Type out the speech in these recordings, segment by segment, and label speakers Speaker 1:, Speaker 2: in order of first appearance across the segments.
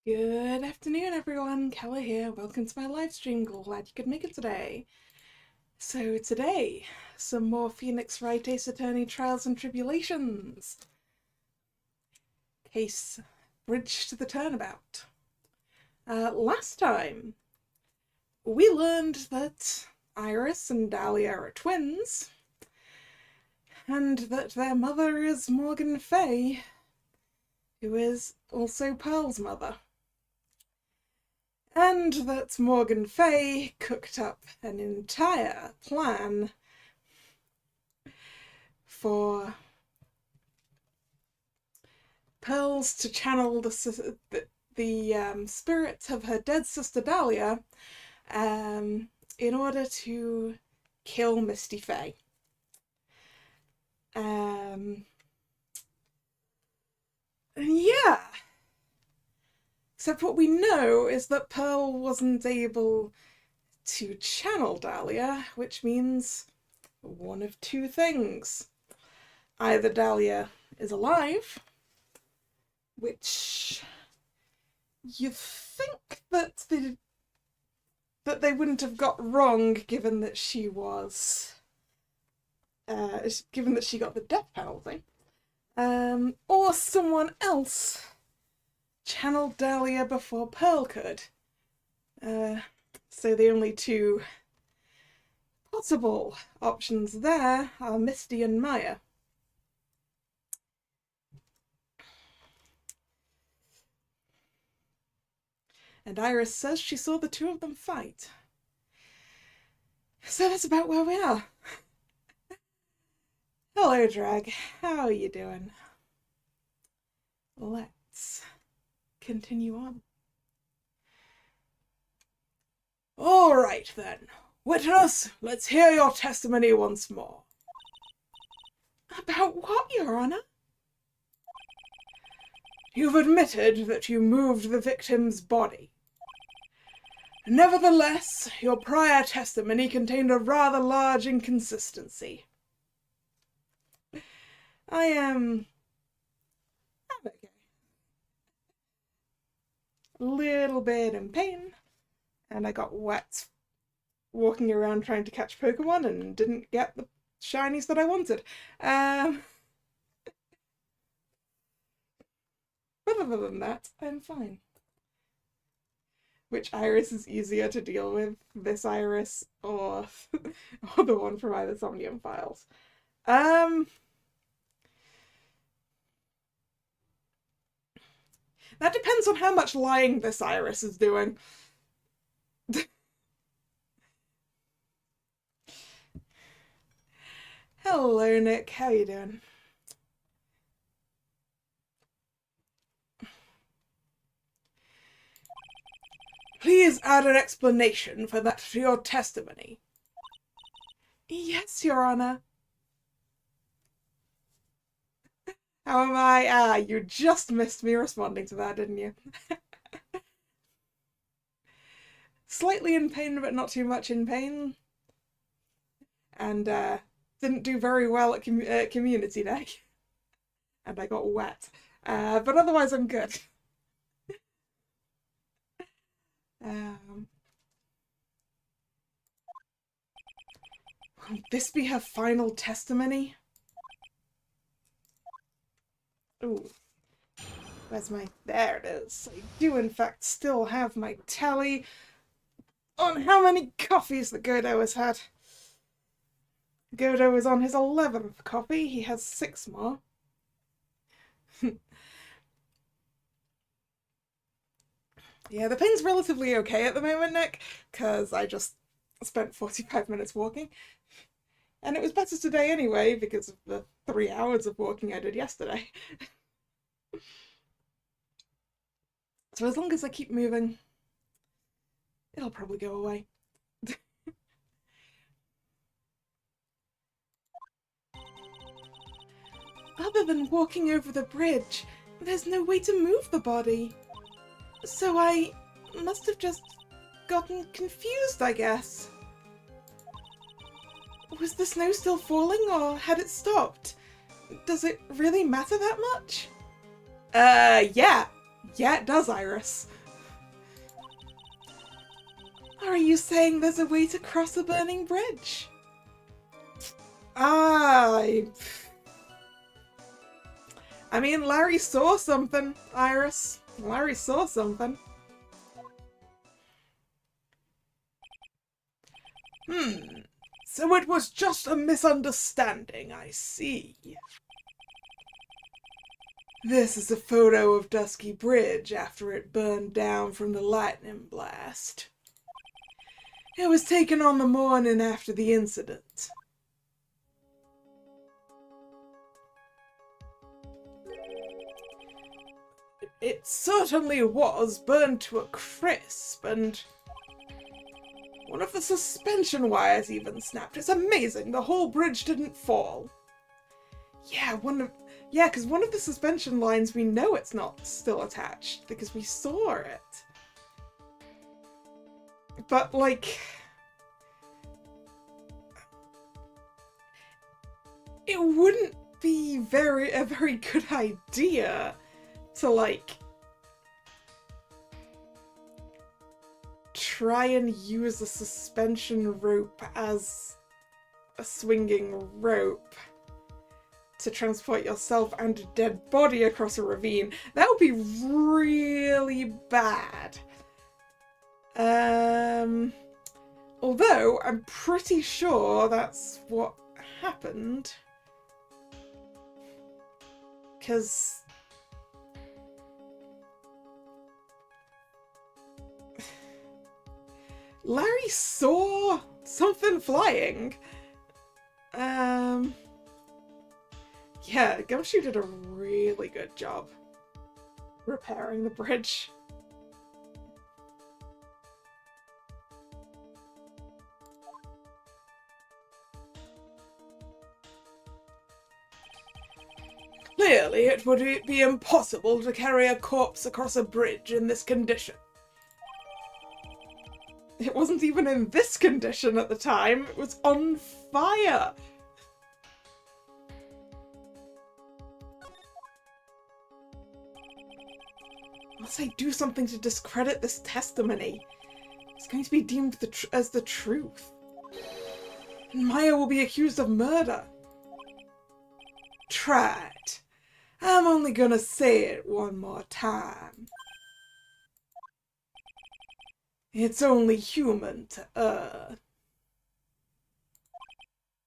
Speaker 1: Good afternoon, everyone. Kalla here. Welcome to my live stream. Glad you could make it today. So today, some more Phoenix Wright Ace Attorney Trials and Tribulations. Case Bridge to the Turnabout. Last time, we learned that Iris and Dahlia are twins, and that their mother is Morgan Fay, who is also Pearl's mother. And that Morgan Fay cooked up an entire plan for Pearls to channel the spirit of her dead sister Dahlia in order to kill Misty Fay. And yeah. Except what we know is that Pearl wasn't able to channel Dahlia, which means one of two things. Either Dahlia is alive, which you think that they wouldn't have got wrong, given that she was, given that she got the death penalty, or someone else channeled Dahlia before Pearl could. So the only two possible options there are Misty and Maya. And Iris says she saw the two of them fight. So that's about where we are. Hello, Drag. How are you doing? Let's continue on. All right then. Witness, let's hear your testimony once more. About what, Your Honor? You've admitted that you moved the victim's body. Nevertheless, your prior testimony contained a rather large inconsistency. I'm okay. A little bit in pain, and I got wet walking around trying to catch Pokemon and didn't get the shinies that I wanted. Other than that, I'm fine. Which Iris is easier to deal with, this Iris or the one from either Somnium Files? That depends on how much lying this Iris is doing. Hello, Nick. How you doing? Please add an explanation for that to your testimony. Yes, Your Honor. How am I? Ah, you just missed me responding to that, didn't you? Slightly in pain, but not too much in pain. And didn't do very well at Community Day. And I got wet. But otherwise I'm good. Will this be her final testimony? Ooh. Where's my... There it is. I do in fact still have my tally on how many coffees that Godo has had. Godo is on his 11th coffee. He has 6 more. Yeah, the pain's relatively okay at the moment, Nick, because I just spent 45 minutes walking. And it was better today anyway, because of the 3 hours of walking I did yesterday. So as long as I keep moving, it'll probably go away. Other than walking over the bridge, there's no way to move the body. So I must have just gotten confused, I guess. Was the snow still falling, or had it stopped? Does it really matter that much? Yeah. Yeah, it does, Iris. Are you saying there's a way to cross a burning bridge? I mean, Larry saw something, Iris. Larry saw something. So it was just a misunderstanding, I see. This is a photo of Dusky Bridge after it burned down from the lightning blast. It was taken on the morning after the incident. It certainly was burned to a crisp, and one of the suspension wires even snapped. It's amazing the whole bridge didn't fall. Yeah, because one of the suspension lines, we know it's not still attached because we saw it. But, like, it wouldn't be a very good idea to, like, try and use a suspension rope as a swinging rope to transport yourself and a dead body across a ravine. That would be really bad. Although I'm pretty sure that's what happened. Because Larry saw something flying. Yeah, Gumshoe did a really good job repairing the bridge. Clearly, it would be impossible to carry a corpse across a bridge in this condition. It wasn't even in this condition at the time, it was on fire! Unless I do something to discredit this testimony, it's going to be deemed as the truth. And Maya will be accused of murder. Try it. I'm only gonna say it one more time. It's only human to err.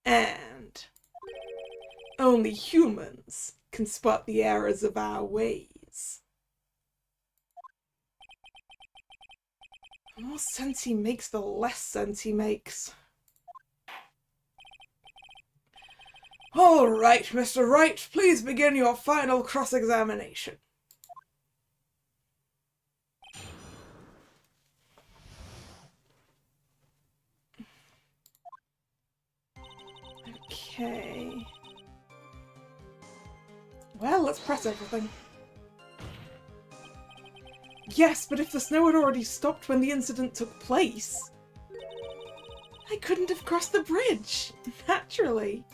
Speaker 1: And only humans can spot the errors of our ways. The more sense he makes, the less sense he makes. All right, Mr. Wright, please begin your final cross-examination. Okay. Well, let's press everything. Yes, but if the snow had already stopped when the incident took place, I couldn't have crossed the bridge, naturally.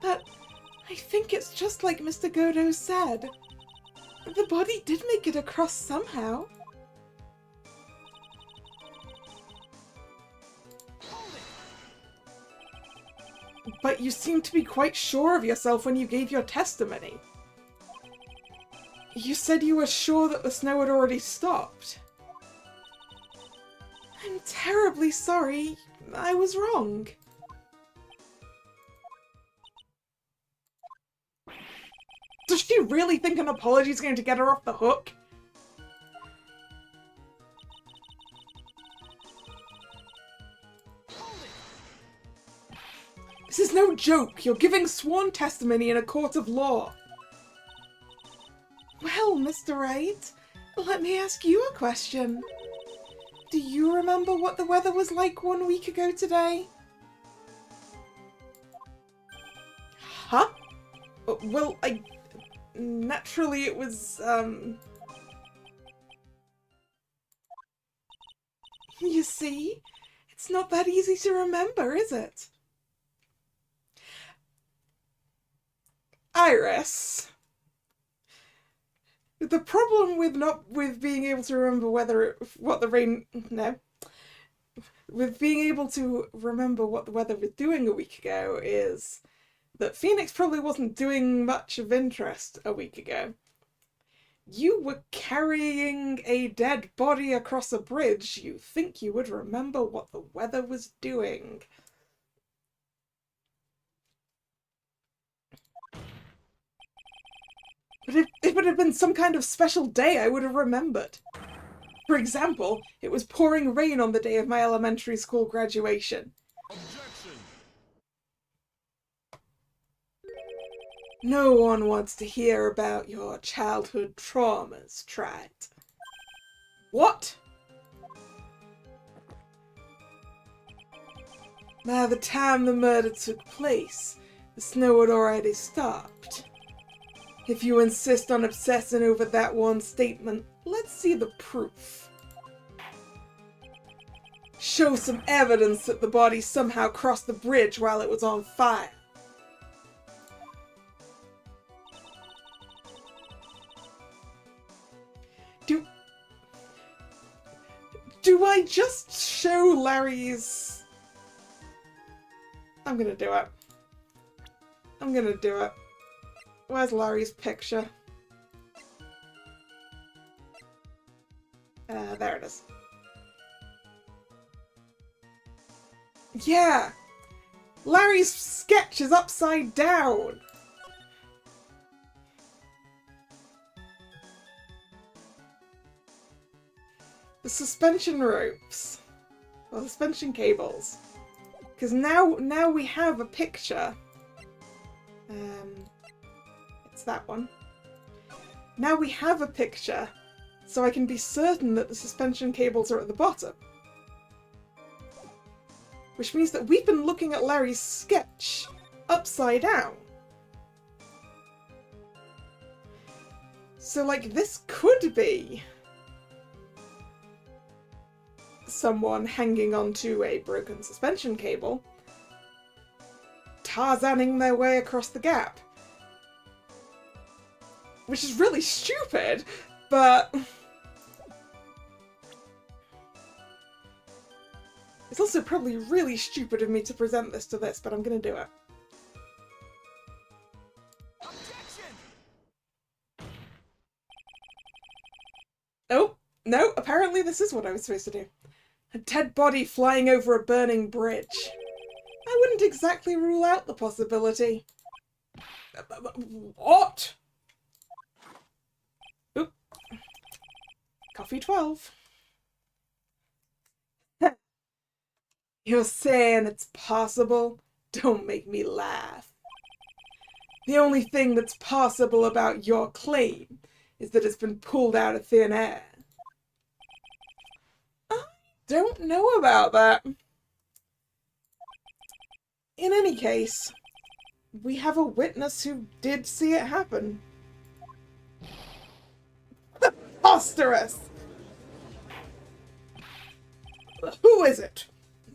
Speaker 1: But I think it's just like Mr. Godot said. The body did make it across somehow. But you seemed to be quite sure of yourself when you gave your testimony. You said you were sure that the snow had already stopped. I'm terribly sorry. I was wrong. Does she really think an apology is going to get her off the hook? This is no joke. You're giving sworn testimony in a court of law. Well, Mr. Wright, let me ask you a question. Do you remember what the weather was like 1 week ago today? Huh? Well, naturally it was, You see? It's not that easy to remember, is it? Iris. The problem with being able to remember with being able to remember what the weather was doing a week ago is that Phoenix probably wasn't doing much of interest a week ago. You were carrying a dead body across a bridge. You think you would remember what the weather was doing. But if it would have been some kind of special day, I would have remembered. For example, it was pouring rain on the day of my elementary school graduation. Objection! No one wants to hear about your childhood traumas, Trat. What? By the time the murder took place, the snow had already stopped. If you insist on obsessing over that one statement, let's see the proof. Show some evidence that the body somehow crossed the bridge while it was on fire. Do I just show Larry's... I'm gonna do it. I'm gonna do it. Where's Larry's picture? There it is. Yeah! Larry's sketch is upside down! The suspension ropes. Or suspension cables. Because now we have a picture. It's that one. Now we have a picture, so I can be certain that the suspension cables are at the bottom. Which means that we've been looking at Larry's sketch upside down. So, like, this could be someone hanging onto a broken suspension cable, Tarzaning their way across the gap. Which is really stupid, but it's also probably really stupid of me to present this to this, but I'm gonna do it. Objection! Oh, no, apparently this is what I was supposed to do. A dead body flying over a burning bridge. I wouldn't exactly rule out the possibility. What? Oop. Coffee 12. You're saying it's possible? Don't make me laugh. The only thing that's possible about your claim is that it's been pulled out of thin air. I don't know about that. In any case, we have a witness who did see it happen. Preposterous! Who is it?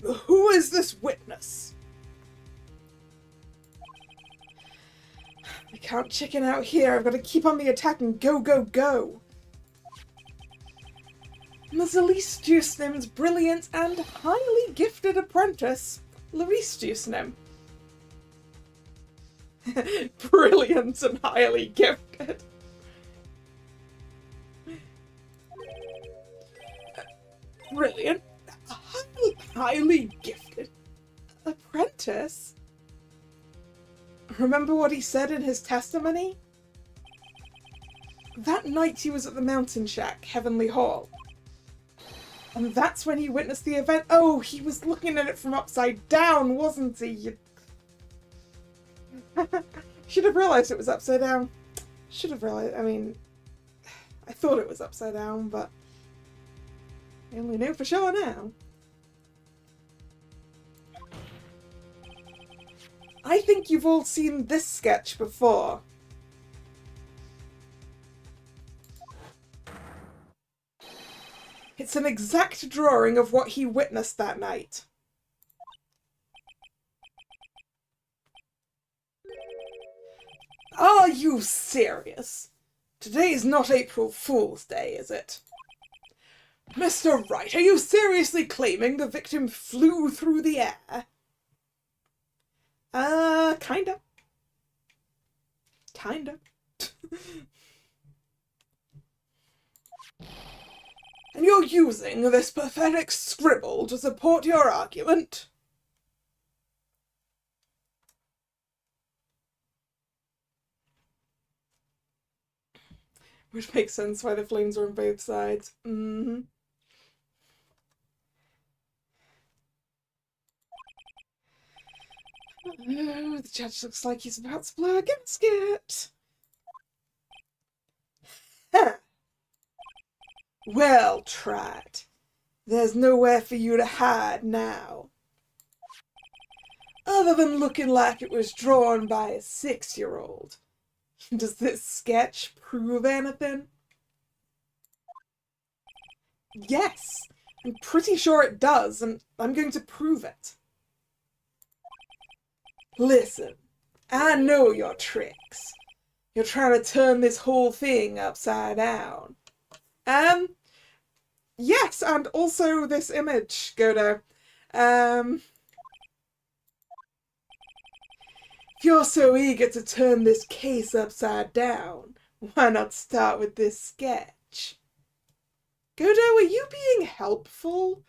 Speaker 1: Who is this witness? I can't chicken out here. I've got to keep on the attack and go, go, go. Mazalis Dusnim's brilliant and highly gifted apprentice, Larice Dusnim. Brilliant and highly gifted. Brilliant. Highly gifted apprentice? Remember what he said in his testimony? That night he was at the mountain shack, Heavenly Hall. And that's when he witnessed the event. Oh, he was looking at it from upside down, wasn't he? Should have realized it was upside down. Should have realized, I mean, I thought it was upside down, but I only know for sure now. I think you've all seen this sketch before. It's an exact drawing of what he witnessed that night. Are you serious? Today's not April Fool's Day, is it? Mr. Wright, are you seriously claiming the victim flew through the air? Kinda. Kinda. And you're using this pathetic scribble to support your argument? Which makes sense why the flames are on both sides. Mm-hmm. Oh, the judge looks like he's about to blow a gasket. Well tried. There's nowhere for you to hide now. Other than looking like it was drawn by a 6-year-old. Does this sketch prove anything? Yes, I'm pretty sure it does, and I'm going to prove it. Listen, I know your tricks. You're trying to turn this whole thing upside down. Yes, and also this image, Godo. If you're so eager to turn this case upside down, why not start with this sketch? Godo, are you being helpful?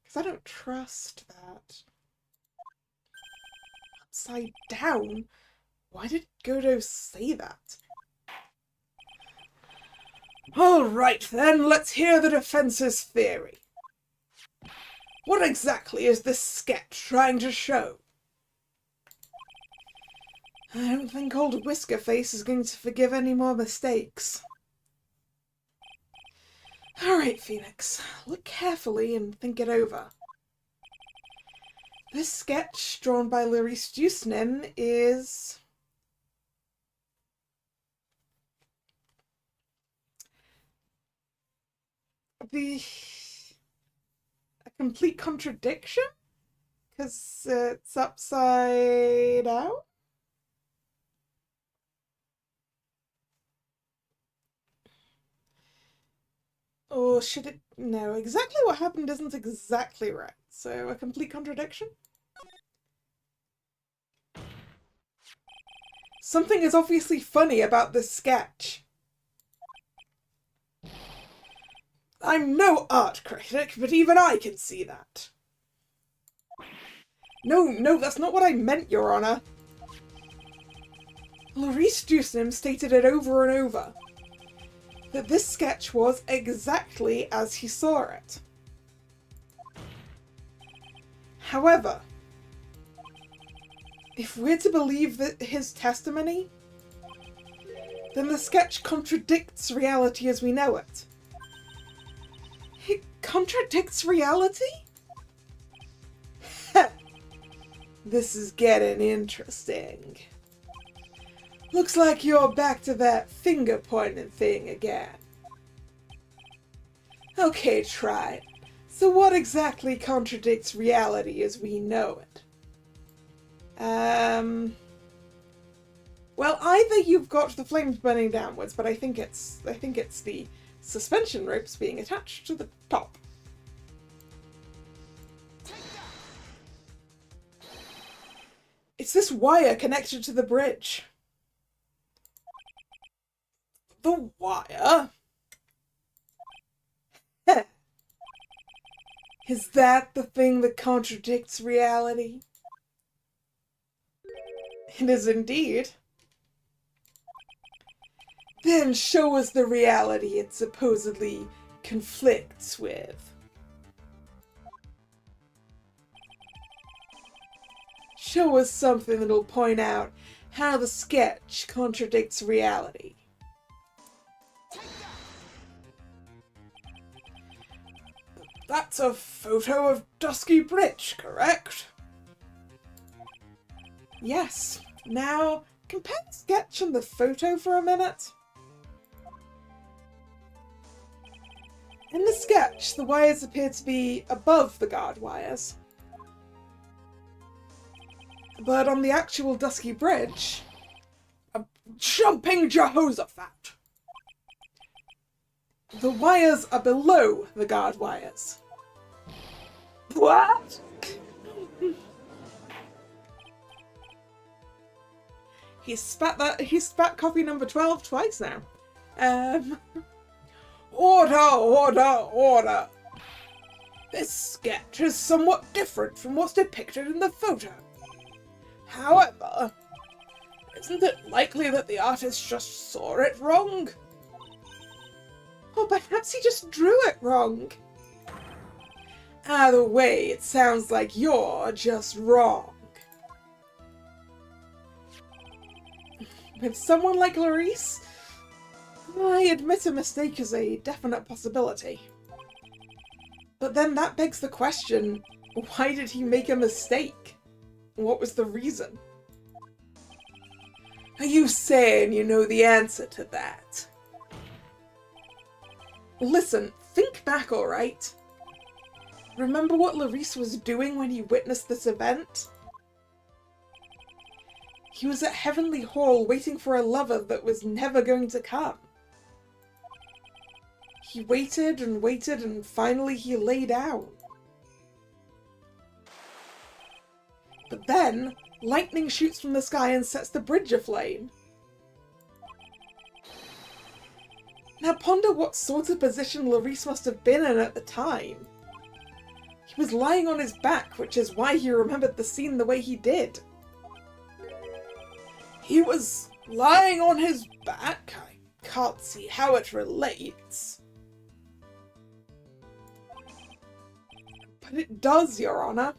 Speaker 1: Because I don't trust that. Upside down? Why did Godo say that? All right then, let's hear the defense's theory. What exactly is this sketch trying to show? I don't think old Whiskerface is going to forgive any more mistakes. All right, Phoenix, look carefully and think it over. This sketch, drawn by Larice Dusnin, is... a complete contradiction? Because it's upside down? Or should it... No, exactly what happened isn't exactly right. So, a complete contradiction? Something is obviously funny about this sketch. I'm no art critic, but even I can see that. No, that's not what I meant, Your Honor. Larice Dusnin stated it over and over. That this sketch was exactly as he saw it. However, if we're to believe that his testimony, then the sketch contradicts reality as we know it. It contradicts reality? This is getting interesting. Looks like you're back to that finger-pointing thing again. Okay, try it. So what exactly contradicts reality as we know it? Well, either you've got the flames burning downwards, but I think it's the suspension ropes being attached to the top. It's this wire connected to the bridge. The wire? Is that the thing that contradicts reality? It is indeed. Then show us the reality it supposedly conflicts with. Show us something that'll point out how the sketch contradicts reality. That's a photo of Dusky Bridge, correct? Yes. Now, compare the sketch and the photo for a minute. In the sketch, the wires appear to be above the guard wires. But on the actual Dusky Bridge, Jumping Jehoshaphat! The wires are below the guard wires. What? He spat copy number 12 twice now. Order! This sketch is somewhat different from what's depicted in the photo. However, isn't it likely that the artist just saw it wrong? Or perhaps he just drew it wrong. Either way, it sounds like you're just wrong. With someone like Larice, I admit a mistake is a definite possibility. But then that begs the question, why did he make a mistake? What was the reason? Are you saying you know the answer to that? Listen, think back, alright? Remember what Larice was doing when he witnessed this event? He was at Heavenly Hall waiting for a lover that was never going to come. He waited and waited and finally he lay down. But then, lightning shoots from the sky and sets the bridge aflame. Now ponder what sort of position Larice must have been in at the time. He was lying on his back, which is why he remembered the scene the way he did. He was lying on his back? I can't see how it relates. But it does, Your Honor.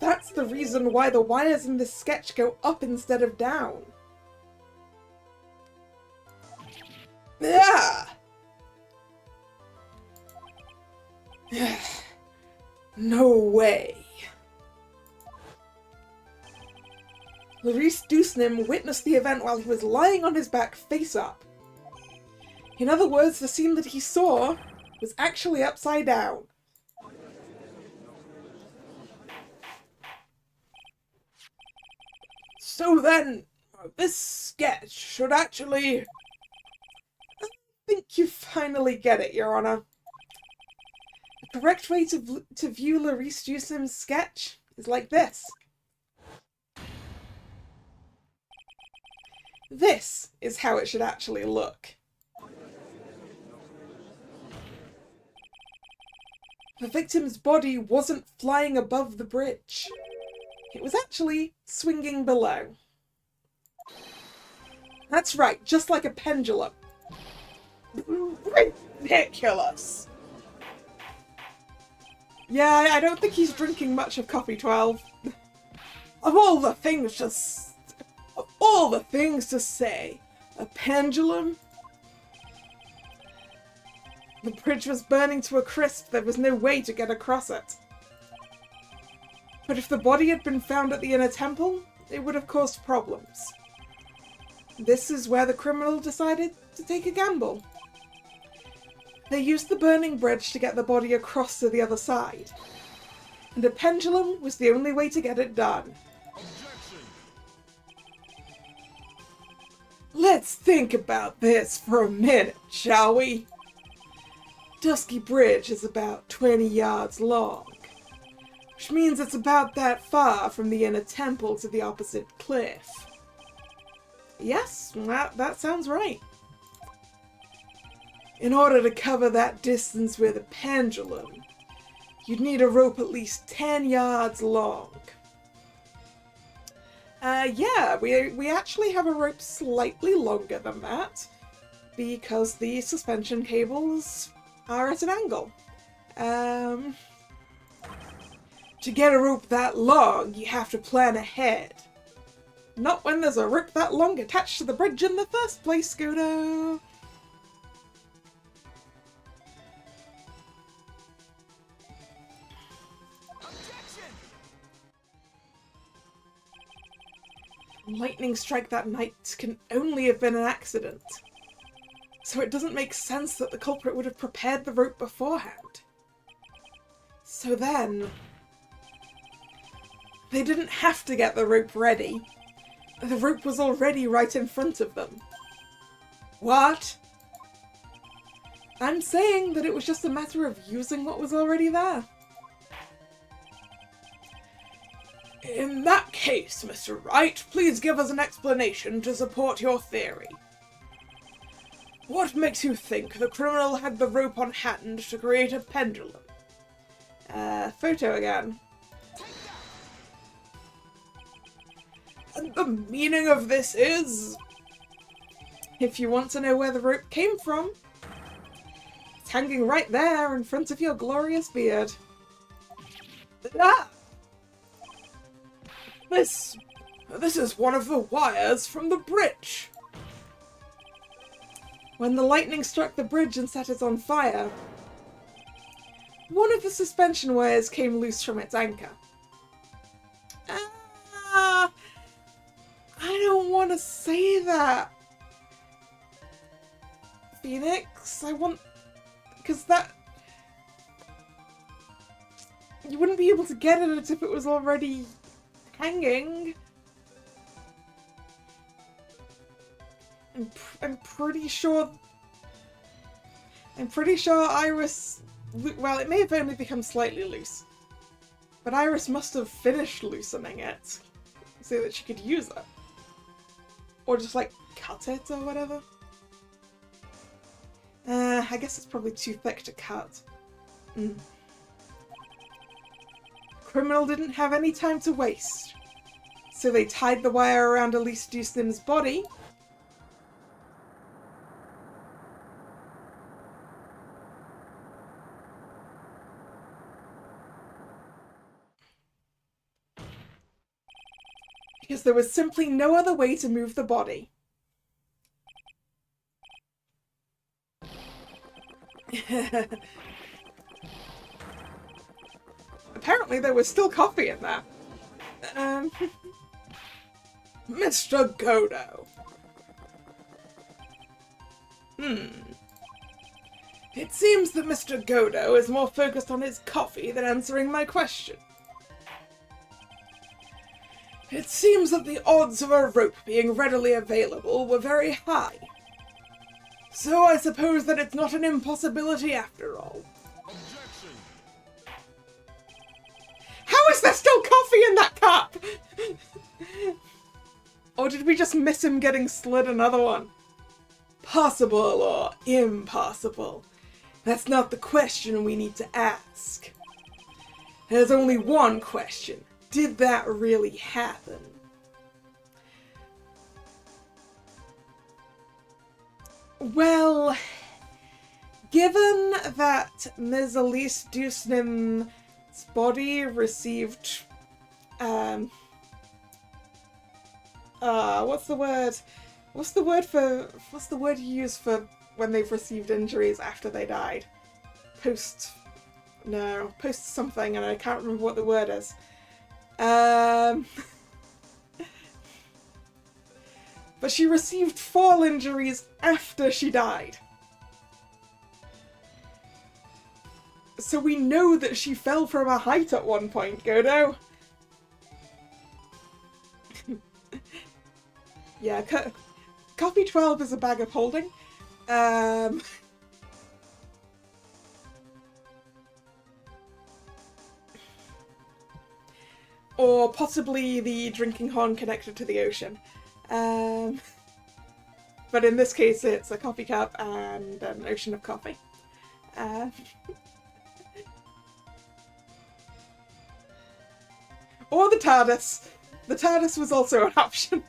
Speaker 1: That's the reason why the wires in this sketch go up instead of down. Yeah. No way. Larice Dusnim witnessed the event while he was lying on his back face up. In other words, the scene that he saw was actually upside down. So then, this sketch should actually... I think you finally get it, Your Honor. The correct way to view Larice Dusnim's sketch is like this. This is how it should actually look. The victim's body wasn't flying above the bridge. It was actually swinging below. That's right, just like a pendulum. Ridiculous! Yeah, I don't think he's drinking much of coffee 12. Of all the things to say, a pendulum? The bridge was burning to a crisp, there was no way to get across it. But if the body had been found at the inner temple, it would have caused problems. This is where the criminal decided to take a gamble. They used the burning bridge to get the body across to the other side. And a pendulum was the only way to get it done. Let's think about this for a minute, shall we? Dusky Bridge is about 20 yards long, which means it's about that far from the inner temple to the opposite cliff. Yes, that sounds right. In order to cover that distance with a pendulum, you'd need a rope at least 10 yards long. Yeah, we actually have a rope slightly longer than that, because the suspension cables are at an angle. To get a rope that long, you have to plan ahead. Not when there's a rope that long attached to the bridge in the first place, Scudo. Lightning strike that night can only have been an accident. So it doesn't make sense that the culprit would have prepared the rope beforehand. So then... they didn't have to get the rope ready. The rope was already right in front of them. What? I'm saying that it was just a matter of using what was already there. In that case, Mr. Wright, please give us an explanation to support your theory. What makes you think the criminal had the rope on hand to create a pendulum? Photo again. And the meaning of this is... If you want to know where the rope came from, it's hanging right there in front of your glorious beard. Ah! This is one of the wires from the bridge. When the lightning struck the bridge and set it on fire, one of the suspension wires came loose from its anchor. I don't want to say that, Phoenix. Because that... You wouldn't be able to get at it if it was already hanging. I'm pretty sure Iris... Well, it may have only become slightly loose. But Iris must have finished loosening it so that she could use it. Or just, like, cut it or whatever. I guess it's probably too thick to cut. Criminal didn't have any time to waste. So they tied the wire around Elise Dustin's body. Because there was simply no other way to move the body. Apparently there was still coffee in there. Mr. Godo. It seems that Mr. Godo is more focused on his coffee than answering my question. It seems that the odds of a rope being readily available were very high. So I suppose that it's not an impossibility after all. Objection. How is there still coffee in that cup? Or did we just miss him getting slid another one? Possible or impossible? That's not the question we need to ask. There's only one question. Did that really happen? Well, given that Ms. Elise Dustin's body received, what's the word you use for when they've received injuries after they died? Post something, and I can't remember what the word is. But she received fall injuries after she died. So we know that she fell from a height at one point, Godo. Yeah, Coffee 12 is a bag of holding. Or possibly the drinking horn connected to the ocean. But in this case it's a coffee cup and an ocean of coffee. Or the TARDIS. The TARDIS was also an option.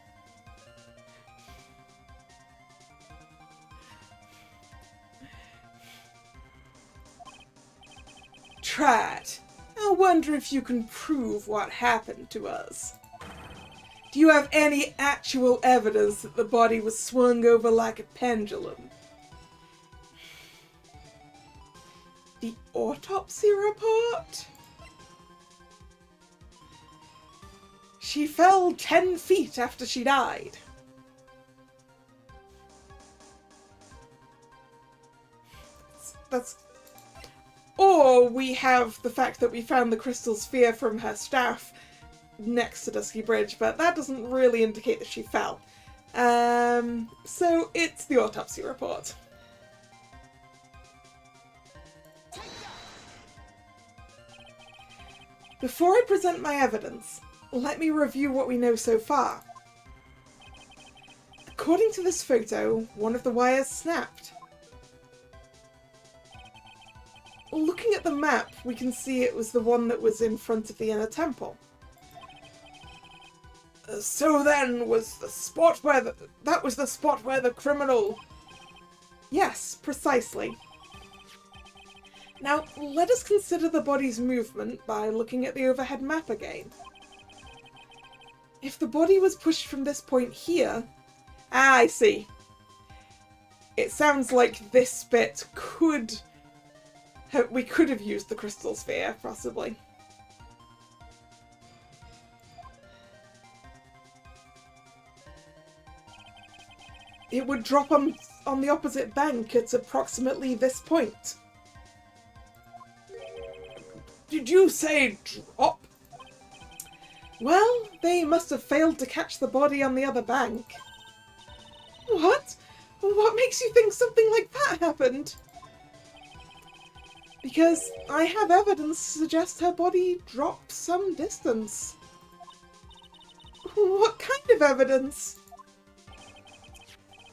Speaker 1: Trat, I wonder if you can prove what happened to us. Do you have any actual evidence that the body was swung over like a pendulum? The autopsy report? She fell 10 feet after she died. That's... Or we have the fact that we found the crystal sphere from her staff next to Dusky Bridge, but that doesn't really indicate that she fell. So it's the autopsy report. Before I present my evidence, let me review what we know so far. According to this photo, one of the wires snapped. Looking at the map, we can see it was the one that was in front of the inner temple. So then, was the spot where that was the spot where the criminal... Yes, precisely. Now, let us consider the body's movement by looking at the overhead map again. If the body was pushed from this point here... Ah, I see. It sounds like this bit could... We could have used the crystal sphere, possibly. It would drop on the opposite bank at approximately this point. Did you say drop? Well, they must have failed to catch the body on the other bank. What? What makes you think something like that happened? Because I have evidence to suggest her body dropped some distance. What kind of evidence?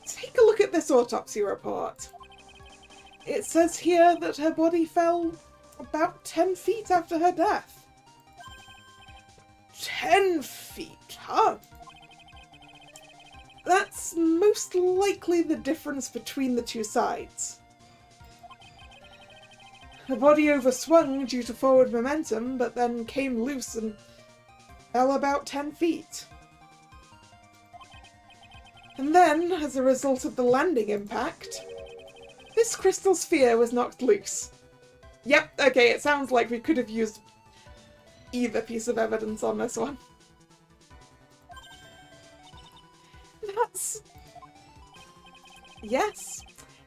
Speaker 1: Take a look at this autopsy report. It says here that her body fell about 10 feet after her death. 10 feet, huh? That's most likely the difference between the two sides. The body overswung due to forward momentum, but then came loose and fell about 10 feet. And then, as a result of the landing impact, this crystal sphere was knocked loose. Yep, okay, it sounds like we could have used either piece of evidence on this one. That's... Yes,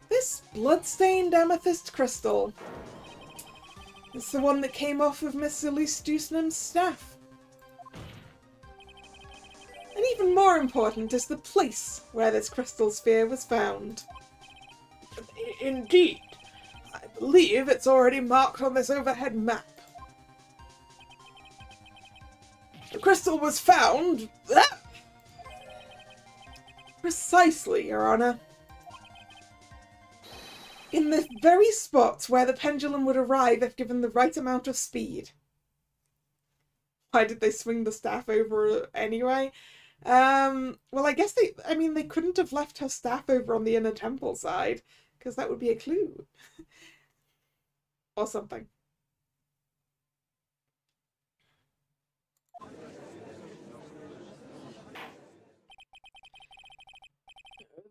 Speaker 1: this blood-stained amethyst crystal. It's the one that came off of Miss Elise Deucenham's staff. And even more important is the place where this crystal sphere was found. Indeed. I believe it's already marked on this overhead map. The crystal was found... Precisely, Your Honor. In the very spot where the pendulum would arrive if given the right amount of speed. Why did they swing the staff over anyway? Well, I guess they couldn't have left her staff over on the inner temple side, because that would be a clue. Or something.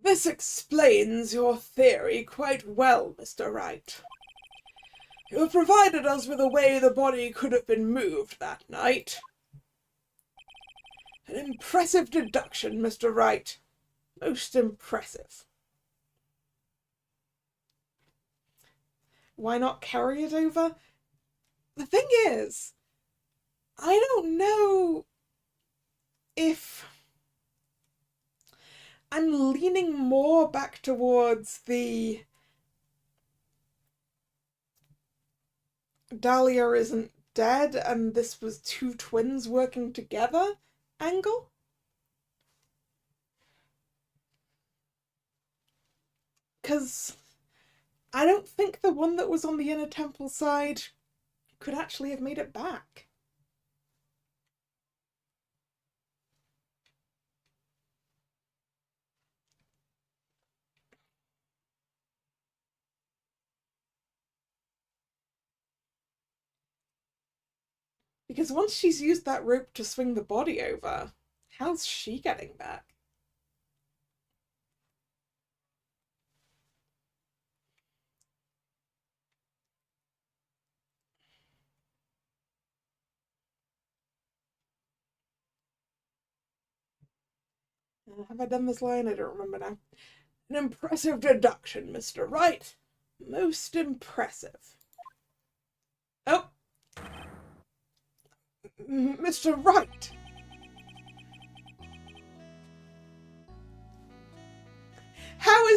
Speaker 1: This explains your theory quite well, Mr. Wright. You have provided us with a way the body could have been moved that night. An impressive deduction, Mr. Wright. Most impressive. Why not carry it over? The thing is, I don't know if... I'm leaning more back towards the Dahlia isn't dead and this was two twins working together angle. Because I don't think the one that was on the inner temple side could actually have made it back. Because once she's used that rope to swing the body over, how's she getting back? Have I done this line? I don't remember now. An impressive deduction, Mr. Wright. Most impressive. Oh! Mr. Wright!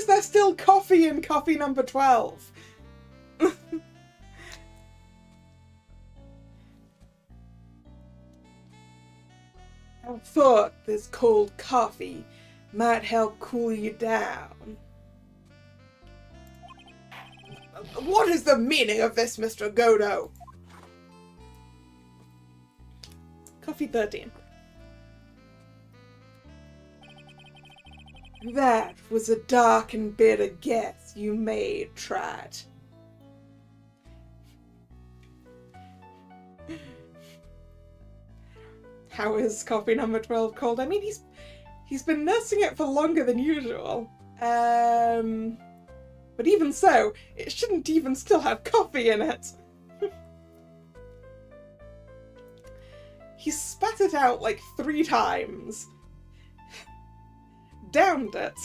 Speaker 1: is there still coffee in coffee number 12? I thought this cold coffee might help cool you down. What is the meaning of this, Mr. Godo? Coffee 13. That was a dark and bitter guess you made, Trat. How is coffee number 12 cold? I mean, he's been nursing it for longer than usual. But even so, it shouldn't even still have coffee in it. He spat it out like 3 times. Downed it.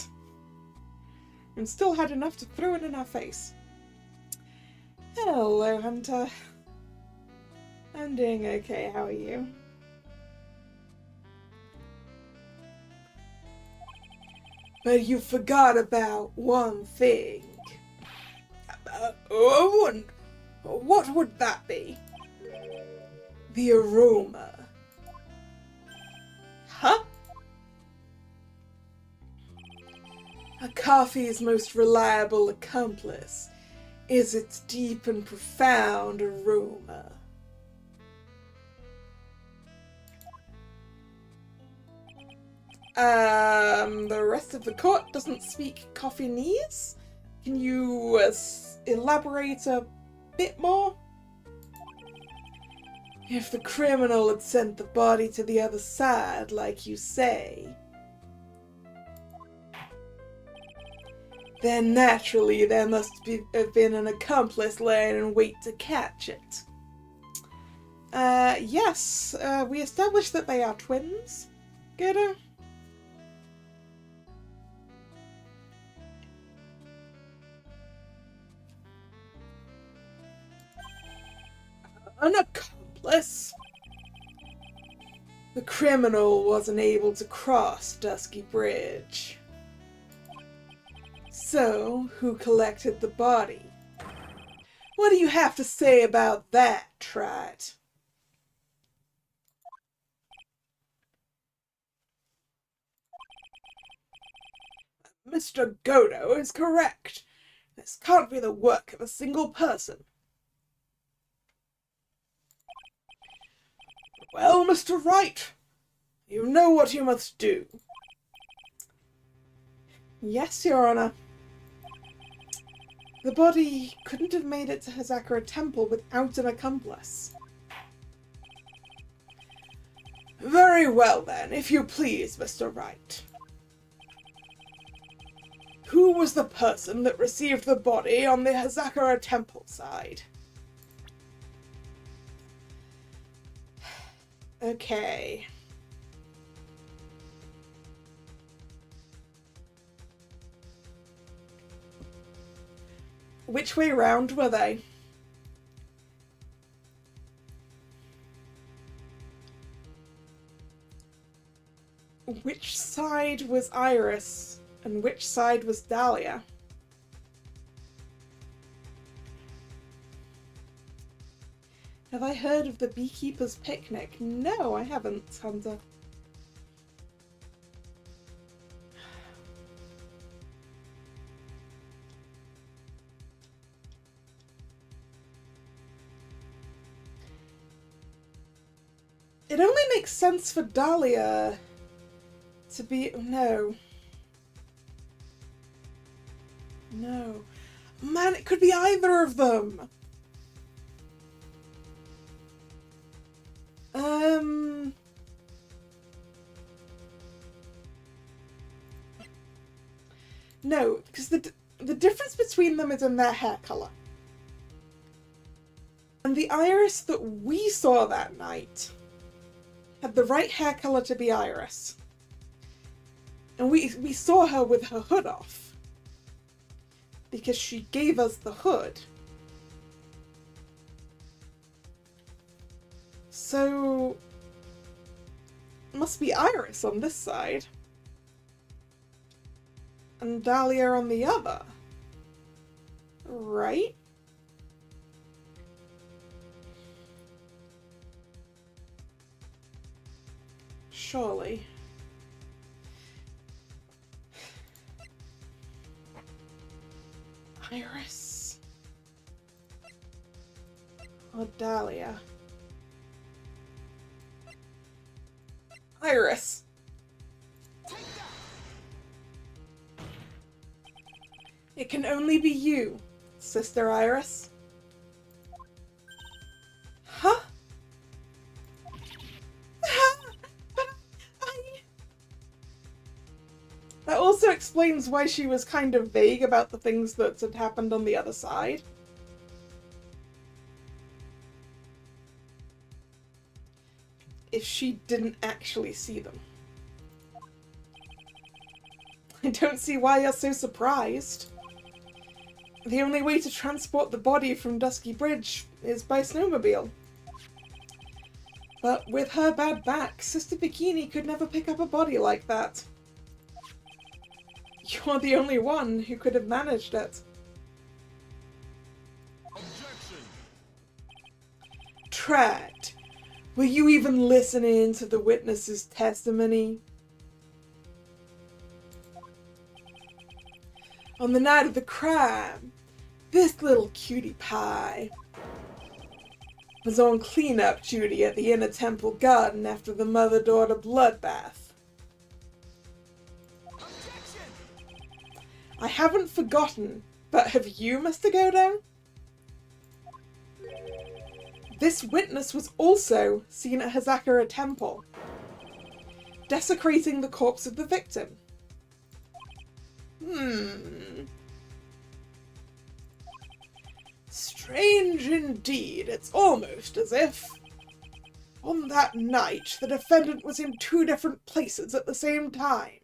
Speaker 1: And still had enough to throw it in our face. Hello, Hunter. I'm doing okay, how are you? But you forgot about one thing. And what would that be? The aroma. Huh? A coffee's most reliable accomplice is its deep and profound aroma. The rest of the court doesn't speak Coffeenese? Can you elaborate a bit more? If the criminal had sent the body to the other side, like you say, then naturally there must have been an accomplice laying in wait to catch it. Yes, we established that they are twins, Gerda? An accomplice? The criminal wasn't able to cross Dusky Bridge. So, who collected the body? What do you have to say about that, Trat? Mr. Godo is correct. This can't be the work of a single person. Well, Mr. Wright, you know what you must do. Yes, Your Honor. The body couldn't have made it to Hazakura Temple without an accomplice. Very well then, if you please, Mr. Wright. Who was the person that received the body on the Hazakura Temple side? Okay. Which way round were they? Which side was Iris and which side was Dahlia? Have I heard of the beekeeper's picnic? No, I haven't, Hunter. It only makes sense for Dahlia to be... No. No. Man, it could be either of them! No, because the difference between them is in their hair colour. And the Iris that we saw that night had the right hair colour to be Iris. And we saw her with her hood off. Because she gave us the hood. So... it must be Iris on this side. and Dahlia on the other. Right? Surely. Iris. Or Dahlia. Iris. It can only be you, Sister Iris. Huh? But That also explains why she was kind of vague about the things that had happened on the other side. If she didn't actually see them. I don't see why you're so surprised. The only way to transport the body from Dusky Bridge is by snowmobile. But with her bad back, Sister Bikini could never pick up a body like that. You're the only one who could have managed it.
Speaker 2: Objection.
Speaker 1: Trad, were you even listening to the witness's testimony? On the night of the crime, this little cutie pie was on cleanup duty at the Inner Temple Garden after the mother-daughter bloodbath.
Speaker 2: Objection.
Speaker 1: I haven't forgotten, but have you, Mr. Godot? This witness was also seen at Hazakura Temple, desecrating the corpse of the victim. Strange indeed. It's almost as if, on that night, the defendant was in two different places at the same time.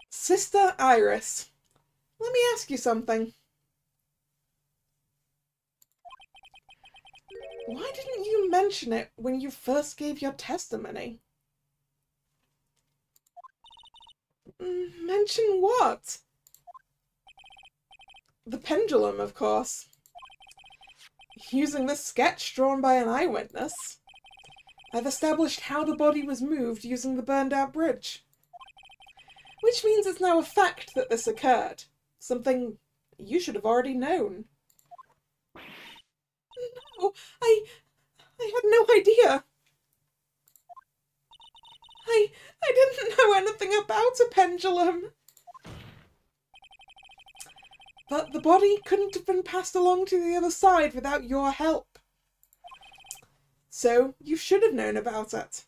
Speaker 1: Sister Iris, let me ask you something. Why didn't you mention it when you first gave your testimony? Mention what? The pendulum, of course. Using this sketch drawn by an eyewitness, I've established how the body was moved using the burned-out bridge. Which means it's now a fact that this occurred. Something you should have already known. No, I had no idea. I didn't know anything about a pendulum. But the body couldn't have been passed along to the other side without your help. So you should have known about it.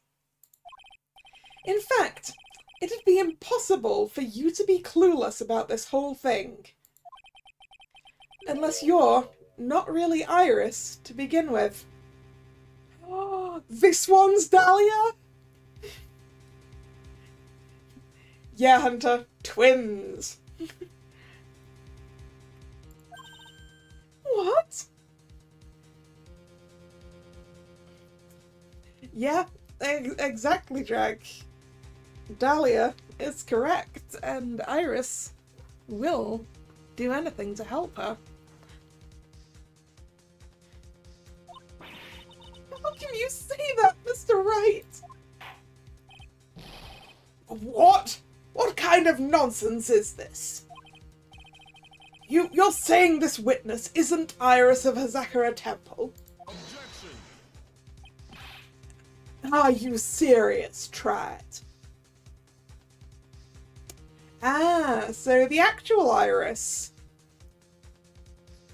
Speaker 1: In fact, it'd be impossible for you to be clueless about this whole thing. Unless you're not really Iris to begin with. Oh, this one's Dahlia? Yeah, Hunter, twins. What? Yeah, exactly, Drag. Dahlia is correct, and Iris will do anything to help her. How can you say that, Mr. Wright? What? What kind of nonsense is this? You're saying this witness isn't Iris of Hazakura Temple?
Speaker 2: Objection.
Speaker 1: Are you serious, Trad? Ah, so the actual Iris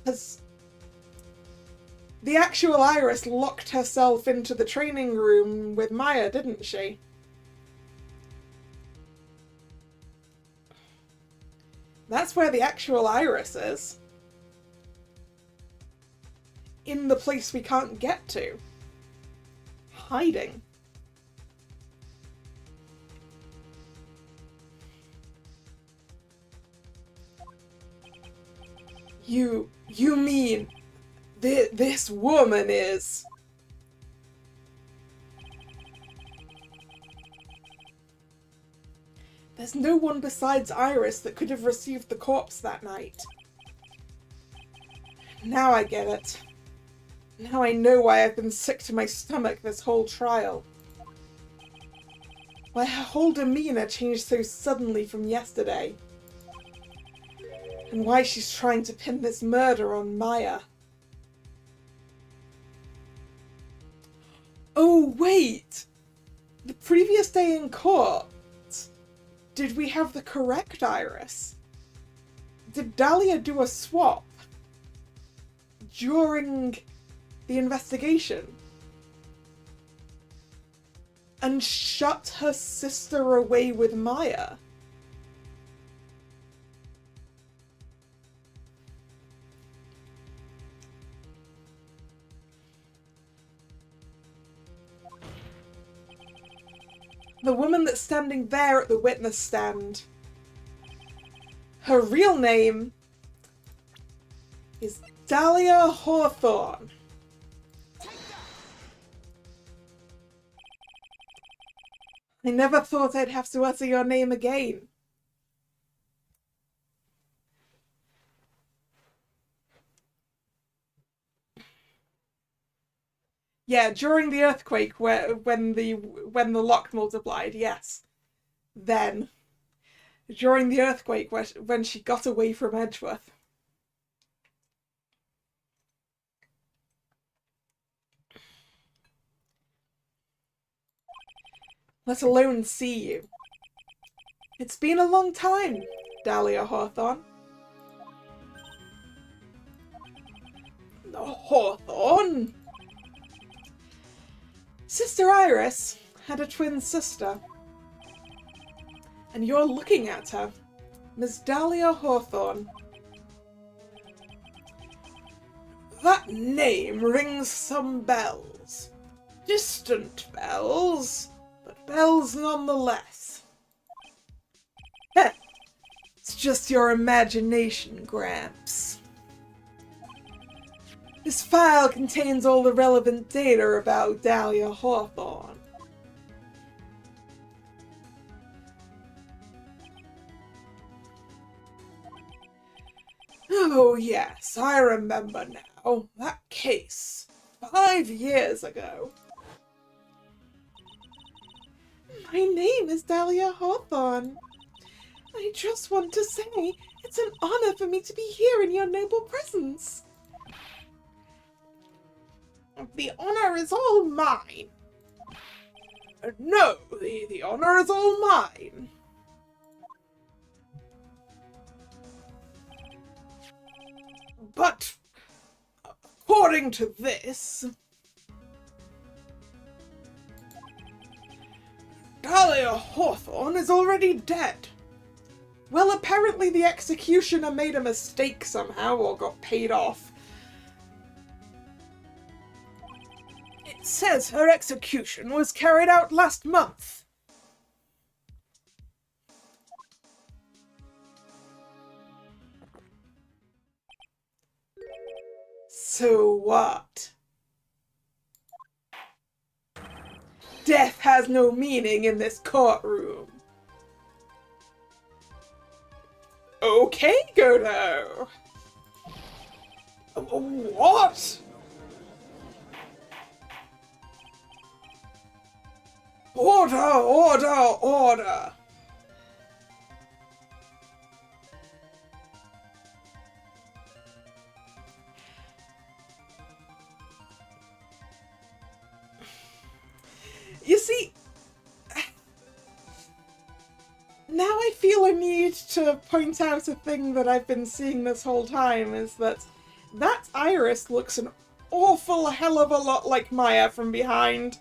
Speaker 1: has... The actual Iris locked herself into the training room with Maya, didn't she? That's where the actual Iris is. In the place we can't get to. Hiding. You mean this woman is... There's no one besides Iris that could have received the corpse that night. Now I get it. Now I know why I've been sick to my stomach this whole trial. Why her whole demeanor changed so suddenly from yesterday. And why she's trying to pin this murder on Maya. Oh, wait! The previous day in court, did we have the correct Iris? Did Dahlia do a swap during the investigation and shut her sister away with Maya? The woman that's standing there at the witness stand. Her real name is Dahlia Hawthorne. I never thought I'd have to utter your name again. Yeah, during the earthquake, when the lock multiplied, yes. Then, during the earthquake, when she got away from Edgeworth. Let alone see you. It's been a long time, Dahlia Hawthorne. Hawthorne? Sister Iris had a twin sister. And you're looking at her, Miss Dahlia Hawthorne. That name rings some bells. Distant bells, but bells nonetheless. Heh, it's just your imagination, Gramps. This file contains all the relevant data about Dahlia Hawthorne. Oh yes, I remember now. That case. 5 years ago. My name is Dahlia Hawthorne. I just want to say it's an honor for me to be here in your noble presence. The honor is all mine. No, the honor is all mine. But, according to this, Dahlia Hawthorne is already dead. Well, apparently the executioner made a mistake somehow or got paid off. It says her execution was carried out last month. So what? Death has no meaning in this courtroom. Okay, Godo. What? Order, order, order. You see, now I feel a need to point out a thing that I've been seeing this whole time, is that Iris looks an awful hell of a lot like Maya from behind.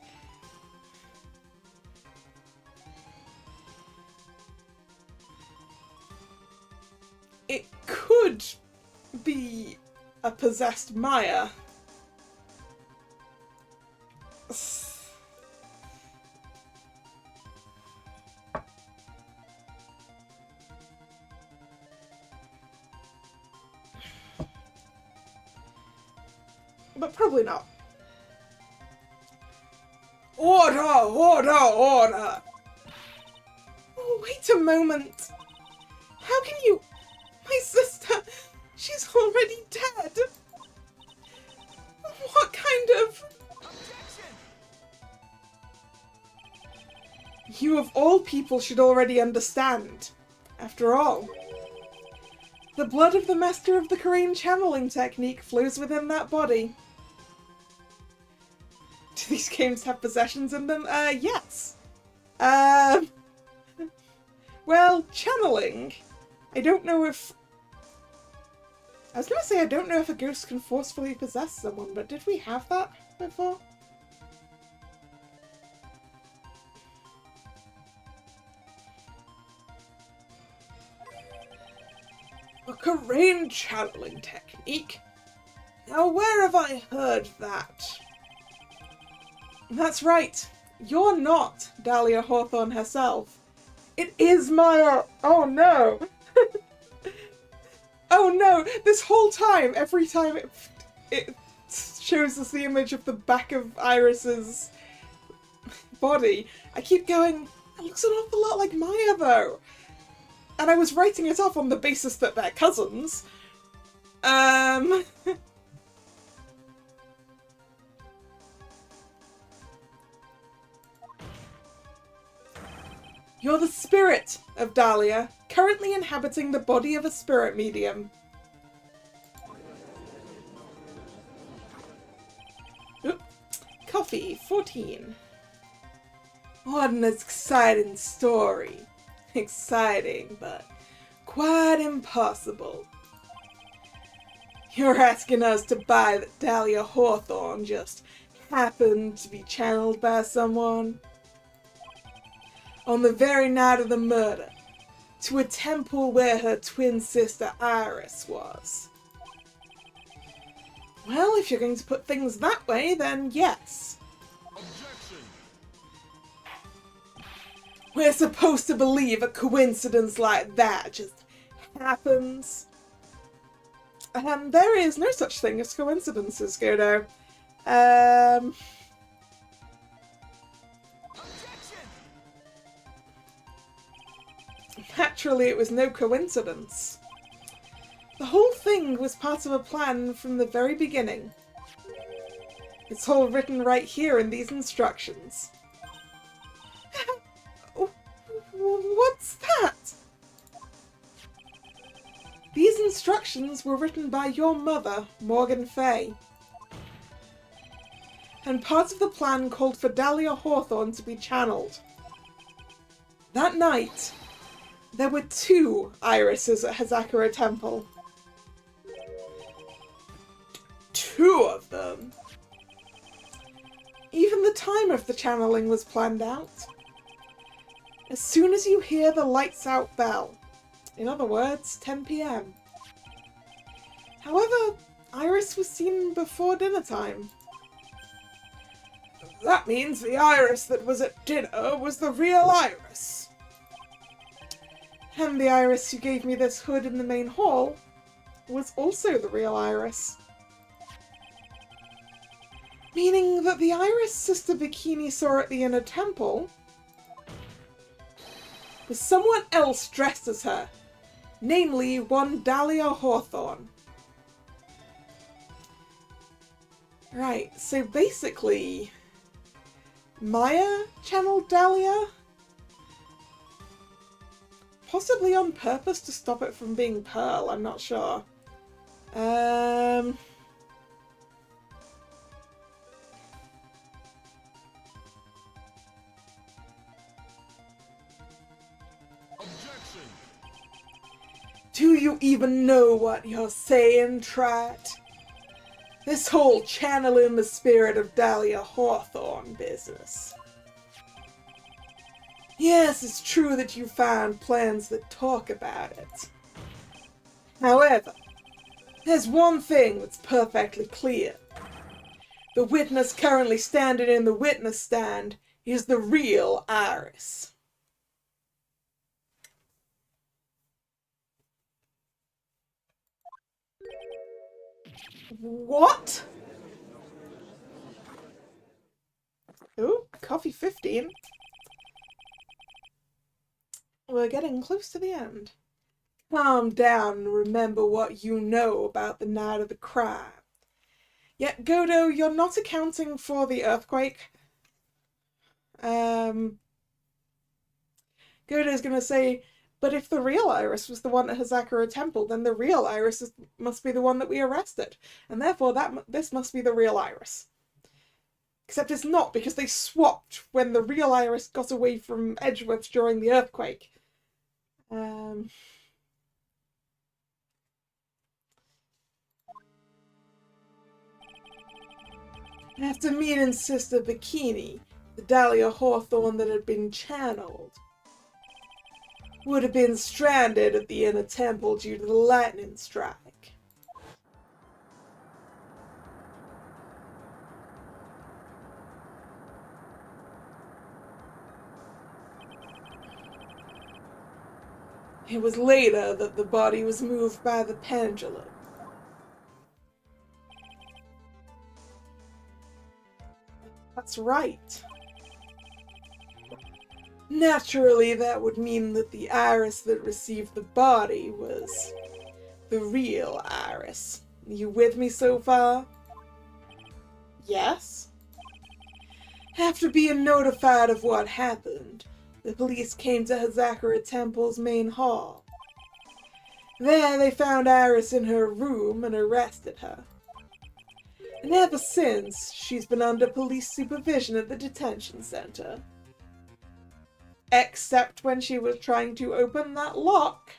Speaker 1: It could be a possessed Maya. But probably not. Order! Order! Order! Oh, wait a moment. How can you... My sister, she's already dead. What kind of...
Speaker 2: Objection!
Speaker 1: You of all people should already understand. After all, the blood of the master of the Korean channeling technique flows within that body. Do these games have possessions in them? Yes. Well, channeling. I don't know if... I was gonna say I don't know if a ghost can forcefully possess someone, but did we have that before? A Korean channeling technique? Now where have I heard that? That's right. You're not Dahlia Hawthorne herself. It is Maya! Oh no! Oh no! This whole time, every time it shows us the image of the back of Iris's body, I keep going, it looks an awful lot like Maya though! And I was writing it off on the basis that they're cousins. You're the spirit of Dahlia, currently inhabiting the body of a spirit medium. Oop. Coffee, 14. What an exciting story. Exciting, but quite impossible. You're asking us to buy that Dahlia Hawthorne just happened to be channeled by someone on the very night of the murder to a temple where her twin sister Iris was. Well, if you're going to put things that way, then yes.
Speaker 2: Objection!
Speaker 1: We're supposed to believe a coincidence like that just happens. And there is no such thing as coincidences, Godo.
Speaker 2: Objection!
Speaker 1: Naturally, it was no coincidence. The whole thing was part of a plan from the very beginning. It's all written right here in these instructions. What's that? These instructions were written by your mother, Morgan Fay. And part of the plan called for Dahlia Hawthorne to be channeled. That night, there were 2 Irises at Hazakura Temple. 2 of them. Even the time of the channeling was planned out. As soon as you hear the lights out bell, in other words, 10 p.m. However, Iris was seen before dinner time. That means the Iris that was at dinner was the real Iris. And the Iris who gave me this hood in the main hall was also the real Iris. Meaning that the Iris Sister Bikini saw at the inner temple was someone else dressed as her, namely one Dahlia Hawthorne. Right, so basically, Maya channeled Dahlia? Possibly on purpose to stop it from being Pearl, I'm not sure.
Speaker 2: Objection!
Speaker 1: Do you even know what you're saying, Trat? This whole channeling the spirit of Dahlia Hawthorne business. Yes, it's true that you found plans that talk about it. However, there's one thing that's perfectly clear. The witness currently standing in the witness stand is the real Iris. What? Ooh, coffee 15. We're getting close to the end. Calm down and remember what you know about the night of the crime. Yet, Godo, you're not accounting for the earthquake. Godo's gonna say, but if the real Iris was the one at Hazakura Temple, then the real Iris must be the one that we arrested. And therefore, this must be the real Iris. Except it's not, because they swapped when the real Iris got away from Edgeworth during the earthquake. After meeting Sister Bikini, the Dahlia Hawthorne that had been channeled would have been stranded at the inner temple due to the lightning strike. It was later that the body was moved by the pendulum. That's right. Naturally, that would mean that the Iris that received the body was the real Iris. You with me so far? Yes? After being notified of what happened, the police came to Hazakura Temple's main hall. There they found Iris in her room and arrested her. And ever since, she's been under police supervision at the detention center. Except when she was trying to open that lock.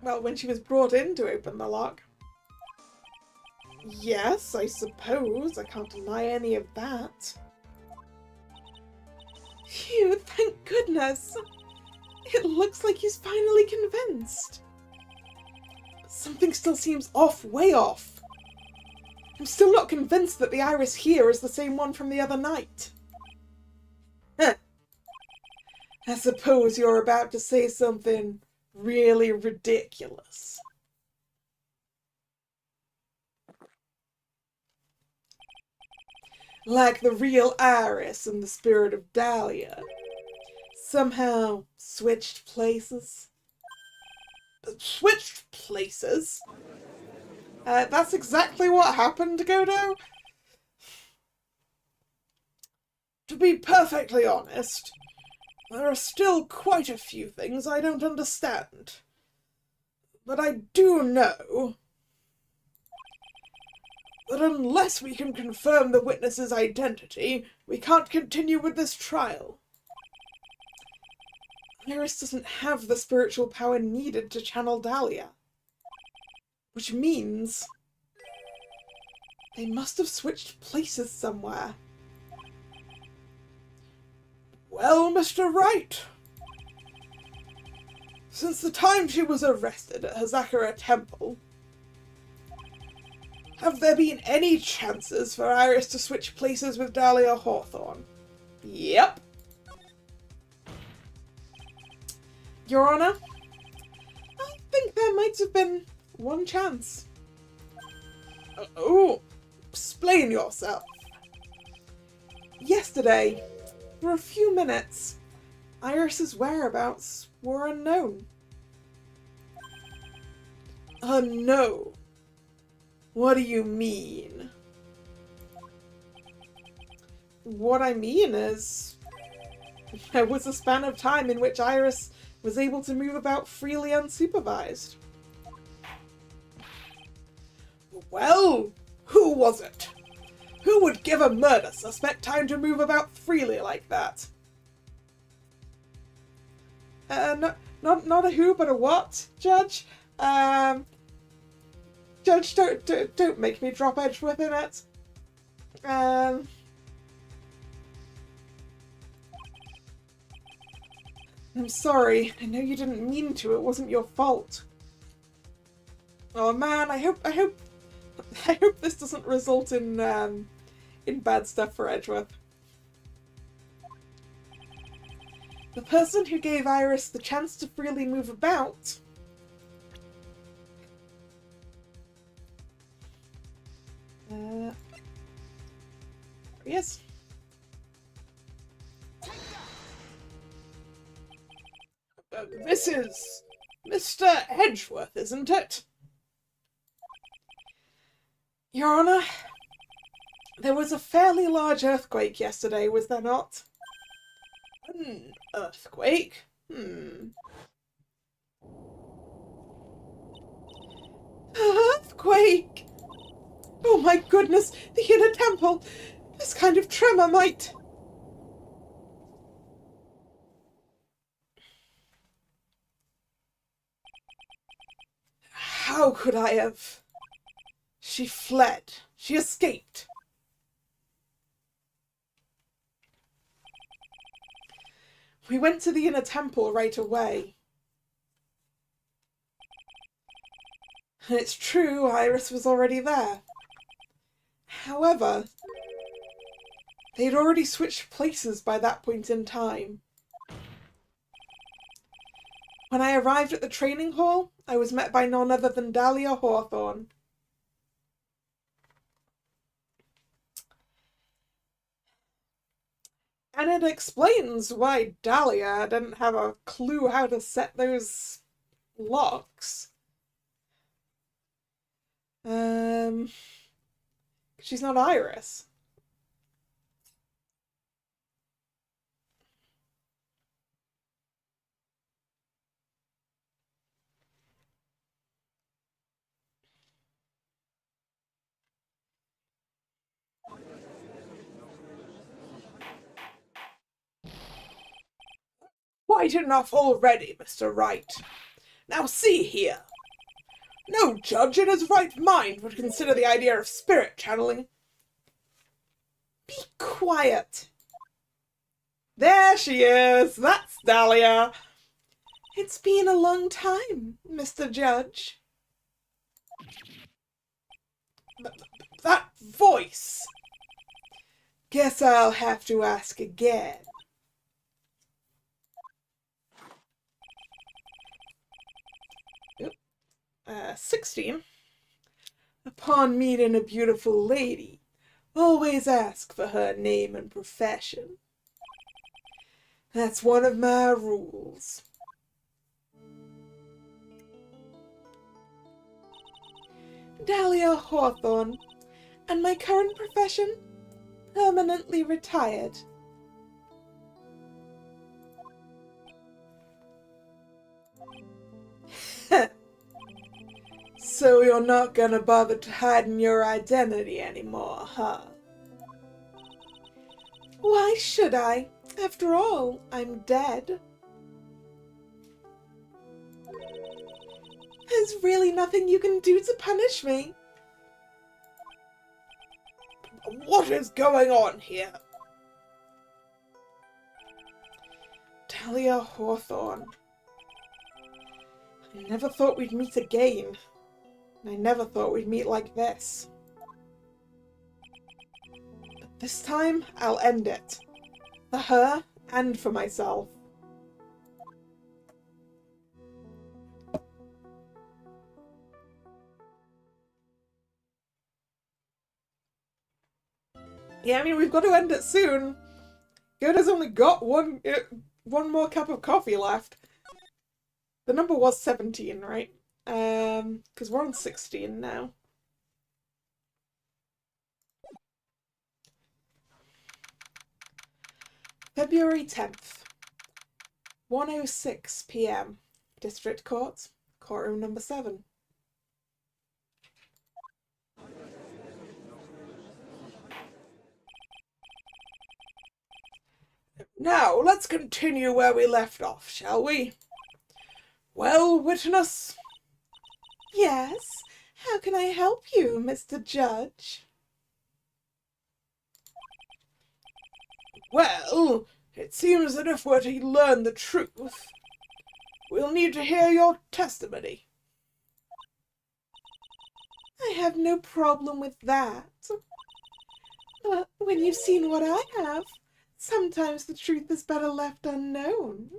Speaker 1: Well, when she was brought in to open the lock. Yes, I suppose. I can't deny any of that. Phew, thank goodness. It looks like he's finally convinced. Something still seems off, way off. I'm still not convinced that the Iris here is the same one from the other night. Huh. I suppose you're about to say something really ridiculous. Like the real Iris and the spirit of Dahlia somehow switched places. Switched places? That's exactly what happened, Godo. To be perfectly honest, there are still quite a few things I don't understand. But I do know that unless we can confirm the witness's identity, we can't continue with this trial. Iris doesn't have the spiritual power needed to channel Dahlia. Which means they must have switched places somewhere. Well, Mr. Wright, since the time she was arrested at Hazakura Temple, have there been any chances for Iris to switch places with Dahlia Hawthorne? Yep. Your Honor, I think there might have been one chance. Oh, explain yourself. Yesterday, for a few minutes, Iris's whereabouts were unknown. Unknown? What do you mean? What I mean is, there was a span of time in which Iris was able to move about freely unsupervised. Well, who was it? Who would give a murder suspect time to move about freely like that? Not a who, but a what, Judge? Judge, don't make me drop Edgeworth in it. I'm sorry. I know you didn't mean to. It wasn't your fault. Oh man, I hope this doesn't result in bad stuff for Edgeworth. The person who gave Iris the chance to freely move about there he is. This is Mr. Edgeworth, isn't it? Your Honor, there was a fairly large earthquake yesterday, was there not? An earthquake? Earthquake! Oh my goodness, the inner temple! This kind of tremor might... How could I have... She fled. She escaped. We went to the inner temple right away. And it's true, Iris was already there. However, they'd already switched places by that point in time. When I arrived at the training hall, I was met by none other than Dahlia Hawthorne. And it explains why Dahlia didn't have a clue how to set those locks. She's not Iris. Quite enough already, Mr. Wright. Now see here. No judge in his right mind would consider the idea of spirit channeling. Be quiet. There she is. That's Dahlia. It's been a long time, Mr. Judge. That voice. Guess I'll have to ask again. 16. Upon meeting a beautiful lady, always ask for her name and profession. That's one of my rules. Dahlia Hawthorne, and my current profession? Permanently retired. So you're not gonna bother hiding your identity anymore, huh? Why should I? After all, I'm dead. There's really nothing you can do to punish me. What is going on here? Dahlia Hawthorne. I never thought we'd meet again. I never thought we'd meet like this. But this time, I'll end it. For her, and for myself. Yeah, I mean, we've got to end it soon. Gerda's only got one more cup of coffee left. The number was 17, right? Because we're on 16 now. February 10th, 1:06 p.m. District Court, courtroom number 7. Now, let's continue where we left off, shall we? Well, witness? Yes, how can I help you, Mr. Judge? Well, it seems that if we're to learn the truth, we'll need to hear your testimony. I have no problem with that. But when you've seen what I have, sometimes the truth is better left unknown.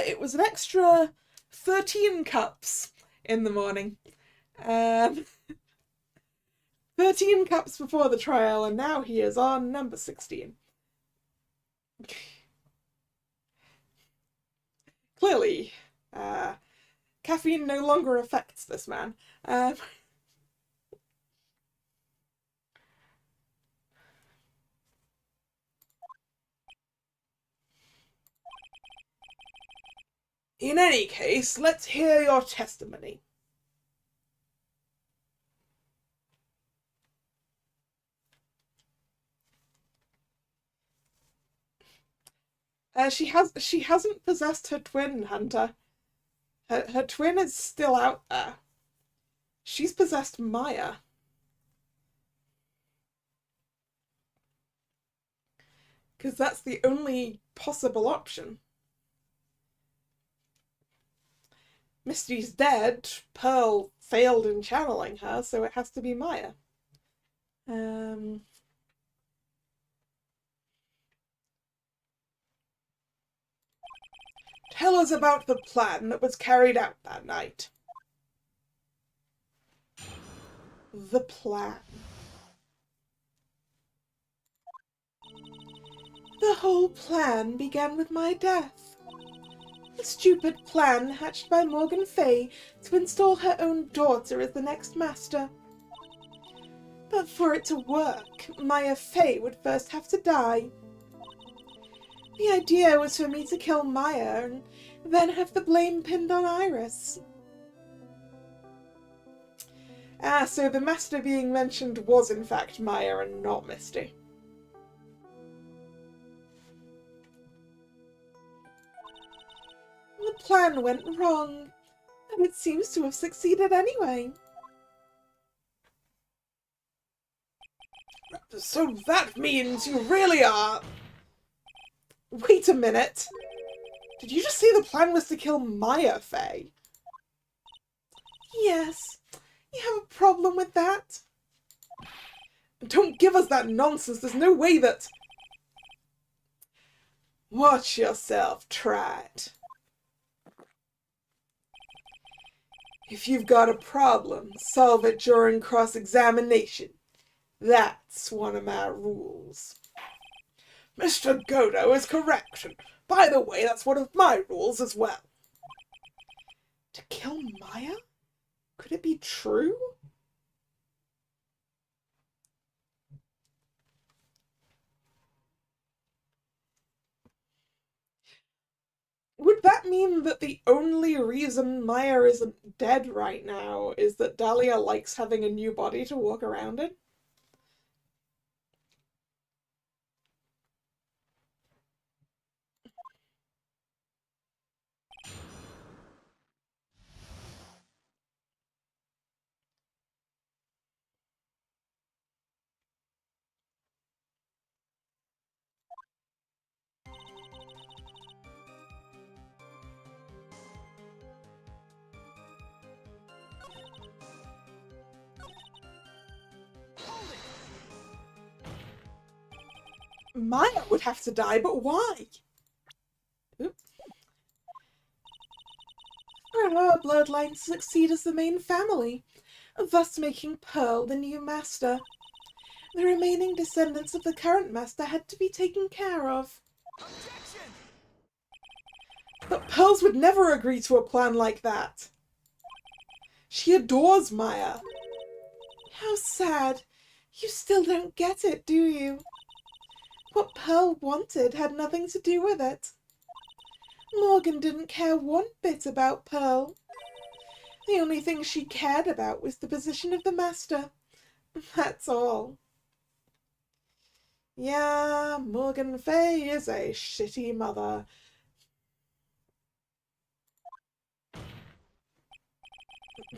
Speaker 1: It was an extra 13 cups in the morning. 13 cups before the trial, and now he is on number 16. Clearly, caffeine no longer affects this man. In any case, let's hear your testimony. She hasn't possessed her twin, Hunter. Her twin is still out there. She's possessed Maya. Because that's the only possible option. Misty's dead. Pearl failed in channeling her, so it has to be Maya. Tell us about the plan that was carried out that night. The plan. The whole plan began with my death. A stupid plan hatched by Morgan Fay to install her own daughter as the next master. But for it to work, Maya Fay would first have to die. The idea was for me to kill Maya and then have the blame pinned on Iris. So the master being mentioned was in fact Maya and not Misty. The plan went wrong, and it seems to have succeeded anyway. So that means you really are... Wait a minute. Did you just say the plan was to kill Maya Fay? Yes. You have a problem with that? Don't give us that nonsense. There's no way that... Watch yourself, try it. If you've got a problem, solve it during cross-examination. That's one of my rules. Mr. Godo is correct, and by the way, that's one of my rules as well. To kill Maya? Could it be true? Would that mean that the only reason Maya isn't dead right now is that Dahlia likes having a new body to walk around in? Maya would have to die, but why? Oops. For our bloodline to succeed as the main family, thus making Pearl the new master. The remaining descendants of the current master had to be taken care of.
Speaker 2: Objection!
Speaker 1: But Pearls would never agree to a plan like that. She adores Maya. How sad. You still don't get it, do you? What Pearl wanted had nothing to do with it. Morgan didn't care one bit about Pearl. The only thing she cared about was the position of the master. That's all. Yeah, Morgan Fay is a shitty mother.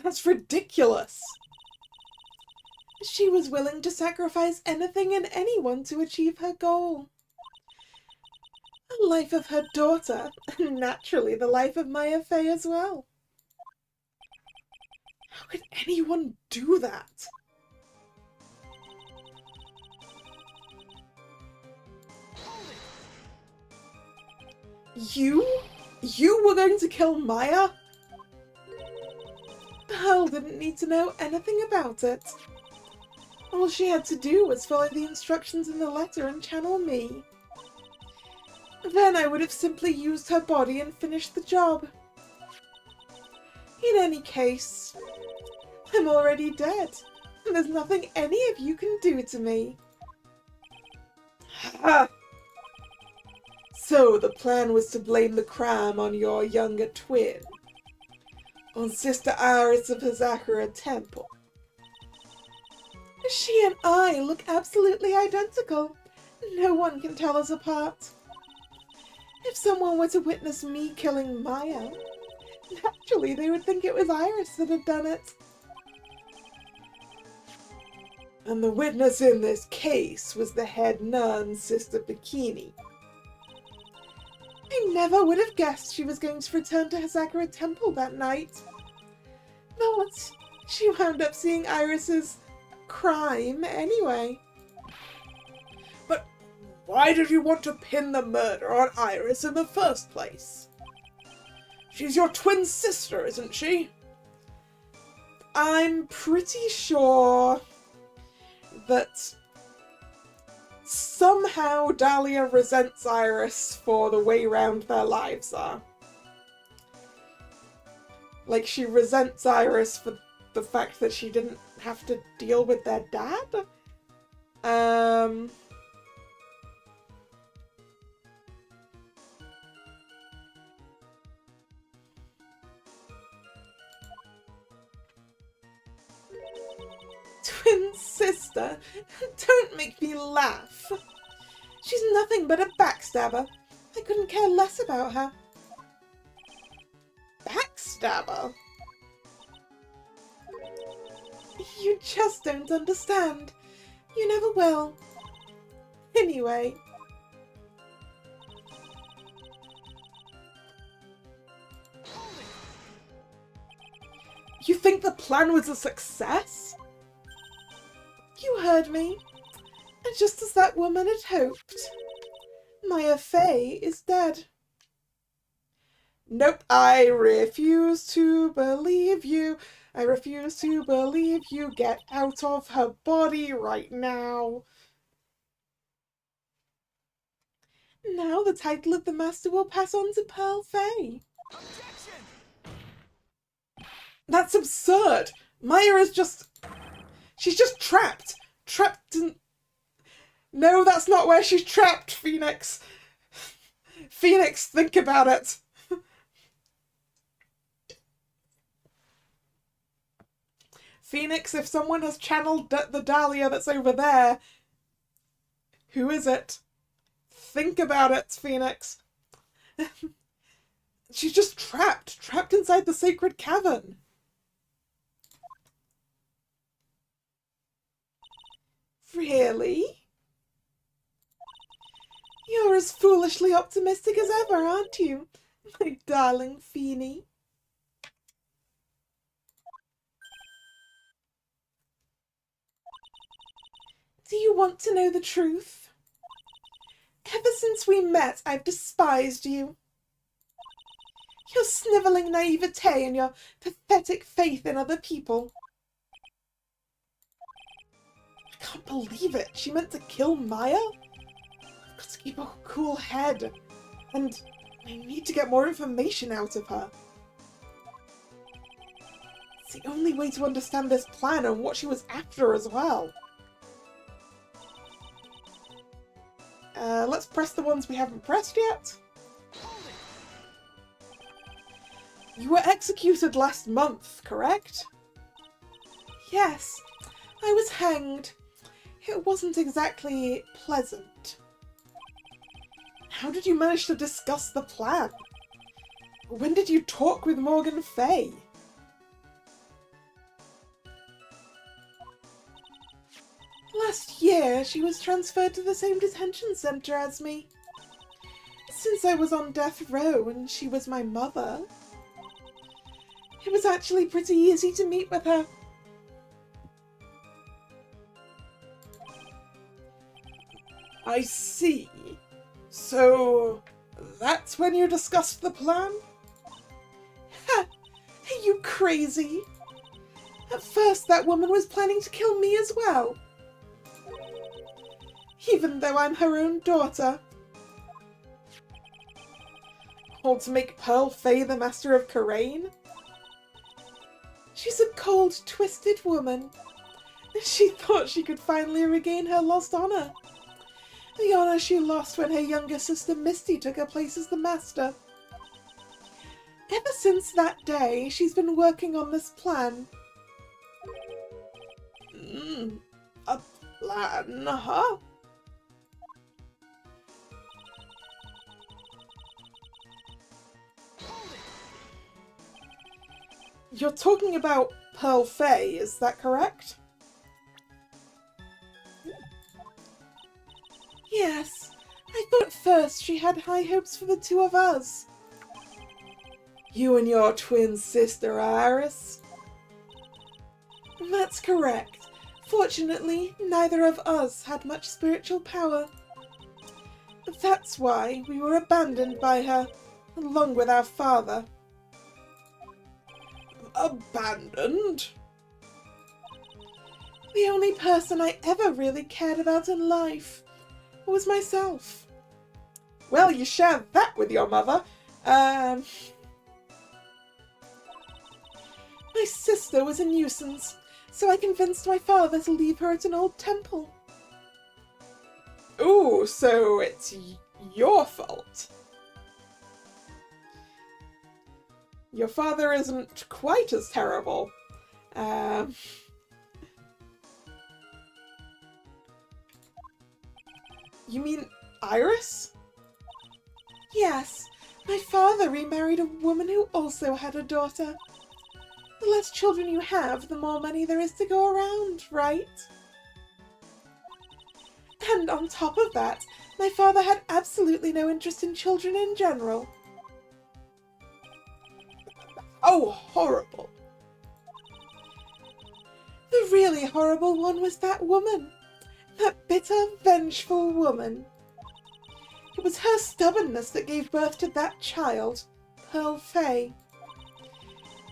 Speaker 1: That's ridiculous. She was willing to sacrifice anything and anyone to achieve her goal. The life of her daughter, and naturally the life of Maya Fay as well. How could anyone do that? You? You were going to kill Maya? Pearl didn't need to know anything about it. All she had to do was follow the instructions in the letter and channel me. Then I would have simply used her body and finished the job. In any case, I'm already dead, and there's nothing any of you can do to me. Ha! So the plan was to blame the crime on your younger twin, on Sister Iris of Hazakura Temple. She and I look absolutely identical. No one can tell us apart. If someone were to witness me killing Maya, naturally they would think it was Iris that had done it. And the witness in this case was the head nun, Sister Bikini. I never would have guessed she was going to return to Hazakura Temple that night. But she wound up seeing Iris's crime anyway. But why did you want to pin the murder on Iris in the first place? She's your twin sister, isn't she? I'm pretty sure that somehow Dahlia resents Iris for the way round their lives are. Like, she resents Iris for the fact that she didn't have to deal with their dad? Twin sister? Don't make me laugh. She's nothing but a backstabber. I couldn't care less about her. Backstabber? You just don't understand. You never will. Anyway. You think the plan was a success? You heard me. And just as that woman had hoped, Maya Fey is dead. Nope, I refuse to believe you. I refuse to believe you. Get out of her body right now. Now the title of the master will pass on to Pearl Fey.
Speaker 2: Objection!
Speaker 1: That's absurd. Maya is just... She's just trapped. Trapped in... No, that's not where she's trapped, Phoenix. Phoenix, think about it. Phoenix, if someone has channeled the Dahlia that's over there, who is it? Think about it, Phoenix. She's just trapped inside the sacred cavern. Really? You're as foolishly optimistic as ever, aren't you, my darling Feeny? Do you want to know the truth? Ever since we met, I've despised you. Your snivelling naivete and your pathetic faith in other people. I can't believe it. She meant to kill Maya? I've got to keep a cool head. And I need to get more information out of her. It's the only way to understand this plan and what she was after as well. Let's press the ones we haven't pressed yet. You were executed last month, correct? Yes, I was hanged. It wasn't exactly pleasant. How did you manage to discuss the plan? When did you talk with Morgan Fay? Last year, she was transferred to the same detention center as me. Since I was on death row and she was my mother, it was actually pretty easy to meet with her. I see. So, that's when you discussed the plan? Ha! Are you crazy? At first, that woman was planning to kill me as well. even though I'm her own daughter. Or to make Pearl Fay the master of Karain? She's a cold, twisted woman. She thought she could finally regain her lost honor. The honor she lost when her younger sister Misty took her place as the master. Ever since that day, she's been working on this plan. A plan, huh? You're talking about Pearl Fay, is that correct? Yes, I thought at first she had high hopes for the two of us. You and your twin sister, Iris? That's correct. Fortunately, neither of us had much spiritual power. That's why we were abandoned by her, along with our father. Abandoned? The only person I ever really cared about in life was myself. Well, you shared that with your mother. My sister was a nuisance, so I convinced my father to leave her at an old temple. Ooh, so it's your fault. Your father isn't quite as terrible. You mean Iris? Yes, my father remarried a woman who also had a daughter. The less children you have, the more money there is to go around, right? And on top of that, my father had absolutely no interest in children in general. Oh, horrible. The really horrible one was that woman. That bitter, vengeful woman. It was her stubbornness that gave birth to that child, Pearl Fay.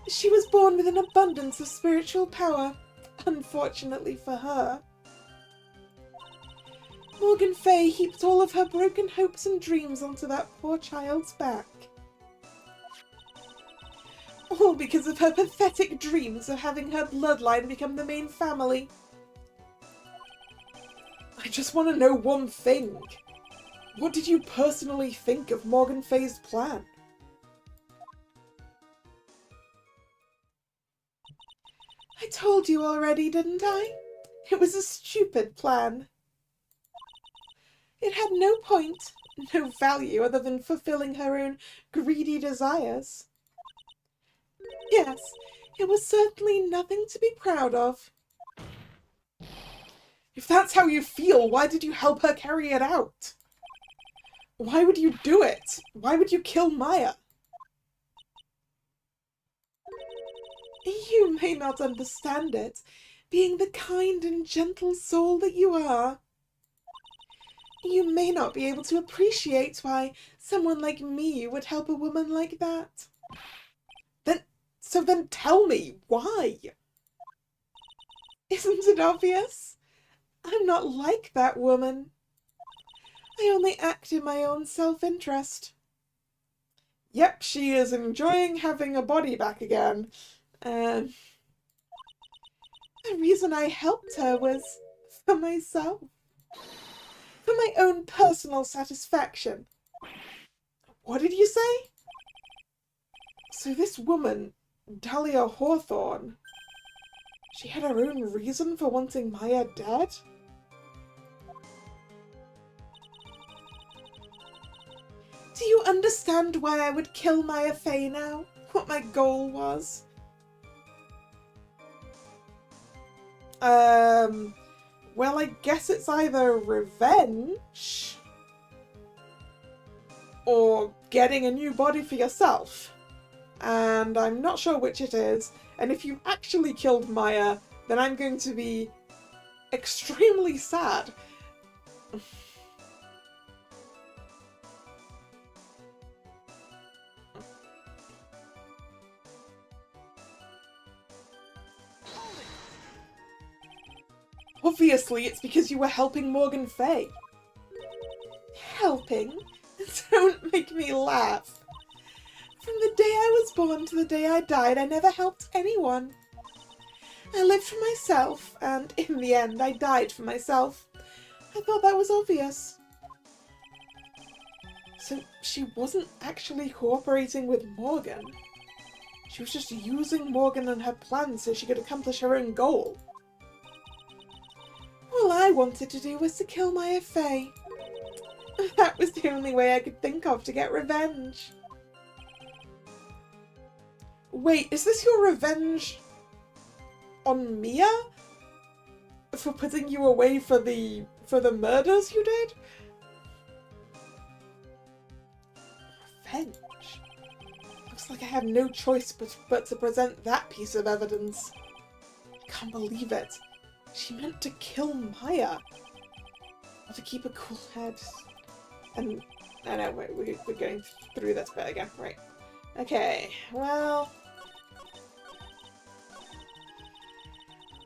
Speaker 1: She was born with an abundance of spiritual power, unfortunately for her. Morgan Fay heaped all of her broken hopes and dreams onto that poor child's back. All because of her pathetic dreams of having her bloodline become the main family. I just want to know one thing. What did you personally think of Morgan Fay's plan? I told you already, didn't I? It was a stupid plan. It had no point, no value other than fulfilling her own greedy desires. Yes, it was certainly nothing to be proud of. If that's how you feel, why did you help her carry it out? Why would you do it? Why would you kill Maya? You may not understand it, being the kind and gentle soul that you are. You may not be able to appreciate why someone like me would help a woman like that. So then tell me, why? Isn't it obvious? I'm not like that woman. I only act in my own self-interest. Yep, she is enjoying having a body back again. The reason I helped her was for myself. For my own personal satisfaction. What did you say? So this woman, Dahlia Hawthorne, she had her own reason for wanting Maya dead? Do you understand why I would kill Maya Fay now? What my goal was? Well, I guess it's either revenge or getting a new body for yourself. And I'm not sure which it is. And if you've actually killed Maya, then I'm going to be extremely sad. Obviously, it's because you were helping Morgan Fay. helping. Don't make me laugh. From the day I was born to the day I died, I never helped anyone. I lived for myself, and in the end, I died for myself. I thought that was obvious. So she wasn't actually cooperating with Morgan. She was just using Morgan and her plan so she could accomplish her own goal. All I wanted to do was to kill Maya Fey. That was the only way I could think of to get revenge. Wait, is this your revenge on Mia? For putting you away for the murders you did? Revenge? Looks like I have no choice but to present that piece of evidence. I can't believe it. She meant to kill Maya. Or to keep a cool head. And, I know, we're going through this bit again. Right. Okay, well...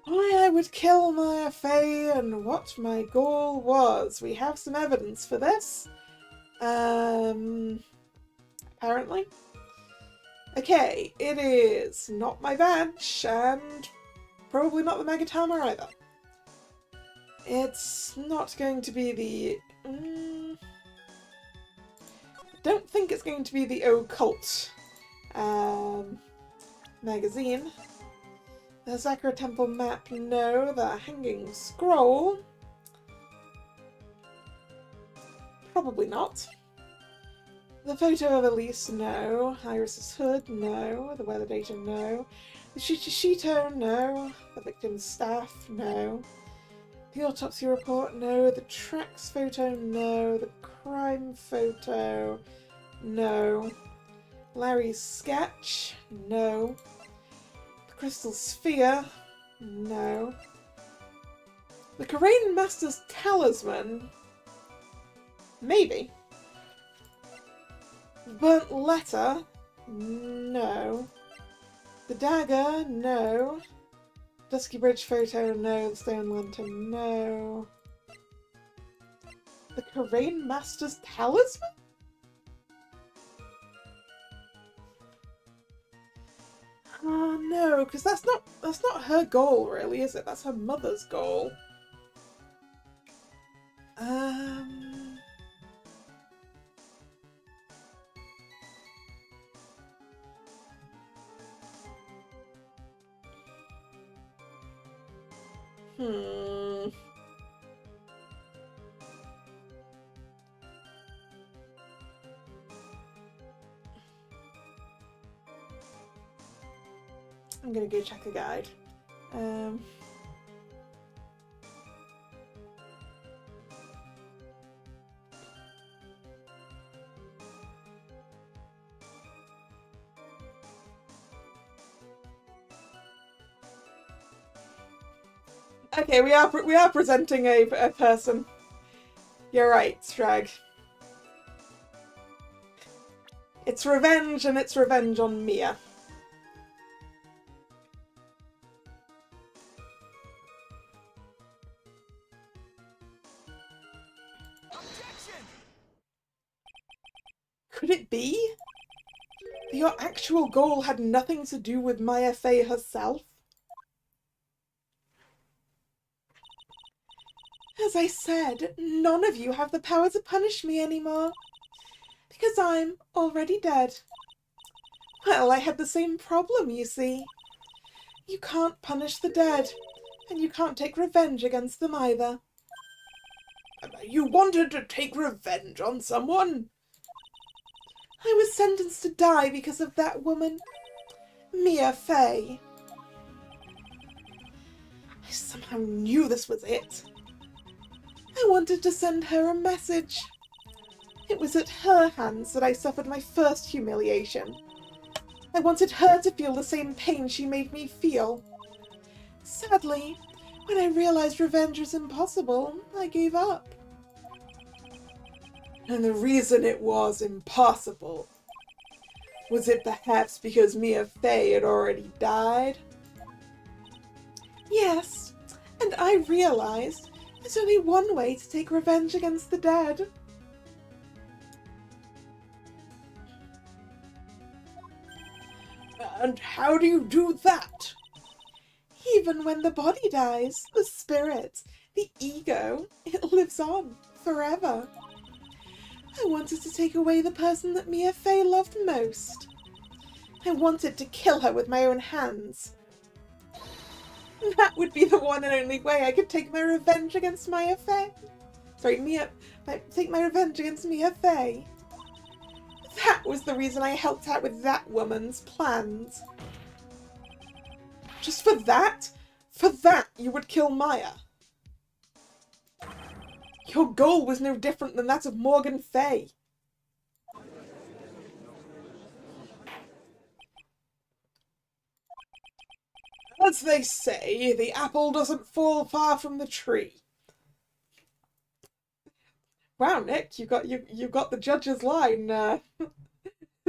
Speaker 1: why I would kill Maya Fey and what my goal was. We have some evidence for this. Apparently. Okay, it is not my badge, and probably not the Megatama either. It's not going to be the... I don't think it's going to be the Occult magazine. The Sakura Temple map, no. The Hanging Scroll, probably not. The photo of Elise, no. Iris's hood, no. The weather data, no. The Shito, no. The victim's staff, no. The autopsy report, no. The tracks photo, no. The crime photo, no. Larry's sketch, no. The crystal sphere, no. The Korean Master's talisman, maybe. Burnt letter, no. The dagger, no. Dusky Bridge photo, no. The stone lantern, no. The Korean Master's talisman? Oh no, because that's not her goal, really, is it? That's her mother's goal. I'm gonna go check a guide. Okay, we are presenting a person. You're right, Strag. It's revenge, and it's revenge on Mia.
Speaker 2: Objection!
Speaker 1: Could it be that your actual goal had nothing to do with Maya Fey herself? As I said, none of you have the power to punish me anymore. Because I'm already dead. Well, I had the same problem, you see. You can't punish the dead, and you can't take revenge against them either. You wanted to take revenge on someone? I was sentenced to die because of that woman, Mia Fey. I somehow knew this was it. I wanted to send her a message. It was at her hands that I suffered my first humiliation. I wanted her to feel the same pain she made me feel. Sadly, when I realized revenge was impossible, I gave up. And the reason it was impossible, was it perhaps because Mia Fey had already died? Yes, and I realized there's only one way to take revenge against the dead. And how do you do that? Even when the body dies, the spirit, the ego, it lives on forever. I wanted to take away the person that Mia Fey loved most. I wanted to kill her with my own hands. That would be the one and only way I could take my revenge against Mia Fey. Take my revenge against Mia Fey. That was the reason I helped out with that woman's plans. Just for that? For that you would kill Maya? Your goal was no different than that of Morgan Fay. As they say, the apple doesn't fall far from the tree. Wow, Nick, you got the judge's line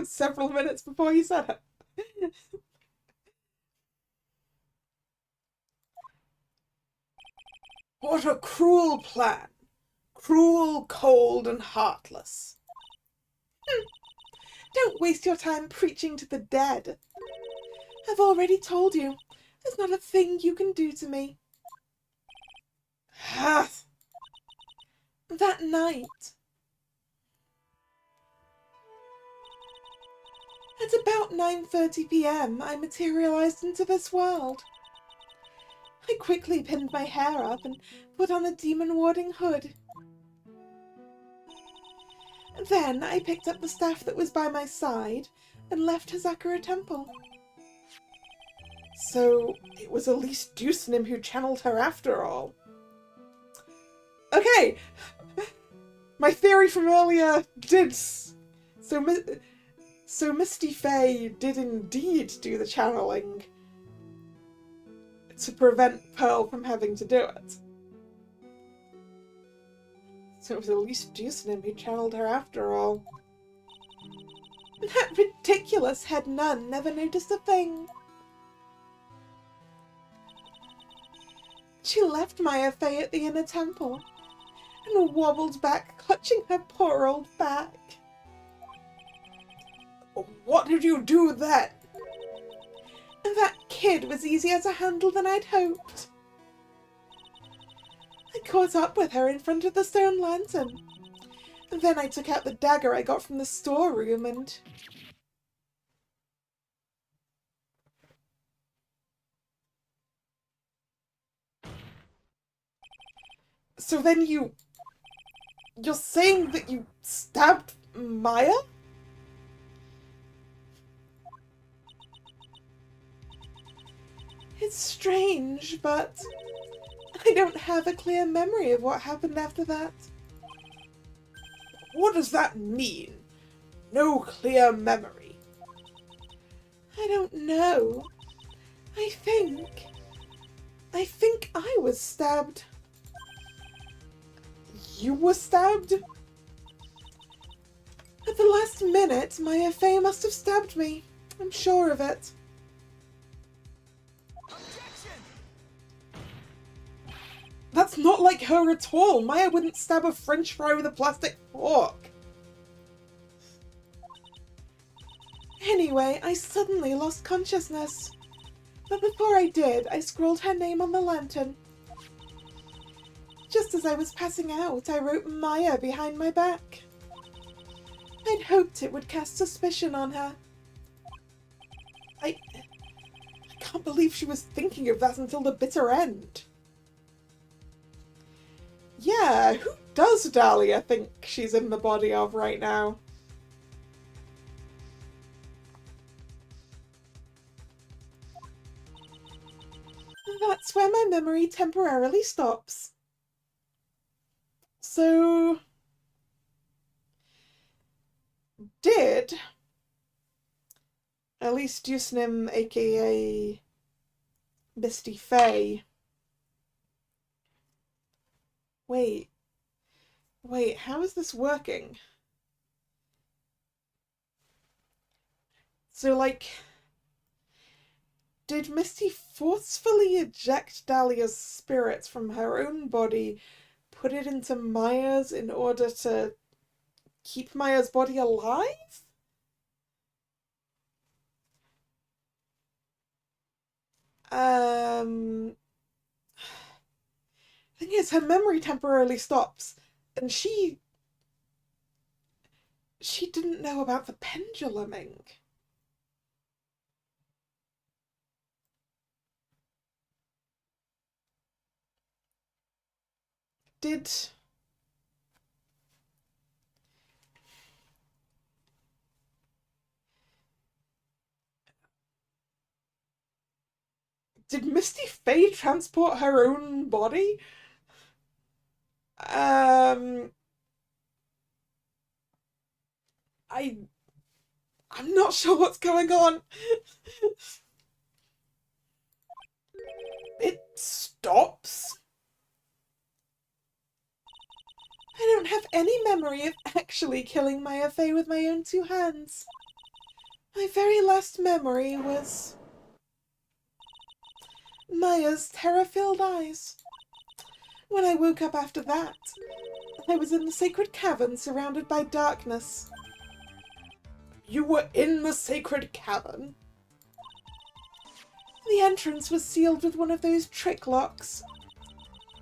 Speaker 1: several minutes before you said it. What a cruel plan. Cruel, cold, and heartless. Don't waste your time preaching to the dead. I've already told you, there's not a thing you can do to me. That night, at about 9:30 p.m, I materialized into this world. I quickly pinned my hair up and put on a demon-warding hood. Then I picked up the staff that was by my side and left Hazakura Temple. So it was Elise Deucenim who channeled her after all. Okay, my theory from earlier did... So Misty Fey did indeed do the channeling to prevent Pearl from having to do it. So it was Elise Deucenim who channeled her after all. That ridiculous head nun never noticed a thing. She left Maya Fey at the inner temple and wobbled back, clutching her poor old back. What did you do then? That kid was easier to handle than I'd hoped. I caught up with her in front of the stone lantern. Then I took out the dagger I got from the storeroom and... So then you're saying that you stabbed Maya? It's strange, but I don't have a clear memory of what happened after that. What does that mean? No clear memory? I don't know. I think I was stabbed. You were stabbed? At the last minute, Maya Fey must have stabbed me. I'm sure of it. That's not like her at all. Maya wouldn't stab a French fry with a plastic fork. Anyway, I suddenly lost consciousness. But before I did, I scrawled her name on the lantern. Just as I was passing out, I wrote Maya behind my back. I'd hoped it would cast suspicion on her. I can't believe she was thinking of that until the bitter end. Yeah, who does Dahlia think she's in the body of right now? That's where my memory temporarily stops. So... did Elise Deucenim, aka Misty Fey... Wait, how is this working? So, like, did Misty forcefully eject Dahlia's spirit from her own body, put it into Maya's in order to keep Maya's body alive? is her memory temporarily stops, and she didn't know about the penduluming. Did Misty Faye transport her own body? I'm not sure what's going on. It stops? I don't have any memory of actually killing Maya Fey with my own two hands. My very last memory was Maya's terror-filled eyes. When I woke up after that, I was in the sacred cavern surrounded by darkness. You were in the sacred cavern? The entrance was sealed with one of those trick locks.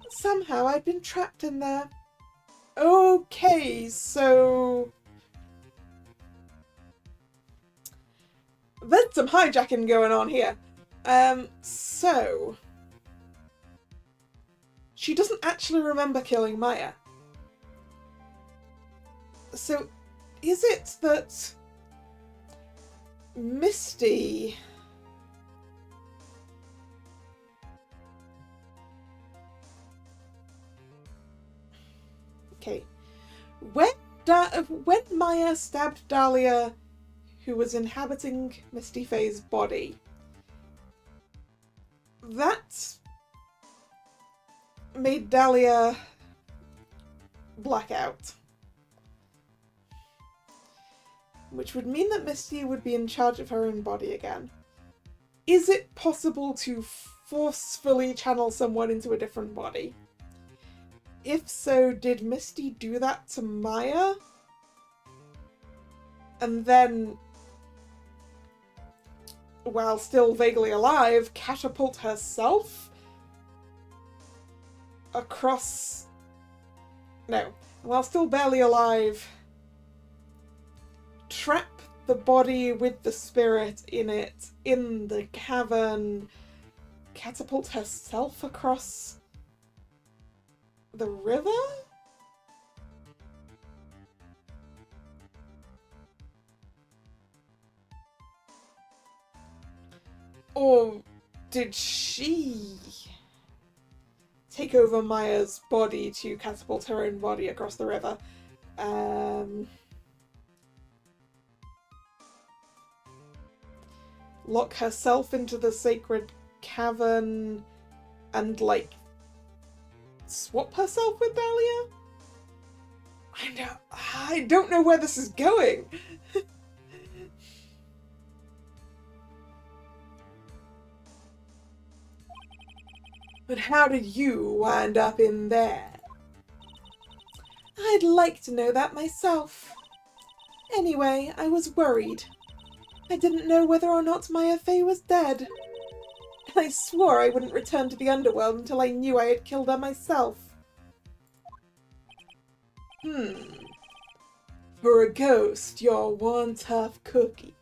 Speaker 1: Somehow I'd been trapped in there. Okay, so there's some hijacking going on here. So she doesn't actually remember killing Maya. So is it that Misty when Maya stabbed Dahlia, who was inhabiting Misty Faye's body, that made Dahlia black out. Which would mean that Misty would be in charge of her own body again. Is it possible to forcefully channel someone into a different body? If so, did Misty do that to Maya? And then, while still vaguely alive, catapult herself across... No. While still barely alive, trap the body with the spirit in it, in the cavern, catapult herself across the river? Or did she take over Maya's body to catapult her own body across the river? Lock herself into the sacred cavern and, like, swap herself with Dahlia? I don't know where this is going. But how did you wind up in there? I'd like to know that myself. Anyway, I was worried. I didn't know whether or not Maya Fey was dead. I swore I wouldn't return to the underworld until I knew I had killed her myself. For a ghost, you're one tough cookie.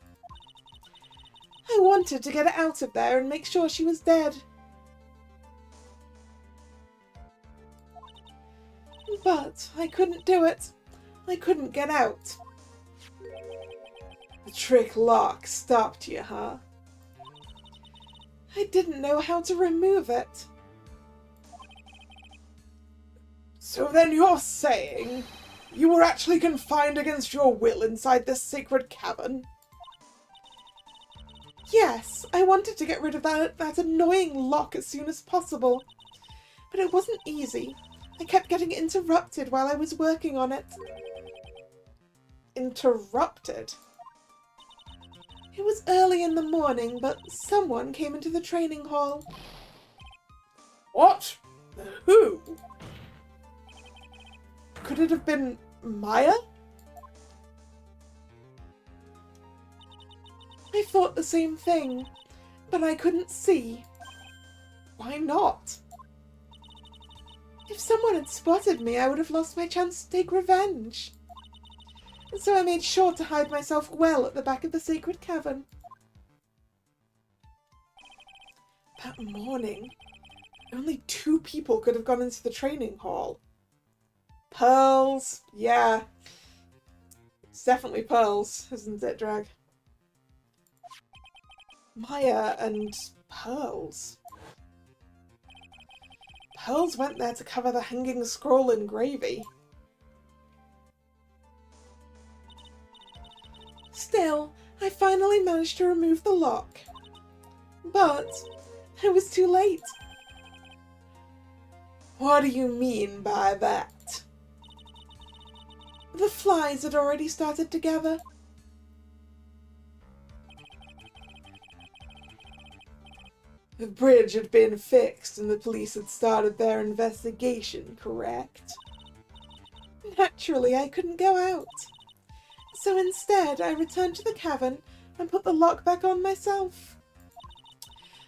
Speaker 1: I wanted to get her out of there and make sure she was dead. But I couldn't do it. I couldn't get out. The trick lock stopped you, huh? I didn't know how to remove it. So then you're saying you were actually confined against your will inside this sacred cavern? Yes, I wanted to get rid of that annoying lock as soon as possible. But it wasn't easy. I kept getting interrupted while I was working on it. Interrupted? It was early in the morning, but someone came into the training hall. What? Who? Could it have been Maya? I thought the same thing, but I couldn't see. Why not? If someone had spotted me, I would have lost my chance to take revenge. And so I made sure to hide myself well at the back of the sacred cavern. That morning, only 2 people could have gone into the training hall. Pearls, yeah. It's definitely Pearls, isn't it, Drag? Maya and Pearls. Pearls went there to cover the hanging scroll in gravy. Still, I finally managed to remove the lock. But I was too late. What do you mean by that? The flies had already started to gather. The bridge had been fixed and the police had started their investigation, correct? Naturally, I couldn't go out. So instead, I returned to the cavern and put the lock back on myself.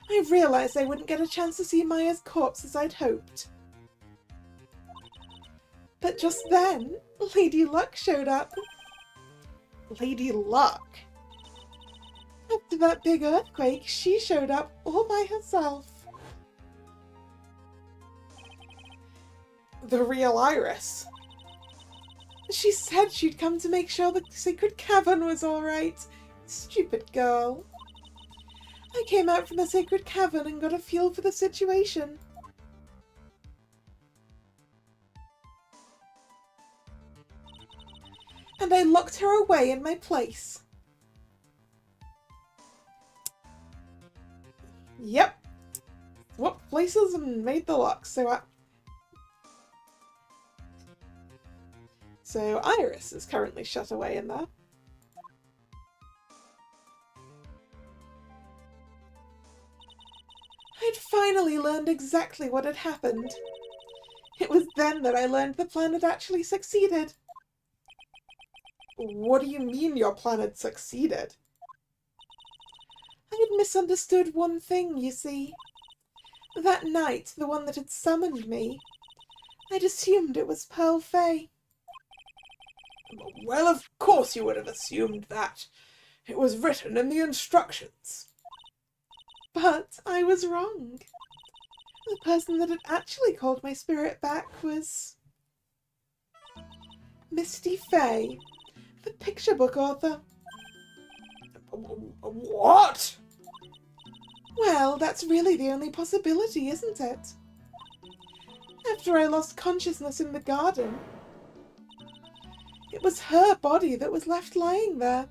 Speaker 1: I realized I wouldn't get a chance to see Maya's corpse as I'd hoped. But just then, Lady Luck showed up. Lady Luck? After that big earthquake, she showed up all by herself. The real Iris. She said she'd come to make sure the sacred cavern was alright. Stupid girl. I came out from the sacred cavern and got a feel for the situation. And I locked her away in my place. Yep. Swapped places and made the lock, So Iris is currently shut away in there. I'd finally learned exactly what had happened. It was then that I learned the plan had actually succeeded. What do you mean your plan had succeeded? I had misunderstood one thing, you see. That night, the one that had summoned me, I'd assumed it was Pearl Fay. Well, of course you would have assumed that. It was written in the instructions. But I was wrong. The person that had actually called my spirit back was Misty Fay, the picture book author. What? Well, that's really the only possibility, isn't it? After I lost consciousness in the garden, it was her body that was left lying there.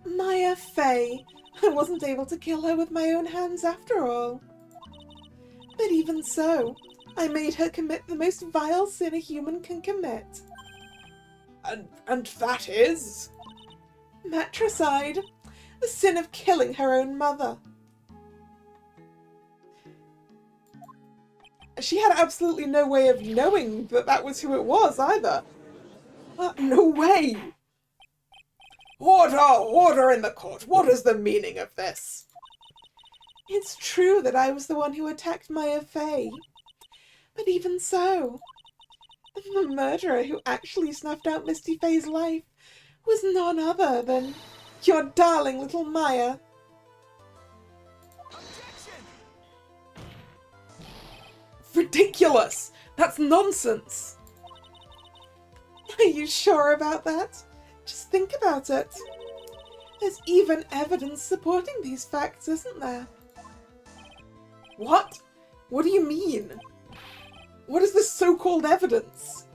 Speaker 1: Maya Fay. I wasn't able to kill her with my own hands after all. But even so, I made her commit the most vile sin a human can commit. And that is? Matricide. The sin of killing her own mother. She had absolutely no way of knowing that that was who it was either. No way! Order! Order in the court! What is the meaning of this? It's true that I was the one who attacked Maya Fay. But even so, the murderer who actually snuffed out Misty Fay's life was none other than your darling little Maya.
Speaker 2: Objection!
Speaker 1: Ridiculous! That's nonsense! Are you sure about that? Just think about it. There's even evidence supporting these facts, isn't there? What? What do you mean? What is this so-called evidence?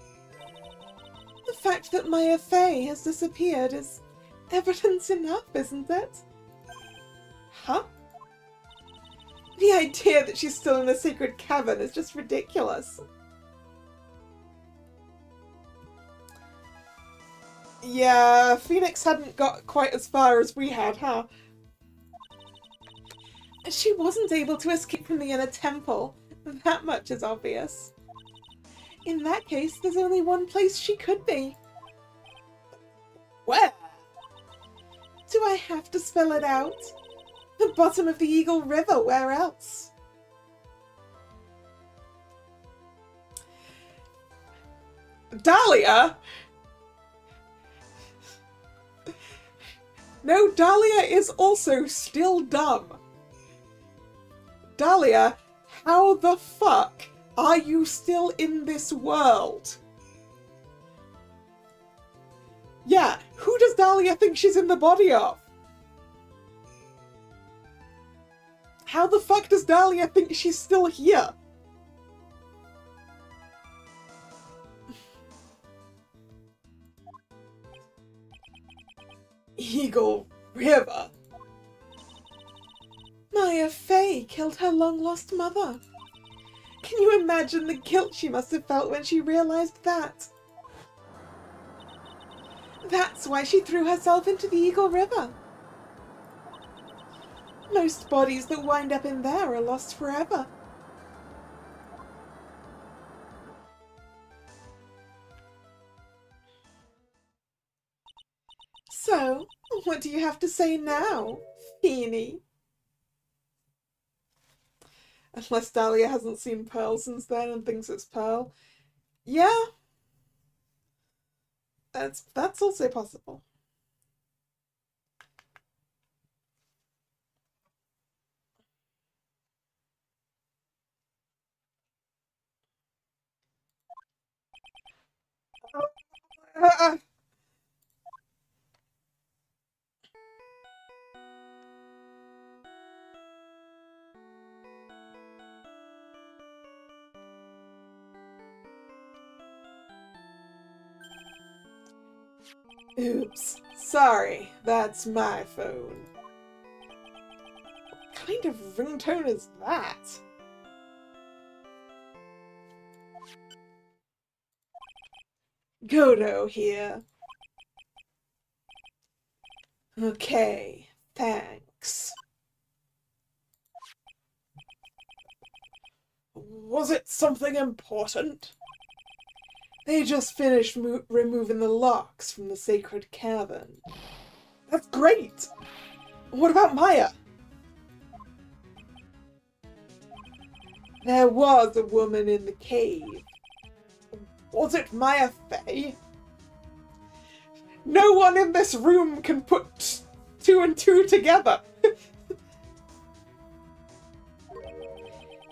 Speaker 1: The fact that Maya Fay has disappeared is evidence enough, isn't it? Huh? The idea that she's still in the sacred cavern is just ridiculous. Yeah, Phoenix hadn't got quite as far as we had, huh? She wasn't able to escape from the inner temple. That much is obvious. In that case, there's only one place she could be. Where? Do I have to spell it out? The bottom of the Eagle River, where else? Dahlia? No, Dahlia is also still dumb. Dahlia, how the fuck are you still in this world? Yeah, who does Dahlia think she's in the body of? How the fuck does Dahlia think she's still here? Eagle River. Maya Fey killed her long-lost mother. Can you imagine the guilt she must have felt when she realized that? That's why she threw herself into the Eagle River. Most bodies that wind up in there are lost forever. So, what do you have to say now, Feeny? Unless Dahlia hasn't seen Pearl since then and thinks it's Pearl. Yeah. That's also possible. Oops. Sorry, that's my phone. What kind of ringtone is that? Godo here. Okay, thanks. Was it something important? They just finished removing the locks from the sacred cavern. That's great! What about Maya? There was a woman in the cave. Was it Maya Fey? No one in this room can put two and two together.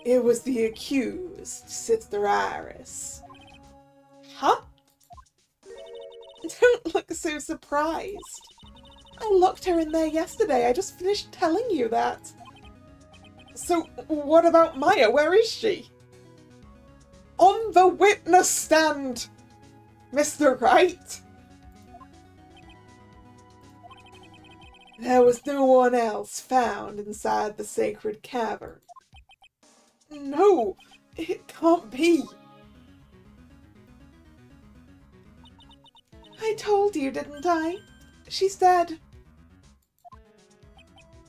Speaker 1: It was the accused, Sister Iris. Huh? Don't look so surprised. I locked her in there yesterday. I just finished telling you that. So, what about Maya? Where is she? On the witness stand, Mr. Wright. There was no one else found inside the sacred cavern. No, it can't be. I told you, didn't I? She's dead.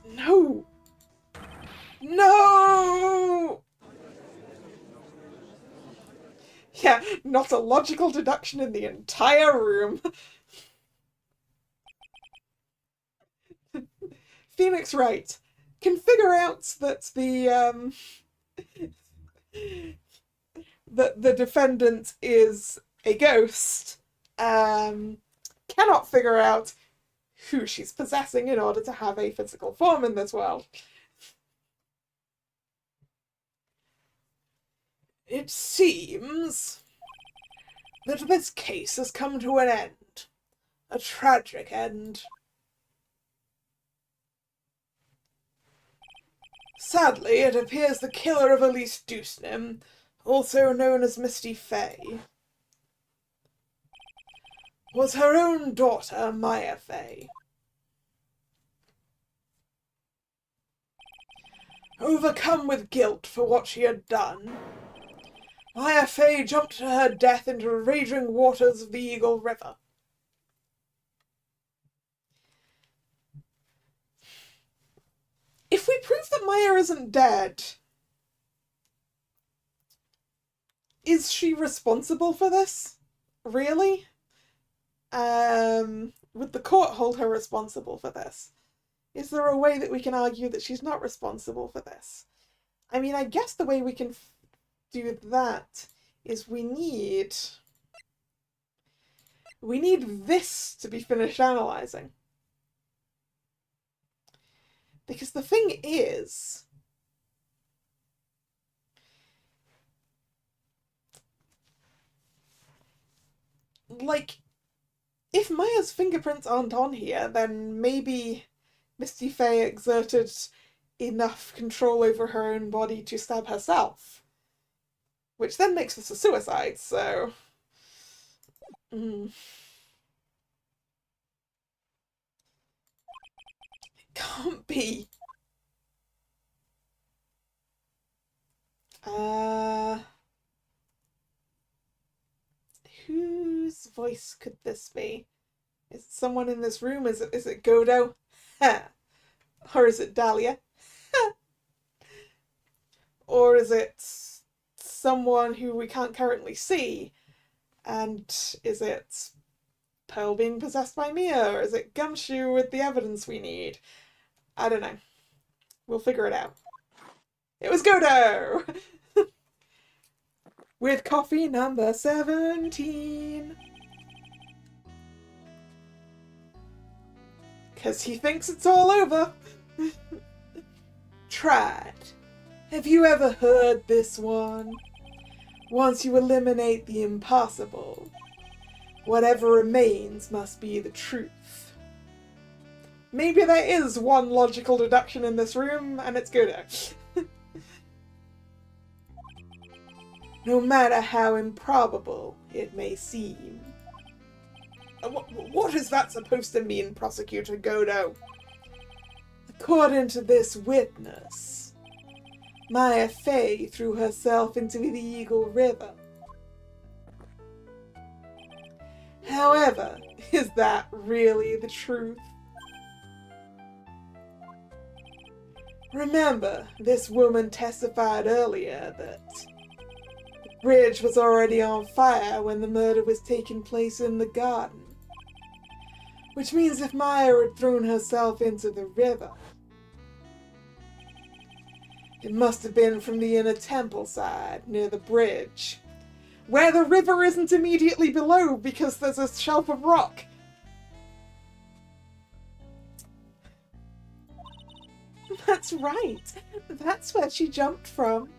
Speaker 1: No. No! Yeah, not a logical deduction in the entire room. Phoenix Wright can figure out that the defendant is a ghost. Cannot figure out who she's possessing in order to have a physical form in this world. It seems that this case has come to an end. A tragic end. Sadly, it appears the killer of Elise Dusnim, also known as Misty Fey, was her own daughter, Maya Fey. Overcome with guilt for what she had done, Maya Fey jumped to her death into the raging waters of the Eagle River. If we prove that Maya isn't dead, is she responsible for this? Really? Would the court hold her responsible for this? Is there a way that we can argue that she's not responsible for this? I mean, I guess the way we can do that is we need this to be finished analyzing. Because the thing is, like, if Maya's fingerprints aren't on here, then maybe Misty Faye exerted enough control over her own body to stab herself. Which then makes this a suicide, so... It can't be. Whose voice could this be? Is it someone in this room? Is it Godo? Ha! Or is it Dahlia? Ha! Or is it someone who we can't currently see? And is it Pearl being possessed by Mia? Or is it Gumshoe with the evidence we need? I don't know. We'll figure it out. It was Godo! With coffee number 17. Because he thinks it's all over. Tried. Have you ever heard this one? Once you eliminate the impossible, whatever remains must be the truth. Maybe there is one logical deduction in this room, and it's Godo. No matter how improbable it may seem. What is that supposed to mean, Prosecutor Godo? According to this witness, Maya Fey threw herself into the Eagle River. However, is that really the truth? Remember, this woman testified earlier that the bridge was already on fire when the murder was taking place in the garden. Which means if Maya had thrown herself into the river, it must have been from the inner temple side, near the bridge, where the river isn't immediately below because there's a shelf of rock. That's right. That's where she jumped from.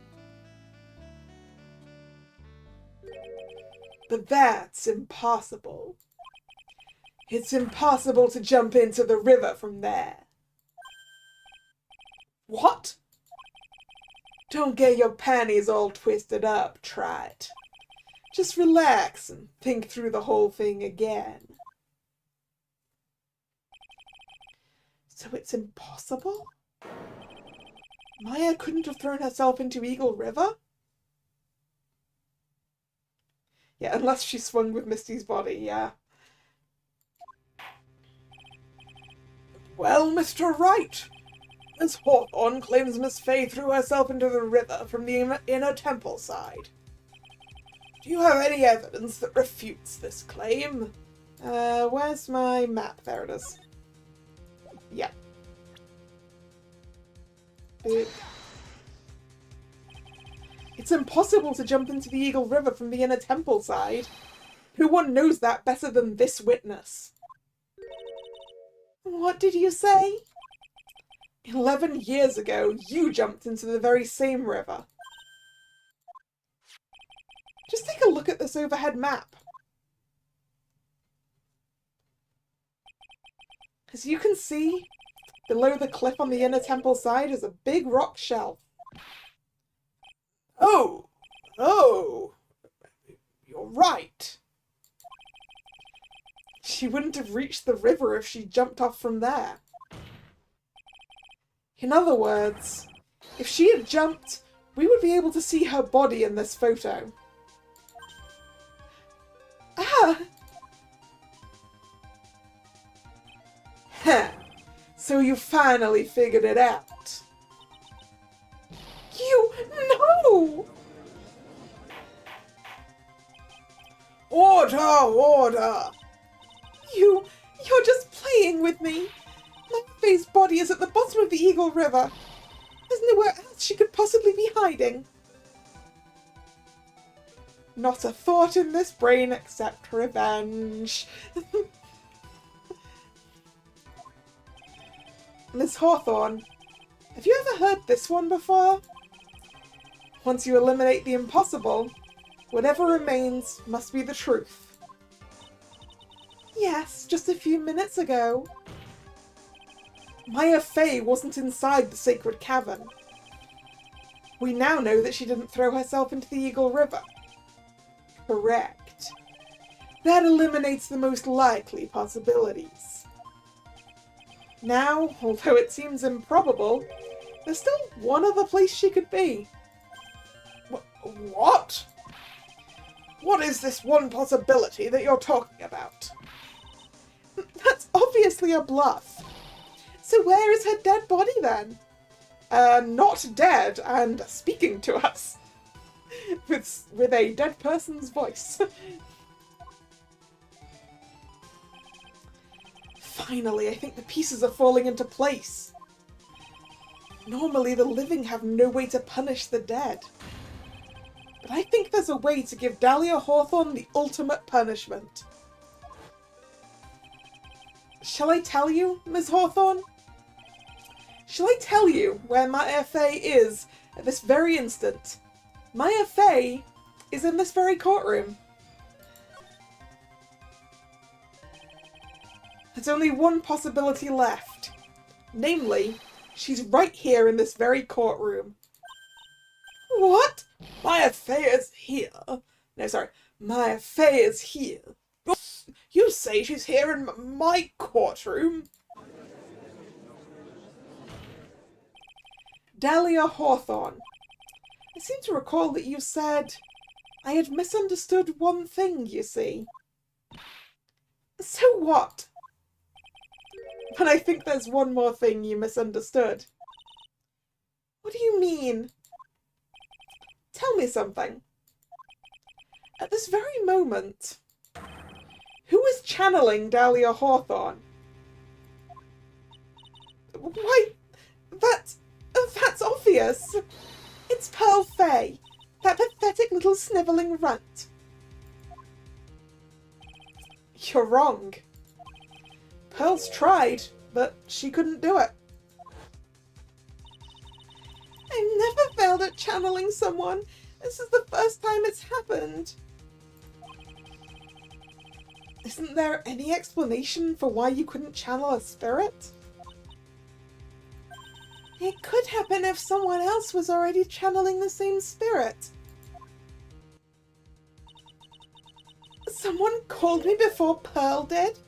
Speaker 1: But that's impossible. It's impossible to jump into the river from there. What? Don't get your panties all twisted up, try it. Just relax and think through the whole thing again. So it's impossible? Maya couldn't have thrown herself into Eagle River? Yeah, unless she swung with Misty's body, yeah. Well, Mr. Wright, Miss Hawthorne claims Miss Fey threw herself into the river from the inner temple side. Do you have any evidence that refutes this claim? Where's my map? There it is. Yeah. It's impossible to jump into the Eagle River from the inner temple side. Who one knows that better than this witness? What did you say? 11 years ago, you jumped into the very same river. Just take a look at this overhead map. As you can see, below the cliff on the inner temple side is a big rock shelf. Oh, you're right. She wouldn't have reached the river if she jumped off from there. In other words, if she had jumped, we would be able to see her body in this photo. Ah! Heh. So you finally figured it out. You... No! Order! Order! You're just playing with me. My face body isn't bottom of the Eagle River. There's nowhere else she could possibly be hiding. Not a thought in this brain except revenge. Miss Hawthorne, have you ever heard this one before? Once you eliminate the impossible, whatever remains must be the truth. Yes, just a few minutes ago. Maya Fey wasn't inside the sacred cavern. We now know that she didn't throw herself into the Eagle River. Correct. That eliminates the most likely possibilities. Now, although it seems improbable, there's still one other place she could be. What? What is this one possibility that you're talking about? That's obviously a bluff. So where is her dead body then? Not dead and speaking to us. With a dead person's voice. Finally, I think the pieces are falling into place. Normally the living have no way to punish the dead. But I think there's a way to give Dahlia Hawthorne the ultimate punishment. Shall I tell you, Ms. Hawthorne? Shall I tell you where Maya Fey is at this very instant? Maya Fey is in this very courtroom. There's only one possibility left. Namely, she's right here in this very courtroom. What? Maya Fey is here? No, sorry. Maya Fey is here. You say she's here in my courtroom? Dahlia Hawthorne. I seem to recall that you said I had misunderstood one thing, you see. So what? But I think there's one more thing you misunderstood. What do you mean? Tell me something. At this very moment, who is channeling Dahlia Hawthorne? Why, that's obvious. It's Pearl Fey, that pathetic little snivelling runt. You're wrong. Pearl's tried, but she couldn't do it. I've never failed at channeling someone. This is the first time it's happened. Isn't there any explanation for why you couldn't channel a spirit? It could happen if someone else was already channeling the same spirit. Someone called me before Pearl did?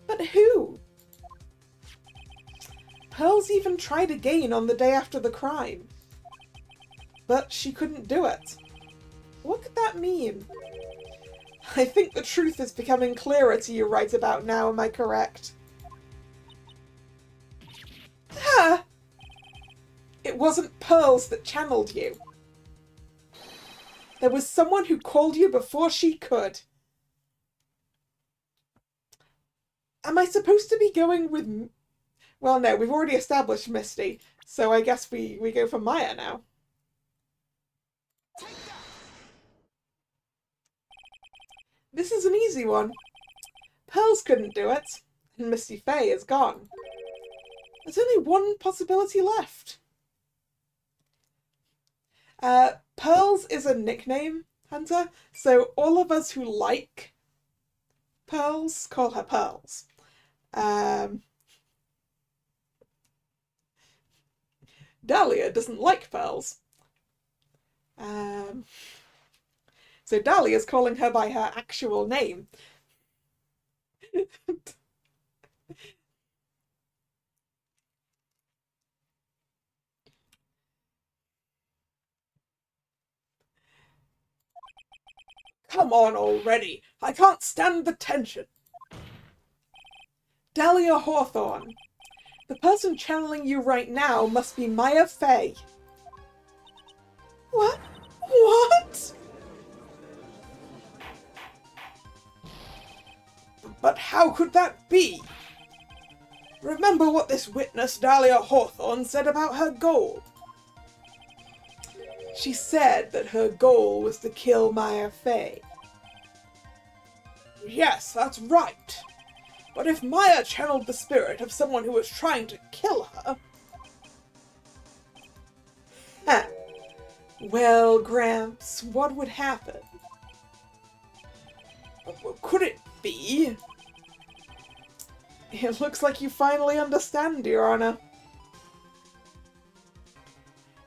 Speaker 1: But who? Pearl's even tried again on the day after the crime. But she couldn't do it. What could that mean? I think the truth is becoming clearer to you right about now, am I correct? Ah! It wasn't Pearls that channeled you. There was someone who called you before she could. Am I supposed to be going with... Well, no, we've already established Misty, so I guess we go for Maya now. This is an easy one. Pearls couldn't do it, and Misty Fey is gone. There's only one possibility left. Pearls is a nickname, Hunter, so all of us who like Pearls call her Pearls. Dahlia doesn't like Pearls. So Dahlia's calling her by her actual name. Come on already! I can't stand the tension! Dahlia Hawthorne. The person channeling you right now must be Maya Fey. What? What? But how could that be? Remember what this witness Dahlia Hawthorne said about her goal? She said that her goal was to kill Maya Fey. Yes, that's right. But if Maya channeled the spirit of someone who was trying to kill her... Huh. Well, Gramps, what would happen? Could it be? It looks like you finally understand, Your Honor.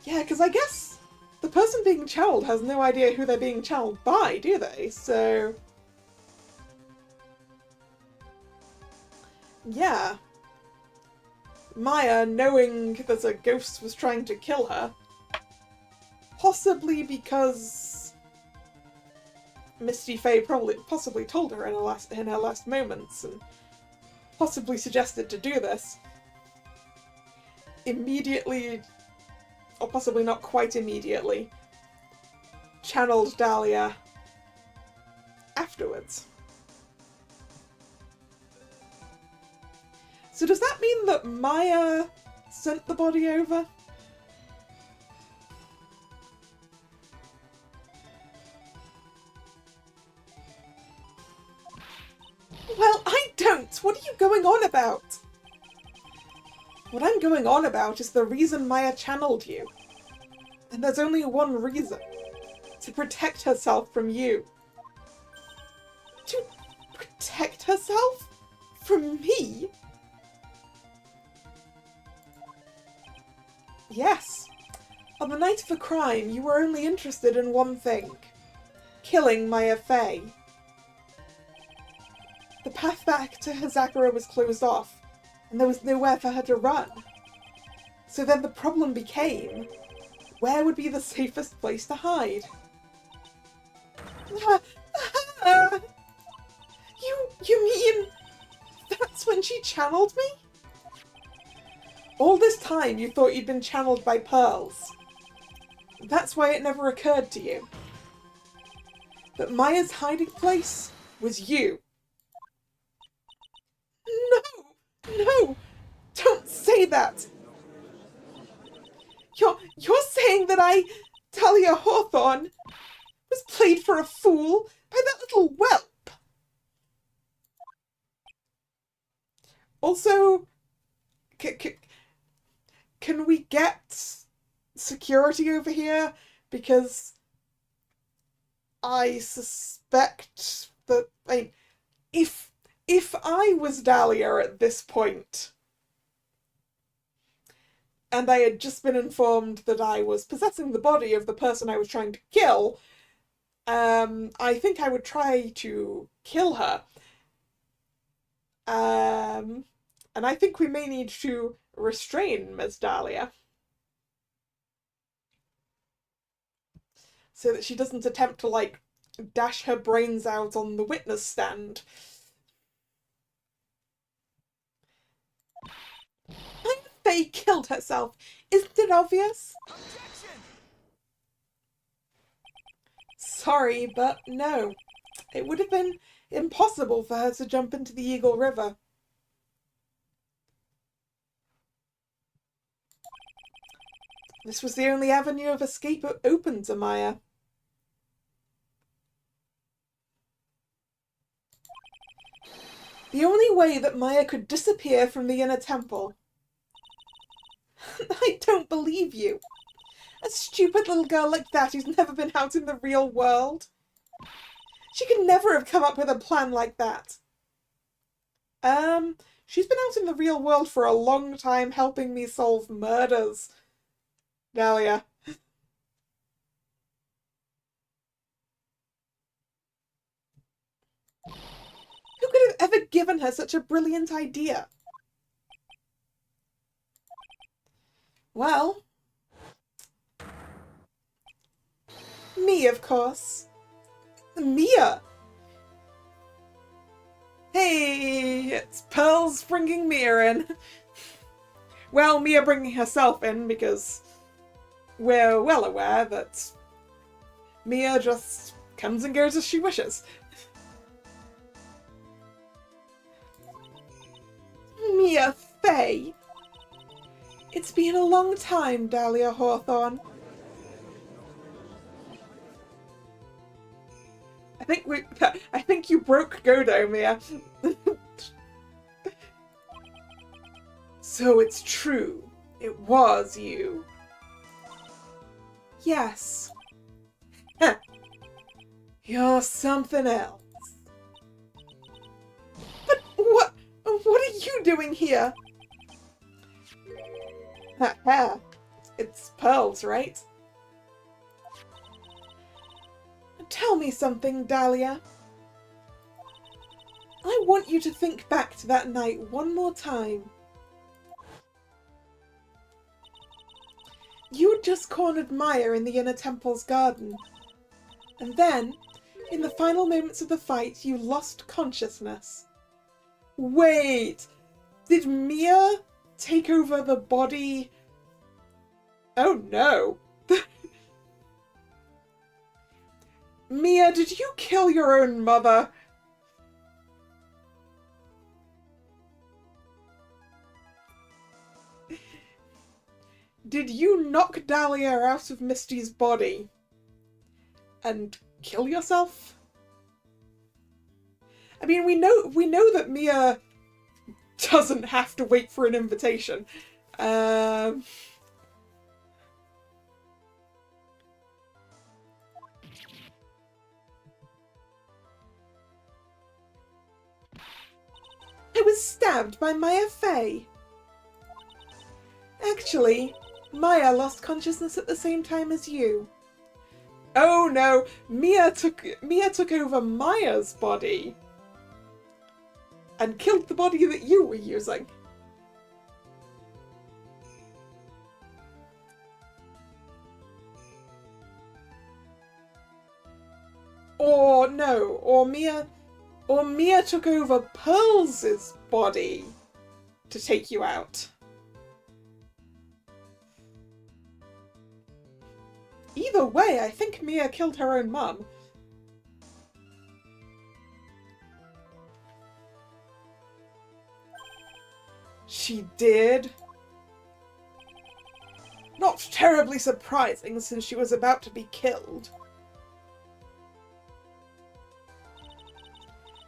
Speaker 1: Yeah, because I guess the person being channeled has no idea who they're being channeled by, do they? So... yeah. Maya, knowing that a ghost was trying to kill her, possibly because Misty Faye possibly told her in her last moments, and possibly suggested to do this, immediately, or possibly not quite immediately, channeled Dahlia afterwards. So does that mean that Maya sent the body over? Well, I don't! What are you going on about? What I'm going on about is the reason Maya channeled you. And there's only one reason. To protect herself from you. To protect herself? From me? Yes. On the night of the crime, you were only interested in one thing. Killing Maya Fey. The path back to Hazakura was closed off, and there was nowhere for her to run. So then the problem became, where would be the safest place to hide? You mean that's when she channeled me? All this time you thought you'd been channeled by pearls. That's why it never occurred to you. But Maya's hiding place was you. No! Don't say that! You're saying that Dahlia Hawthorne, was played for a fool by that little whelp. Also, can we get security over here? Because I suspect that, if I was Dahlia at this point, and I had just been informed that I was possessing the body of the person I was trying to kill, I think I would try to kill her. And I think we may need to restrain Ms. Dahlia, so that she doesn't attempt to, dash her brains out on the witness stand. Faye killed herself. Isn't it obvious?
Speaker 2: Objection!
Speaker 1: Sorry, but no. It would have been impossible for her to jump into the Eagle River. This was the only avenue of escape open to Maya. The only way that Maya could disappear from the inner temple. I don't believe you. A stupid little girl like that who's never been out in the real world. She could never have come up with a plan like that. She's been out in the real world for a long time helping me solve murders. Dahlia. Who could have ever given her such a brilliant idea? Well, me, of course. Mia! Hey, it's Pearls bringing Mia in. Well, Mia bringing herself in because we're well aware that Mia just comes and goes as she wishes. Mia, Faye. It's been a long time, Dahlia Hawthorne. I think you broke Godo, Mia. So it's true. It was you. Yes. You're something else. But what are you doing here? Ha! It's pearls, right? Tell me something, Dahlia. I want you to think back to that night one more time. You had just cornered Maya in the inner temple's garden. And then, in the final moments of the fight, you lost consciousness. Wait! Did Mia take over the body? Oh no! Mia, did you kill your own mother? Did you knock Dahlia out of Misty's body and kill yourself? I mean, we know that Mia doesn't have to wait for an invitation. I was stabbed by Maya Fey. Actually, Maya lost consciousness at the same time as you. Oh no, Mia took over Maya's body and killed the body that you were using. Or no, or Mia took over Pearl's body to take you out. Either way, I think Mia killed her own mum. She did. Not terribly surprising, since she was about to be killed.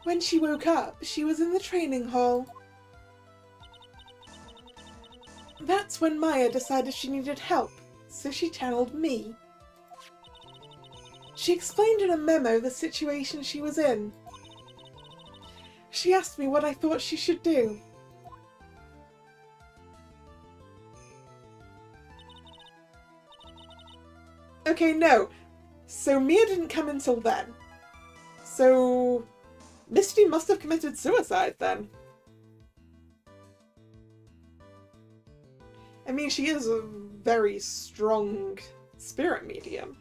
Speaker 1: When she woke up, she was in the training hall. That's when Maya decided she needed help, so she channeled me. She explained in a memo the situation she was in. She asked me what I thought she should do. Okay, no. So Mia didn't come until then. So Misty must have committed suicide then. I mean, she is a very strong spirit medium.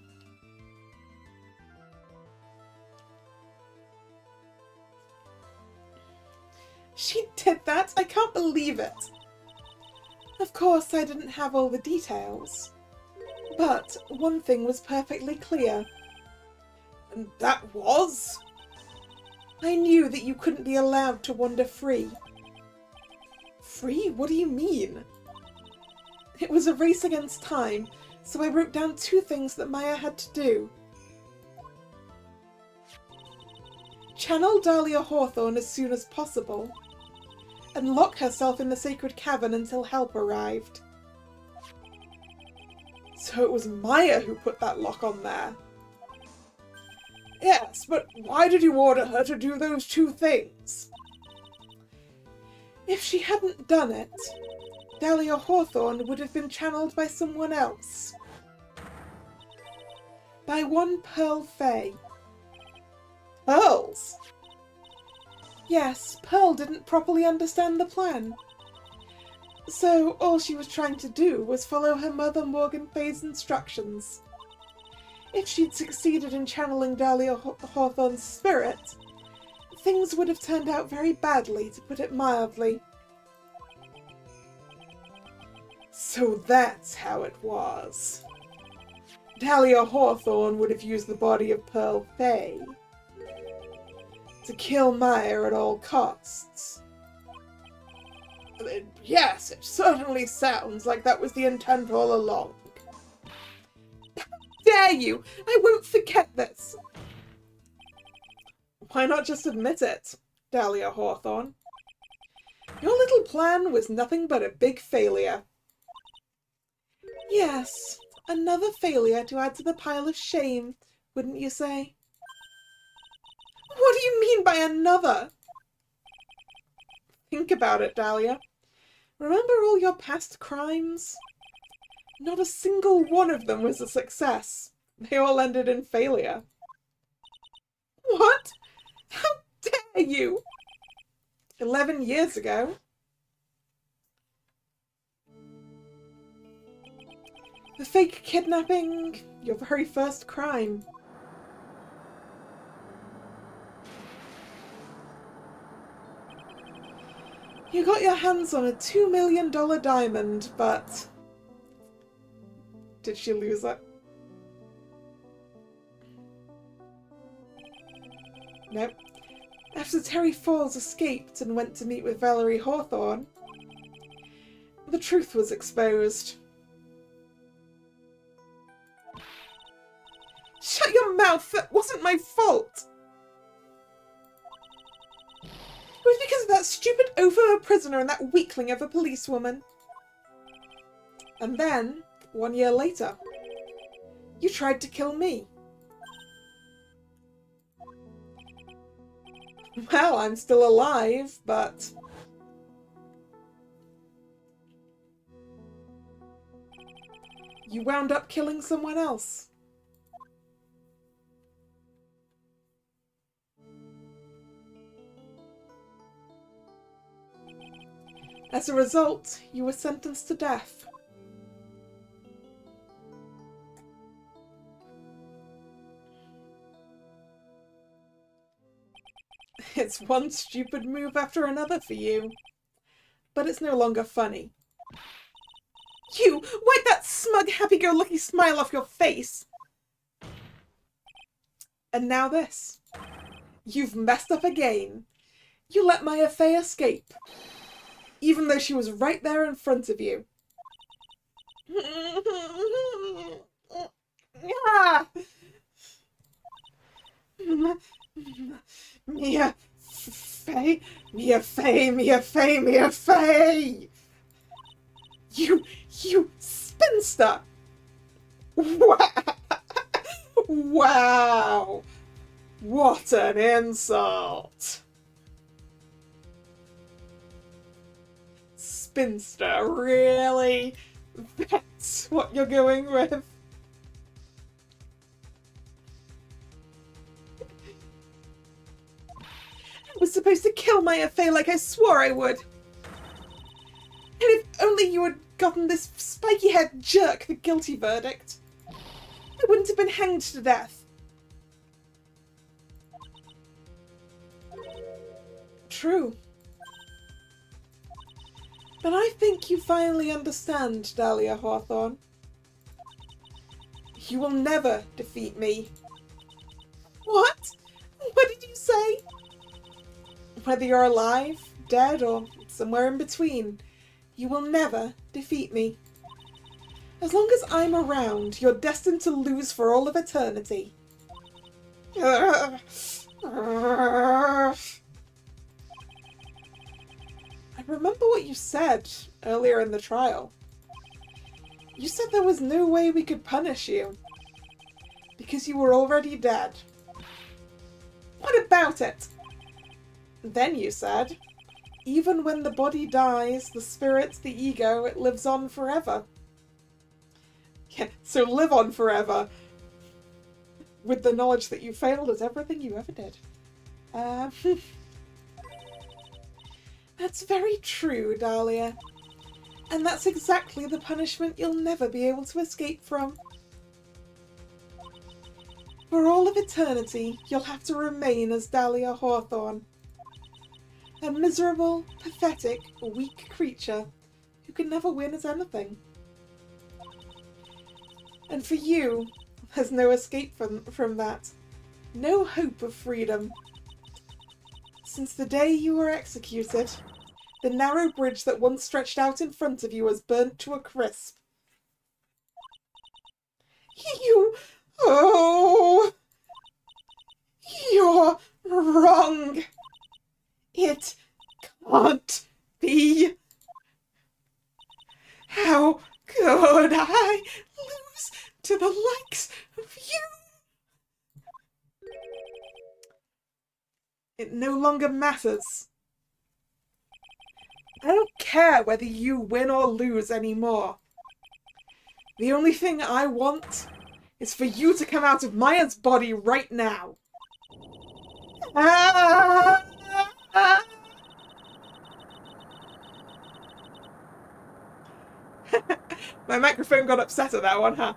Speaker 1: She did that? I can't believe it. Of course, I didn't have all the details. But one thing was perfectly clear. And that was? I knew that you couldn't be allowed to wander free. Free? What do you mean? It was a race against time, so I wrote down 2 things that Maya had to do. Channel Dahlia Hawthorne as soon as possible, and lock herself in the sacred cavern until help arrived. So it was Maya who put that lock on there. Yes, but why did you order her to do those 2 things? If she hadn't done it, Dahlia Hawthorne would have been channeled by someone else. By one Pearl Fey. Pearls? Yes, Pearl didn't properly understand the plan. So all she was trying to do was follow her mother Morgan Fey's instructions. If she'd succeeded in channeling Dahlia Hawthorne's spirit, things would have turned out very badly, to put it mildly. So that's how it was. Dahlia Hawthorne would have used the body of Pearl Fey to kill Maya at all costs. Yes, it certainly sounds like that was the intent all along. How dare you! I won't forget this! Why not just admit it, Dahlia Hawthorne? Your little plan was nothing but a big failure. Yes, another failure to add to the pile of shame, wouldn't you say? What do you mean by another? Think about it, Dahlia. Remember all your past crimes? Not a single one of them was a success. They all ended in failure. What? How dare you? 11 years ago. The fake kidnapping, your very first crime. You got your hands on a $2 million diamond, but... Did she lose it? Nope. After Terry Falls escaped and went to meet with Valerie Hawthorne, the truth was exposed. Shut your mouth! That wasn't my fault! It was because of that stupid oaf of a prisoner and that weakling of a policewoman. And then, 1 year later, you tried to kill me. Well, I'm still alive, but... You wound up killing someone else. As a result, you were sentenced to death. It's one stupid move after another for you. But it's no longer funny. You! Wipe that smug, happy-go-lucky smile off your face! And now this. You've messed up again. You let Maya Fey escape. Even though she was right there in front of you. Mia Fey, Mia Fey, Mia Fey, Mia Fey! You spinster! Wow! What an insult! Spinster, really? That's what you're going with? I was supposed to kill Maya Fey like I swore I would. And if only you had gotten this spiky-haired jerk the guilty verdict, I wouldn't have been hanged to death. True. But I think you finally understand, Dahlia Hawthorne. You will never defeat me. What? What did you say? Whether you're alive, dead, or somewhere in between, you will never defeat me. As long as I'm around, you're destined to lose for all of eternity. I remember what you said earlier in the trial. You said there was no way we could punish you because you were already dead. What about it? Then you said, even when the body dies, the spirit, the ego, it lives on forever. Yeah, so live on forever with the knowledge that you failed at everything you ever did. That's very true, Dahlia. And that's exactly the punishment you'll never be able to escape from. For all of eternity, you'll have to remain as Dahlia Hawthorne. A miserable, pathetic, weak creature who can never win at anything. And for you, there's no escape from that. No hope of freedom. Since the day you were executed, The narrow bridge that once stretched out in front of you has burnt to a crisp. Oh, you're wrong. It can't be. How could I lose to the likes of you? It no longer matters. I don't care whether you win or lose anymore. The only thing I want is for you to come out of Maya's body right now. Ah! My microphone got upset at that one, huh?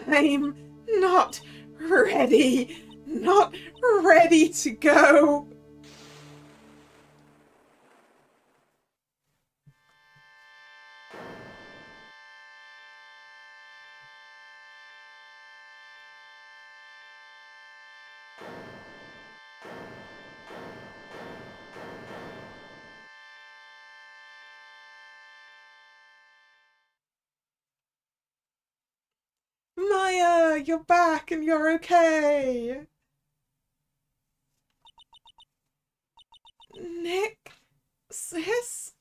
Speaker 1: I'm not ready. Not ready to go. Maya, you're back and you're okay. Nick, sis?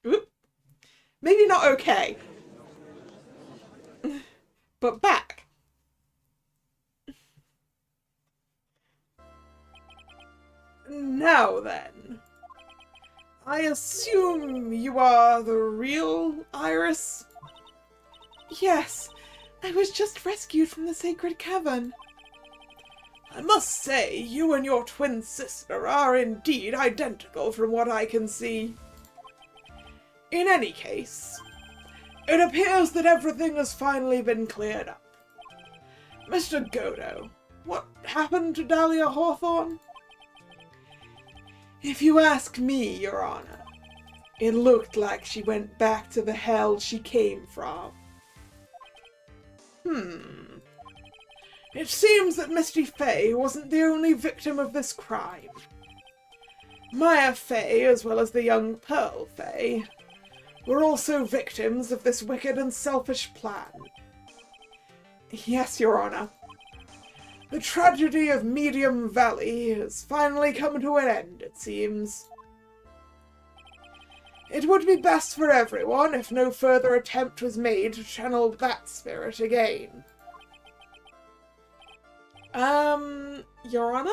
Speaker 1: Oop. Maybe not okay, but back. Now then, I assume you are the real Iris? Yes, I was just rescued from the sacred cavern. I must say, you and your twin sister are indeed identical from what I can see. In any case, it appears that everything has finally been cleared up. Mr. Godo, what happened to Dahlia Hawthorne? If you ask me, Your Honor, it looked like she went back to the hell she came from. It seems that Misty Fey wasn't the only victim of this crime. Maya Fey, as well as the young Pearl Fey, were also victims of this wicked and selfish plan. Yes, Your Honor. The tragedy of Medium Valley has finally come to an end, it seems. It would be best for everyone if no further attempt was made to channel that spirit again. Your Honor?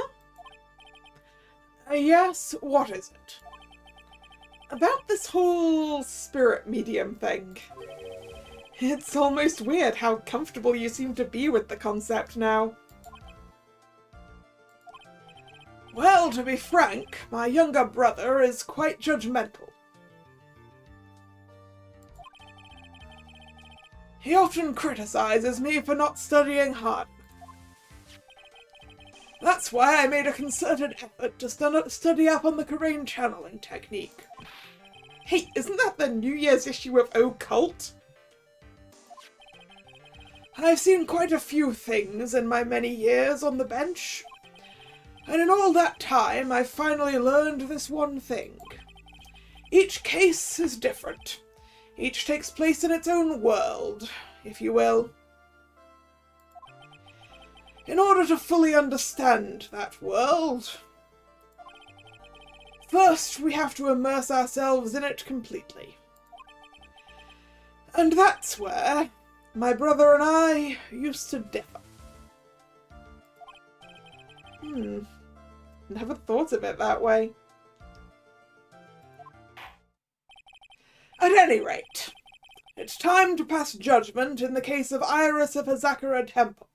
Speaker 1: Yes, what is it? About this whole spirit medium thing. It's almost weird how comfortable you seem to be with the concept now. Well, to be frank, my younger brother is quite judgmental. He often criticizes me for not studying hard. That's why I made a concerted effort to study up on the Karain channeling technique. Hey, isn't that the New Year's issue of Occult? I've seen quite a few things in my many years on the bench, and in all that time I've finally learned this one thing. Each case is different. Each takes place in its own world, if you will. In order to fully understand that world, first we have to immerse ourselves in it completely. And that's where my brother and I used to differ. Never thought of it that way. At any rate, it's time to pass judgment in the case of Iris of Hazakura Temple.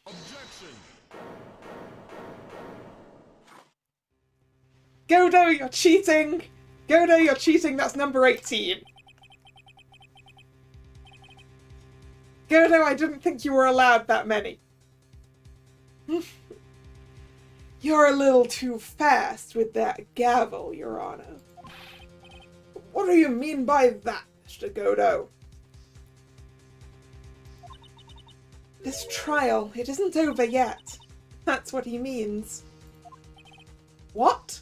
Speaker 2: Objection!
Speaker 1: Godo, you're cheating! Godo, you're cheating, that's number 18. Godo, I didn't think you were allowed that many. You're a little too fast with that gavel, Your Honor. What do you mean by that, Mr. Godot. This trial, it isn't over yet. That's what he means. What?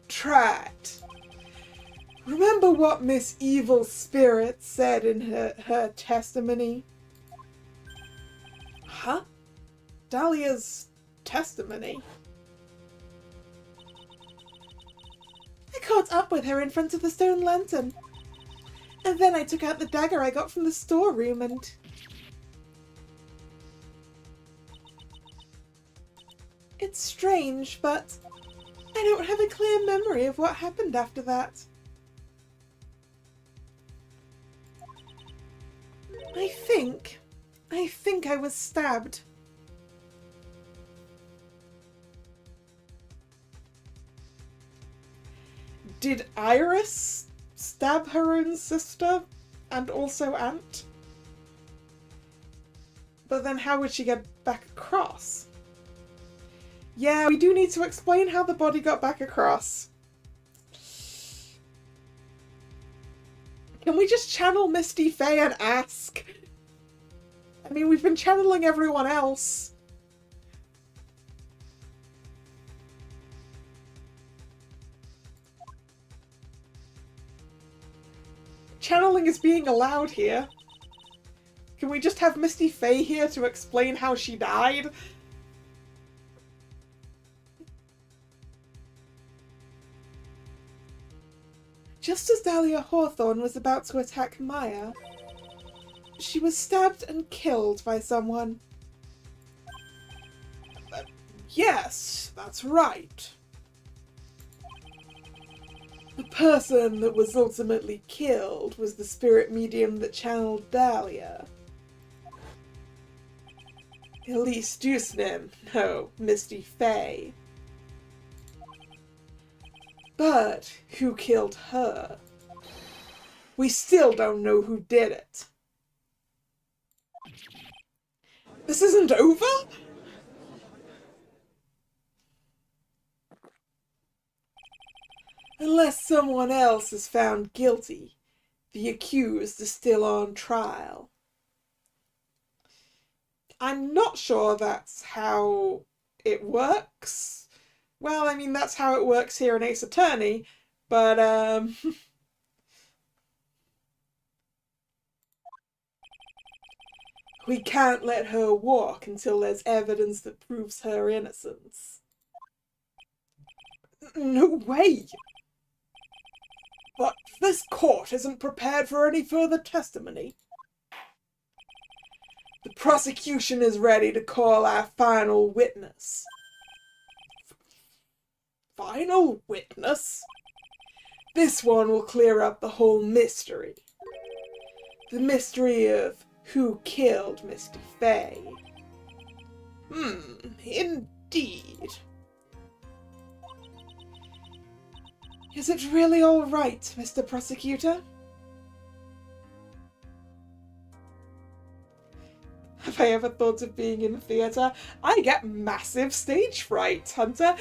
Speaker 1: Try it. Remember what Miss Evil Spirit said in her testimony? Huh? Dahlia's testimony? I caught up with her in front of the stone lantern. And then I took out the dagger I got from the storeroom and... It's strange, but I don't have a clear memory of what happened after that. I think I was stabbed. Did Iris stab her own sister and also aunt? But then how would she get back across? Yeah, we do need to explain how the body got back across. Can we just channel Misty Faye and ask? I mean, we've been channeling everyone else. Channeling is being allowed here. Can we just have Misty Faye here to explain how she died? Just as Dahlia Hawthorne was about to attack Maya, she was stabbed and killed by someone. Yes, that's right. The person that was ultimately killed was the spirit medium that channeled Dahlia. Elise Dusnim, no, Misty Faye. But who killed her? We still don't know who did it. This isn't over? Unless someone else is found guilty, the accused is still on trial. I'm not sure that's how it works. Well, I mean, that's how it works here in Ace Attorney, but, we can't let her walk until there's evidence that proves her innocence. No way! But this court isn't prepared for any further testimony. The prosecution is ready to call our final witness. Final witness? This one will clear up the whole mystery. The mystery of who killed Misty Faye. Indeed. Is it really all right, Mr. Prosecutor? Have I ever thought of being in theatre? I get massive stage fright, Hunter.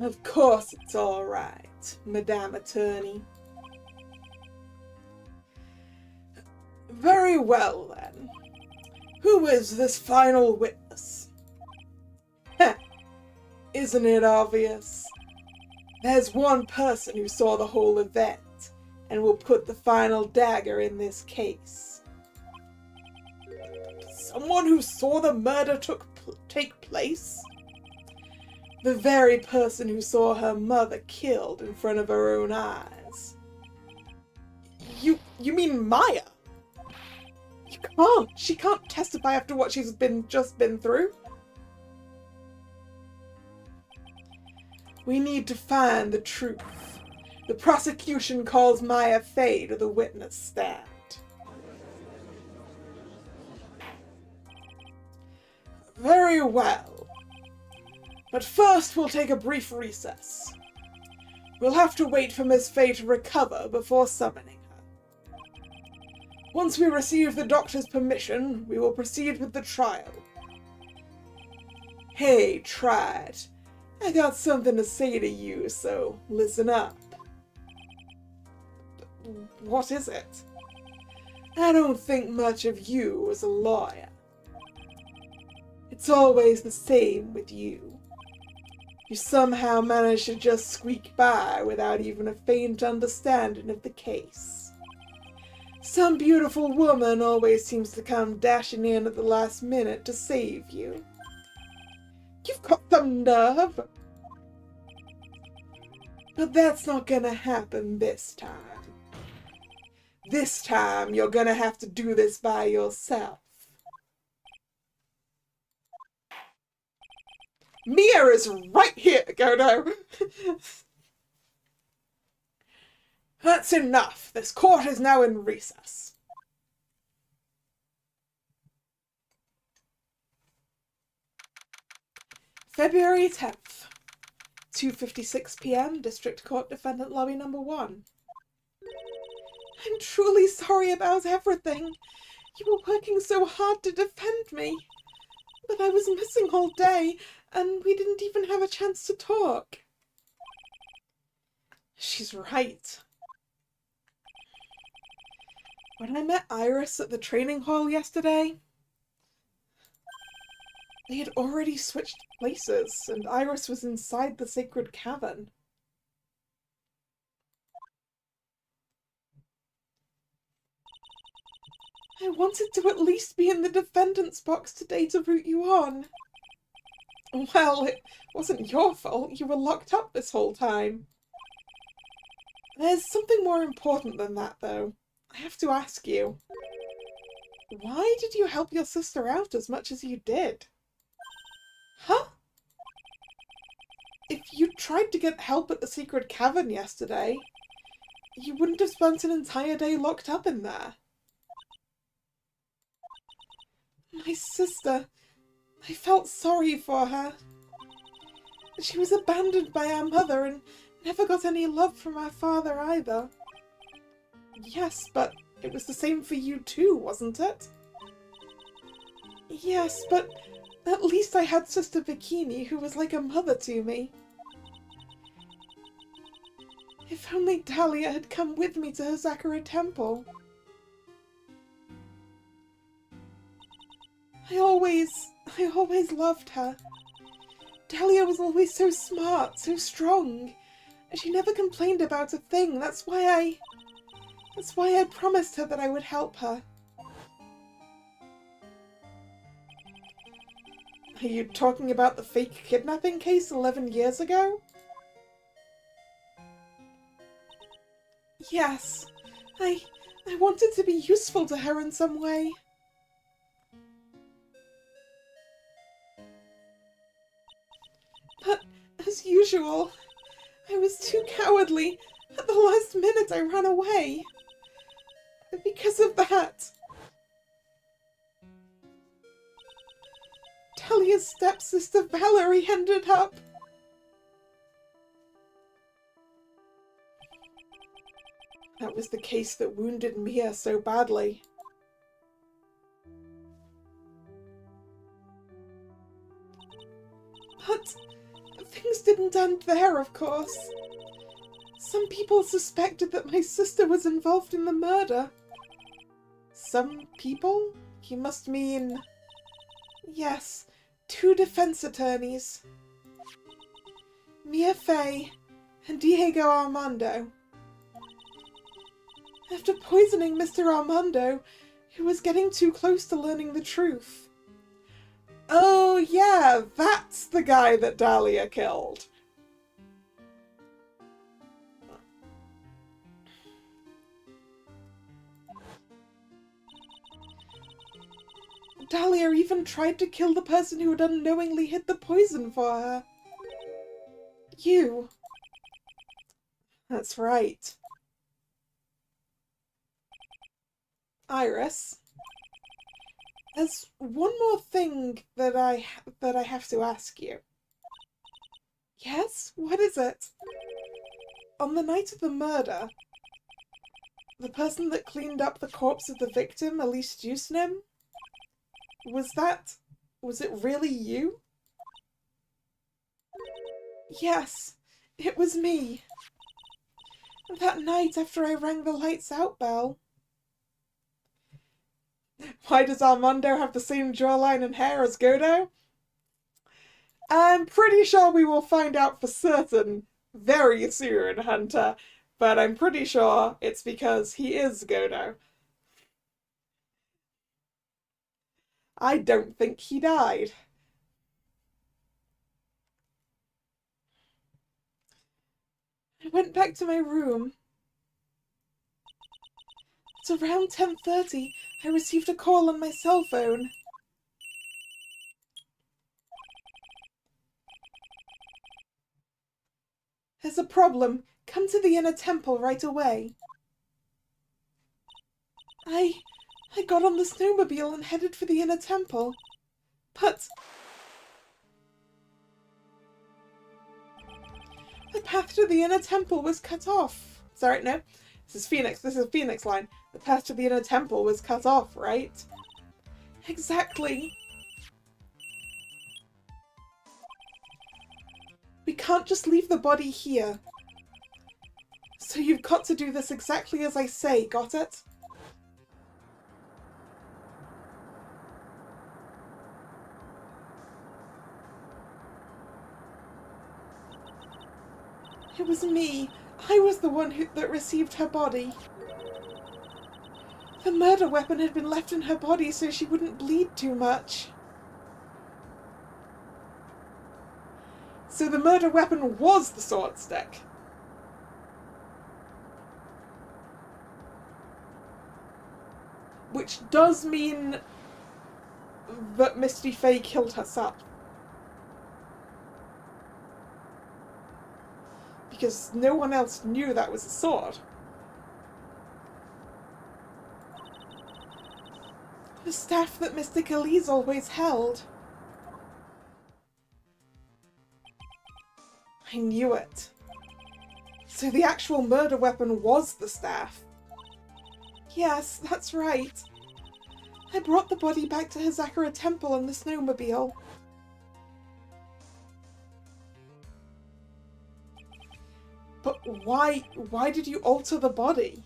Speaker 1: Of course it's all right, Madame Attorney. Very well, then. Who is this final witness? Heh, isn't it obvious? There's one person who saw the whole event and will put the final dagger in this case. Someone who saw the murder take place? The very person who saw her mother killed in front of her own eyes. You mean Maya? She can't testify after what she's just been through. We need to find the truth. The prosecution calls Maya Faye to the witness stand. Very well. But first we'll take a brief recess. We'll have to wait for Miss Fay to recover before summoning her. Once we receive the doctor's permission, we will proceed with the trial. Hey, Trat, I got something to say to you, so listen up. What is it? I don't think much of you as a lawyer. It's always the same with you. You somehow manage to just squeak by without even a faint understanding of the case. Some beautiful woman always seems to come dashing in at the last minute to save you. You've got some nerve. But that's not gonna happen this time. This time, you're gonna have to do this by yourself. Mia is right here, Godo! That's enough. This court is now in recess. February 10th, 2:56 p.m., District Court Defendant Lobby Number 1. I'm truly sorry about everything. You were working so hard to defend me. But I was missing all day, and we didn't even have a chance to talk. She's right. When I met Iris at the training hall yesterday, they had already switched places, and Iris was inside the sacred cavern. I wanted to at least be in the defendant's box today to root you on. Well, it wasn't your fault. You were locked up this whole time. There's something more important than that, though. I have to ask you. Why did you help your sister out as much as you did? Huh? If you tried to get help at the secret cavern yesterday, you wouldn't have spent an entire day locked up in there. My sister, I felt sorry for her. She was abandoned by our mother and never got any love from our father either. Yes, but it was the same for you too, wasn't it? Yes, but at least I had Sister Bikini, who was like a mother to me. If only Dahlia had come with me to her Zakura temple. I always loved her. Dahlia was always so smart, so strong. She never complained about a thing. That's why I promised her that I would help her. Are you talking about the fake kidnapping case 11 years ago? Yes. I wanted to be useful to her in some way. But, as usual, I was too cowardly. At the last minute I ran away. Because of that, Dahlia's stepsister Valerie ended up. That was the case that wounded Mia so badly. But things didn't end there, of course. Some people suspected that my sister was involved in the murder. Some people? You must mean... Yes, 2 defense attorneys. Mia Fay and Diego Armando. After poisoning Mr. Armando, who was getting too close to learning the truth. Oh yeah, that's the guy that Dahlia killed. Dahlia even tried to kill the person who had unknowingly hid the poison for her. You. That's right. Iris. There's one more thing that I have to ask you. Yes? What is it? On the night of the murder, the person that cleaned up the corpse of the victim, Elise Jusnim, was it really you? Yes, it was me. That night after I rang the lights out bell. Why does Armando have the same jawline and hair as Godo? I'm pretty sure we will find out for certain very soon, Hunter, but I'm pretty sure it's because he is Godo. I don't think he died. I went back to my room. It's around 10:30. I received a call on my cell phone. There's a problem. Come to the inner temple right away. I got on the snowmobile and headed for the inner temple. But the path to the inner temple was cut off. Sorry, no. This is Phoenix. This is Phoenix line. The path to the inner temple was cut off, right? Exactly. We can't just leave the body here. So you've got to do this exactly as I say, got it? It was me. I was the one that received her body. The murder weapon had been left in her body so she wouldn't bleed too much. So the murder weapon was the sword stick. Which does mean that Misty Faye killed herself. Because no one else knew that was a sword. The staff that Mr. Elise always held. I knew it. So the actual murder weapon was the staff. Yes, that's right. I brought the body back to Hazakura Temple in the snowmobile. But why did you alter the body?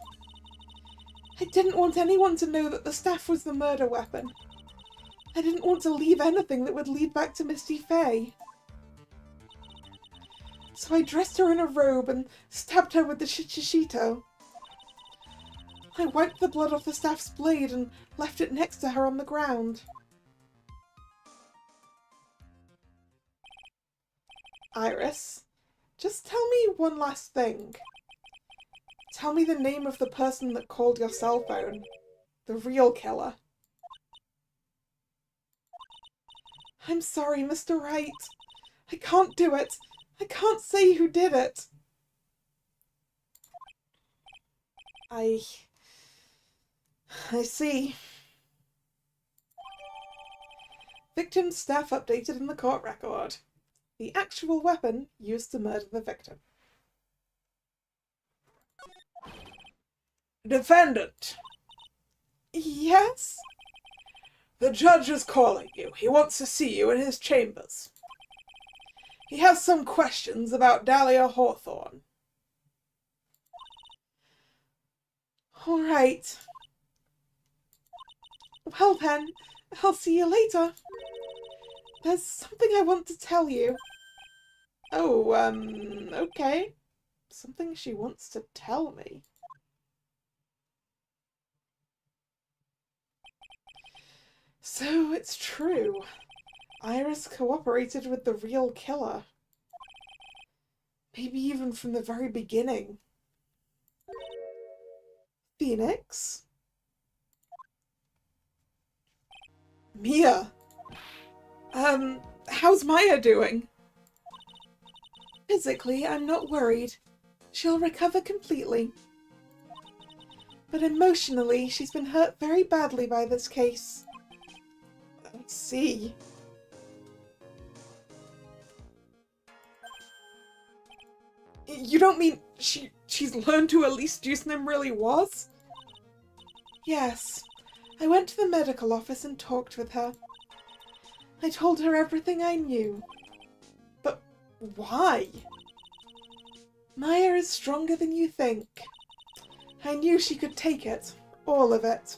Speaker 1: I didn't want anyone to know that the staff was the murder weapon. I didn't want to leave anything that would lead back to Misty Faye. So I dressed her in a robe and stabbed her with the Shichishito. I wiped the blood off the staff's blade and left it next to her on the ground. Iris, just tell me one last thing. Tell me the name of the person that called your cell phone. The real killer. I'm sorry, Mr. Wright. I can't do it. I can't say who did it. I see. Victim's staff updated in the court record. The actual weapon used to murder the victim. Defendant. Yes? The judge is calling you. He wants to see you in his chambers. He has some questions about Dahlia Hawthorne. All right. Well then, I'll see you later. There's something I want to tell you. Oh, okay. Something she wants to tell me. So it's true. Iris cooperated with the real killer. Maybe even from the very beginning. Phoenix? Mia? How's Maya doing? Physically, I'm not worried. She'll recover completely. But emotionally, she's been hurt very badly by this case. See. You don't mean she's learned who Elise Deucenim really was? Yes. I went to the medical office and talked with her. I told her everything I knew. But why? Maya is stronger than you think. I knew she could take it. All of it.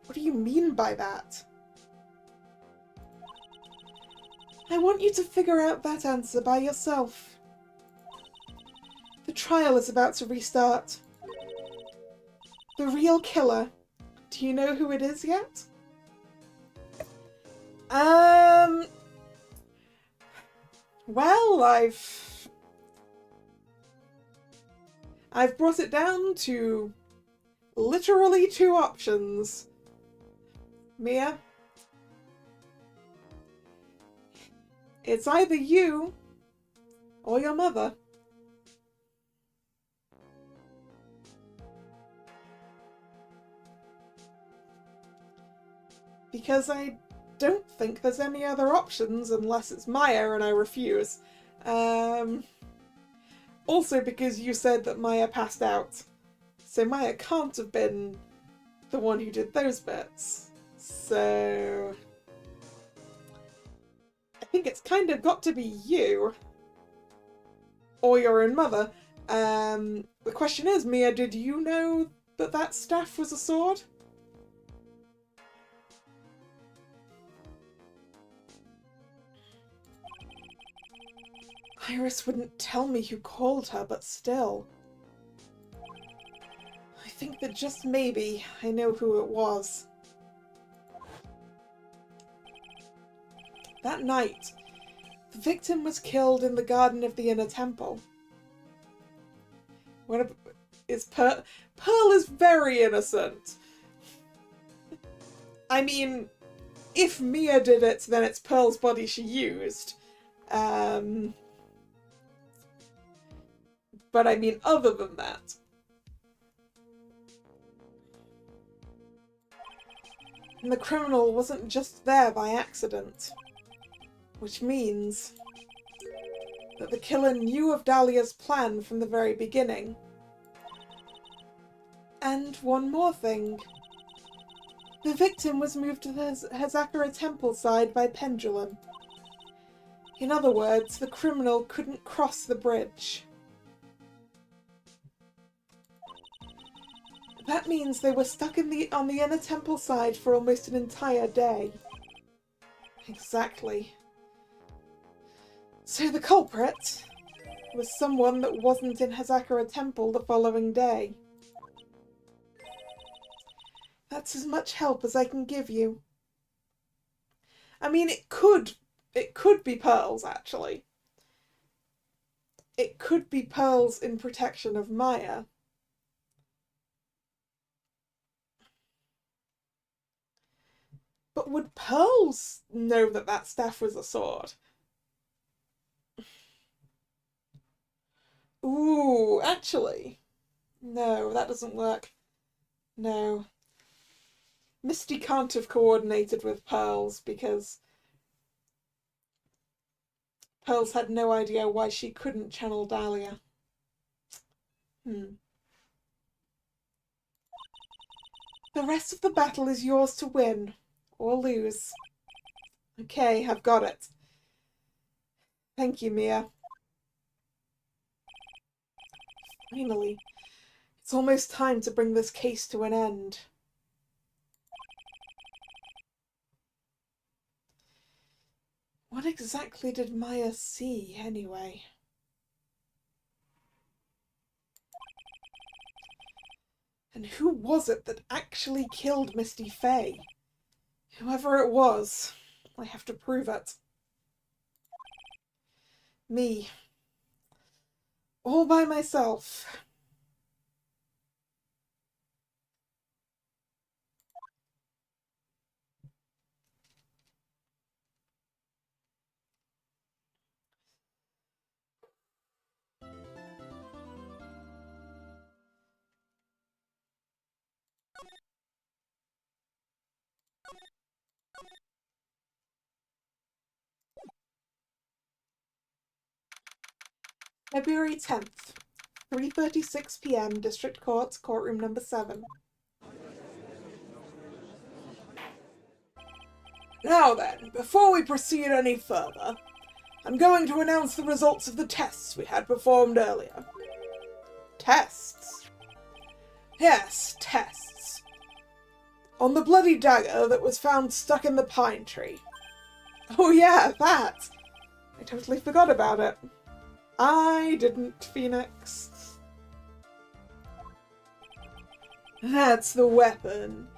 Speaker 1: What do you mean by that? I want you to figure out that answer by yourself. The trial is about to restart. The real killer. Do you know who it is yet? Well, I've brought it down to literally 2 options. Mia? It's either you or your mother. Because I don't think there's any other options unless it's Maya and I refuse. Also because you said that Maya passed out. So Maya can't have been the one who did those bits. So I think it's kind of got to be you. Or your own mother. The question is, Mia, did you know that that staff was a sword? Iris wouldn't tell me who called her, but still. I think that just maybe I know who it was. That night, the victim was killed in the garden of the Inner Temple. What is Pearl? Pearl is very innocent. I mean, if Mia did it, then it's Pearl's body she used. But I mean, other than that. And the criminal wasn't just there by accident. Which means that the killer knew of Dahlia's plan from the very beginning. And one more thing. The victim was moved to the Hazakura Temple side by pendulum. In other words, the criminal couldn't cross the bridge. That means they were stuck on the Inner Temple side for almost an entire day. Exactly. So the culprit was someone that wasn't in Hazakura Temple the following day. That's as much help as I can give you. I mean, it could be Pearl's, actually. It could be Pearl's in protection of Maya. But would Pearls know that that staff was a sword? Ooh, actually. No, that doesn't work. No. Misty can't have coordinated with Pearls because Pearls had no idea why she couldn't channel Dahlia. The rest of the battle is yours to win. Or lose. Okay, I've got it. Thank you, Mia. Finally. It's almost time to bring this case to an end. What exactly did Maya see, anyway? And who was it that actually killed Misty Faye? Whoever it was, I have to prove it. Me. All by myself. February 10th, 3:36 p.m. District Court, Courtroom Number 7. Now then, before we proceed any further, I'm going to announce the results of the tests we had performed earlier. Tests? Yes, tests. On the bloody dagger that was found stuck in the pine tree. Oh yeah, that! I totally forgot about it. I didn't, Phoenix. That's the weapon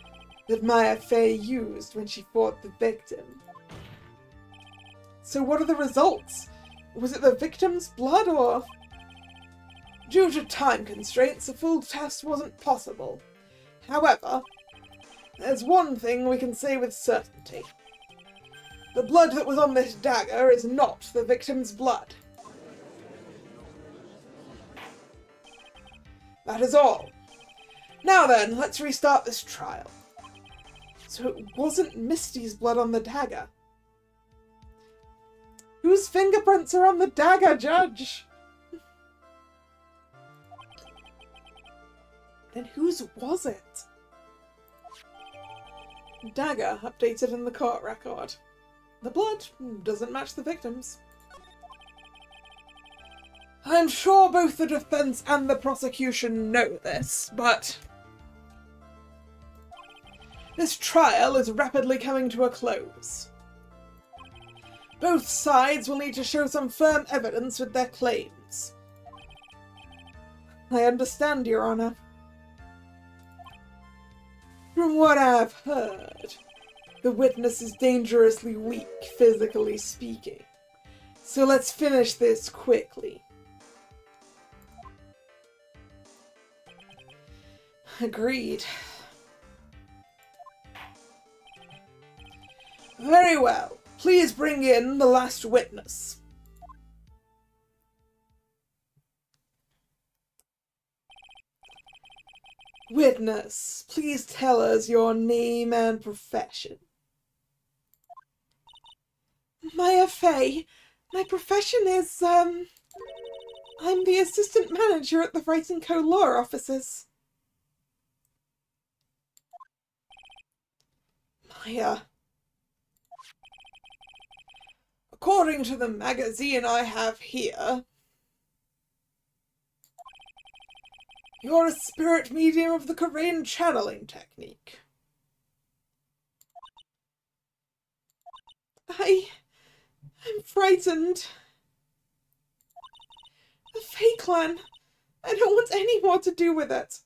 Speaker 1: that Maya Fey used when she fought the victim. So what are the results? Was it the victim's blood or... Due to time constraints, a full test wasn't possible. However, there's one thing we can say with certainty. The blood that was on this dagger is not the victim's blood. That is all. Now then, let's restart this trial. So it wasn't Misty's blood on the dagger. Whose fingerprints are on the dagger, Judge? Then whose was it? Dagger updated in the court record. The blood doesn't match the victim's. I'm sure both the defense and the prosecution know this, but this trial is rapidly coming to a close. Both sides will need to show some firm evidence with their claims. I understand, Your Honor. From what I've heard, the witness is dangerously weak, physically speaking. So let's finish this quickly. Agreed. Very well. Please bring in the last witness. Witness, please tell us your name and profession. Maya Fey. My profession is, I'm the assistant manager at the Wright & Co. law offices. Maya. According to the magazine I have here, you're a spirit medium of the Korean channeling technique. I'm frightened. The Fae Clan. I don't want any more to do with it.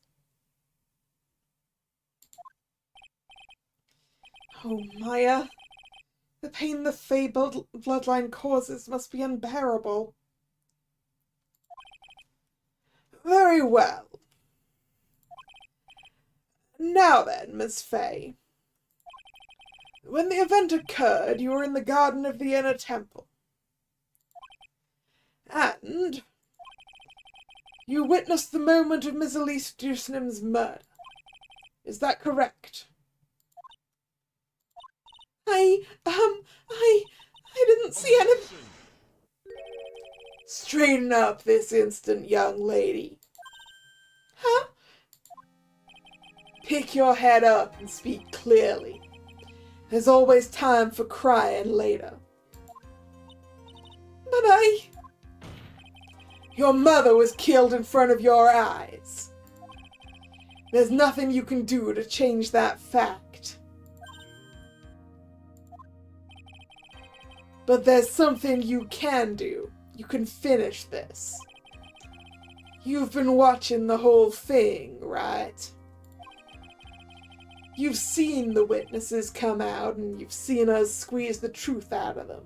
Speaker 1: Oh, Maya. The pain the Fae bloodline causes must be unbearable. Very well. Now then, Miss Fey. When the event occurred, you were in the garden of the inner temple. And you witnessed the moment of Miss Elise Dusnim's murder. Is that correct? I didn't see anything. Straighten up this instant, young lady. Huh? Pick your head up and speak clearly. There's always time for crying later. But Your mother was killed in front of your eyes. There's nothing you can do to change that fact. But there's something you can do. You can finish this. You've been watching the whole thing, right? You've seen the witnesses come out, and you've seen us squeeze the truth out of them.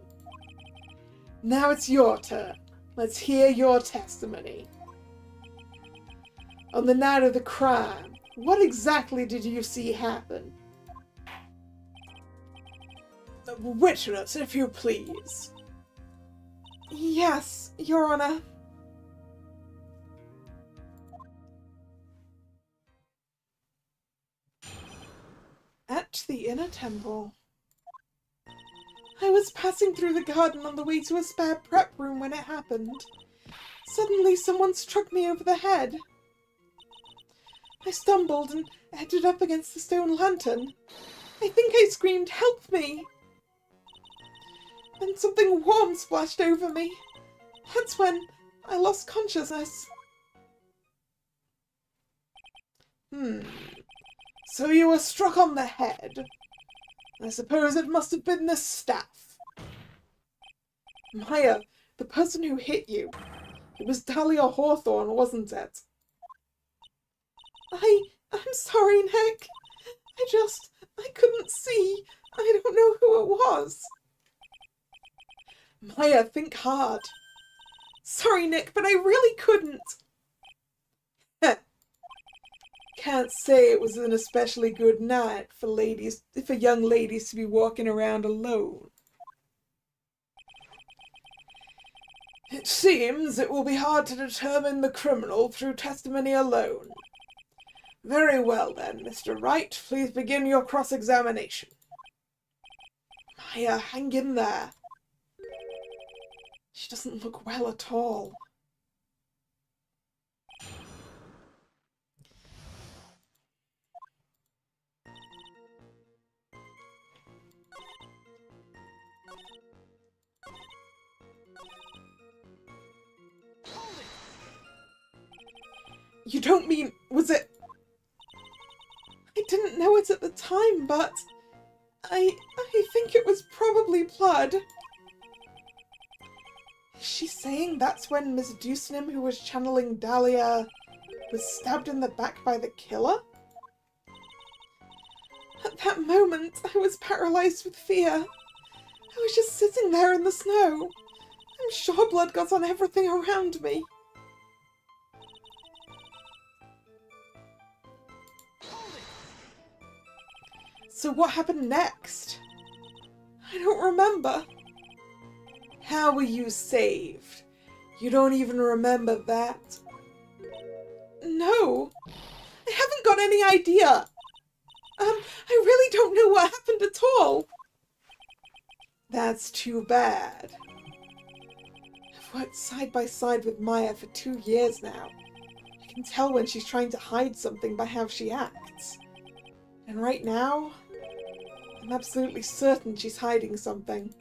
Speaker 1: Now it's your turn. Let's hear your testimony. On the night of the crime, what exactly did you see happen? Witness, if you please. Yes, Your Honor. At the inner temple. I was passing through the garden on the way to a spare prep room when it happened. Suddenly someone struck me over the head. I stumbled and ended up against the stone lantern. I think I screamed, "Help me!" Then something warm splashed over me. That's when I lost consciousness. So you were struck on the head. I suppose it must have been this staff. Maya, the person who hit you. It was Dahlia Hawthorne, wasn't it? I'm sorry, Nick. I couldn't see. I don't know who it was. Maya, think hard. Sorry, Nick, but I really couldn't. Can't say it was an especially good night for young ladies to be walking around alone. It seems it will be hard to determine the criminal through testimony alone. Very well then, Mr. Wright, please begin your cross-examination. Maya, hang in there. She doesn't look well at all. You don't mean, was it? I didn't know it at the time, but I think it was probably blood. Is she saying that's when Miss Deucenham, who was channeling Dahlia, was stabbed in the back by the killer? At that moment, I was paralyzed with fear. I was just sitting there in the snow. I'm sure blood got on everything around me. So what happened next? I don't remember. How were you saved? You don't even remember that? No. I haven't got any idea. I really don't know what happened at all. That's too bad. I've worked side by side with Maya for 2 years now. I can tell when she's trying to hide something by how she acts. And right now, I'm absolutely certain she's hiding something.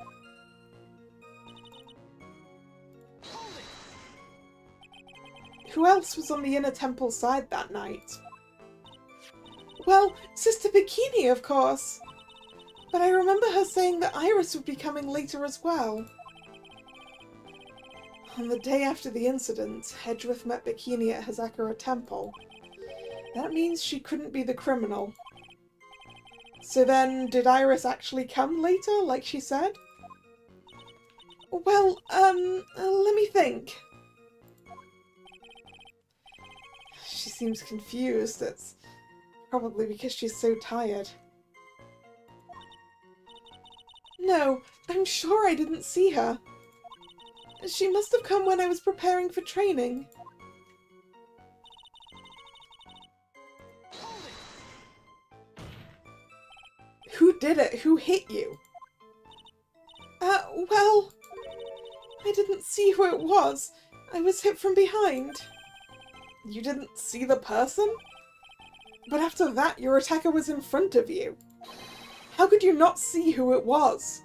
Speaker 1: Who else was on the inner temple side that night? Well, Sister Bikini, of course. But I remember her saying that Iris would be coming later as well. On the day after the incident, Hedgeworth met Bikini at Hazakura Temple. That means she couldn't be the criminal. So then, did Iris actually come later, like she said? Well, let me think. She seems confused. It's probably because she's so tired. No, I'm sure I didn't see her. She must have come when I was preparing for training. Who did it? Who hit you? Well, I didn't see who it was. I was hit from behind. You didn't see the person? But after that, your attacker was in front of you. How could you not see who it was?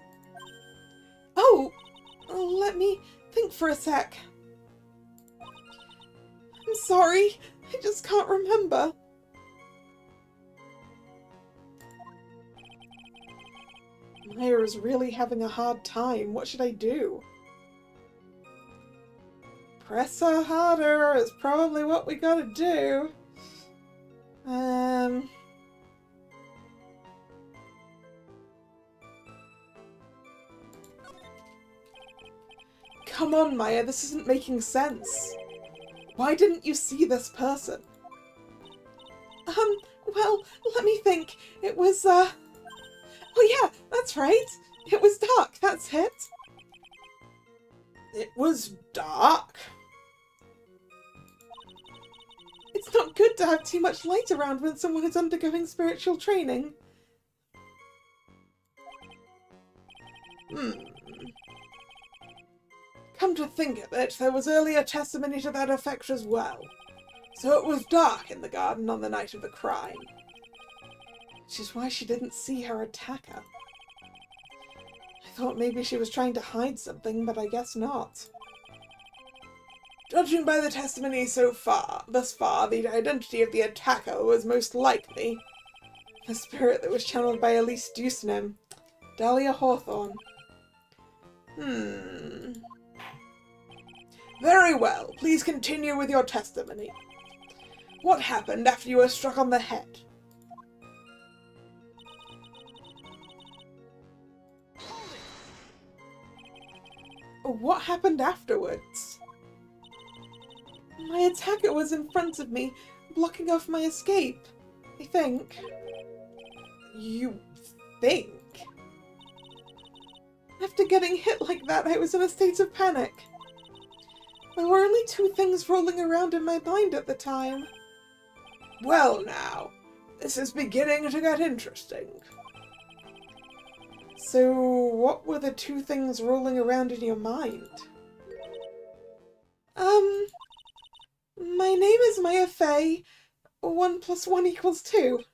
Speaker 1: Oh, let me think for a sec. I'm sorry, I just can't remember. Maya's really having a hard time. What should I do? Press her harder is probably what we gotta do. Come on, Maya, this isn't making sense. Why didn't you see this person? Well, let me think. It was, oh yeah, that's right. It was dark, that's it. It was dark? It's not good to have too much light around when someone is undergoing spiritual training. Come to think of it, there was earlier testimony to that effect as well. So it was dark in the garden on the night of the crime. Which is why she didn't see her attacker. I thought maybe she was trying to hide something, but I guess not. Judging by the testimony thus far, the identity of the attacker was most likely the spirit that was channeled by Elise Deucenim, Dahlia Hawthorne. Very well, please continue with your testimony. What happened after you were struck on the head? What happened afterwards? My attacker was in front of me, blocking off my escape, I think. You think? After getting hit like that, I was in a state of panic. There were only two things rolling around in my mind at the time. Well now, this is beginning to get interesting. So, what were the two things rolling around in your mind? My name is Maya Fey. 1 + 1 = 2.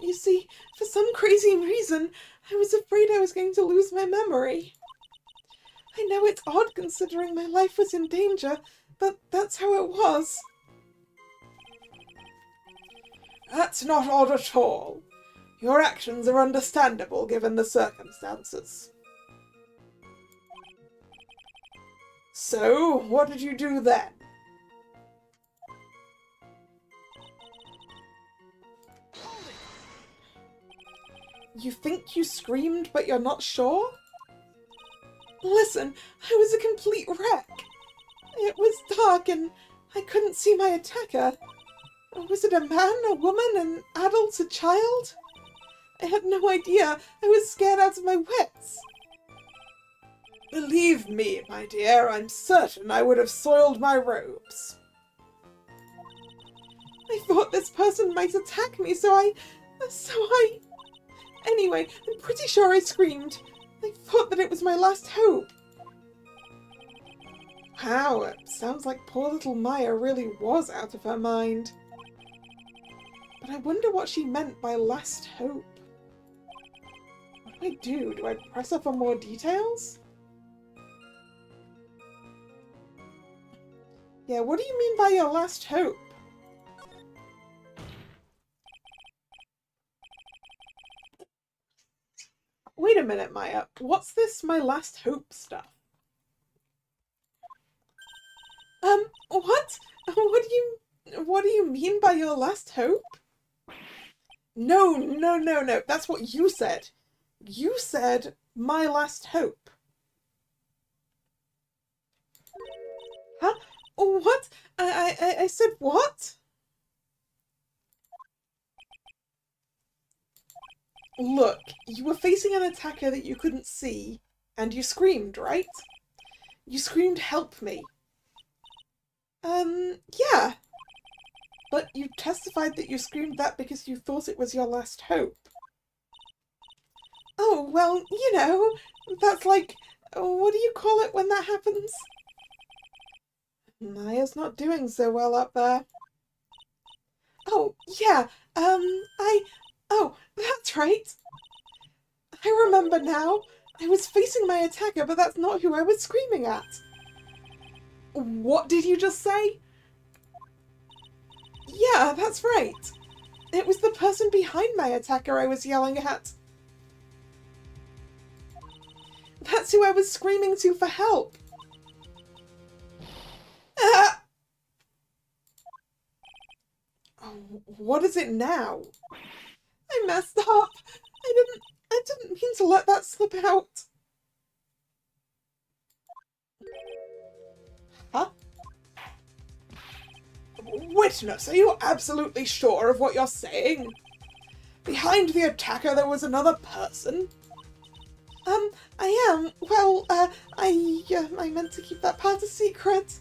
Speaker 1: You see, for some crazy reason, I was afraid I was going to lose my memory. I know it's odd considering my life was in danger, but that's how it was. That's not odd at all. Your actions are understandable given the circumstances. So, what did you do then? You think you screamed, but you're not sure? Listen, I was a complete wreck. It was dark and I couldn't see my attacker. Was it a man, a woman, an adult, a child? I had no idea. I was scared out of my wits. Believe me, my dear, I'm certain I would have soiled my robes. I thought this person might attack me, so I... Anyway, I'm pretty sure I screamed. I thought that it was my last hope. Wow, it sounds like poor little Maya really was out of her mind. But I wonder what she meant by last hope. What do I do? Do I press her for more details? Yeah, what do you mean by your last hope? Wait a minute, Maya. What's this my last hope stuff? What? What do you mean by your last hope? No. That's what you said. You said my last hope. Huh? What? I said what? Look, you were facing an attacker that you couldn't see, and you screamed, right? You screamed, "Help me." Yeah. But you testified that you screamed that because you thought it was your last hope. Oh, well, you know, that's like, what do you call it when that happens? Maya's not doing so well up there. Oh, yeah, oh, that's right. I remember now. I was facing my attacker, but that's not who I was screaming at. What did you just say? Yeah, that's right. It was the person behind my attacker I was yelling at. That's who I was screaming to for help. Ah! Oh, what is it now? I messed up. I didn't mean to let that slip out. Huh? Witness, are you absolutely sure of what you're saying? Behind the attacker there was another person? I am. Well, I meant to keep that part a secret.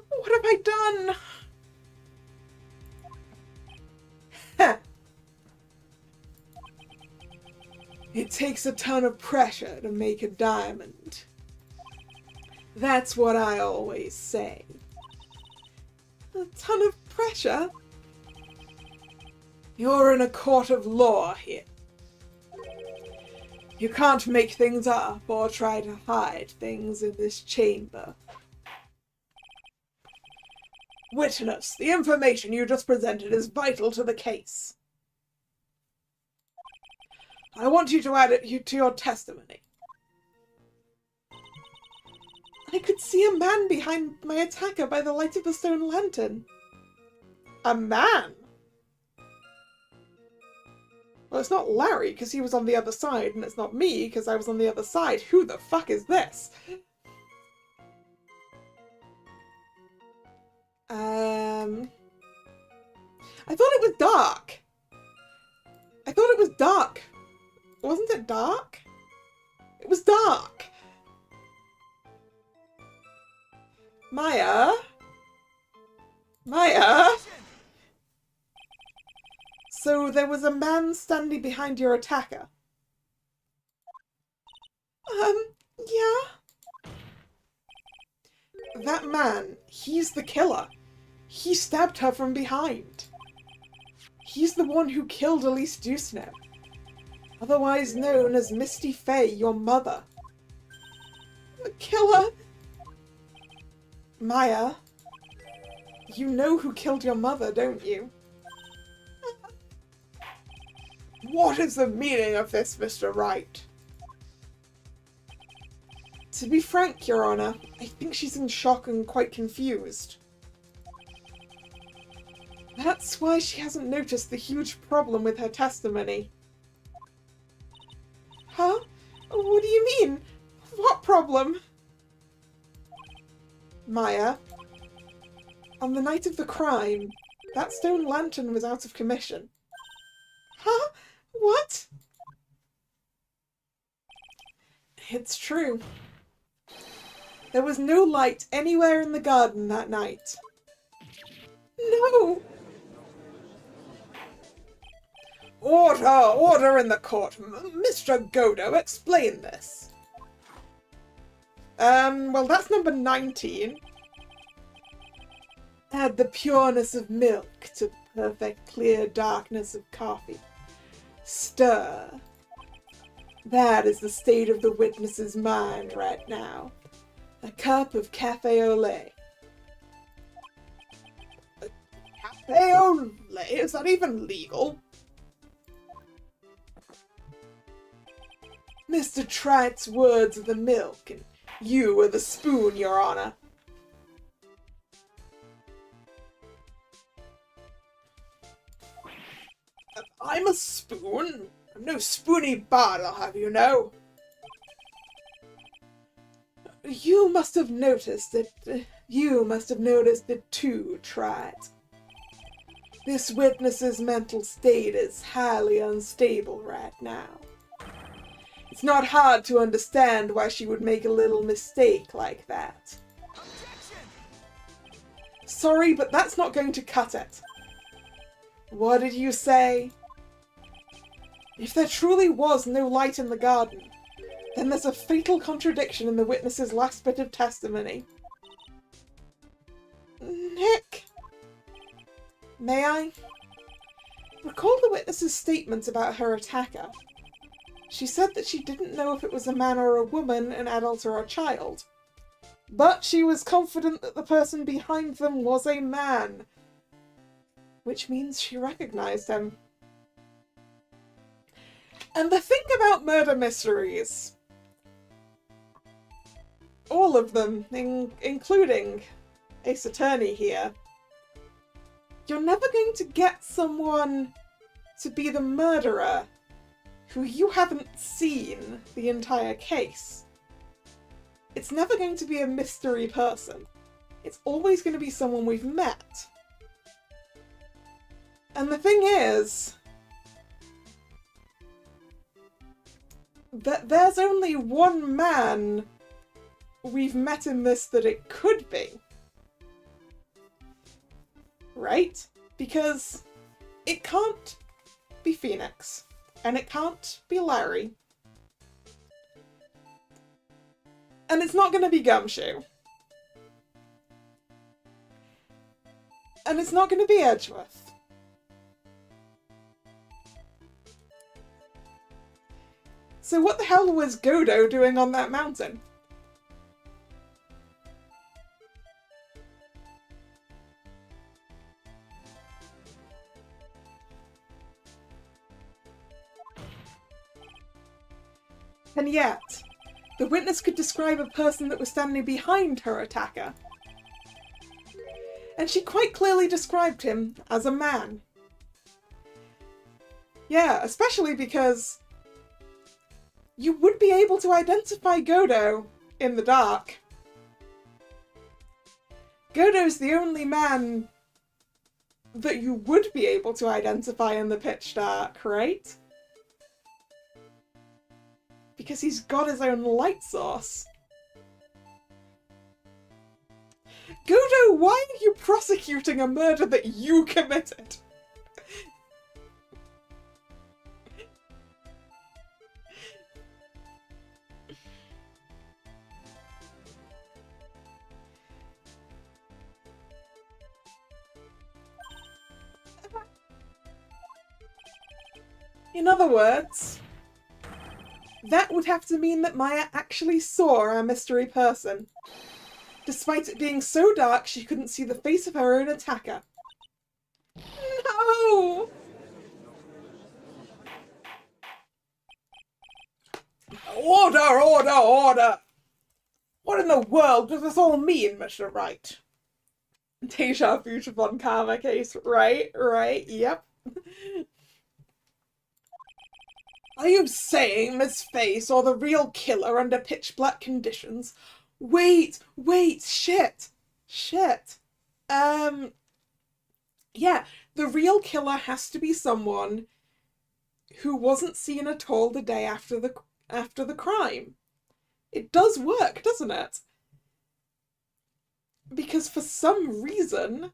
Speaker 1: What have I done? It takes a ton of pressure to make a diamond. That's what I always say. A ton of pressure? You're in a court of law here. You can't make things up or try to hide things in this chamber. Witness, the information you just presented is vital to the case. I want you to add it to your testimony. I could see a man behind my attacker by the light of the stone lantern. A man? Well, it's not Larry, because he was on the other side, and it's not me, because I was on the other side. Who the fuck is this? I thought it was dark. I thought it was dark. Wasn't it dark? It was dark. Maya? Maya? So there was a man standing behind your attacker? Yeah. That man, he's the killer. He stabbed her from behind. He's the one who killed Elise Dusno, otherwise known as Misty Faye, your mother. The killer? Maya, you know who killed your mother, don't you? What is the meaning of this, Mr. Wright? To be frank, Your Honor, I think she's in shock and quite confused. That's why she hasn't noticed the huge problem with her testimony. Huh? What do you mean? What problem? Maya, on the night of the crime, that stone lantern was out of commission. Huh? What? It's true. There was no light anywhere in the garden that night. No! Order! Order in the court! Mr. Godo, explain this. Well, that's number 19. Add the pureness of milk to perfect clear darkness of coffee. Stir. That is the state of the witness's mind right now. A cup of cafe au lait. A cafe au lait? Is that even legal? Mr. Tright's words are the milk, and you are the spoon, Your Honor. I'm a spoon? I'm no spoony bard, I'll have you know. You must have noticed it. You must have noticed it too, Tright. This witness's mental state is highly unstable right now. It's not hard to understand why she would make a little mistake like that.
Speaker 2: Objection!
Speaker 1: Sorry, but that's not going to cut it. What did you say? If there truly was no light in the garden, then there's a fatal contradiction in the witness's last bit of testimony. Nick? May I? Recall the witness's statements about her attacker. She said that she didn't know if it was a man or a woman, an adult or a child. But she was confident that the person behind them was a man. Which means she recognized him. And the thing about murder mysteries, all of them, including Ace Attorney here, you're never going to get someone to be the murderer who you haven't seen the entire case. It's never going to be a mystery person. It's always going to be someone we've met. And the thing is that there's only one man we've met in this that it could be. Right? Because it can't be Phoenix. And it can't be Larry. And it's not going to be Gumshoe. And it's not going to be Edgeworth. So what the hell was Godo doing on that mountain? And yet, the witness could describe a person that was standing behind her attacker. And she quite clearly described him as a man. Yeah, especially because you would be able to identify Godo in the dark. Godo's the only man that you would be able to identify in the pitch dark, right? Because he's got his own light source. Godo, why are you prosecuting a murder that you committed? In other words, that would have to mean that Maya actually saw our mystery person, despite it being so dark she couldn't see the face of her own attacker. No! Order, order, order! What in the world does this all mean, Mr. Wright? Deja vu von Karma case, right, yep. Are you saying Miss Faye saw the real killer under pitch black conditions? Wait, shit. Yeah, the real killer has to be someone who wasn't seen at all the day after the crime. It does work, doesn't it? Because for some reason,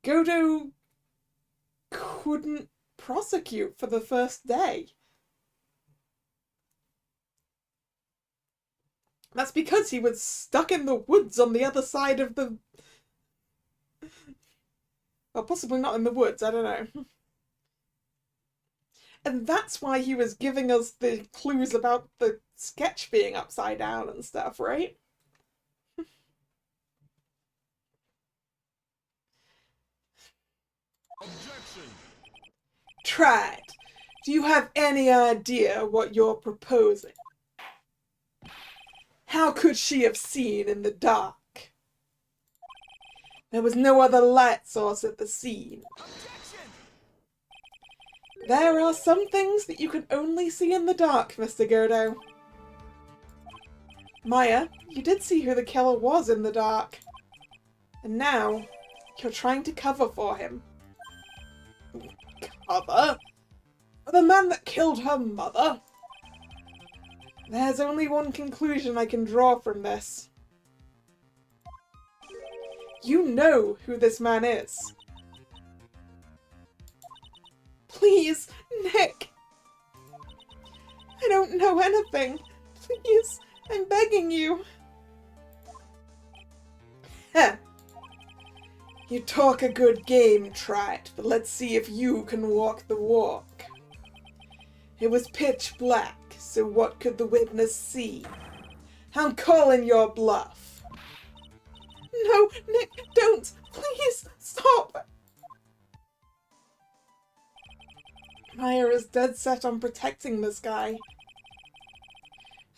Speaker 1: Godo couldn't prosecute for the first day. That's because he was stuck in the woods on the other side of the... Well, possibly not in the woods, I don't know. And that's why he was giving us the clues about the sketch being upside down and stuff, right?
Speaker 2: Objection!
Speaker 1: Tried. Do you have any idea what you're proposing? How could she have seen in the dark? There was no other light source at the scene.
Speaker 2: Objection!
Speaker 1: There are some things that you can only see in the dark, Mr. Godo. Maya, you did see who the killer was in the dark. And now, you're trying to cover for him. Cover? The man that killed her mother? There's only one conclusion I can draw from this. You know who this man is. Please, Nick. I don't know anything. Please, I'm begging you. Heh. You talk a good game, Trite, but let's see if you can walk the walk. It was pitch black, so what could the witness see? I'm calling your bluff. No, Nick, don't! Please, stop! Maya is dead set on protecting this guy.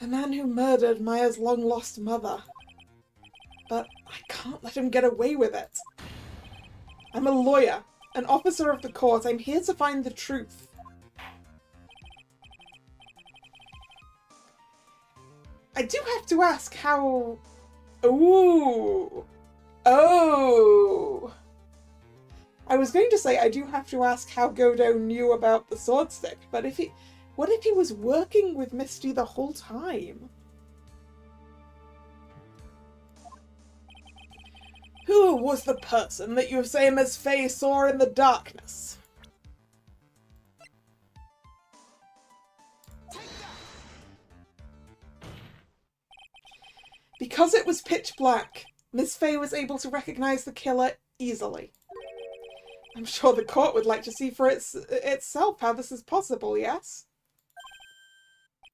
Speaker 1: A man who murdered Maya's long-lost mother. But I can't let him get away with it. I'm a lawyer, an officer of the court. I'm here to find the truth. I do have to ask how... Ooh. Oh. I was going to say I do have to ask how Godo knew about the sword stick, but what if he was working with Misty the whole time? Who was the person that you say Miss Faye saw in the darkness? Because it was pitch black, Miss Fey was able to recognize the killer easily. I'm sure the court would like to see for itself how this is possible, yes?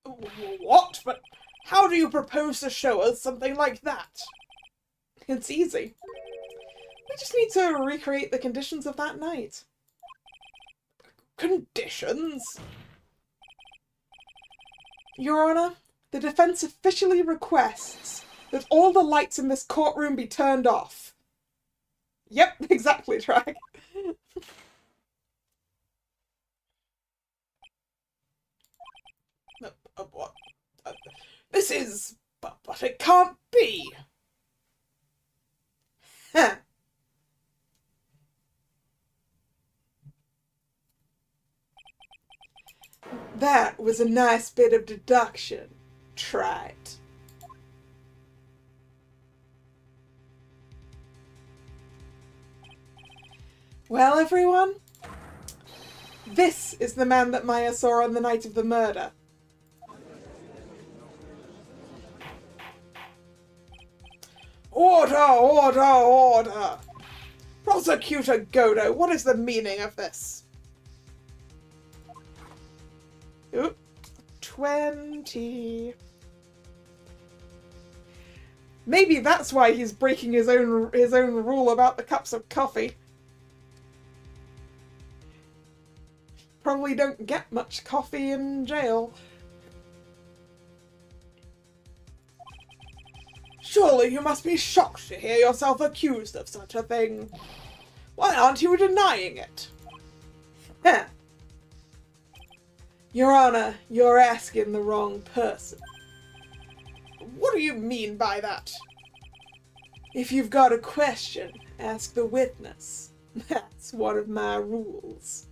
Speaker 1: What? But how do you propose to show us something like that? It's easy. We just need to recreate the conditions of that night. Conditions? Your Honor, the defense officially requests that all the lights in this courtroom be turned off. Yep, exactly, Drag. What? This is... But it can't be. Huh. That was a nice bit of deduction. Try it. Well, everyone, this is the man that Maya saw on the night of the murder. Order, order, order! Prosecutor Godo, what is the meaning of this? Oop. 20. Maybe that's why he's breaking his own rule about the cups of coffee. Probably don't get much coffee in jail. Surely you must be shocked to hear yourself accused of such a thing. Why aren't you denying it? Heh. Your Honor, you're asking the wrong person. What do you mean by that? If you've got a question, ask the witness. That's one of my rules.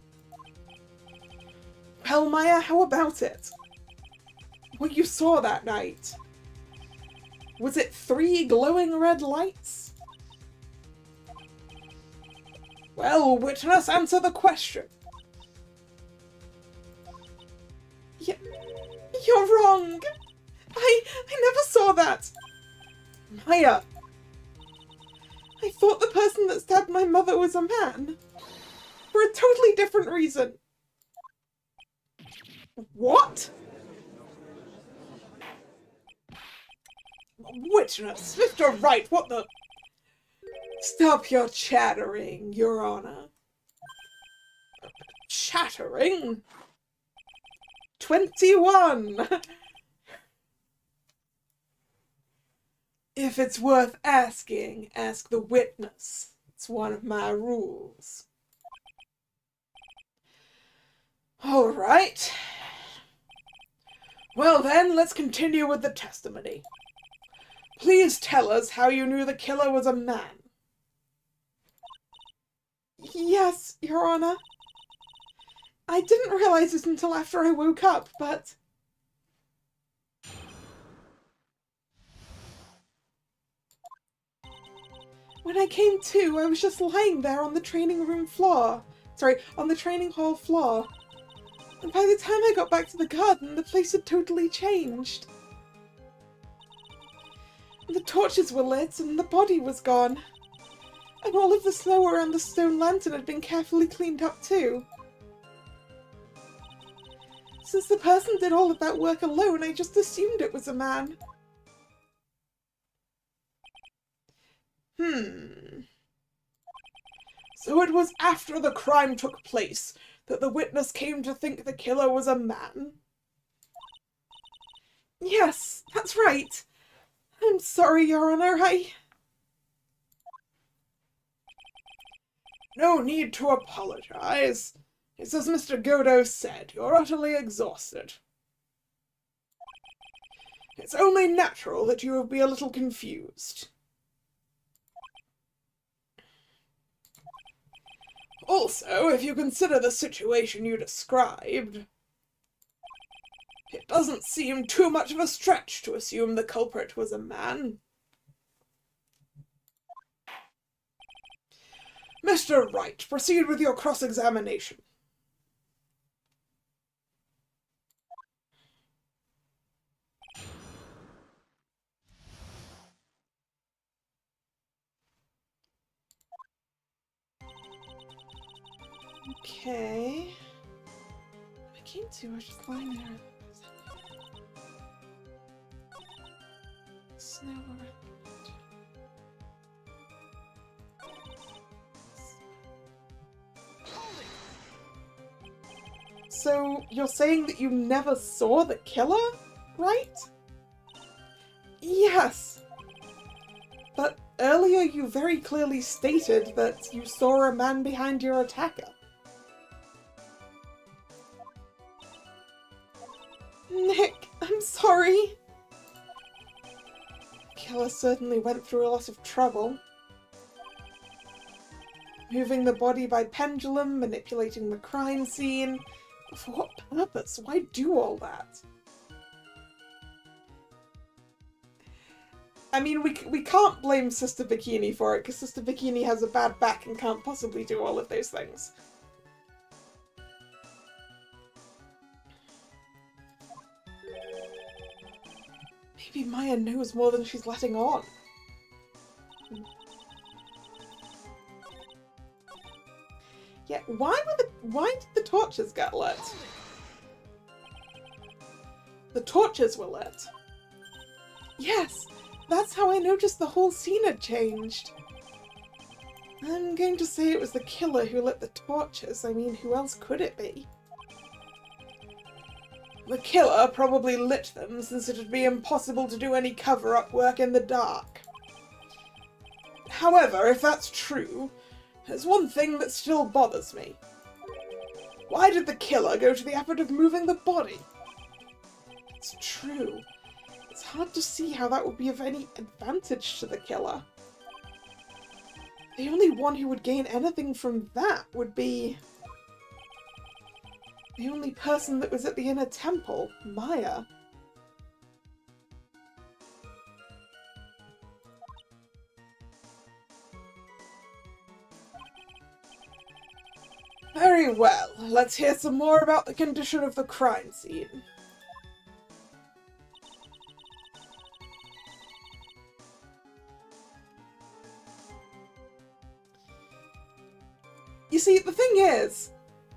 Speaker 1: Well, Maya, how about it? What you saw that night? Was it 3 glowing red lights? Well, witness, answer the question. You're wrong. I never saw that. Maya. I thought the person that stabbed my mother was a man. For a totally different reason. What? Witness, Mr. Wright, what the... Stop your chattering, Your Honor. Chattering? 21! If it's worth asking, ask the witness. It's one of my rules. All right. Well then, let's continue with the testimony. Please tell us how you knew the killer was a man. Yes, Your Honor. I didn't realize it until after I woke up, but... When I came to, I was just lying there on the training room floor. Sorry, on the training hall floor. And by the time I got back to the garden, the place had totally changed. The torches were lit and the body was gone. And all of the snow around the stone lantern had been carefully cleaned up too. Since the person did all of that work alone, I just assumed it was a man. So it was after the crime took place that the witness came to think the killer was a man? Yes, that's right. I'm sorry, Your Honor, No need to apologize. It's as Mr. Godo said, you're utterly exhausted. It's only natural that you would be a little confused. Also, if you consider the situation you described, it doesn't seem too much of a stretch to assume the culprit was a man. Mr. Wright, proceed with your cross-examination. Okay. I came to, I was just lying there. Snow around. So, you're saying that you never saw the killer, right? Yes. But earlier you very clearly stated that you saw a man behind your attacker. Nick, I'm sorry. The killer certainly went through a lot of trouble. Moving the body by pendulum, manipulating the crime scene. For what purpose? Why do all that? I mean, we can't blame Sister Bikini for it, because Sister Bikini has a bad back and can't possibly do all of those things. Maybe Maya knows more than she's letting on. Yeah, why did the torches get lit? The torches were lit. Yes, that's how I noticed the whole scene had changed. I'm going to say it was the killer who lit the torches. I mean, who else could it be? The killer probably lit them since it would be impossible to do any cover-up work in the dark. However, if that's true, there's one thing that still bothers me. Why did the killer go to the effort of moving the body? It's true. It's hard to see how that would be of any advantage to the killer. The only one who would gain anything from that would be the only person that was at the inner temple, Maya. Very well, let's hear some more about the condition of the crime scene. You see, the thing is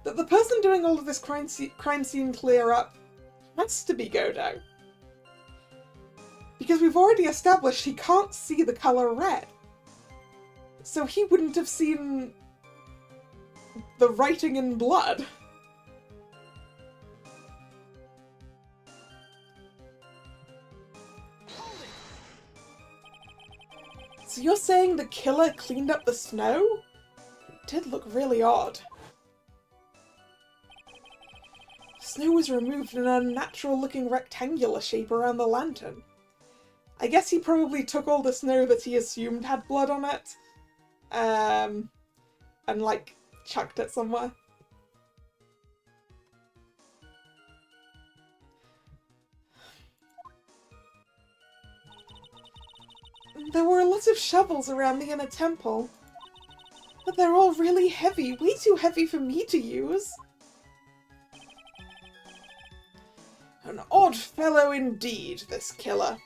Speaker 1: that the person doing all of this crime scene clear up has to be Godo. Because we've already established he can't see the colour red. So he wouldn't have seen the writing in blood. So you're saying the killer cleaned up the snow? It did look really odd. The snow was removed in an unnatural looking rectangular shape around the lantern. I guess he probably took all the snow that he assumed had blood on it, and like chucked it somewhere. There were a lot of shovels around the inner temple, but they're all really heavy, way too heavy for me to use. An odd fellow indeed, this killer.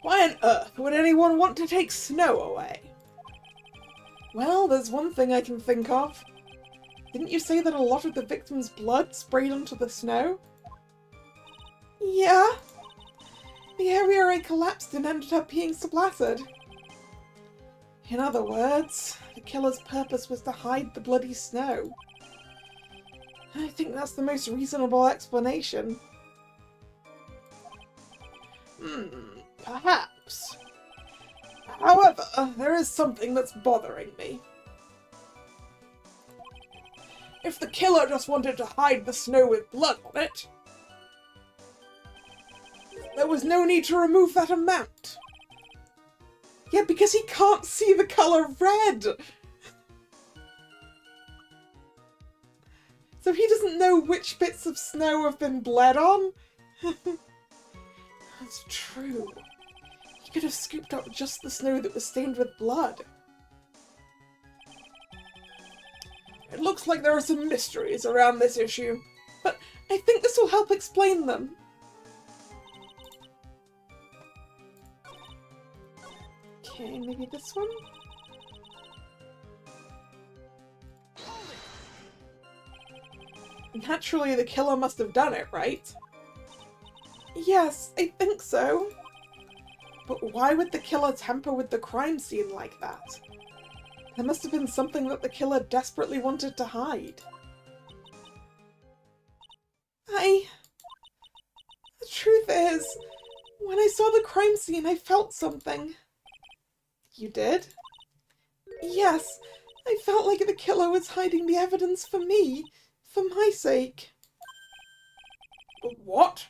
Speaker 1: Why on earth would anyone want to take snow away? Well, there's one thing I can think of. Didn't you say that a lot of the victim's blood sprayed onto the snow? Yeah. The area I collapsed in ended up being splattered. In other words, the killer's purpose was to hide the bloody snow. I think that's the most reasonable explanation. Perhaps. However, there is something that's bothering me. If the killer just wanted to hide the snow with blood on it, there was no need to remove that amount. Yeah, because he can't see the colour red! So he doesn't know which bits of snow have been bled on? That's true. He could have scooped up just the snow that was stained with blood. It looks like there are some mysteries around this issue, but I think this will help explain them. Okay, maybe this one? Naturally, the killer must have done it, right? Yes, I think so. But why would the killer tamper with the crime scene like that? There must have been something that the killer desperately wanted to hide. The truth is, when I saw the crime scene, I felt something. You did? Yes, I felt like the killer was hiding the evidence for me, for my sake. What?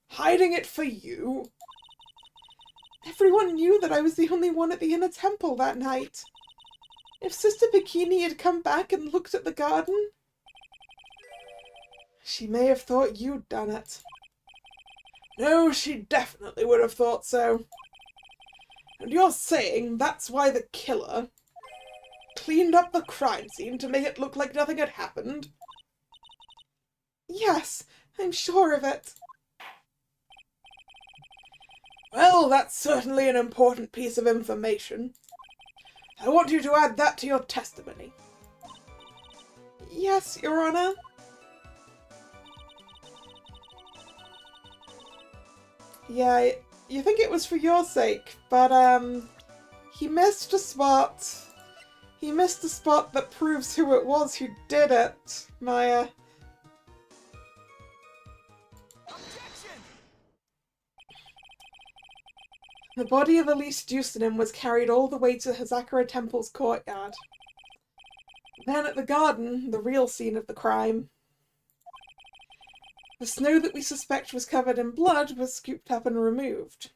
Speaker 1: Hiding it for you? Everyone knew that I was the only one at the inner temple that night. If Sister Bikini had come back and looked at the garden, she may have thought you'd done it. No, she definitely would have thought so. And you're saying that's why the killer cleaned up the crime scene to make it look like nothing had happened? Yes, I'm sure of it. Well, that's certainly an important piece of information. I want you to add that to your testimony. Yes, Your Honor. Yeah, you think it was for your sake, but, he missed a spot. He missed a spot that proves who it was who did it, Maya.
Speaker 2: Objection!
Speaker 1: The body of Elise Dusanin was carried all the way to Hazakura Temple's courtyard. Then at the garden, the real scene of the crime, the snow that we suspect was covered in blood was scooped up and removed.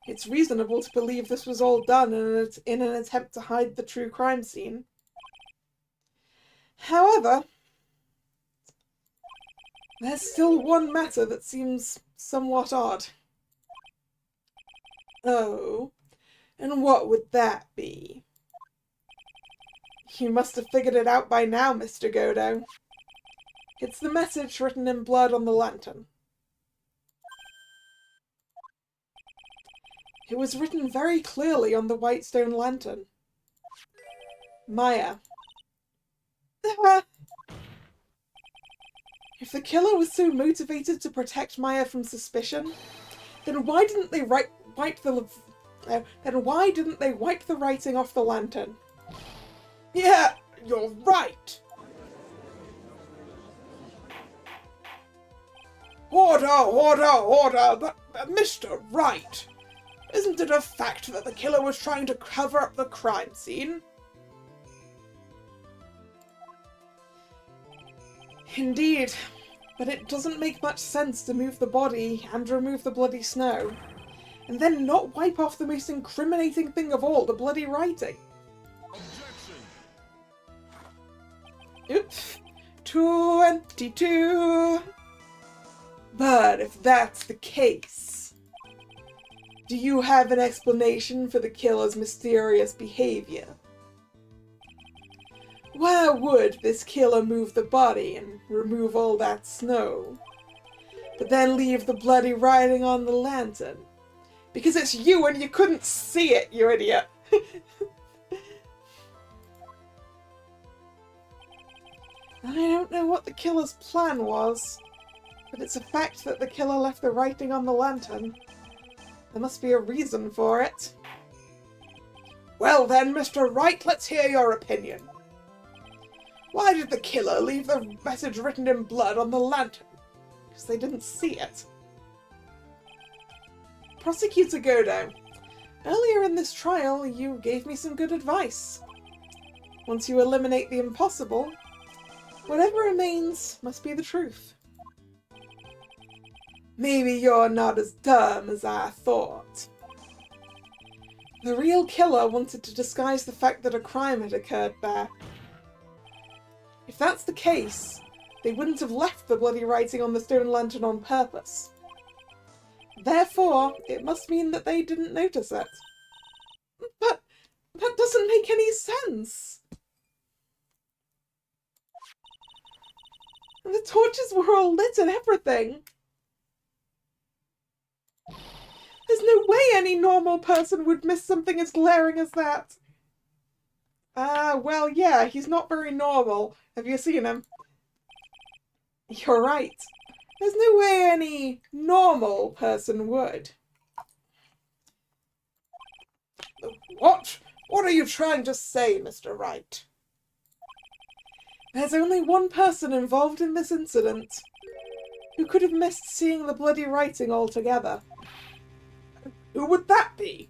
Speaker 1: It's reasonable to believe this was all done in an attempt to hide the true crime scene. However, there's still one matter that seems somewhat odd. Oh, and what would that be? You must have figured it out by now, Mr. Godo. It's the message written in blood on the lantern. It was written very clearly on the white stone lantern. Maya. If the killer was so motivated to protect Maya from suspicion, then why didn't they wipe the writing off the lantern? Yeah, you're right. Order! But, Mr. Wright, isn't it a fact that the killer was trying to cover up the crime scene? Indeed, but it doesn't make much sense to move the body and remove the bloody snow, and then not wipe off the most incriminating thing of all, the bloody writing.
Speaker 2: Objection!
Speaker 1: Oops. 22. But if that's the case, do you have an explanation for the killer's mysterious behavior? Why would this killer move the body and remove all that snow, but then leave the bloody writing on the lantern? Because it's you and you couldn't see it, you idiot! I don't know what the killer's plan was, but it's a fact that the killer left the writing on the lantern. There must be a reason for it. Well then, Mr. Wright, let's hear your opinion. Why did the killer leave the message written in blood on the lantern? Because they didn't see it. Prosecutor Godo, earlier in this trial you gave me some good advice. Once you eliminate the impossible, whatever remains must be the truth. Maybe you're not as dumb as I thought. The real killer wanted to disguise the fact that a crime had occurred there. If that's the case, they wouldn't have left the bloody writing on the stone lantern on purpose. Therefore, it must mean that they didn't notice it. But that doesn't make any sense. And the torches were all lit and everything. There's no way any normal person would miss something as glaring as that. Well, yeah, he's not very normal. Have you seen him? You're right. There's no way any normal person would. What? What are you trying to say, Mr. Wright? There's only one person involved in this incident who could have missed seeing the bloody writing altogether. Who would that be?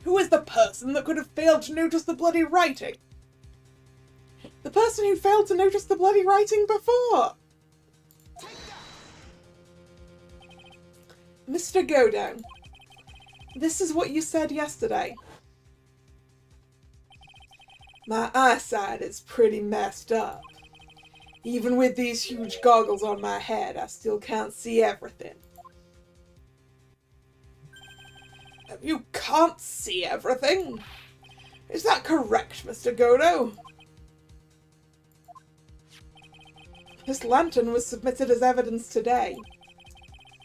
Speaker 1: Who is the person that could have failed to notice the bloody writing? The person who failed to notice the bloody writing before! Mr. Godo, this is what you said yesterday. My eyesight is pretty messed up. Even with these huge goggles on my head, I still can't see everything. You can't see everything? Is that correct, Mr. Godo? This lantern was submitted as evidence today.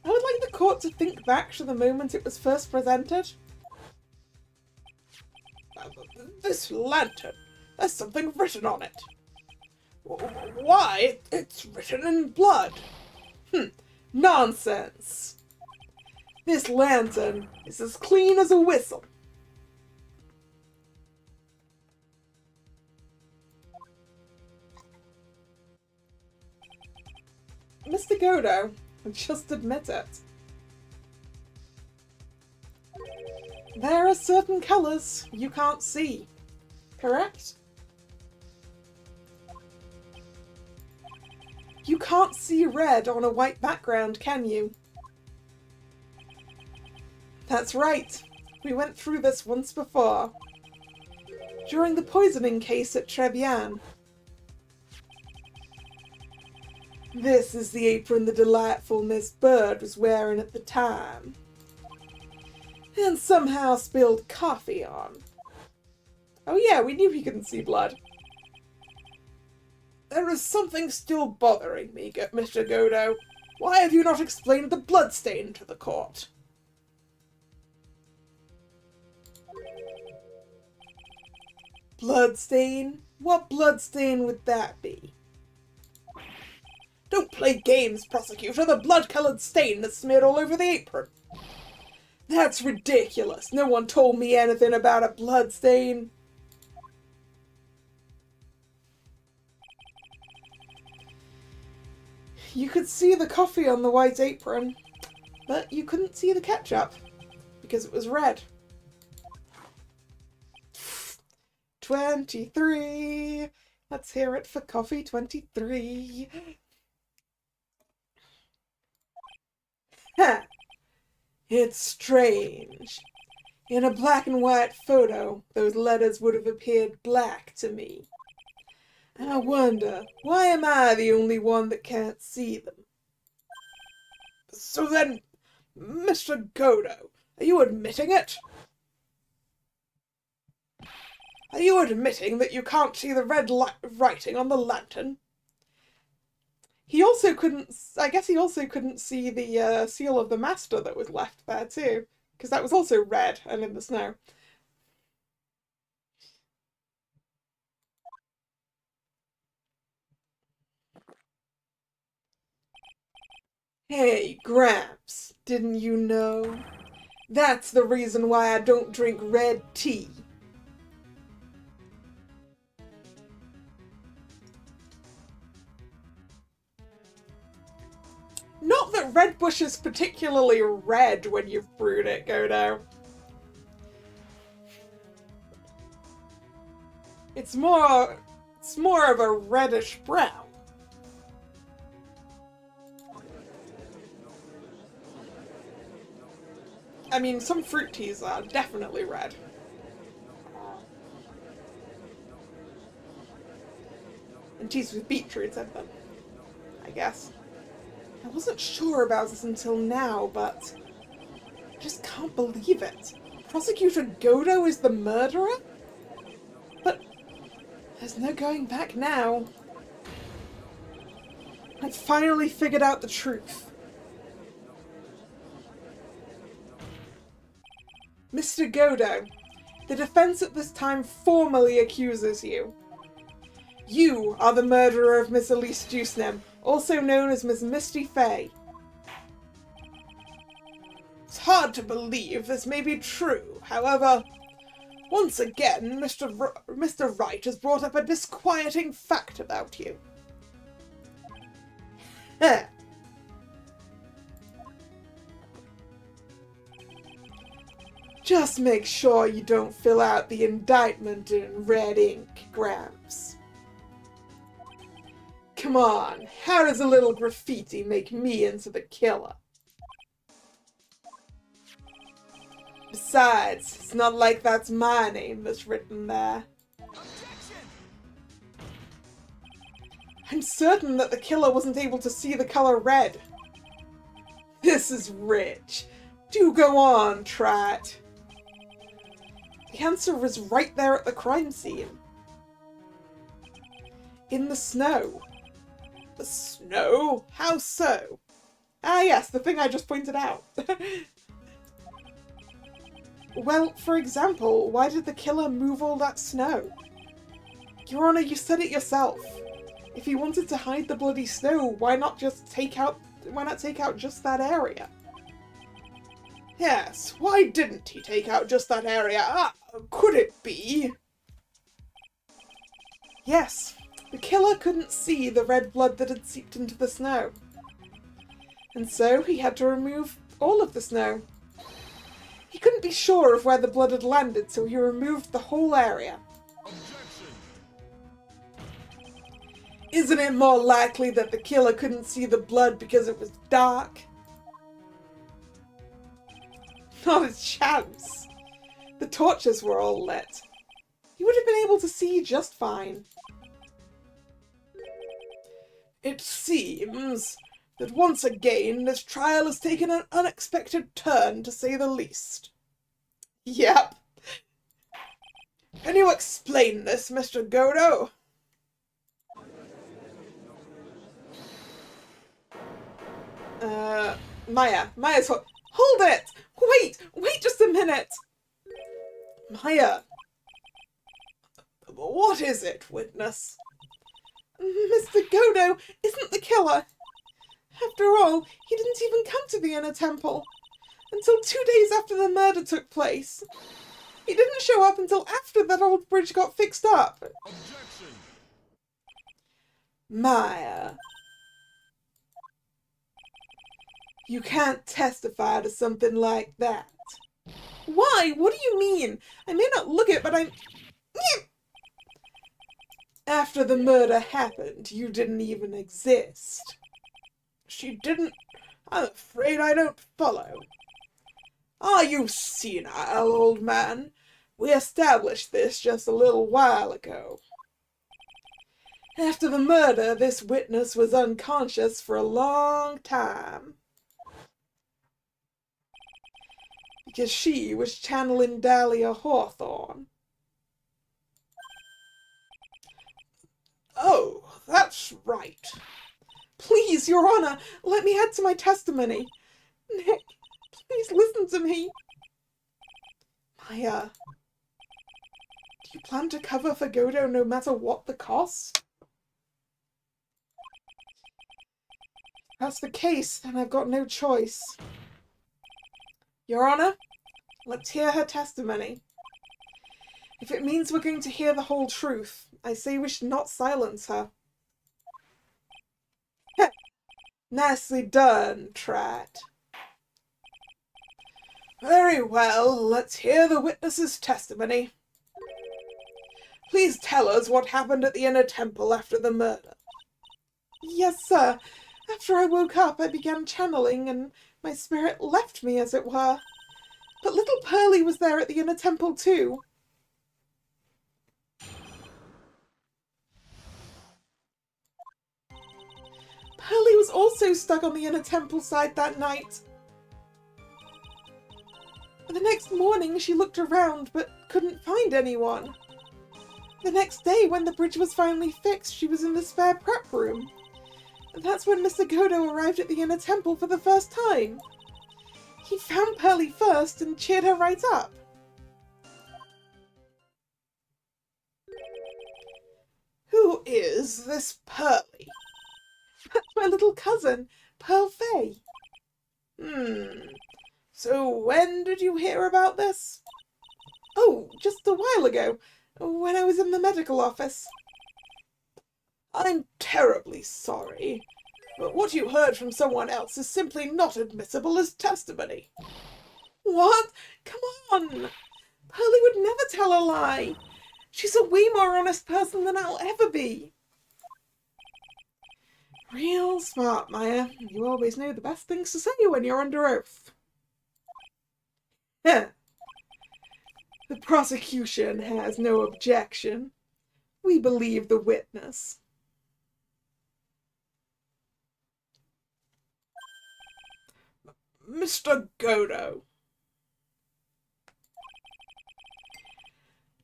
Speaker 1: I would like the court to think back to the moment it was first presented. This lantern, there's something written on it. Why? It's written in blood. Nonsense. This lantern is as clean as a whistle. Mr. Godo, just admit it. There are certain colours you can't see, correct? You can't see red on a white background, can you? That's right. We went through this once before. During the poisoning case at Tribulations. This is the apron the delightful Miss Bird was wearing at the time. And somehow spilled coffee on. Oh yeah, we knew he couldn't see blood. There is something still bothering me, Mr. Godo. Why have you not explained the bloodstain to the court? Bloodstain? What bloodstain would that be? Don't play games, prosecutor. The blood-colored stain that's smeared all over the apron. That's ridiculous. No one told me anything about a blood stain. You could see the coffee on the white apron, but you couldn't see the ketchup because it was red. 23. Let's hear it for coffee 23. Ha! It's strange. In a black and white photo, those letters would have appeared black to me. I wonder, why am I the only one that can't see them? So then, Mr. Godo, are you admitting it? Are you admitting that you can't see the red writing on the lantern? He also couldn't, I guess he also couldn't see the seal of the master that was left there too, because that was also red and in the snow. Hey, Gramps, didn't you know? That's the reason why I don't drink red tea. Not that red bush is particularly red when you've brewed it, Godo. It's more of a reddish brown. I mean, some fruit teas are definitely red. And teas with beetroot in them, I guess. I wasn't sure about this until now, but I just can't believe it. Prosecutor Godo is the murderer? But there's no going back now. I've finally figured out the truth. Mr. Godo, The defense at this time formally accuses you. You are the murderer of Miss Elise Deucenem, also known as Miss Misty Fay. It's hard to believe this may be true, however, once again, Mr. Wright has brought up a disquieting fact about you. Heh. Just make sure you don't fill out the indictment in red ink, Gramps. Come on, how does a little graffiti make me into the killer? Besides, it's not like that's my name that's written there.
Speaker 2: Objection!
Speaker 1: I'm certain that the killer wasn't able to see the color red. This is rich. Do go on, Trat. The answer was right there at the crime scene. In the snow. The snow? How so? Ah yes, the thing I just pointed out. Well, for example, why did the killer move all that snow? Your Honor, you said it yourself. If he wanted to hide the bloody snow, why not take out just that area? Yes, why didn't he take out just that area? Could it be? Yes, the killer couldn't see the red blood that had seeped into the snow. And so he had to remove all of the snow. He couldn't be sure of where the blood had landed, so he removed the whole area.
Speaker 2: Objection!
Speaker 1: Isn't it more likely that the killer couldn't see the blood because it was dark? Not a chance. The torches were all lit. He would have been able to see just fine. It seems that once again this trial has taken an unexpected turn, to say the least. Yep. Can you explain this, Mr. Godo? Maya's hold it! Wait just a minute! Maya. What is it, witness? Mr. Godo isn't the killer. After all, he didn't even come to the Inner Temple until 2 days after the murder took place. He didn't show up until after that old bridge got fixed up.
Speaker 2: Objection!
Speaker 1: Maya. You can't testify to something like that. Why? What do you mean? I may not look it, but I'm... After the murder happened, you didn't even exist. She didn't? I'm afraid I don't follow. Are you senile, old man? We established this just a little while ago. After the murder, this witness was unconscious for a long time. Because she was channeling Dahlia Hawthorne. Oh, that's right. Please, Your Honor, let me add to my testimony. Nick, please listen to me. Maya, do you plan to cover for Godo no matter what the cost? If that's the case, then I've got no choice. Your Honor, let's hear her testimony. If it means we're going to hear the whole truth, I say we should not silence her. Heh. Nicely done, Trat. Very well, let's hear the witness's testimony. Please tell us what happened at the Inner Temple after the murder. Yes, sir. After I woke up, I began channeling, and my spirit left me, as it were. But little Pearlie was there at the Inner Temple, too. Pearlie was also stuck on the Inner Temple side that night. The next morning, she looked around, but couldn't find anyone. The next day, when the bridge was finally fixed, she was in the spare prep room. And that's when Mr. Godo arrived at the Inner Temple for the first time. He found Pearlie first and cheered her right up. Who is this Pearly? That's my little cousin, Pearl Fay. So when did you hear about this? Oh, just a while ago, when I was in the medical office. I'm terribly sorry, but what you heard from someone else is simply not admissible as testimony. What? Come on! Pearly would never tell a lie. She's a way more honest person than I'll ever be. Real smart, Maya. You always know the best things to say when you're under oath. The prosecution has no objection. We believe the witness. Mr. Godo.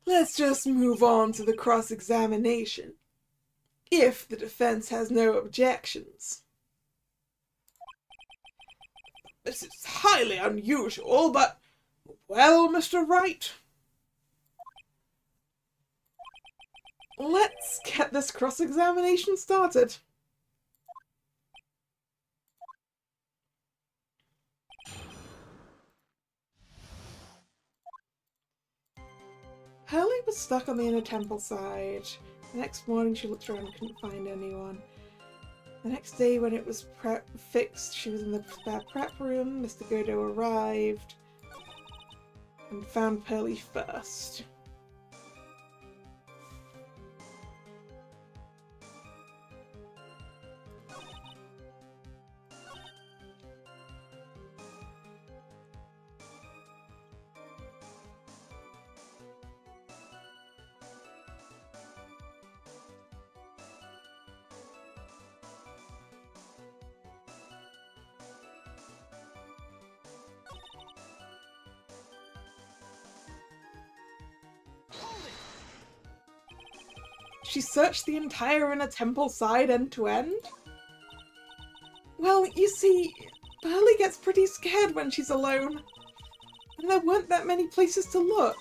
Speaker 1: Let's just move on to the cross-examination, if the defense has no objections. This is highly unusual, but, well, Mr. Wright, let's get this cross-examination started. Pearly was stuck on the inner temple side. The next morning she looked around and couldn't find anyone. The next day when it was fixed, she was in the spare prep room. Mr. Godo arrived and found Pearly first. She searched the entire inner temple side end to end? Well, you see, Pearly gets pretty scared when she's alone. And there weren't that many places to look.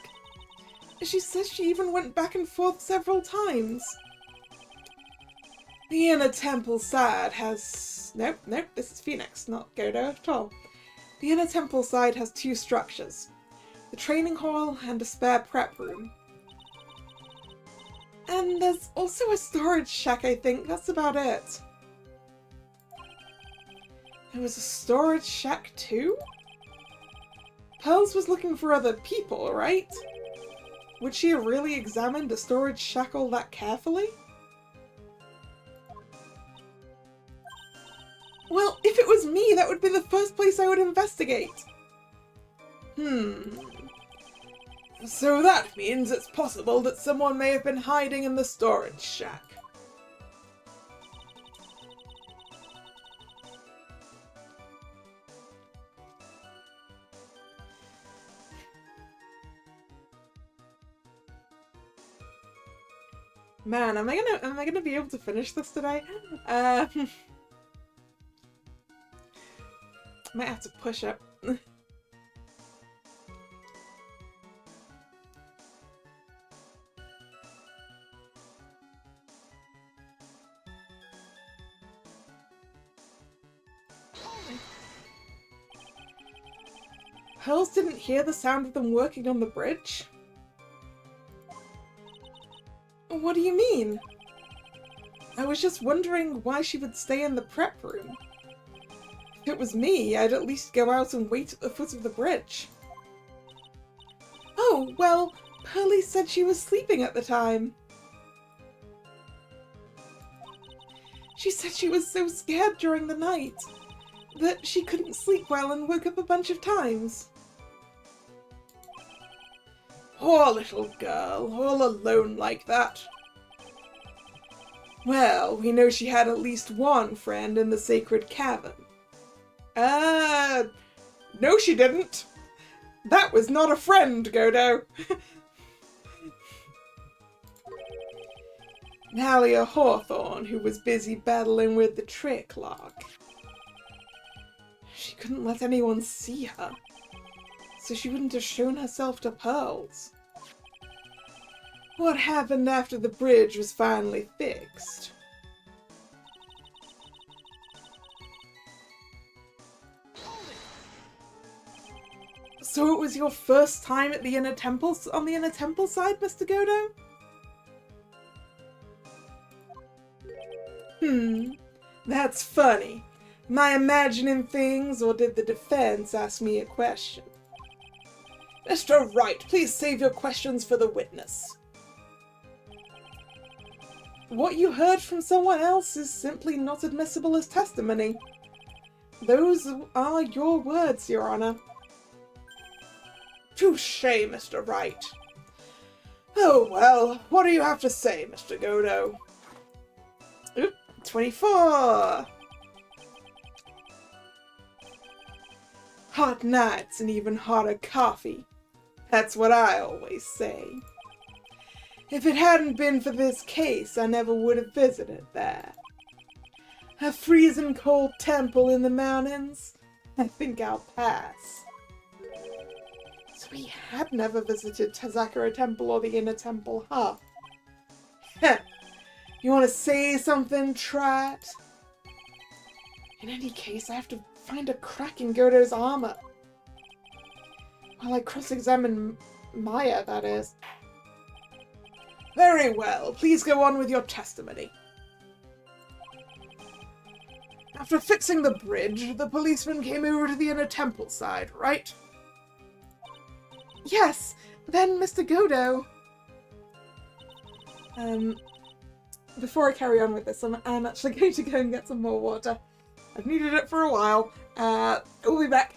Speaker 1: She says she even went back and forth several times. The inner temple side has... Nope, this is Phoenix, not Godo at all. The inner temple side has two structures. The training hall and a spare prep room. And there's also a storage shack, I think. That's about it. There was a storage shack too? Pearls was looking for other people, right? Would she have really examined a storage shack all that carefully? Well, if it was me, that would be the first place I would investigate. So that means it's possible that someone may have been hiding in the storage shack. Man, am I gonna be able to finish this today? Might have to push up. Pearls didn't hear the sound of them working on the bridge? What do you mean? I was just wondering why she would stay in the prep room. If it was me, I'd at least go out and wait at the foot of the bridge. Oh, well, Pearly said she was sleeping at the time. She said she was so scared during the night that she couldn't sleep well and woke up a bunch of times. Poor little girl, all alone like that. Well, we know she had at least one friend in the sacred cavern. No she didn't. That was not a friend, Godo. Nalia Hawthorne, who was busy battling with the trick lock. She couldn't let anyone see her, so she wouldn't have shown herself to Pearls. What happened after the bridge was finally fixed? So it was your first time at the inner temple, on the inner temple side, Mr. Godo? That's funny. Am I imagining things, or did the defense ask me a question? Mr. Wright, please save your questions for the witness. What you heard from someone else is simply not admissible as testimony. Those are your words, Your Honor. Touché, Mr. Wright. Oh well, what do you have to say, Mr. Godo? Oop, 24! Hot nights and even hotter coffee. That's what I always say. If it hadn't been for this case, I never would have visited there. A freezing cold temple in the mountains? I think I'll pass. So he had never visited Tazakura Temple or the Inner Temple, huh? Heh. You want to say something, Trat? In any case, I have to find a crack in Godo's armor. While I cross-examine Maya, that is. Very well. Please go on with your testimony. After fixing the bridge, the policeman came over to the inner temple side, right? Yes. Then, Mr. Godo. Before I carry on with this, I'm actually going to go and get some more water. I've needed it for a while. We'll be back.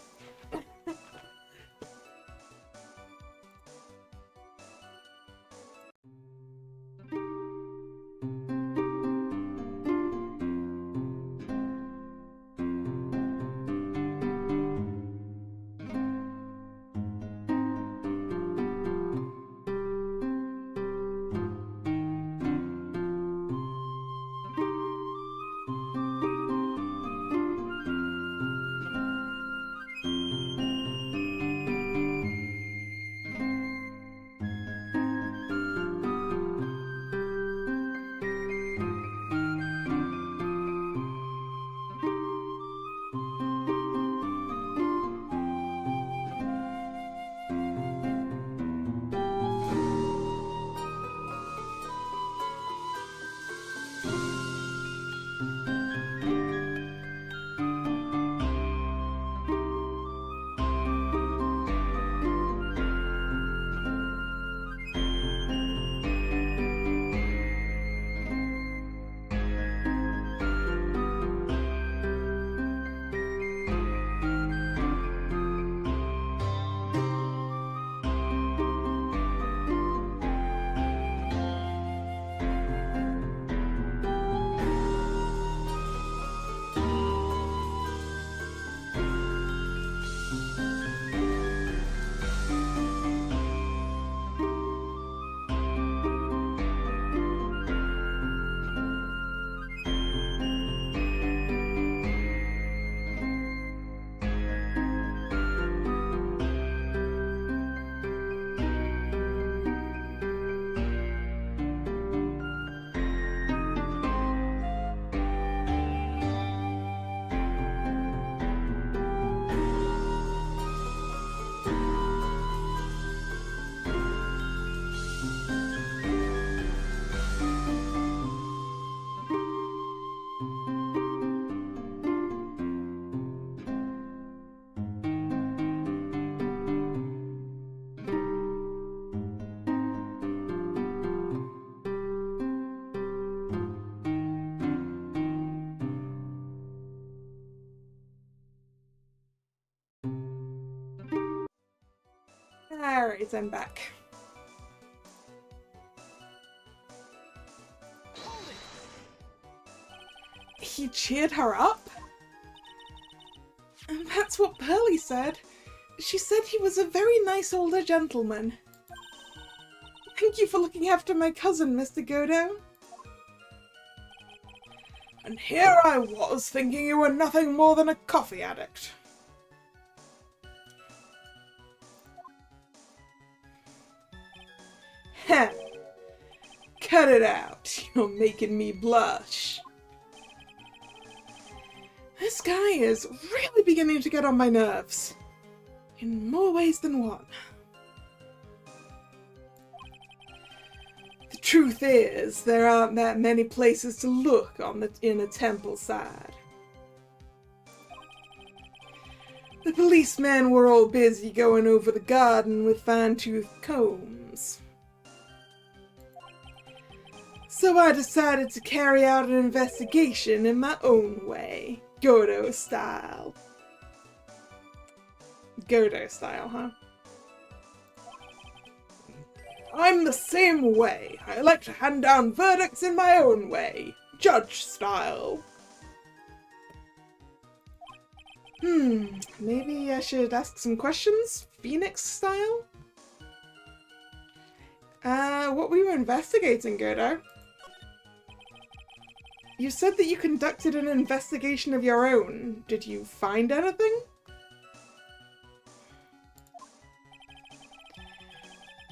Speaker 1: Alright, I'm back. He cheered her up? And that's what Pearly said. She said he was a very nice older gentleman. Thank you for looking after my cousin, Mr. Godo. And here I was, thinking you were nothing more than a coffee addict. Heh. cut it out. You're making me blush. This guy is really beginning to get on my nerves. In more ways than one. The truth is, there aren't that many places to look on the inner temple side. The policemen were all busy going over the garden with fine-tooth combs. So I decided to carry out an investigation in my own way, Godo style. Godo style, huh? I'm the same way. I like to hand down verdicts in my own way, judge style. Maybe I should ask some questions, Phoenix style? What were you investigating, Godo? You said that you conducted an investigation of your own. Did you find anything?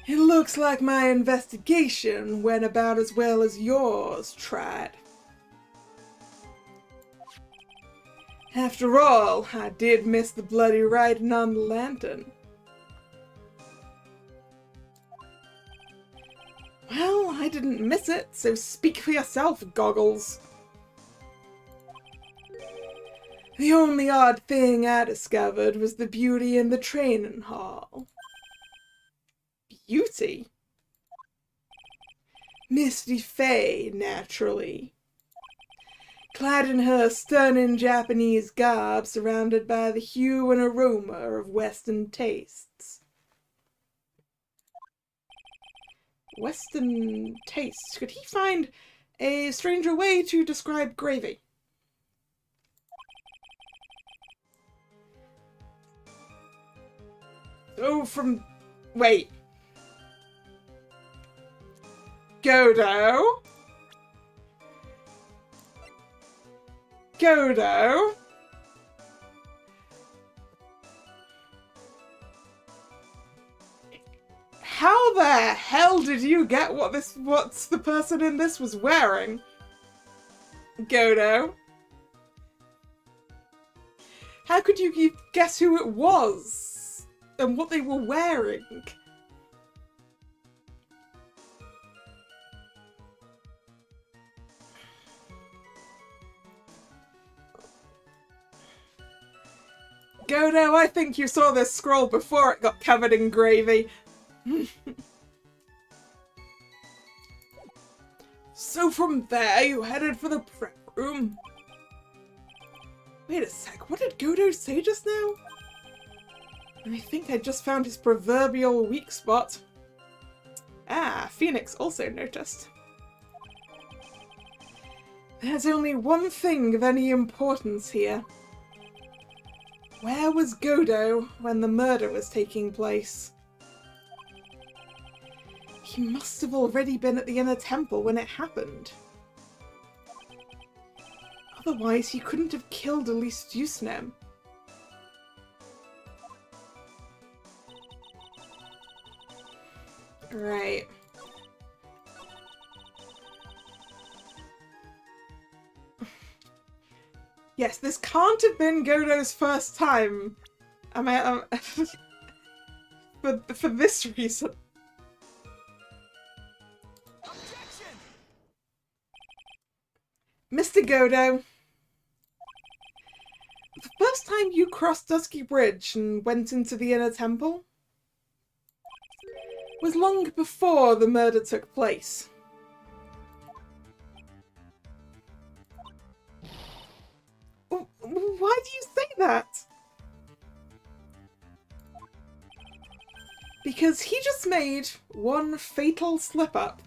Speaker 1: It looks like my investigation went about as well as yours tried. After all, I did miss the bloody writing on the lantern. Well, I didn't miss it, so speak for yourself, Goggles. The only odd thing I discovered was the beauty in the training hall. Beauty? Misty Faye, naturally. Clad in her stunning Japanese garb, surrounded by the hue and aroma of Western tastes. Western tastes? Could he find a stranger way to describe gravy? Oh, from... Wait. Godo? Godo? How the hell did you get what the person in this was wearing? Godo? How could you guess who it was? And what they were wearing? Godo, I think you saw this scroll before it got covered in gravy. So from there, you headed for the prep room? Wait a sec, what did Godo say just now? I think I just found his proverbial weak spot. Ah, Phoenix also noticed. There's only one thing of any importance here. Where was Godo when the murder was taking place? He must have already been at the inner temple when it happened. Otherwise, he couldn't have killed Elise Dusnem. Right. Yes, this can't have been Godo's first time. For this reason.
Speaker 2: Objection!
Speaker 1: Mr. Godo, the first time you crossed Dusky Bridge and went into the inner temple was long before the murder took place. Why do you say that? Because he just made one fatal slip-up.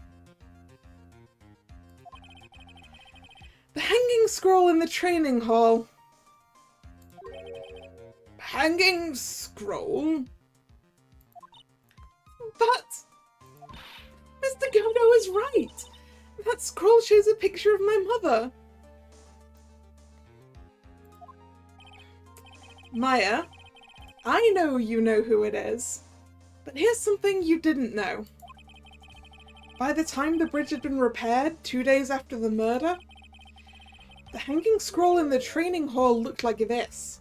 Speaker 1: The hanging scroll in the training hall. Hanging scroll? But Mr. Godo is right. That scroll shows a picture of my mother. Maya, I know you know who it is, but here's something you didn't know. By the time the bridge had been repaired, 2 days after the murder, the hanging scroll in the training hall looked like this.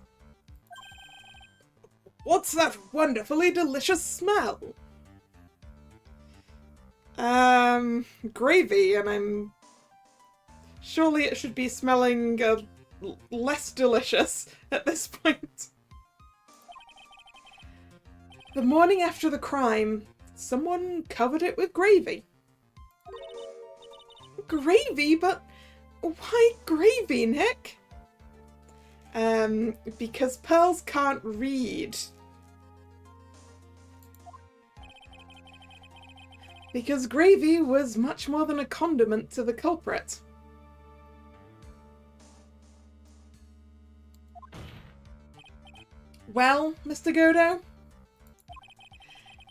Speaker 1: What's that wonderfully delicious smell? Gravy, and surely it should be smelling less delicious at this point. The morning after the crime, someone covered it with gravy. Gravy? But why gravy, Nick? Because pearls can't read. Because gravy was much more than a condiment to the culprit. Well, Mr. Godo,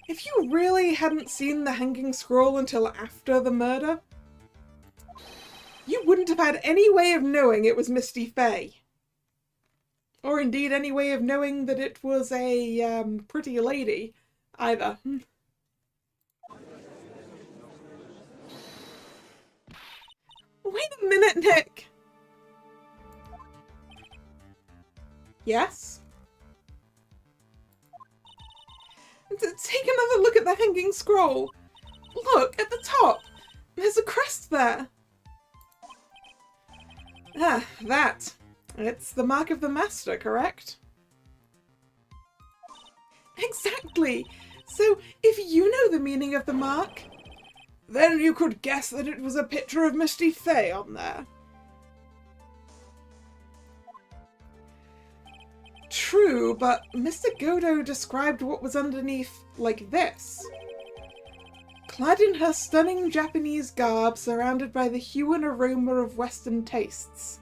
Speaker 1: if you really hadn't seen the hanging scroll until after the murder, you wouldn't have had any way of knowing it was Misty Fey. Or indeed any way of knowing that it was a pretty lady either. Wait a minute, Nick! Yes? Take another look at the hanging scroll. Look, at the top. There's a crest there. Ah, that. It's the mark of the master, correct? Exactly! So, if you know the meaning of the mark, then you could guess that it was a picture of Misty Fey on there. True, but Mr. Godo described what was underneath like this. Clad in her stunning Japanese garb, surrounded by the hue and aroma of Western tastes.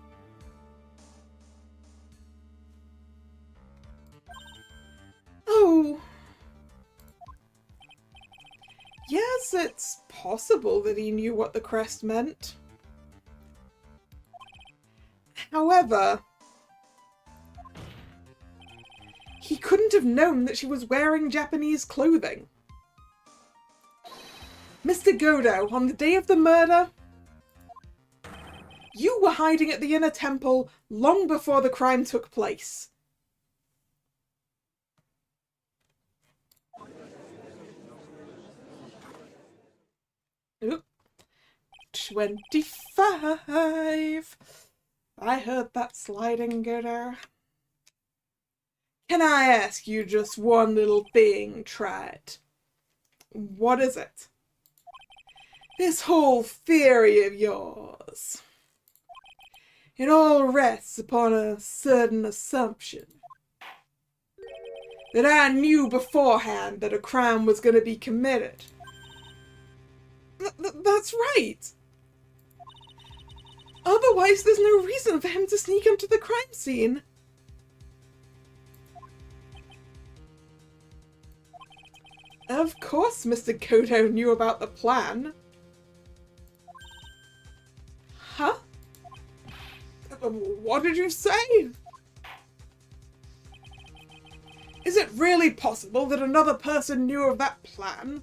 Speaker 1: Oh. Yes, it's possible that he knew what the crest meant. However, he couldn't have known that she was wearing Japanese clothing. Mr. Godo, on the day of the murder, you were hiding at the inner temple long before the crime took place. Oop. 25. I heard that sliding, Godo. Can I ask you just one little thing, Trad? What is it? This whole theory of yours. It all rests upon a certain assumption. That I knew beforehand that a crime was going to be committed. That's right! Otherwise, there's no reason for him to sneak onto the crime scene. Of course Mr. Godo knew about the plan. Huh? What did you say? Is it really possible that another person knew of that plan?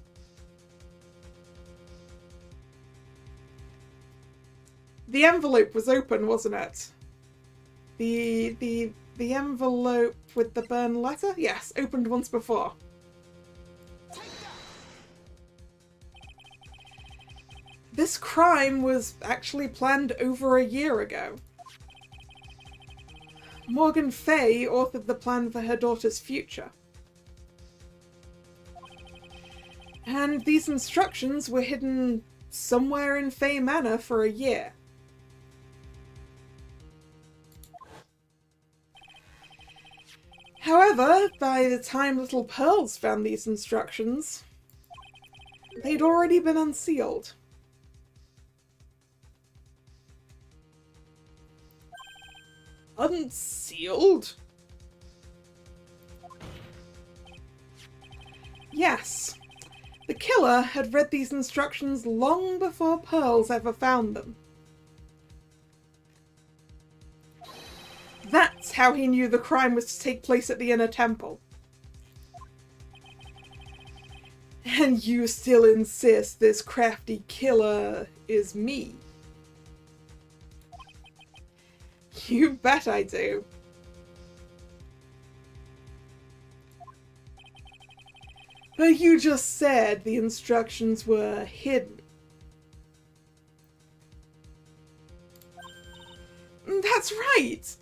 Speaker 1: The envelope was open, wasn't it? The envelope with the burned letter? Yes, opened once before. This crime was actually planned over a year ago. Morgan Fay authored the plan for her daughter's future. And these instructions were hidden somewhere in Fay Manor for a year. However, by the time little Pearls found these instructions, they'd already been unsealed. Unsealed? Yes. The killer had read these instructions long before Pearls ever found them. That's how he knew the crime was to take place at the inner temple. And you still insist this crafty killer is me? You bet I do. But you just said the instructions were hidden. That's right!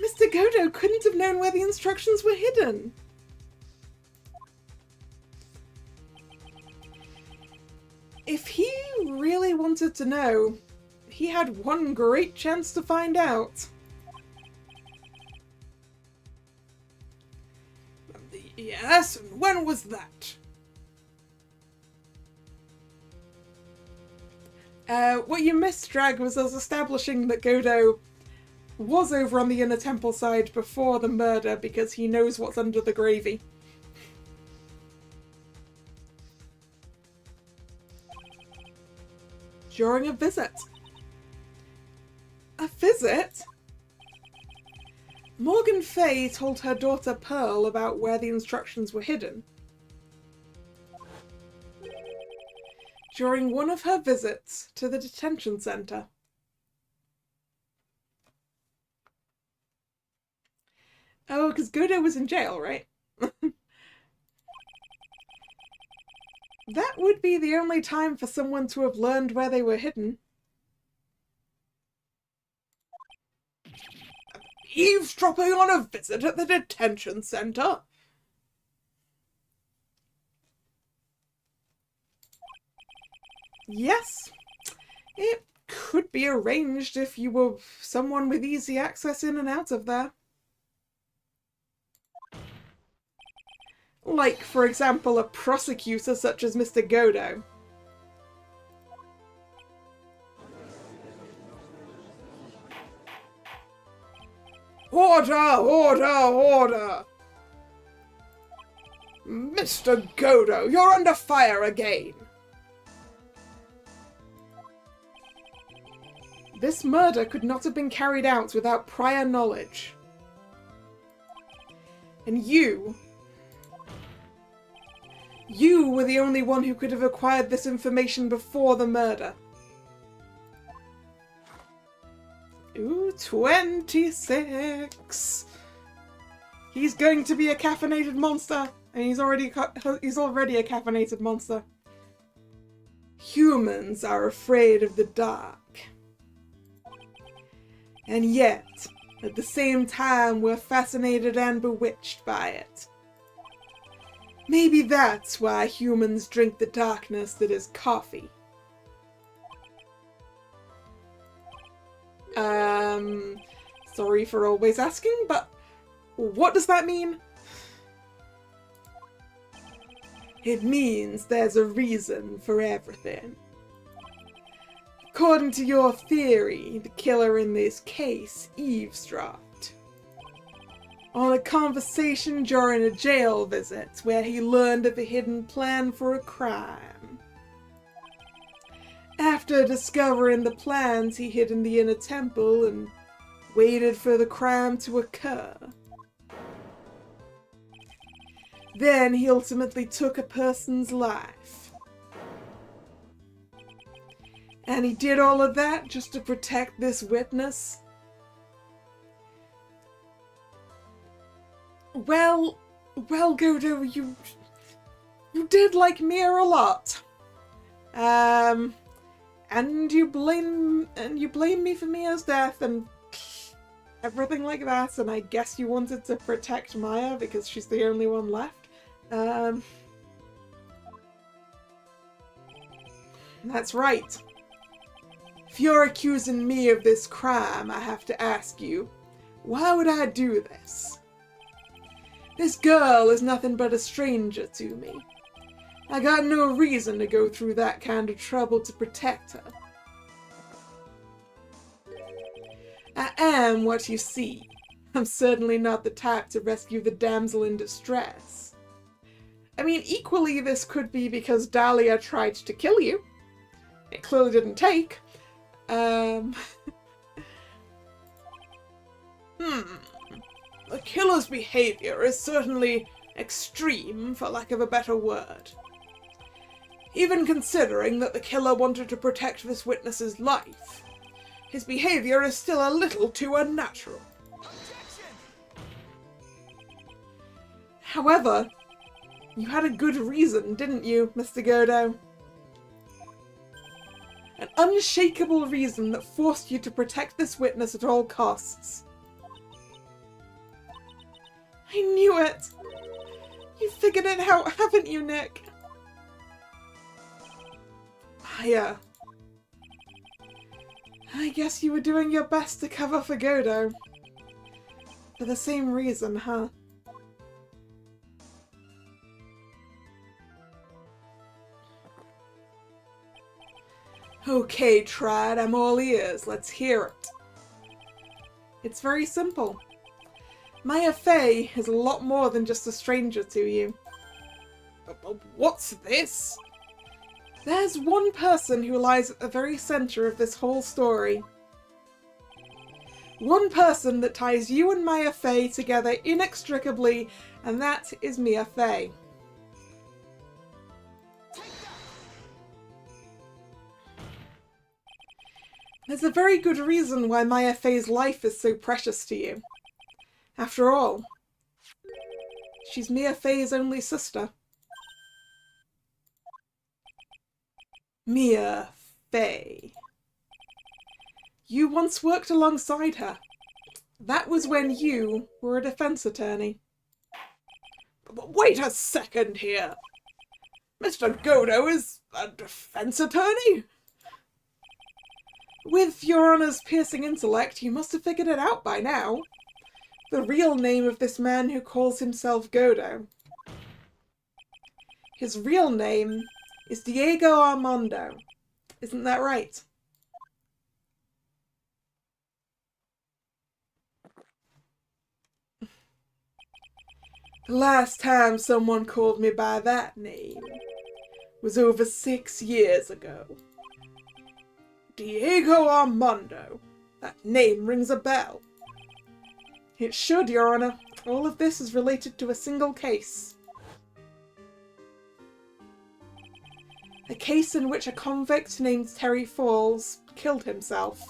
Speaker 1: Mr. Godo couldn't have known where the instructions were hidden. If he really wanted to know, he had one great chance to find out. Yes, and when was that? What you missed, Drag, was us establishing that Godo was over on the Inner Temple side before the murder because he knows what's under the gravy. During a visit. A visit? Morgan Fay told her daughter Pearl about where the instructions were hidden. During one of her visits to the detention center. Oh, because Godo was in jail, right? That would be the only time for someone to have learned where they were hidden. Eavesdropping on a visit at the detention center? Yes, it could be arranged if you were someone with easy access in and out of there. Like, for example, a prosecutor such as Mr. Godo. Order! Order! Order! Mr. Godo, you're under fire again! This murder could not have been carried out without prior knowledge. And you were the only one who could have acquired this information before the murder. Ooh, 26! He's going to be a caffeinated monster! And he's already a caffeinated monster. Humans are afraid of the dark. And yet, at the same time, we're fascinated and bewitched by it. Maybe that's why humans drink the darkness that is coffee. Sorry for always asking, but what does that mean? It means there's a reason for everything. According to your theory, the killer in this case eavesdropped on a conversation during a jail visit where he learned of a hidden plan for a crime. After discovering the plans, he hid in the Inner Temple and waited for the crime to occur. Then he ultimately took a person's life. And he did all of that just to protect this witness? Well, Godo, you did like Mia a lot. And you blame me for Mia's death and everything like that, and I guess you wanted to protect Maya because she's the only one left. That's right. If you're accusing me of this crime, I have to ask you, why would I do this? This girl is nothing but a stranger to me. I got no reason to go through that kind of trouble to protect her. I am what you see. I'm certainly not the type to rescue the damsel in distress. I mean, equally this could be because Dahlia tried to kill you. It clearly didn't take. The killer's behavior is certainly extreme, for lack of a better word. Even considering that the killer wanted to protect this witness's life, his behavior is still a little too unnatural.
Speaker 2: Objection!
Speaker 1: However, you had a good reason, didn't you, Mr. Godo? An unshakable reason that forced you to protect this witness at all costs. I knew it! You figured it out, haven't you, Nick? I guess you were doing your best to cover for Godo. For the same reason, huh? Okay, Trad, I'm all ears. Let's hear it. It's very simple. Maya Fey is a lot more than just a stranger to you. What's this? There's one person who lies at the very center of this whole story. One person that ties you and Maya Fey together inextricably, and that is Mia Fey. There's a very good reason why Maya Fey's life is so precious to you. After all, she's Mia Fey's only sister. Mia Fey. You once worked alongside her. That was when you were a defense attorney. Wait a second here. Mr. Godo is a defense attorney? With Your Honor's piercing intellect, you must have figured it out by now. The real name of this man who calls himself Godo. His real name is Diego Armando. Isn't that right? The last time someone called me by that name was over 6 years ago. Diego Armando. That name rings a bell. It should, Your Honor. All of this is related to a single case. A case in which a convict named Terry Falls killed himself.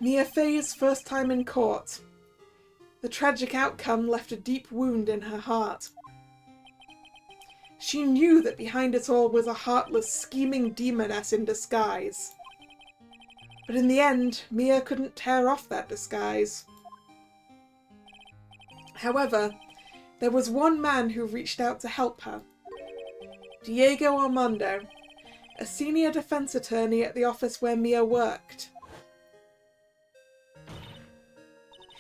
Speaker 1: Mia Fey's first time in court. The tragic outcome left a deep wound in her heart. She knew that behind it all was a heartless, scheming demoness in disguise. But in the end, Mia couldn't tear off that disguise. However, there was one man who reached out to help her. Diego Armando, a senior defense attorney at the office where Mia worked.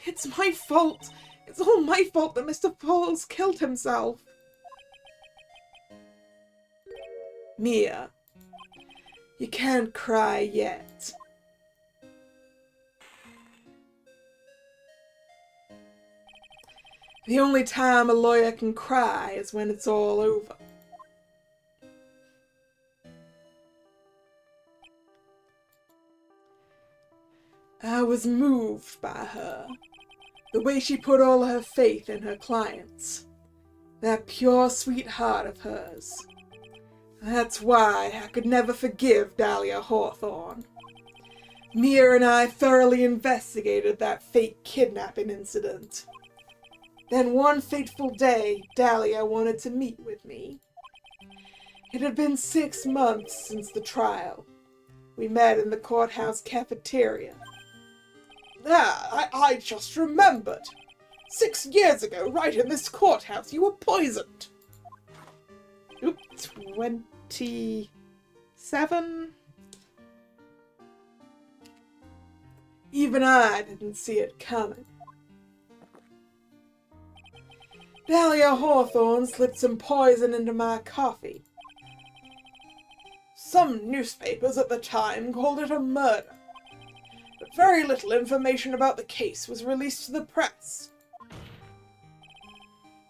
Speaker 1: It's my fault! It's all my fault that Mr. Falls killed himself! Mia, you can't cry yet. The only time a lawyer can cry is when it's all over. I was moved by her. The way she put all her faith in her clients. That pure sweet heart of hers. That's why I could never forgive Dahlia Hawthorne. Mia and I thoroughly investigated that fake kidnapping incident. Then one fateful day, Dahlia wanted to meet with me. It had been 6 months since the trial. We met in the courthouse cafeteria. I just remembered. 6 years ago, right in this courthouse, you were poisoned. Oop, 27? Even I didn't see it coming. Dahlia Hawthorne slipped some poison into my coffee. Some newspapers at the time called it a murder, but very little information about the case was released to the press.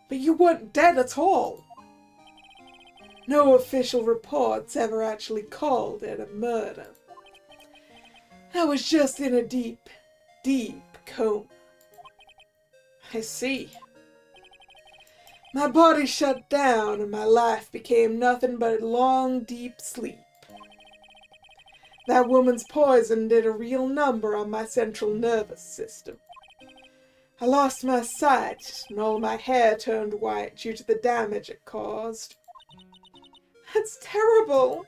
Speaker 1: But you weren't dead at all. No official reports ever actually called it a murder. I was just in a deep, deep coma. I see. My body shut down and my life became nothing but a long, deep sleep. That woman's poison did a real number on my central nervous system. I lost my sight and all my hair turned white due to the damage it caused. That's terrible.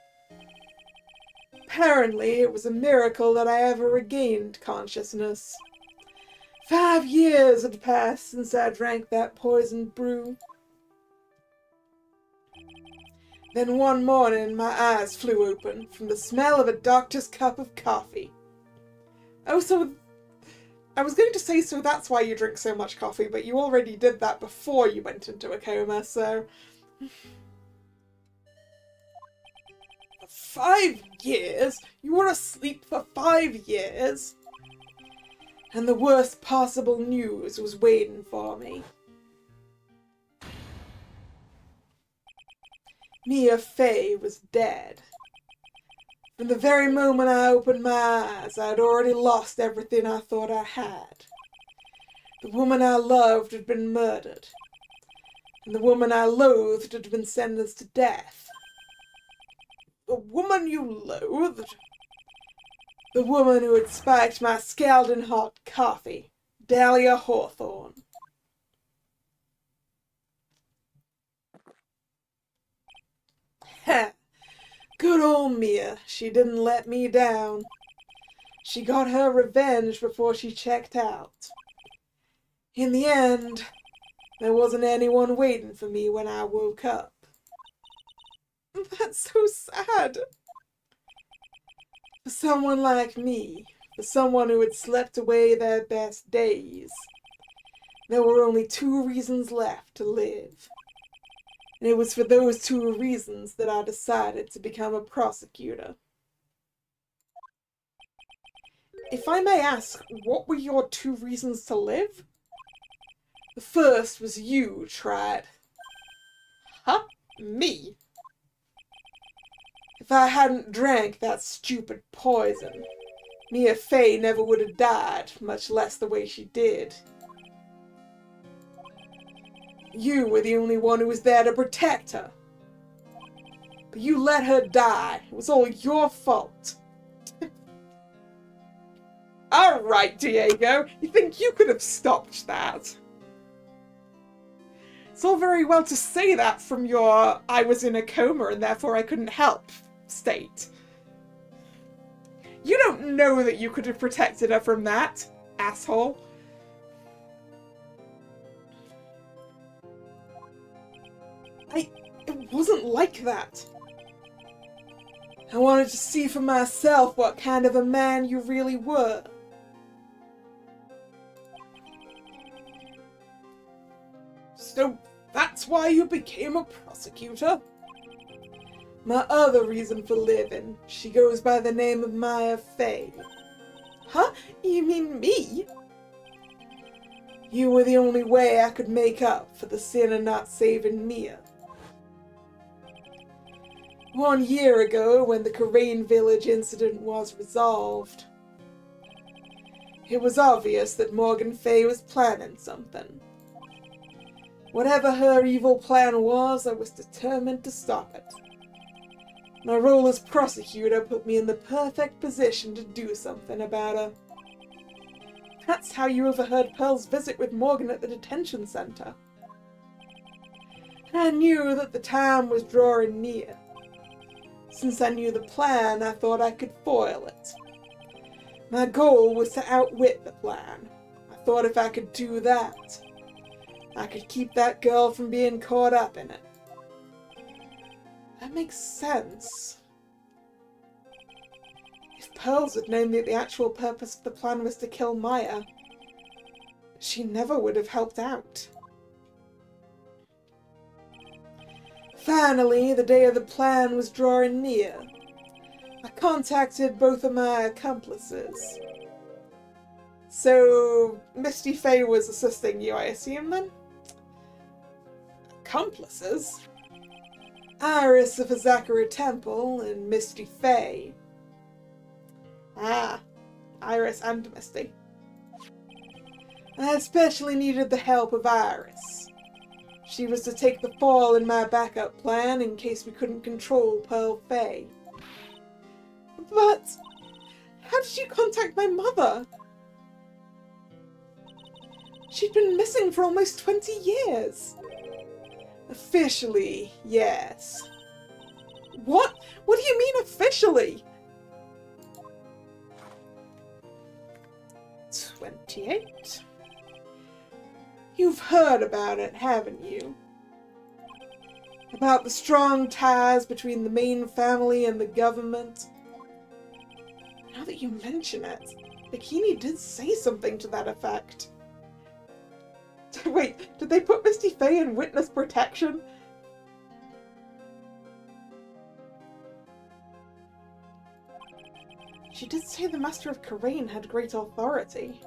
Speaker 1: Apparently, it was a miracle that I ever regained consciousness. 5 years had passed since I drank that poisoned brew. Then one morning my eyes flew open from the smell of a doctor's cup of coffee. Oh, so I was going to say, so that's why you drink so much coffee, but you already did that before you went into a coma, so... 5 years? You were asleep for 5 years? And the worst possible news was waiting for me. Mia Fey was dead. From the very moment I opened my eyes, I had already lost everything I thought I had. The woman I loved had been murdered, and the woman I loathed had been sentenced to death. The woman you loathed? The woman who had spiked my scalding hot coffee, Dahlia Hawthorne. Ha! Good old Mia, she didn't let me down. She got her revenge before she checked out. In the end, there wasn't anyone waiting for me when I woke up. That's so sad. For someone like me, for someone who had slept away their best days, there were only 2 reasons left to live. And it was for those 2 reasons that I decided to become a prosecutor. If I may ask, what were your 2 reasons to live? The first was you tried. Huh? Me? If I hadn't drank that stupid poison, Mia Fey never would have died, much less the way she did. You were the only one who was there to protect her. But you let her die. It was all your fault. All right, Diego. You think you could have stopped that? It's all very well to say that from your I was in a coma and therefore I couldn't help state. You don't know that you could have protected her from that, asshole. It wasn't like that. I wanted to see for myself what kind of a man you really were. So that's why you became a prosecutor? My other reason for living, she goes by the name of Mia Fey. Huh? You mean me? You were the only way I could make up for the sin of not saving Mia. 1 year ago, when the Karain village incident was resolved, it was obvious that Morgan Fey was planning something. Whatever her evil plan was, I was determined to stop it. My role as prosecutor put me in the perfect position to do something about her. That's how you overheard Pearl's visit with Morgan at the detention center. And I knew that the time was drawing near. Since I knew the plan, I thought I could foil it. My goal was to outwit the plan. I thought if I could do that, I could keep that girl from being caught up in it. That makes sense. If Pearls had known that the actual purpose of the plan was to kill Maya, she never would have helped out. Finally, the day of the plan was drawing near. I contacted both of my accomplices. So, Misty Fey was assisting you, I assume, then? Accomplices? Iris of Azakara Temple and Misty Fey. Ah, Iris and Misty. I especially needed the help of Iris. She was to take the fall in my backup plan in case we couldn't control Pearl Fey. But how did you contact my mother? She'd been missing for almost 20 years. Officially, yes. What? What do you mean officially? 28. You've heard about it, haven't you? About the strong ties between the main family and the government? Now that you mention it, Bikini did say something to that effect. Wait, did they put Misty Fey in witness protection? She did say the Master of Karain had great authority.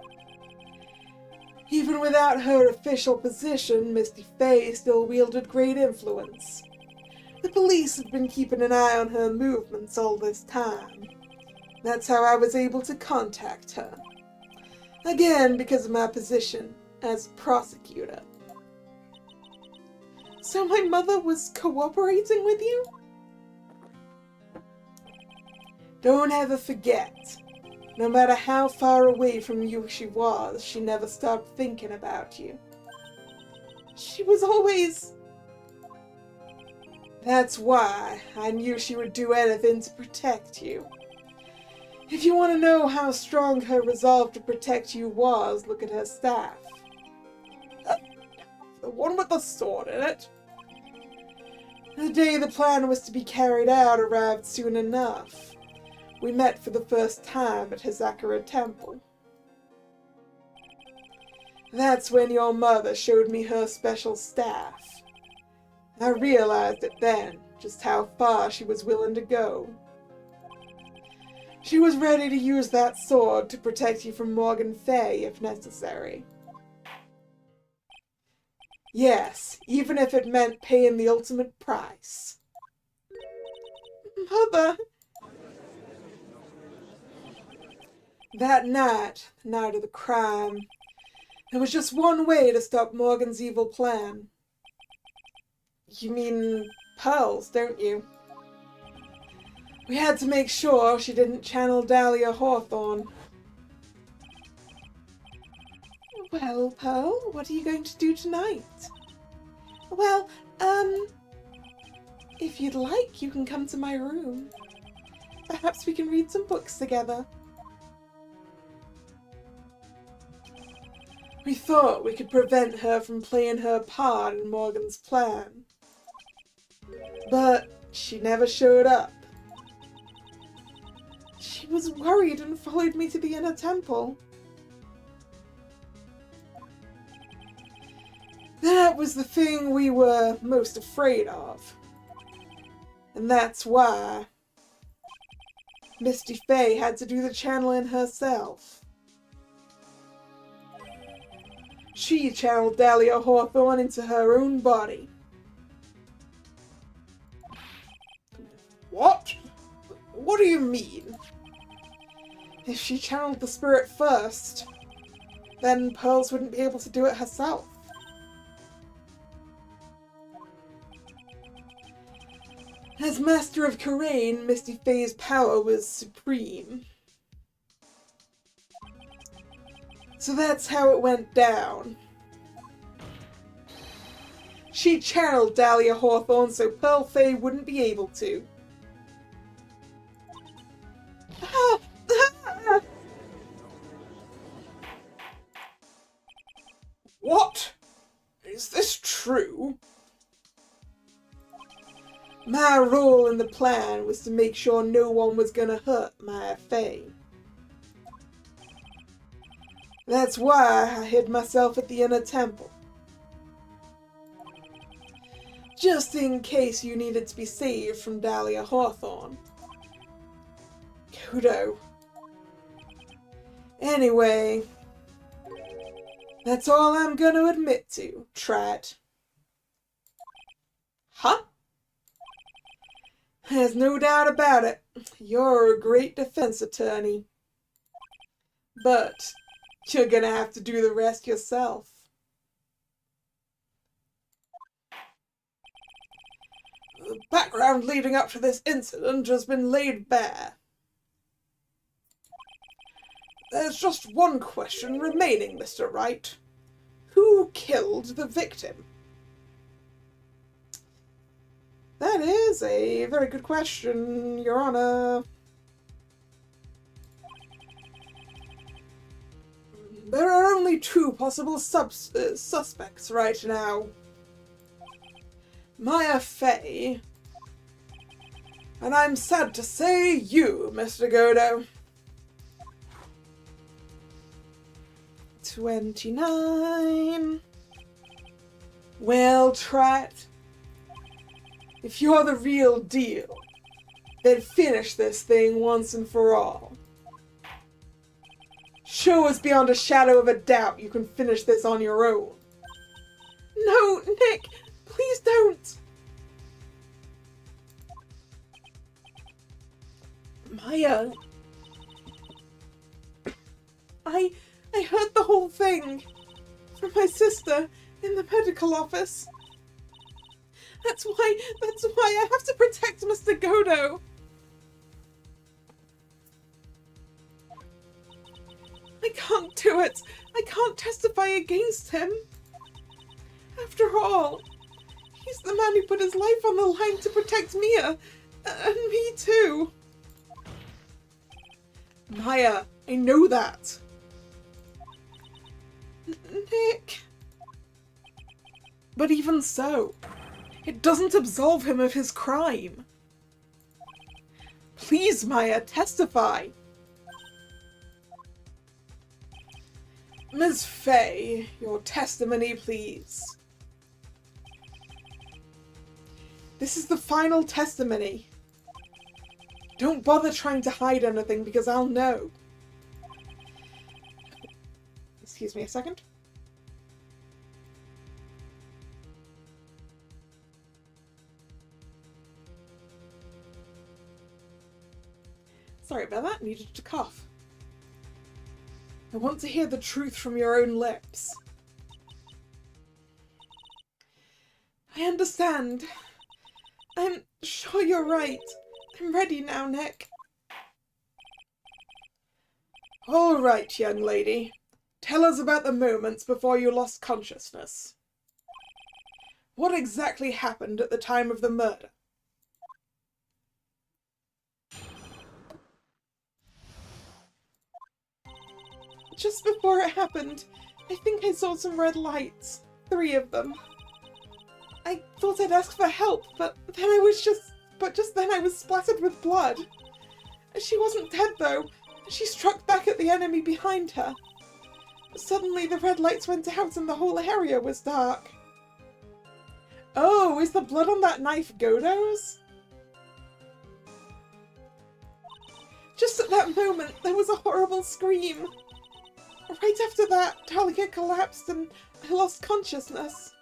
Speaker 1: Even without her official position, Misty Fey still wielded great influence. The police had been keeping an eye on her movements all this time. That's how I was able to contact her. Again, because of my position as prosecutor. So my mother was cooperating with you? Don't ever forget, no matter how far away from you she was, she never stopped thinking about you. She was always... That's why I knew she would do anything to protect you. If you want to know how strong her resolve to protect you was, look at her staff. The one with the sword in it. The day the plan was to be carried out arrived soon enough. We met for the first time at Hazakura Temple. That's when your mother showed me her special staff. I realized it then, just how far she was willing to go. She was ready to use that sword to protect you from Morgan Fey if necessary. Yes, even if it meant paying the ultimate price. Mother! That night, the night of the crime, there was just one way to stop Morgan's evil plan. You mean pearls, don't you? We had to make sure she didn't channel Dahlia Hawthorne. Well, Pearl, what are you going to do tonight? Well, if you'd like, you can come to my room. Perhaps we can read some books together. We thought we could prevent her from playing her part in Morgan's plan. But she never showed up. She was worried and followed me to the inner temple. That was the thing we were most afraid of. And that's why Misty Fey had to do the channeling herself. She channeled Dahlia Hawthorne into her own body. What? What do you mean? If she channeled the spirit first, then Pearls wouldn't be able to do it herself. As Master of Karain, Misty Fey's power was supreme. So that's how it went down. She channeled Dahlia Hawthorne so Pearl Fey wouldn't be able to. What? Is this true? My role in the plan was to make sure no one was gonna hurt Maya Fey. That's why I hid myself at the inner temple. Just in case you needed to be saved from Dahlia Hawthorne. Kudo. Anyway, that's all I'm gonna admit to, Trat. Huh? There's no doubt about it. You're a great defense attorney. But You're gonna have to do the rest yourself. The background leading up to this incident has been laid bare. There's just one question remaining, Mr. Wright. Who killed the victim? That is a very good question, Your Honor. There are only two possible suspects right now. Maya Fey, and I'm sad to say you, Mr. Godo. 29. Well, Trat, if you're the real deal, then finish this thing once and for all. Show us beyond a shadow of a doubt you can finish this on your own. No, Nick, please don't. Maya, I heard the whole thing from my sister in the medical office. That's why I have to protect Mr. Godo. I can't do it. I can't testify against him. After all, he's the man who put his life on the line to protect Mia, and me too. Maya, I know that. Nick. But even so, it doesn't absolve him of his crime. Please, Maya, testify. Ms. Fey, your testimony, please. This is the final testimony. Don't bother trying to hide anything because I'll know. Excuse me a second. Sorry about that, needed to cough. I want to hear the truth from your own lips. I understand. I'm sure you're right. I'm ready now, Nick. All right, young lady. Tell us about the moments before you lost consciousness. What exactly happened at the time of the murder? Just before it happened, I think I saw some red lights. 3 of them. I thought I'd ask for help, but then I was splattered with blood. She wasn't dead though. She struck back at the enemy behind her. Suddenly the red lights went out and the whole area was dark. Oh, is the blood on that knife Godo's? Just at that moment, there was a horrible scream. Right after that, Talia collapsed and I lost consciousness.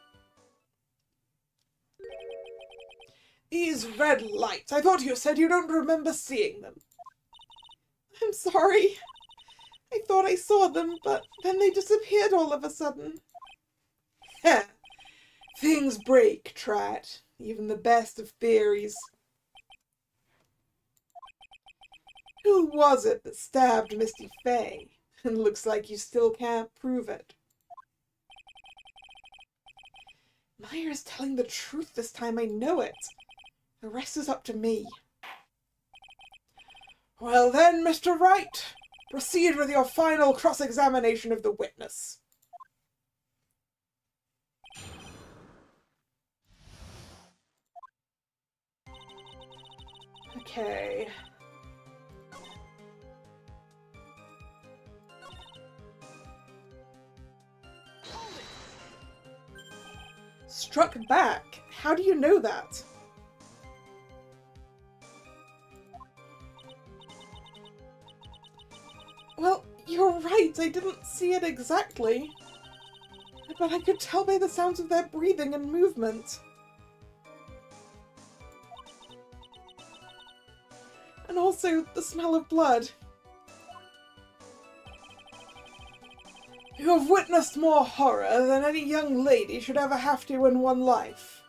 Speaker 1: These red lights, I thought you said you don't remember seeing them. I'm sorry. I thought I saw them, but then they disappeared all of a sudden. Heh. Things break, Trat. Even the best of theories. Who was it that stabbed Misty Fey? And looks like you still can't prove it. Myra's telling the truth this time, I know it. The rest is up to me. Well then, Mr. Wright, proceed with your final cross-examination of the witness. Okay. Struck back? How do you know that? Well, you're right, I didn't see it exactly. But I could tell by the sounds of their breathing and movement. And also the smell of blood. You have witnessed more horror than any young lady should ever have to in one life.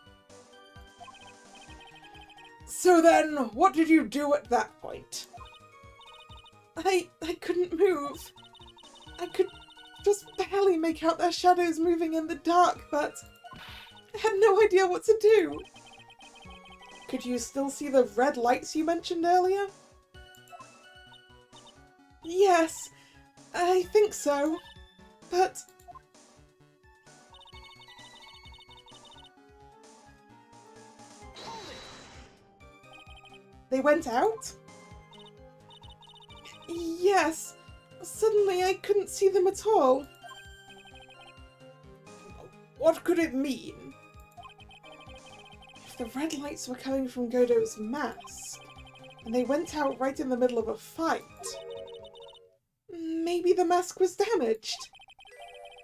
Speaker 1: So then, what did you do at that point? I couldn't move. I could just barely make out their shadows moving in the dark, but I had no idea what to do. Could you still see the red lights you mentioned earlier? Yes, I think so, but... They went out? Yes. Suddenly I couldn't see them at all. What could it mean? If the red lights were coming from Godot's mask, and they went out right in the middle of a fight, maybe the mask was damaged.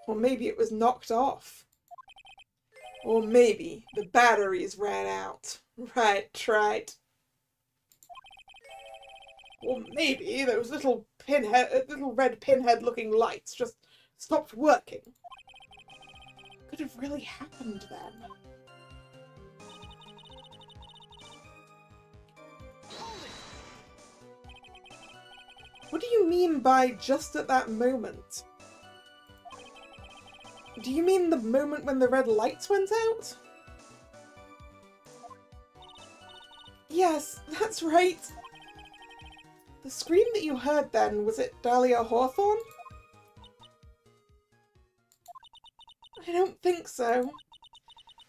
Speaker 1: Or maybe it was knocked off. Or maybe the batteries ran out. Right. Or maybe those little red pinhead-looking lights just stopped working. Could have really happened then. What do you mean by just at that moment? Do you mean the moment when the red lights went out? Yes, that's right. The scream that you heard then, was it Dahlia Hawthorne? I don't think so.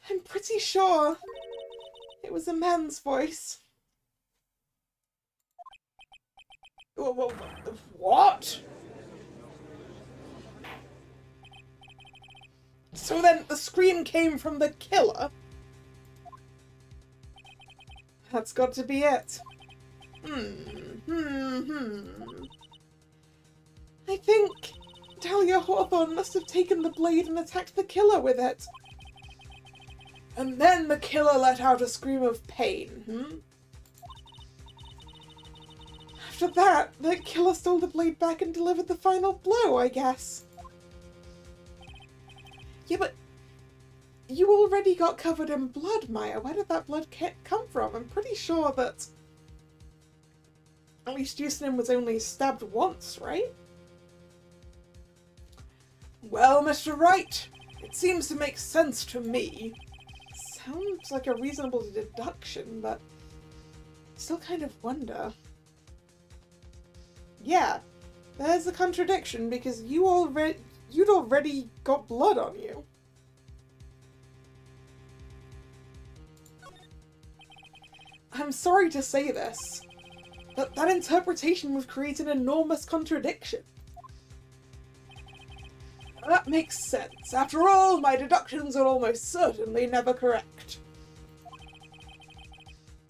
Speaker 1: I'm pretty sure it was a man's voice. What? So then the scream came from the killer? That's got to be it. I think Dahlia Hawthorne must have taken the blade and attacked the killer with it. And then the killer let out a scream of pain, After that, the killer stole the blade back and delivered the final blow, I guess. Yeah, but you already got covered in blood, Maya. Where did that blood come from? I'm pretty sure that at least Yusunin was only stabbed once, right? Well, Mr. Wright, it seems to make sense to me. Sounds like a reasonable deduction, but I still kind of wonder. Yeah, there's a contradiction because you'd already got blood on you. I'm sorry to say this, but that interpretation would create an enormous contradiction. That makes sense. After all, my deductions are almost certainly never correct.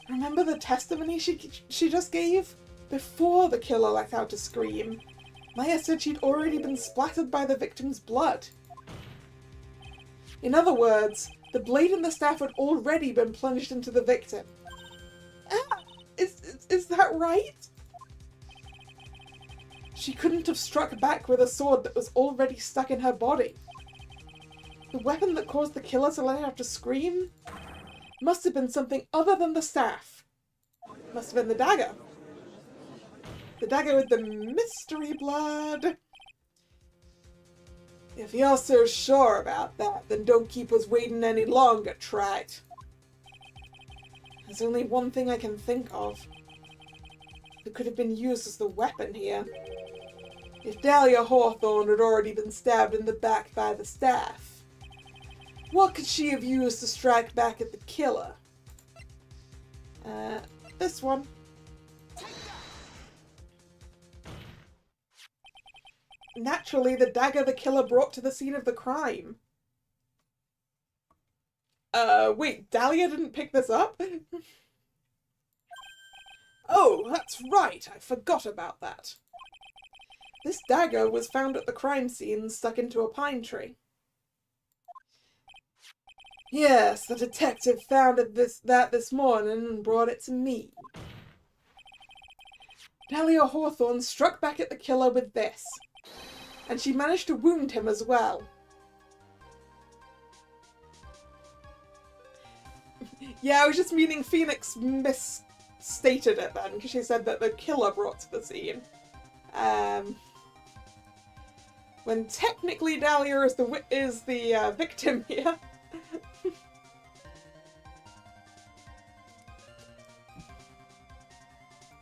Speaker 1: Remember the testimony she just gave? Before the killer let out a scream, Maya said she'd already been splattered by the victim's blood. In other words, the blade and the staff had already been plunged into the victim. Ah! Is that right? She couldn't have struck back with a sword that was already stuck in her body. The weapon that caused the killer to let out a scream must have been something other than the staff. Must have been the dagger. The dagger with the mystery blood. If you're so sure about that, then don't keep us waiting any longer, Trite. There's only one thing I can think of that could have been used as the weapon here. If Dahlia Hawthorne had already been stabbed in the back by the staff, what could she have used to strike back at the killer? This one. Naturally, the dagger the killer brought to the scene of the crime. Wait, Dahlia didn't pick this up? Oh, that's right, I forgot about that. This dagger was found at the crime scene, stuck into a pine tree. Yes, the detective found that this morning and brought it to me. Dahlia Hawthorne struck back at the killer with this. And she managed to wound him as well. Yeah, I was just meaning Phoenix misstated it then, because she said that the killer brought to the scene. When technically Dahlia is the victim here.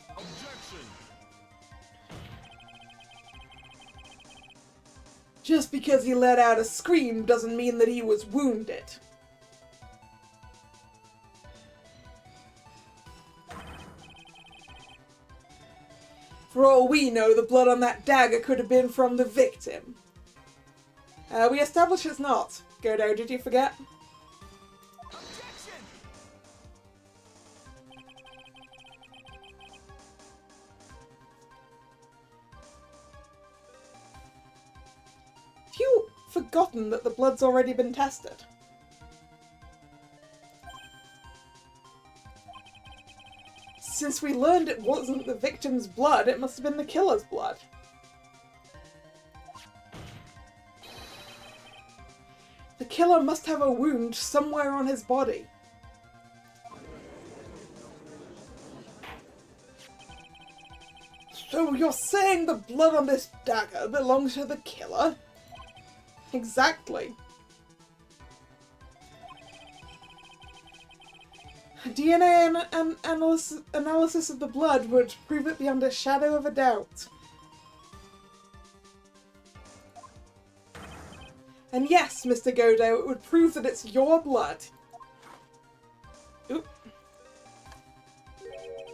Speaker 2: Objection.
Speaker 1: Just because he let out a scream doesn't mean that he was wounded. For all we know, the blood on that dagger could have been from the victim. We establish it's not. Godo, did you forget?
Speaker 2: Objection.
Speaker 1: Have you forgotten that the blood's already been tested? Since we learned it wasn't the victim's blood, it must have been the killer's blood. The killer must have a wound somewhere on his body. So you're saying the blood on this dagger belongs to the killer? Exactly. DNA analysis of the blood would prove it beyond a shadow of a doubt. And yes, Mr. Godo, it would prove that it's your blood. Oop.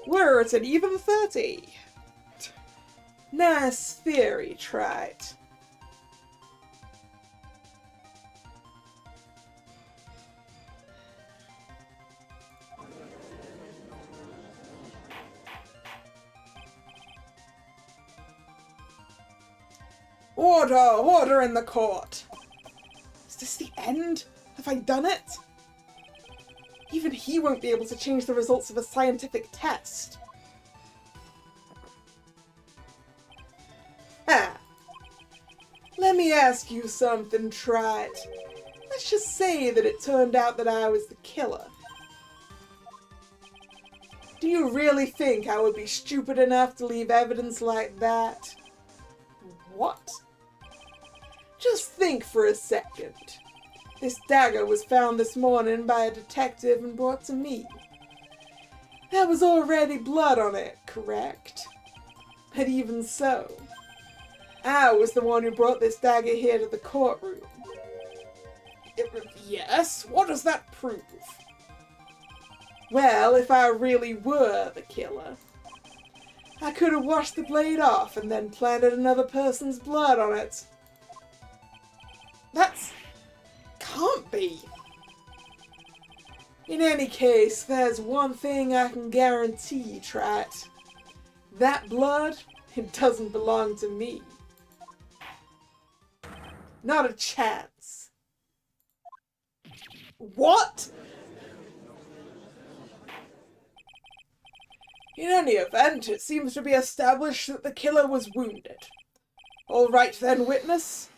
Speaker 1: We're at an even 30. Nice theory, tried. Order! Order in the court! Is this the end? Have I done it? Even he won't be able to change the results of a scientific test. Ah. Let me ask you something, Trite. Let's just say that it turned out that I was the killer. Do you really think I would be stupid enough to leave evidence like that? What? Just think for a second. This dagger was found this morning by a detective and brought to me. There was already blood on it, correct? But even so, I was the one who brought this dagger here to the courtroom. Yes? What does that prove? Well, if I really were the killer, I could have washed the blade off and then planted another person's blood on it. That's... can't be. In any case, there's one thing I can guarantee, Trite. That blood, it doesn't belong to me. Not a chance. What? In any event, it seems to be established that the killer was wounded. All right then, witness.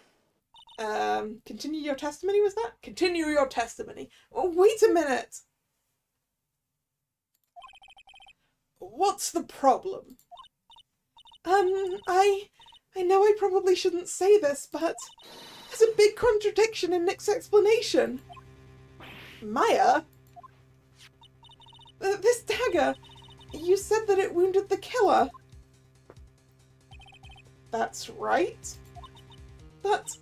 Speaker 1: Continue your testimony, was that? Continue your testimony. Oh, wait a minute. What's the problem? I know I probably shouldn't say this, but there's a big contradiction in Nick's explanation. Maya? This dagger, you said that it wounded the killer. That's right. But,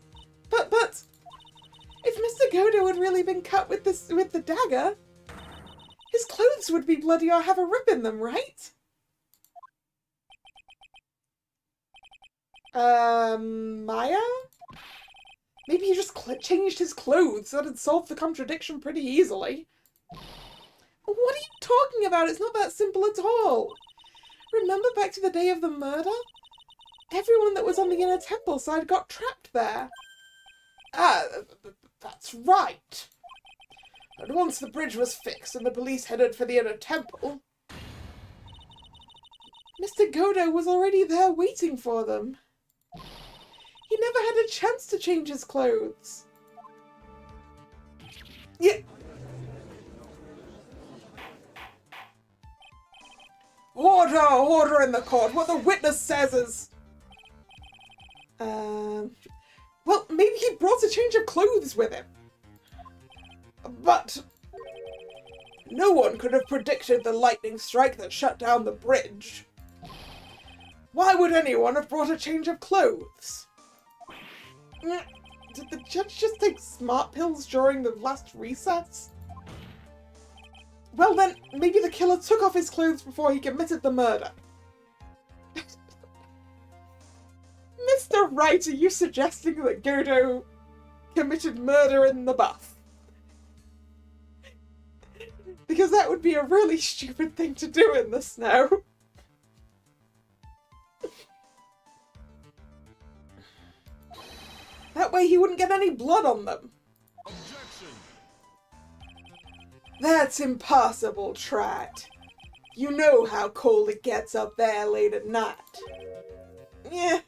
Speaker 1: if Mr. Godo had really been cut with the dagger, his clothes would be bloody or have a rip in them, right? Maya? Maybe he just changed his clothes. That'd solve the contradiction pretty easily. What are you talking about? It's not that simple at all. Remember back to the day of the murder? Everyone that was on the inner temple side got trapped there. Ah, that's right. And once the bridge was fixed and the police headed for the inner temple, Mr. Godo was already there waiting for them. He never never had a chance to change his clothes. Yeah. Order! Order in the court! What the witness says is... Well, maybe he brought a change of clothes with him. But... no one could have predicted the lightning strike that shut down the bridge. Why would anyone have brought a change of clothes? Did the judge just take smart pills during the last recess? Well then, maybe the killer took off his clothes before he committed the murder. Mr. Wright, are you suggesting that Godo committed murder in the bath? Because that would be a really stupid thing to do in the snow. That way he wouldn't get any blood on them.
Speaker 2: Objection.
Speaker 1: That's impossible, Trat. You know how cold it gets up there late at night. Yeah.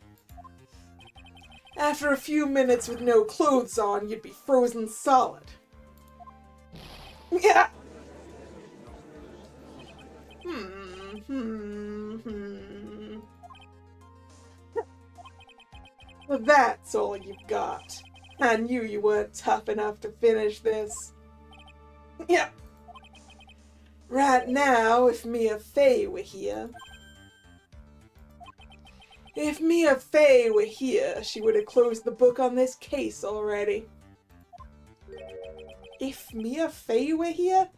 Speaker 1: After a few minutes with no clothes on, you'd be frozen solid. Yeah. Well, that's all you've got. I knew you weren't tough enough to finish this. Yeah. Right now, if Mia Fey were here... If Mia Fey were here, she would have closed the book on this case already. If Mia Fey were here?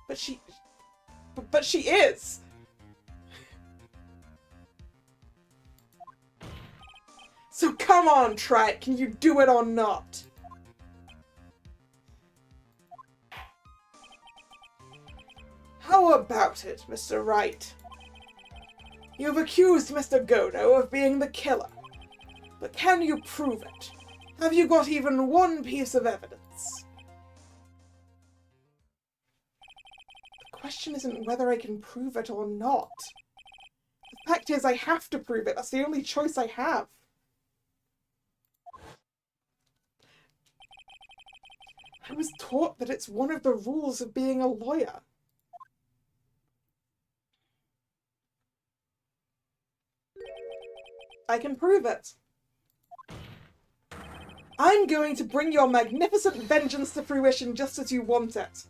Speaker 1: But she is! So come on, Trat, can you do it or not? How about it, Mr. Wright? You've accused Mr. Godo of being the killer. But can you prove it? Have you got even one piece of evidence? The question isn't whether I can prove it or not. The fact is, I have to prove it. That's the only choice I have. I was taught that it's one of the rules of being a lawyer. I can prove it. I'm going to bring your magnificent vengeance to fruition just as you want it.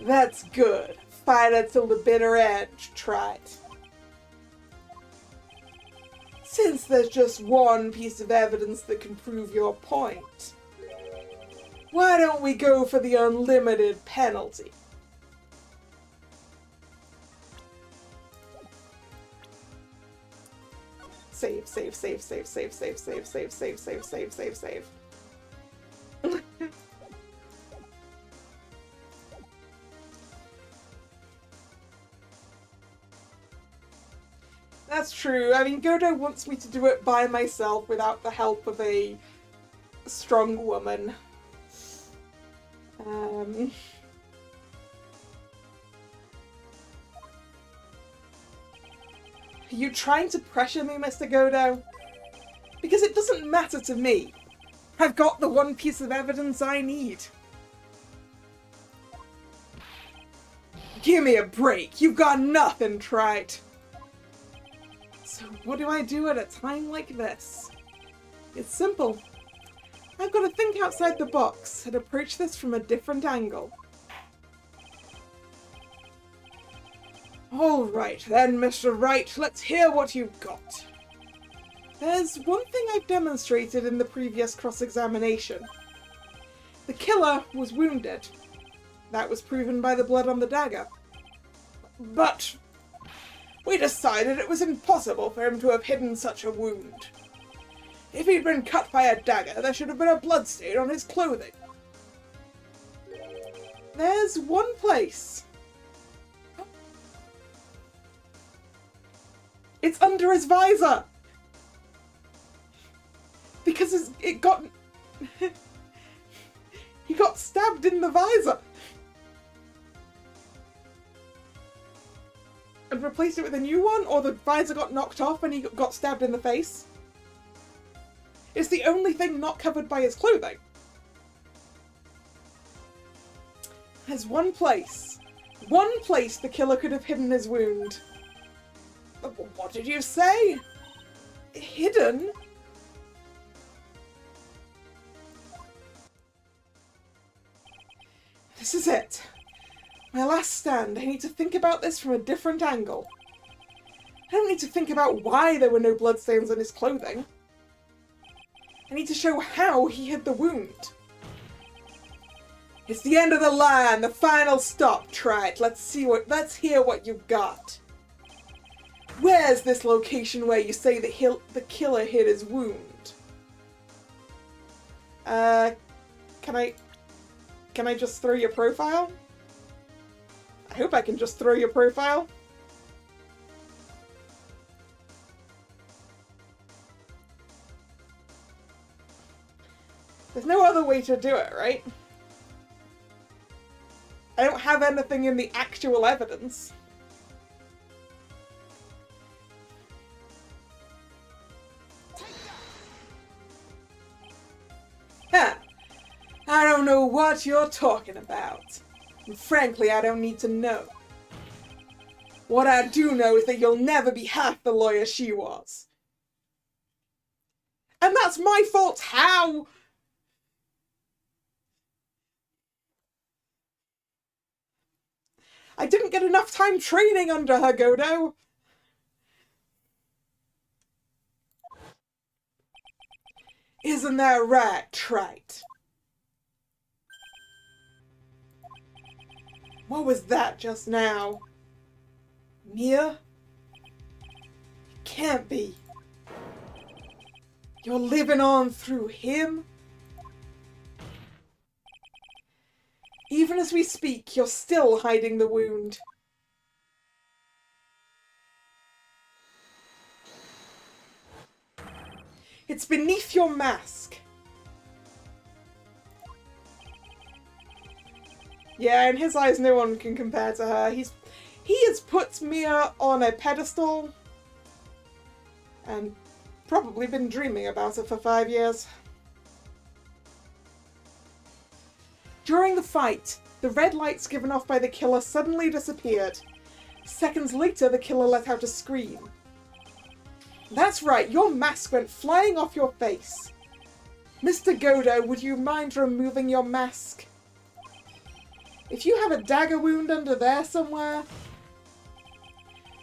Speaker 1: That's good. Fight it till the bitter end, try it. Since there's just one piece of evidence that can prove your point, why don't we go for the unlimited penalty? Save, save, save, save, save, save, save, save, save, save, save, save, save. That's true. I mean, Godo wants me to do it by myself without the help of a strong woman. Are you trying to pressure me, Mr. Godo? Because it doesn't matter to me. I've got the one piece of evidence I need. Give me a break. You've got nothing, Trite. So what do I do at a time like this? It's simple. I've got to think outside the box and approach this from a different angle. Alright then, Mr. Wright, let's hear what you've got. There's one thing I've demonstrated in the previous cross-examination. The killer was wounded. That was proven by the blood on the dagger. But we decided it was impossible for him to have hidden such a wound. If he'd been cut by a dagger, there should have been a bloodstain on his clothing. There's one place. It's under his visor! Because it got... he got stabbed in the visor! and replaced it with a new one, or the visor got knocked off and he got stabbed in the face. It's the only thing not covered by his clothing. There's one place the killer could have hidden his wound. What did you say? Hidden? This is it. My last stand. I need to think about this from a different angle. I don't need to think about why there were no bloodstains on his clothing. I need to show how he hid the wound. It's the end of the line, the final stop, Trite. Let's hear what you've got. Where's this location where you say the killer hid his wound? Can I just throw your profile? I hope I can just throw your profile. There's no other way to do it, right? I don't have anything in the actual evidence. Huh. I don't know what you're talking about. And frankly, I don't need to know. What I do know is that you'll never be half the lawyer she was. And that's my fault. How? I didn't get enough time training under her, Godo. Isn't that right, Trite? What was that just now? Mia? It can't be. You're living on through him? Even as we speak, you're still hiding the wound. It's beneath your mask. Yeah, in his eyes, no one can compare to her. He has put Mia on a pedestal and probably been dreaming about it for 5 years. During the fight, the red lights given off by the killer suddenly disappeared. Seconds later, the killer let out a scream. That's right, your mask went flying off your face. Mr. Godo, would you mind removing your mask? If you have a dagger wound under there somewhere,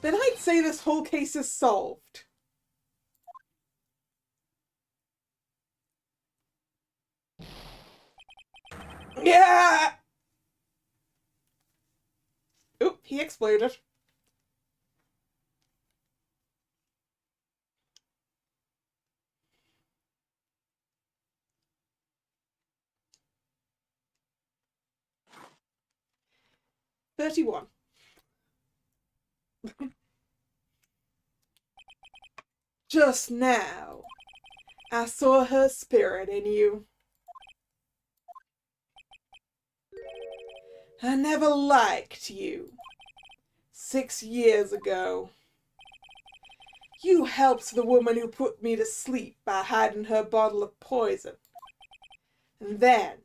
Speaker 1: then I'd say this whole case is solved. Yeah! Oop, he exploded. $31. Just now, I saw her spirit in you. I never liked you. 6 years ago. You helped the woman who put me to sleep by hiding her bottle of poison. And then,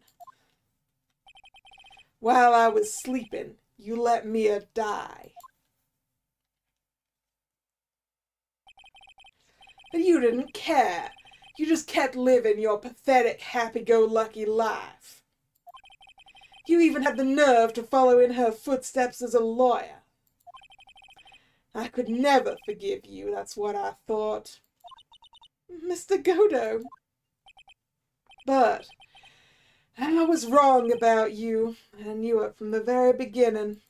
Speaker 1: while I was sleeping, you let Mia die. But you didn't care. You just kept living your pathetic, happy-go-lucky life. You even had the nerve to follow in her footsteps as a lawyer. I could never forgive you, that's what I thought. Mr. Godo. But I was wrong about you. I knew it from the very beginning.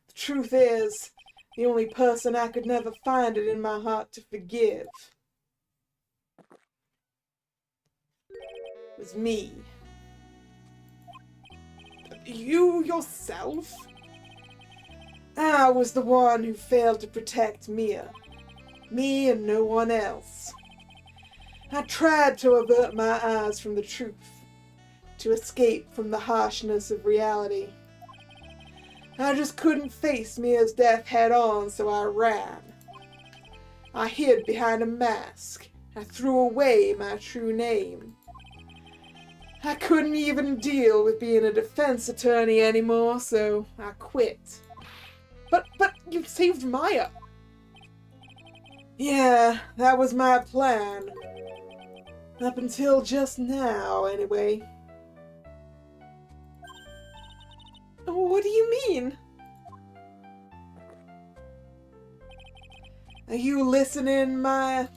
Speaker 1: The truth is, the only person I could never find it in my heart to forgive was me. You yourself? I was the one who failed to protect Mia. Me and no one else. I tried to avert my eyes from the truth, to escape from the harshness of reality. I just couldn't face Mia's death head on, so I ran. I hid behind a mask. I threw away my true name. I couldn't even deal with being a defense attorney anymore, so I quit. But you saved Maya. Yeah, that was my plan. Up until just now, anyway. What do you mean? Are you listening, Maya?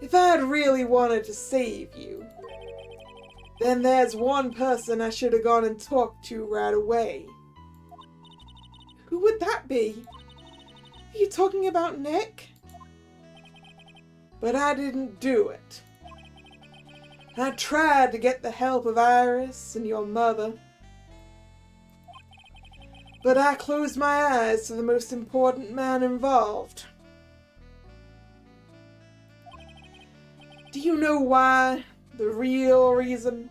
Speaker 1: If I had really wanted to save you, then there's one person I should have gone and talked to right away. Who would that be? Are you talking about Nick? But I didn't do it. I tried to get the help of Iris and your mother. But I closed my eyes to the most important man involved. Do you know why? The real reason?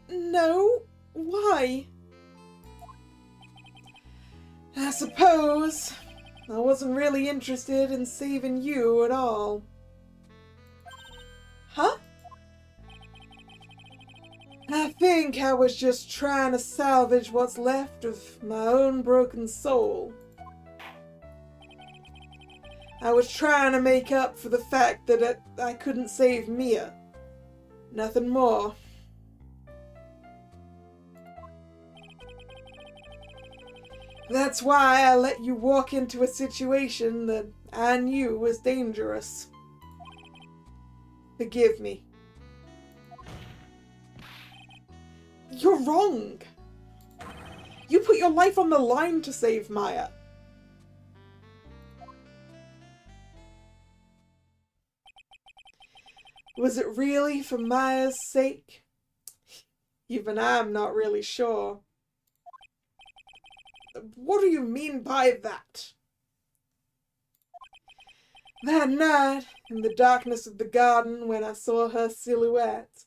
Speaker 1: No. Why? I suppose I wasn't really interested in saving you at all. Huh? I think I was just trying to salvage what's left of my own broken soul. I was trying to make up for the fact that I couldn't save Mia. Nothing more. That's why I let you walk into a situation that I knew was dangerous. Forgive me. You're wrong. You put your life on the line to save Maya. Was it really for Maya's sake? Even I'm not really sure. What do you mean by that? That night, in the darkness of the garden, when I saw her silhouette,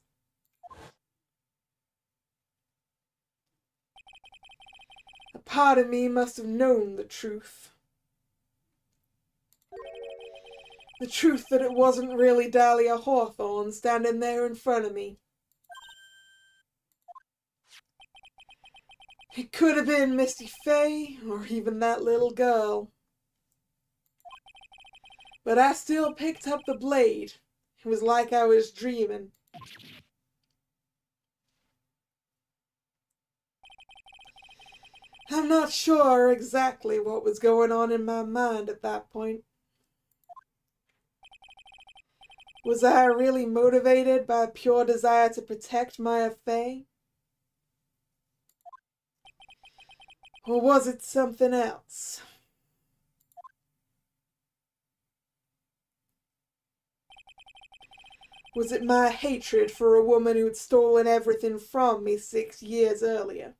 Speaker 1: a part of me must have known the truth. The truth that it wasn't really Dahlia Hawthorne standing there in front of me. It could have been Misty Faye, or even that little girl. But I still picked up the blade. It was like I was dreaming. I'm not sure exactly what was going on in my mind at that point. Was I really motivated by a pure desire to protect Maya Faye? Or was it something else? Was it my hatred for a woman who'd stolen everything from me 6 years earlier?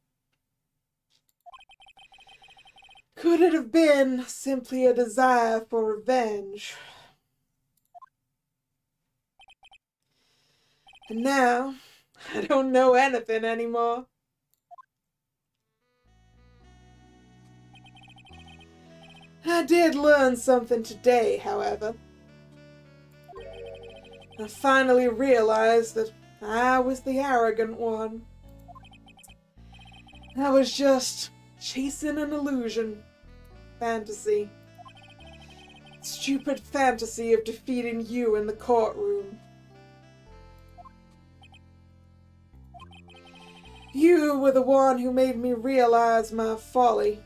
Speaker 1: Could it have been simply a desire for revenge? And now, I don't know anything anymore. I did learn something today, however. I finally realized that I was the arrogant one. I was just chasing an illusion. Fantasy. Stupid fantasy of defeating you in the courtroom. You were the one who made me realize my folly.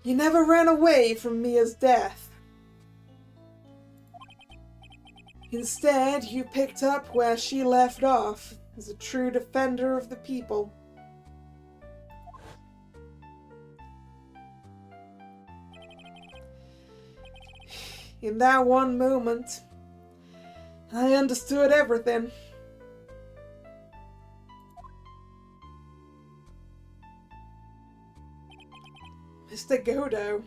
Speaker 1: You never ran away from Mia's death. Instead, you picked up where she left off as a true defender of the people. In that one moment, I understood everything. Mr. Godo.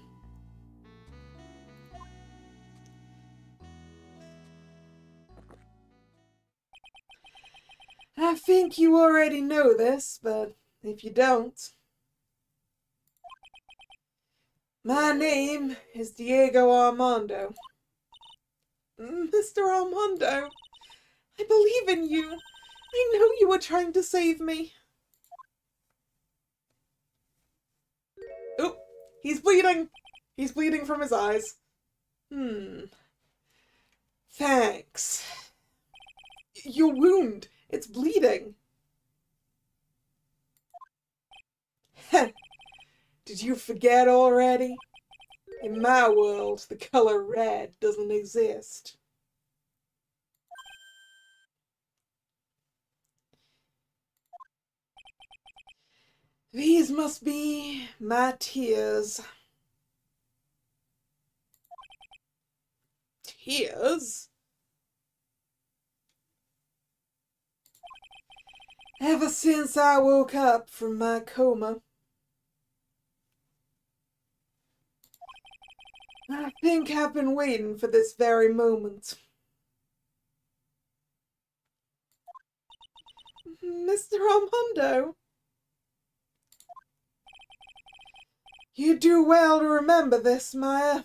Speaker 1: I think you already know this, but if you don't, my name is Diego Armando. Mr. Armando, I believe in you. I know you were trying to save me. Oh, he's bleeding. He's bleeding from his eyes. Thanks. Your wound, it's bleeding. Did you forget already? In my world, the color red doesn't exist. These must be my tears. Tears? Ever since I woke up from my coma, I think I've been waiting for this very moment. Mr. Armando, you do well to remember this, Maya.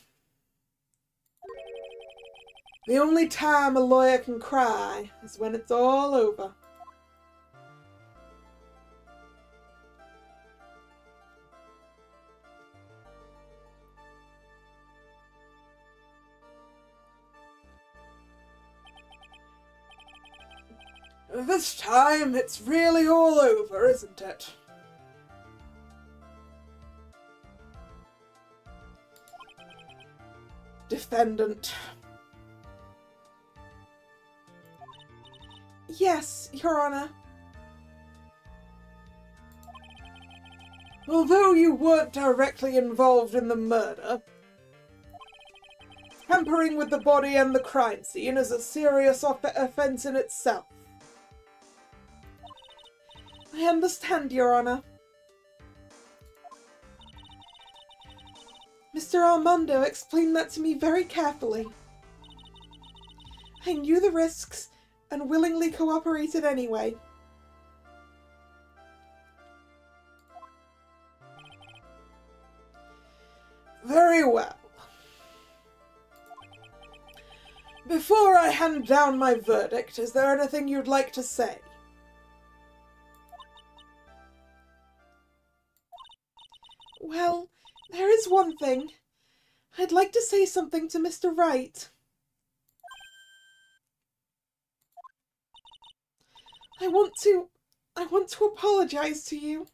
Speaker 1: The only time a lawyer can cry is when it's all over. This time it's really all over, isn't it? Defendant. Yes, Your Honor. Although you weren't directly involved in the murder, tampering with the body and the crime scene is a serious offense in itself. I understand, Your Honor. Mr. Armando explained that to me very carefully. I knew the risks and willingly cooperated anyway. Very well. Before I hand down my verdict, is there anything you'd like to say? Well, there is one thing. I'd like to say something to Mr. Wright. I want to apologize to you.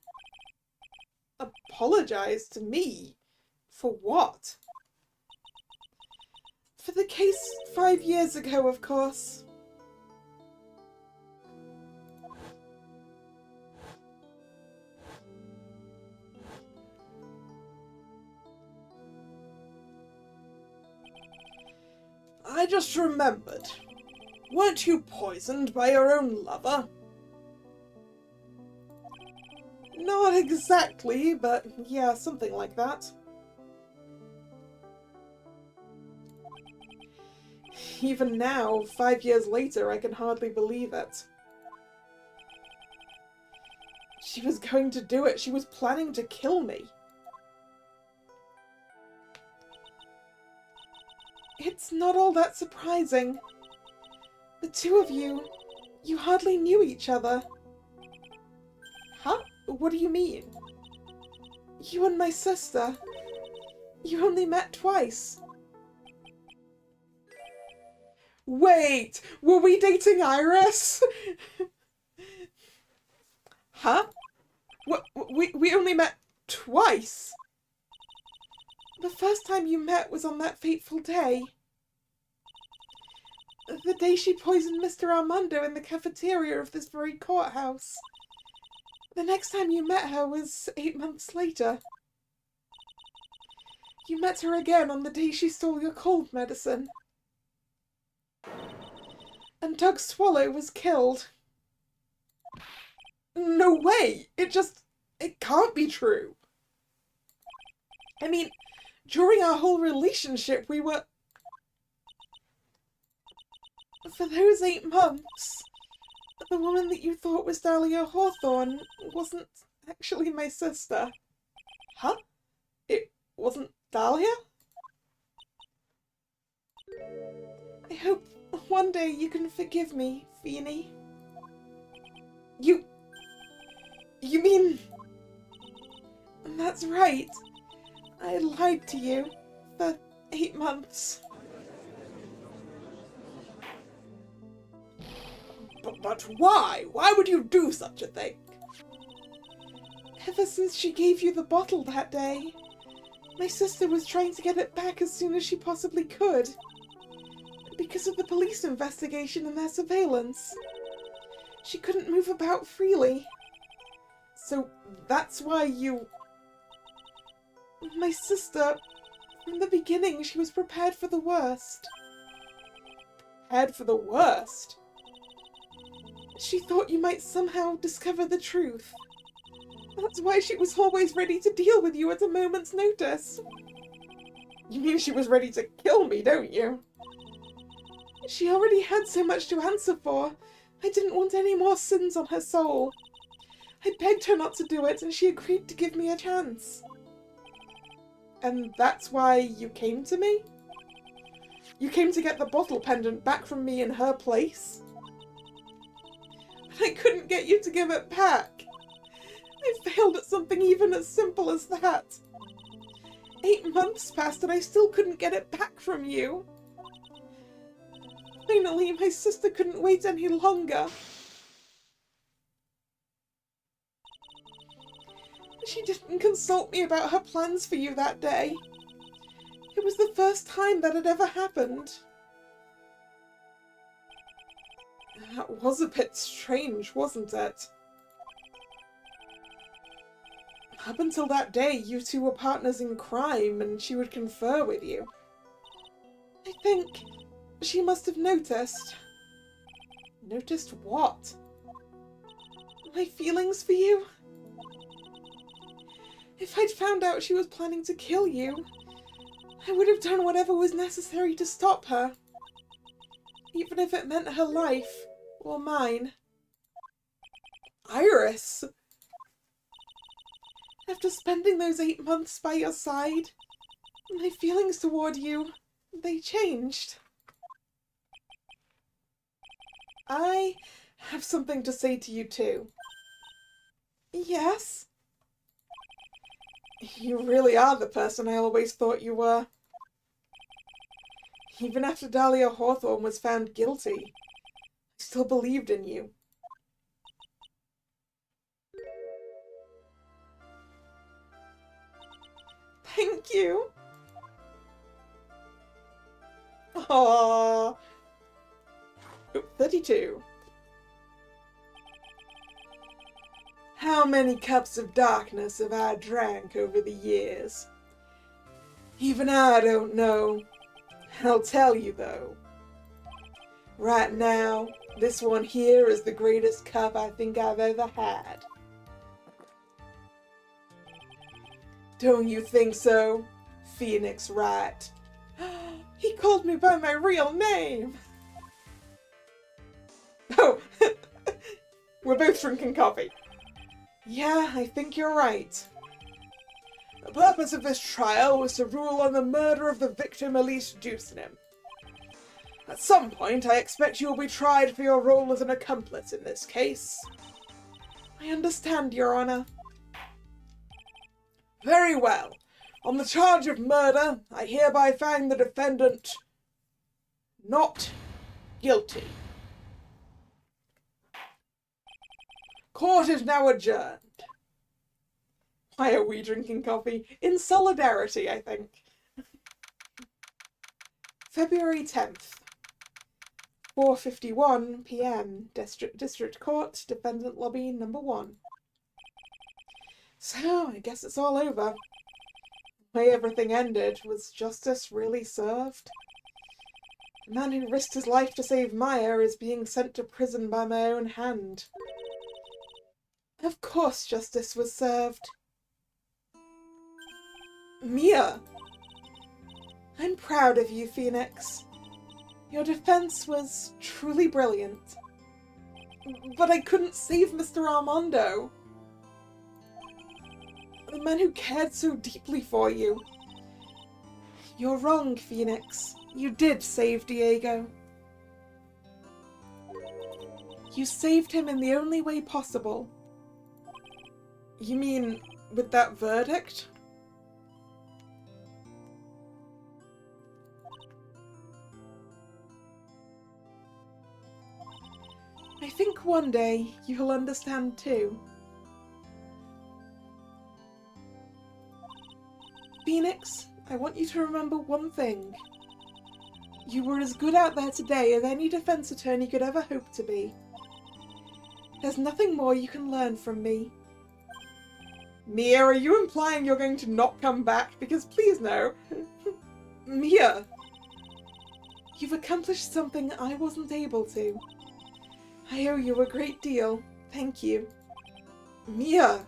Speaker 1: Apologize to me? For what? For the case 5 years ago, of course. I just remembered. Weren't you poisoned by your own lover? Not exactly, but yeah, something like that. Even now, 5 years later, I can hardly believe it. She was going to do it. She was planning to kill me. It's not all that surprising. The two of you hardly knew each other. Huh? What do you mean? You and my sister, you only met twice. Wait, were we dating Iris? Huh? We only met twice? The first time you met was on that fateful day. The day she poisoned Mr. Armando in the cafeteria of this very courthouse. The next time you met her was 8 months later. You met her again on the day she stole your cold medicine. And Doug Swallow was killed. No way! It can't be true. I mean, during our whole relationship, we were... For those 8 months, The woman that you thought was Dahlia Hawthorne wasn't actually my sister. Huh? It wasn't Dahlia? I hope one day you can forgive me, Feeny. You mean... That's right. I lied to you for 8 months. But why? Why would you do such a thing? Ever since she gave you the bottle that day, my sister was trying to get it back as soon as she possibly could. Because of the police investigation and their surveillance. She couldn't move about freely. So that's why you... My sister, from the beginning, she was prepared for the worst. Prepared for the worst? She thought you might somehow discover the truth. That's why she was always ready to deal with you at a moment's notice. You mean she was ready to kill me, don't you? She already had so much to answer for. I didn't want any more sins on her soul. I begged her not to do it, and she agreed to give me a chance. And that's why you came to me? You came to get the bottle pendant back from me in her place? But I couldn't get you to give it back. I failed at something even as simple as that. 8 months passed and I still couldn't get it back from you. Finally, my sister couldn't wait any longer. She didn't consult me about her plans for you that day. It was the first time that had ever happened. That was a bit strange, wasn't it? Up until that day, you two were partners in crime, and she would confer with you. I think she must have noticed. Noticed what? My feelings for you? If I'd found out she was planning to kill you, I would have done whatever was necessary to stop her. Even if it meant her life, or mine. Iris! After spending those 8 months by your side, my feelings toward you, they changed. I have something to say to you too. Yes? You really are the person I always thought you were. Even after Dahlia Hawthorne was found guilty, I still believed in you. Thank you. Aww. 32. How many cups of darkness have I drank over the years? Even I don't know. I'll tell you though. Right now, this one here is the greatest cup I think I've ever had. Don't you think so? Phoenix Wright. He called me by my real name. Oh, we're both drinking coffee. Yeah, I think you're right. The purpose of this trial was to rule on the murder of the victim Elise Deucenim. At some point, I expect you will be tried for your role as an accomplice in this case. I understand, Your Honor. Very well. On the charge of murder, I hereby find the defendant not guilty. Court is now adjourned. Why are we drinking coffee? In solidarity, I think. February 10th, 4:51 p.m. District Court, Defendant Lobby number 1. So, I guess it's all over. The way everything ended, was justice really served? The man who risked his life to save Maya is being sent to prison by my own hand. Of course justice was served. Mia! I'm proud of you, Phoenix. Your defense was truly brilliant. But I couldn't save Mr. Armando. The man who cared so deeply for you. You're wrong, Phoenix. You did save Diego. You saved him in the only way possible. You mean with that verdict? I think one day you'll understand too. Phoenix, I want you to remember one thing. You were as good out there today as any defense attorney could ever hope to be. There's nothing more you can learn from me. Mia, are you implying you're going to not come back? Because please no. Mia! You've accomplished something I wasn't able to. I owe you a great deal. Thank you. Mia!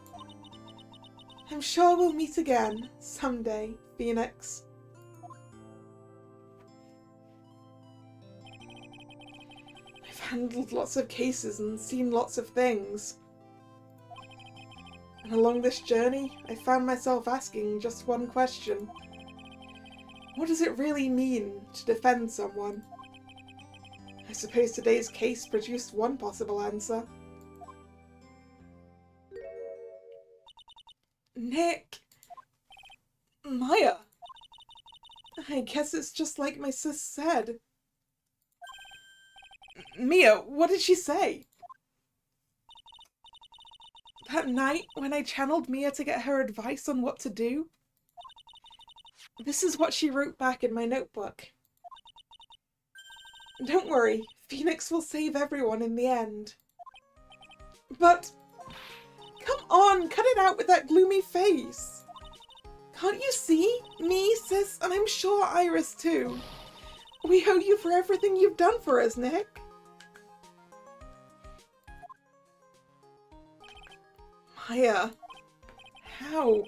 Speaker 1: I'm sure we'll meet again, someday, Phoenix. I've handled lots of cases and seen lots of things. And along this journey, I found myself asking just one question. What does it really mean to defend someone? I suppose today's case produced one possible answer. Nick! Maya! I guess it's just like my sis said. Mia, what did she say? That night, when I channeled Mia to get her advice on what to do, this is what she wrote back in my notebook. Don't worry, Phoenix will save everyone in the end. But... come on, cut it out with that gloomy face. Can't you see? Me, sis, and I'm sure Iris too. We owe you for everything you've done for us, Nick. Maya, how?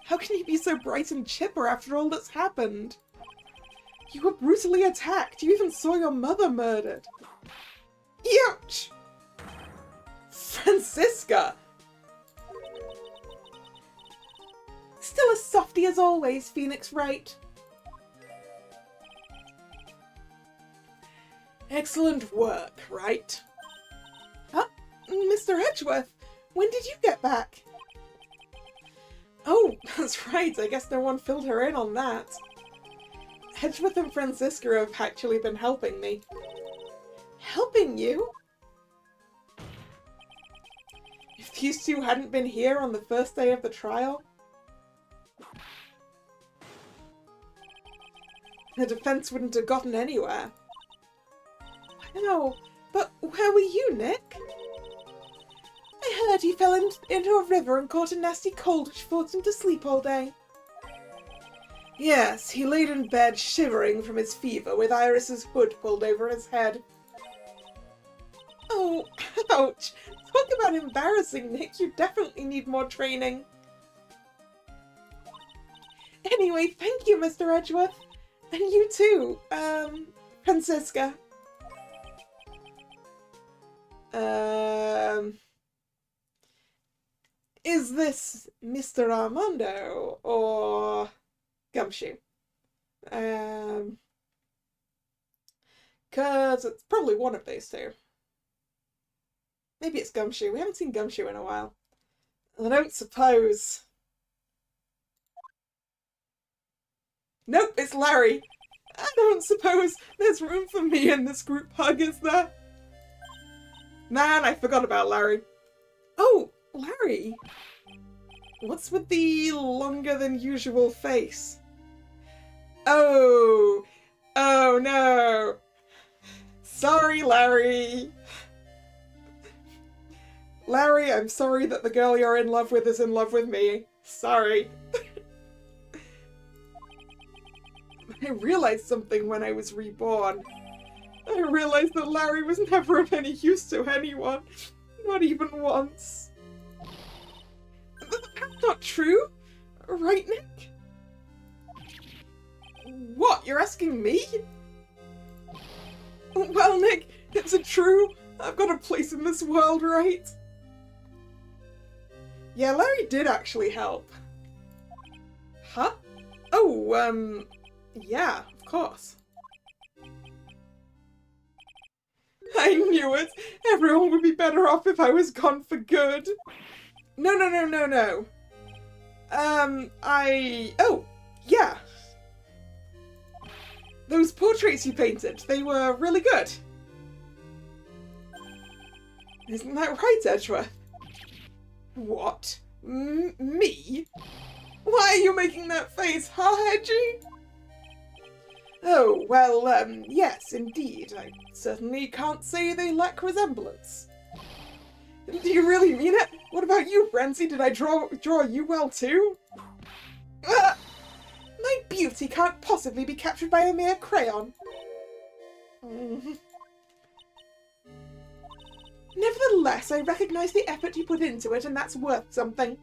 Speaker 1: How can you be so bright and chipper after all that's happened? You were brutally attacked. You even saw your mother murdered. Ouch! Francisca! Still a softie as always, Phoenix Wright. Excellent work, right? Huh? Mr. Edgeworth, when did you get back? Oh, that's right. I guess no one filled her in on that. Edgeworth and Francisca have actually been helping me. Helping you? If these two hadn't been here on the first day of the trial, the defense wouldn't have gotten anywhere. Wow, but where were you, Nick? I heard he fell into a river and caught a nasty cold which forced him to sleep all day. Yes, he laid in bed shivering from his fever with Iris's hood pulled over his head. Oh, ouch! Talk about embarrassing, Nick. You definitely need more training. Anyway, thank you, Mr. Edgeworth. And you too, Francisca. Is this Mr. Armando or Gumshoe? 'Cause it's probably one of those two. Maybe it's Gumshoe. We haven't seen Gumshoe in a while. I don't suppose. Nope, it's Larry. I don't suppose there's room for me in this group hug, is there? Man, I forgot about Larry. Oh, Larry. What's with the longer than usual face? Oh. Oh no. Sorry, Larry. Larry, I'm sorry that the girl you're in love with is in love with me. Sorry. I realized something when I was reborn. I realized that Larry was never of any use to anyone. Not even once. That's not true. Right, Nick? What? You're asking me? Well, Nick, it's a true, I've got a place in this world, right? Yeah, Larry did actually help. Huh? Oh, yeah, of course. I knew it! Everyone would be better off if I was gone for good. No, no, no, no, no. Oh, yeah. Those portraits you painted, they were really good. Isn't that right, Edgeworth? What? Me? Why are you making that face, huh, Hedgie? Oh, well, yes, indeed. I certainly can't say they lack resemblance. Do you really mean it? What about you, Frenzy? Did I draw you well, too? My beauty can't possibly be captured by a mere crayon. Nevertheless, I recognize the effort you put into it, and that's worth something.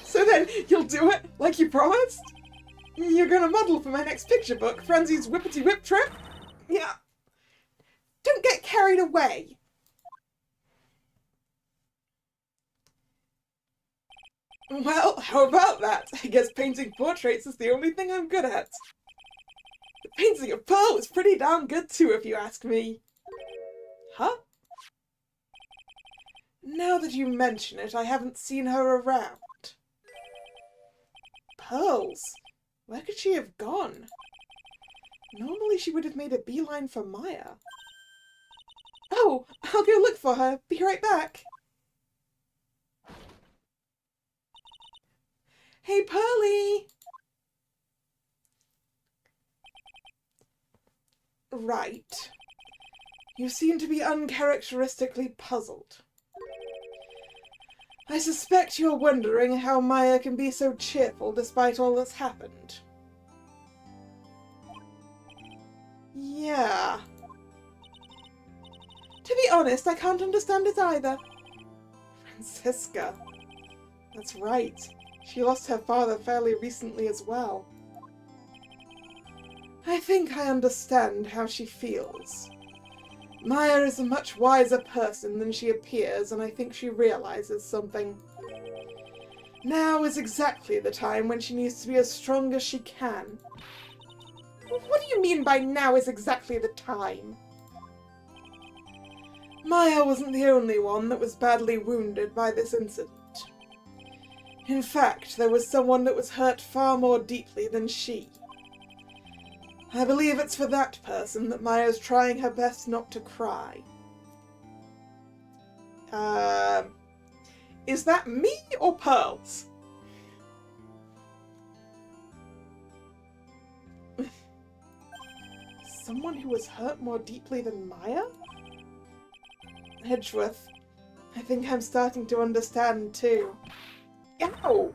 Speaker 1: So then, you'll do it, like you promised? You're gonna model for my next picture book, Frenzy's Whippity Whip Trip? Yeah. Don't get carried away. Well, how about that? I guess painting portraits is the only thing I'm good at. The painting of Pearl is pretty darn good too, if you ask me. Huh? Now that you mention it, I haven't seen her around. Pearls? Where could she have gone? Normally she would have made a beeline for Maya. Oh, I'll go look for her. Be right back. Hey, Pearly! Right. You seem to be uncharacteristically puzzled. I suspect you're wondering how Maya can be so cheerful despite all that's happened. Yeah. To be honest, I can't understand it either. Franziska. That's right. She lost her father fairly recently as well. I think I understand how she feels. Maya is a much wiser person than she appears, and I think she realizes something. Now is exactly the time when she needs to be as strong as she can. What do you mean by now is exactly the time? Maya wasn't the only one that was badly wounded by this incident. In fact, there was someone that was hurt far more deeply than she. I believe it's for that person that Maya's trying her best not to cry. Is that me or Pearls? Someone who was hurt more deeply than Maya? Edgeworth, I think I'm starting to understand too. Ow!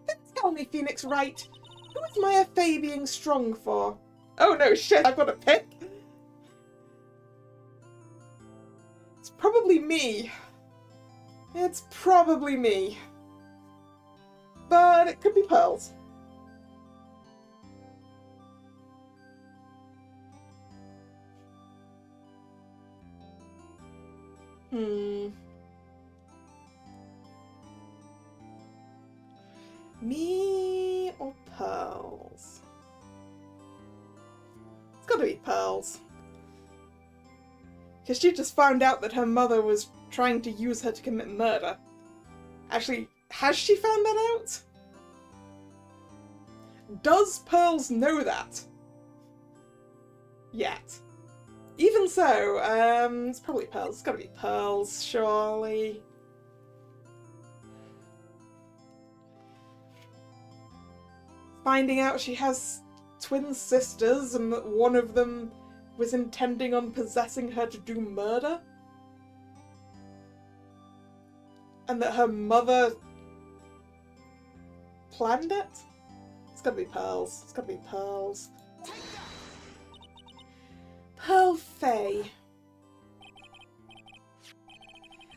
Speaker 1: Then tell me, Phoenix Wright, who is Maya Fey being strong for? Oh no, shit, I've got a pick! It's probably me. It's probably me. But it could be Pearls. Me or Pearls? It's gotta be Pearls. Because she just found out that her mother was trying to use her to commit murder. Actually, has she found that out? Does Pearls know that? Yet. Even so, it's probably Pearls. It's gotta be Pearls, surely. Finding out she has twin sisters and that one of them was intending on possessing her to do murder? And that her mother planned it? It's gotta be Pearls. It's gotta be Pearls. Pearl Fey.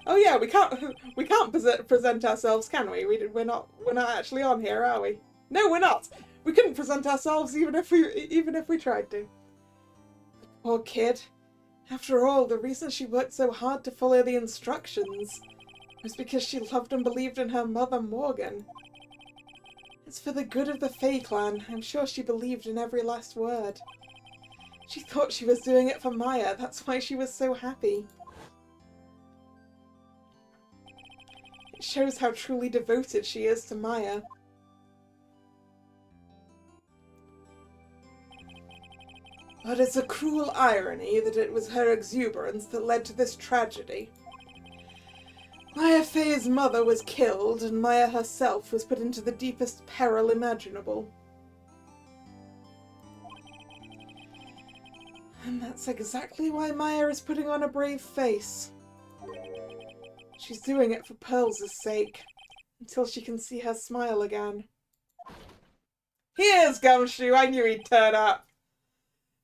Speaker 1: Oh yeah, we can't present ourselves, can we? We're not actually on here, are we? No, we're not. We couldn't present ourselves even if we tried to. Poor kid. After all, the reason she worked so hard to follow the instructions was because she loved and believed in her mother, Morgan. It's for the good of the Fae clan. I'm sure she believed in every last word. She thought she was doing it for Maya. That's why she was so happy. It shows how truly devoted she is to Maya. But it's a cruel irony that it was her exuberance that led to this tragedy. Maya Faye's mother was killed, and Maya herself was put into the deepest peril imaginable. And that's exactly why Maya is putting on a brave face. She's doing it for Pearls' sake, until she can see her smile again. Here's Gumshoe! I knew he'd turn up!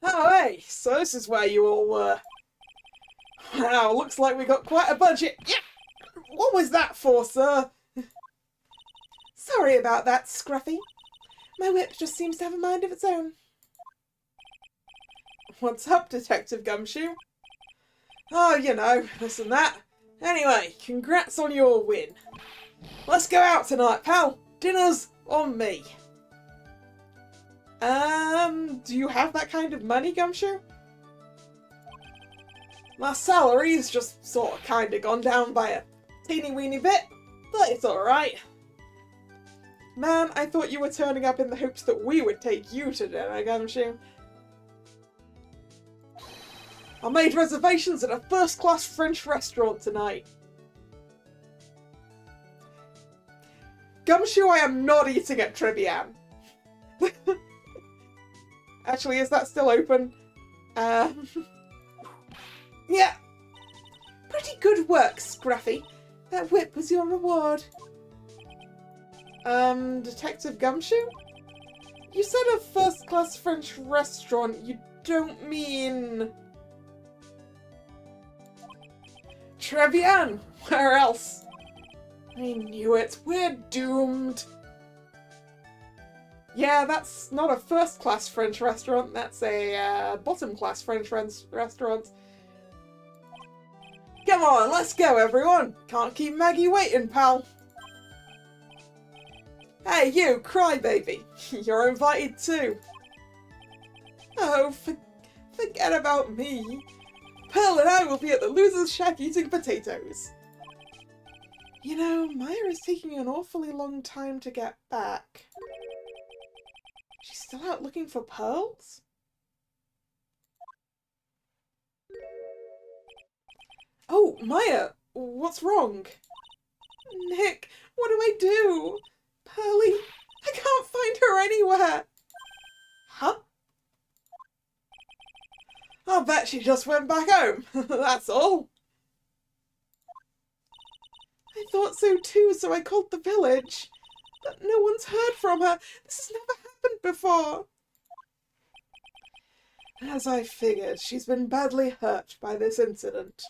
Speaker 1: Oh hey, so this is where you all were. Wow, looks like we got quite a budget. Yeah. What was that for, sir? Sorry about that, Scruffy. My whip just seems to have a mind of its own. What's up, Detective Gumshoe? Oh, you know, this and that. Anyway, congrats on your win. Let's go out tonight, pal. Dinner's on me. Do you have that kind of money, Gumshoe? My salary's just sort of kinda gone down by a teeny weeny bit, but it's alright. Man, I thought you were turning up in the hopes that we would take you to dinner, Gumshoe. I made reservations at a first-class French restaurant tonight. Gumshoe, I am not eating at Tribulations. Actually, is that still open? Yeah. Pretty good work, Scruffy. That whip was your reward. Detective Gumshoe? You said a first-class French restaurant. You don't mean... Tribulations! Where else? I knew it. We're doomed. Yeah, that's not a first-class French restaurant. That's a bottom-class French restaurant. Come on, let's go, everyone. Can't keep Maggie waiting, pal. Hey, you, crybaby. You're invited too. Oh, forget about me. Pearl and I will be at the loser's shack eating potatoes. You know, Maya is taking an awfully long time to get back. She's still out looking for pearls? Oh, Maya! What's wrong? Nick, what do I do? Pearly, I can't find her anywhere! Huh? I'll bet she just went back home. That's all. I thought so too, so I called the village. But no one's heard from her. This has never happened before. As I figured, she's been badly hurt by this incident.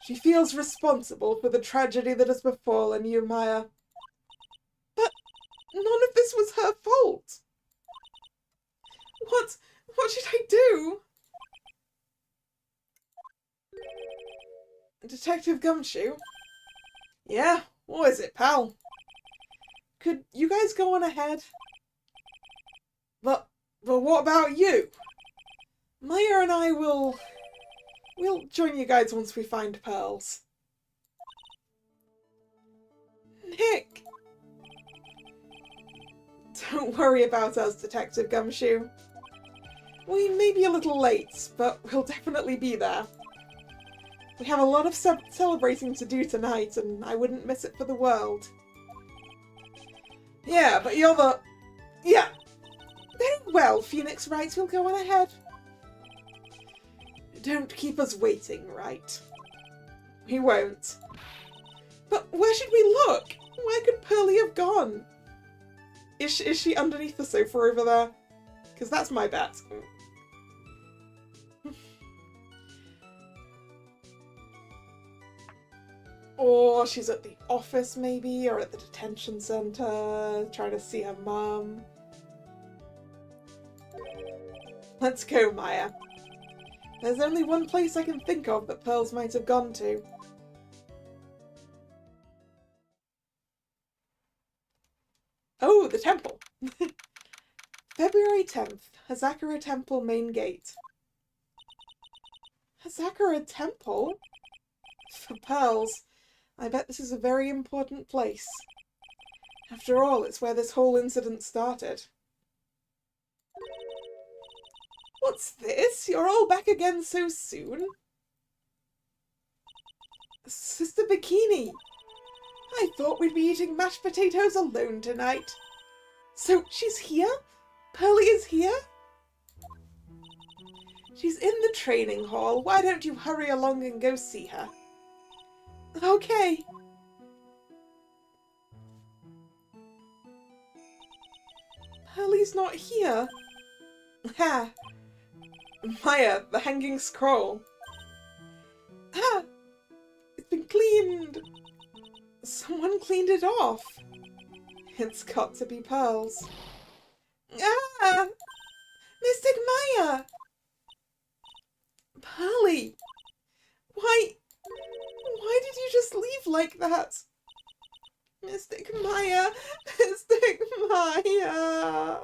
Speaker 1: She feels responsible for the tragedy that has befallen you, Maya. But none of this was her fault. What should I do? Detective Gumshoe? Yeah, what is it, pal? Could you guys go on ahead? But what about you? Maya and I we'll join you guys once we find pearls. Nick! Don't worry about us, Detective Gumshoe. We may be a little late, but we'll definitely be there. We have a lot of celebrating to do tonight, and I wouldn't miss it for the world. Yeah, but you're the... Yeah! Very well, Phoenix Wright, we'll go on ahead. Don't keep us waiting, right? We won't. But where should we look? Where could Pearly have gone? Is she underneath the sofa over there? Because that's my bet. Or she's at the office, maybe, or at the detention center, trying to see her mum. Let's go, Maya. There's only one place I can think of that pearls might have gone to. Oh, the temple! February 10th, Hazakura Temple main gate. Hazakura Temple? For pearls. I bet this is a very important place. After all, it's where this whole incident started. What's this? You're all back again so soon? Sister Bikini! I thought we'd be eating mashed potatoes alone tonight. So she's here? Pearly is here? She's in the training hall. Why don't you hurry along and go see her? Okay. Pearly's not here. Ha! Maya, the hanging scroll. Ah! It's been cleaned. Someone cleaned it off. It's got to be pearls. Ah! Mystic Maya! Pearly! Why did you just leave like that? Mystic Maya! Mystic Maya!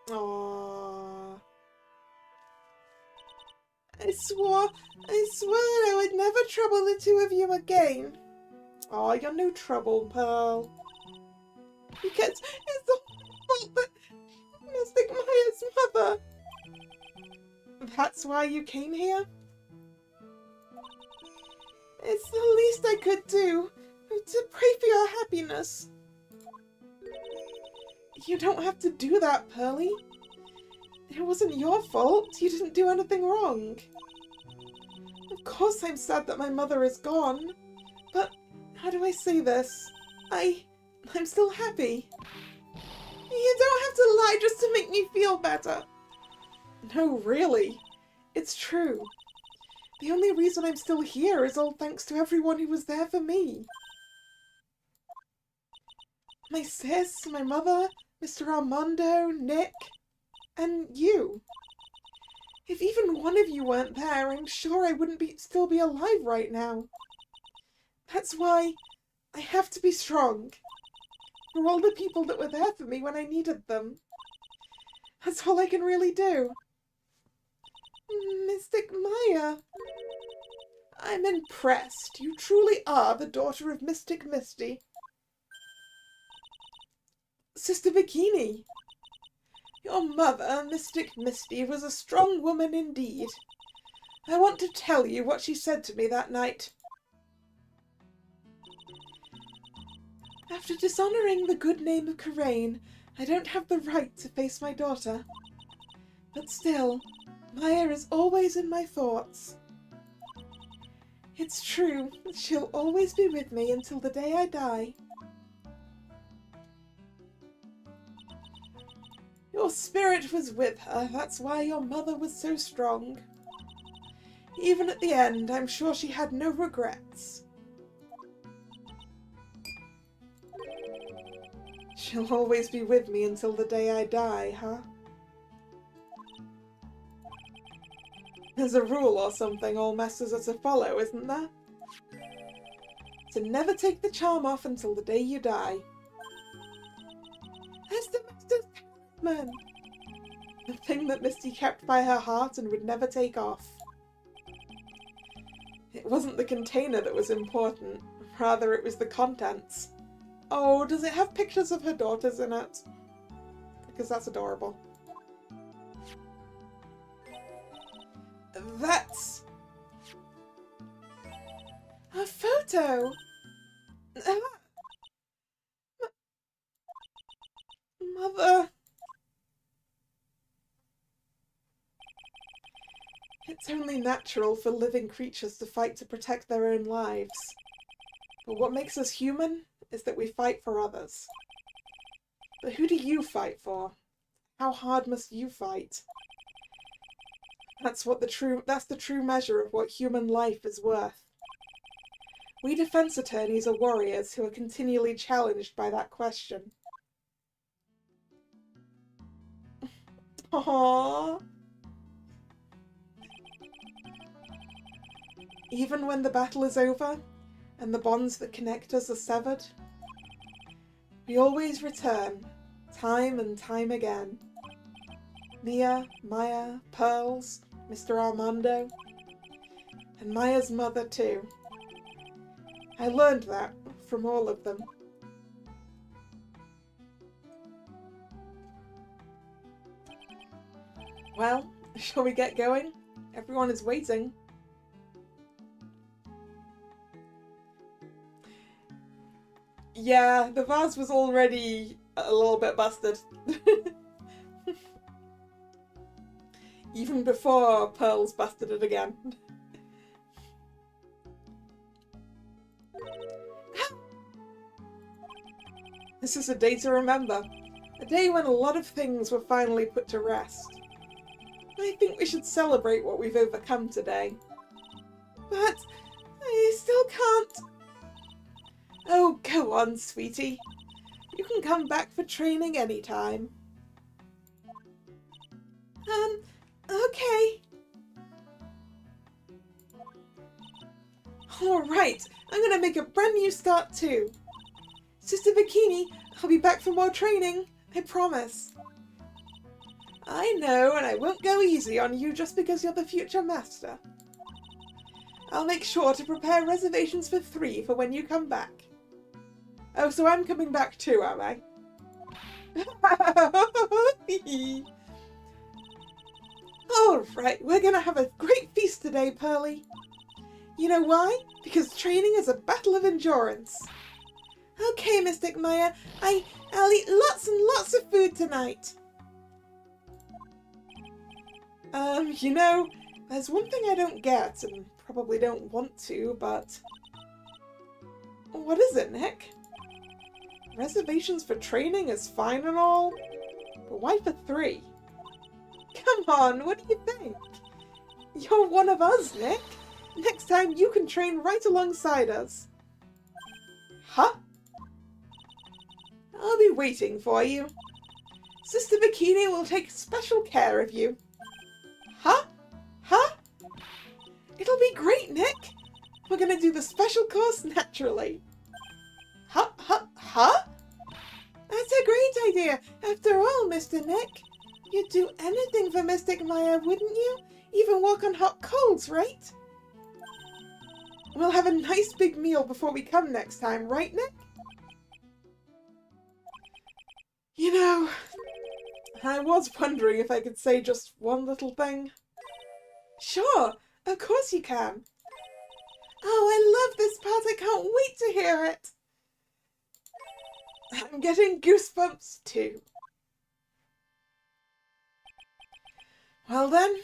Speaker 1: Aww. I swore I would never trouble the two of you again. Aw, you're no trouble, Pearl. Because it's the fault that Mystic Maya's mother. That's why you came here? It's the least I could do, to pray for your happiness. You don't have to do that, Pearly. It wasn't your fault. You didn't do anything wrong. Of course I'm sad that my mother is gone, but how do I say this? I'm still happy. You don't have to lie just to make me feel better. No, really. It's true. The only reason I'm still here is all thanks to everyone who was there for me. My sis, my mother, Mr. Armando, Nick, and you. If even one of you weren't there, I'm sure I wouldn't still be alive right now. That's why I have to be strong. For all the people that were there for me when I needed them. That's all I can really do. Mystic Maya. I'm impressed. You truly are the daughter of Mystic Misty. Sister Bikini. Your mother, Mystic Misty, was a strong woman indeed. I want to tell you what she said to me that night. After dishonoring the good name of Karain, I don't have the right to face my daughter. But still, Maya is always in my thoughts. It's true, she'll always be with me until the day I die. Your spirit was with her, that's why your mother was so strong. Even at the end, I'm sure she had no regrets. She'll always be with me until the day I die, huh? There's a rule or something all masters are to follow, isn't there? To never take the charm off until the day you die. That's the master's talisman! The thing that Misty kept by her heart and would never take off. It wasn't the container that was important, rather it was the contents. Oh, does it have pictures of her daughters in it? Because that's adorable. That's a photo! Mother! It's only natural for living creatures to fight to protect their own lives. But what makes us human is that we fight for others. But who do you fight for? How hard must you fight? That's the true measure of what human life is worth. We defense attorneys are warriors who are continually challenged by that question. Aww. Even when the battle is over and the bonds that connect us are severed, we always return, time and time again. Mia, Maya, Pearls, Mr. Armando, and Maya's mother too. I learned that from all of them. Well, shall we get going? Everyone is waiting. Yeah, the vase was already a little bit busted. Even before Pearls busted it again. This is a day to remember. A day when a lot of things were finally put to rest. I think we should celebrate what we've overcome today. But I still can't. Oh, go on, sweetie. You can come back for training anytime. Okay. Alright, I'm gonna make a brand new start too. Sister Bikini, I'll be back for more training. I promise. I know, and I won't go easy on you just because you're the future master. I'll make sure to prepare reservations for 3 for when you come back. Oh, so I'm coming back too, am I? Alright, we're gonna have a great feast today, Pearly. You know why? Because training is a battle of endurance. Okay, Mystic Maya, I'll eat lots and lots of food tonight. You know, there's one thing I don't get, and probably don't want to, but... What is it, Nick? Reservations for training is fine and all, but why for 3? Come on, what do you think? You're one of us, Nick. Next time you can train right alongside us. Huh? I'll be waiting for you. Sister Bikini will take special care of you. Huh? Huh? It'll be great, Nick. We're gonna do the special course naturally. Huh? That's a great idea. After all, Mr. Nick, you'd do anything for Mystic Maya, wouldn't you? Even walk on hot coals, right? We'll have a nice big meal before we come next time, right, Nick? You know, I was wondering if I could say just one little thing. Sure, of course you can. Oh, I love this part. I can't wait to hear it. I'm getting goosebumps too. Well then,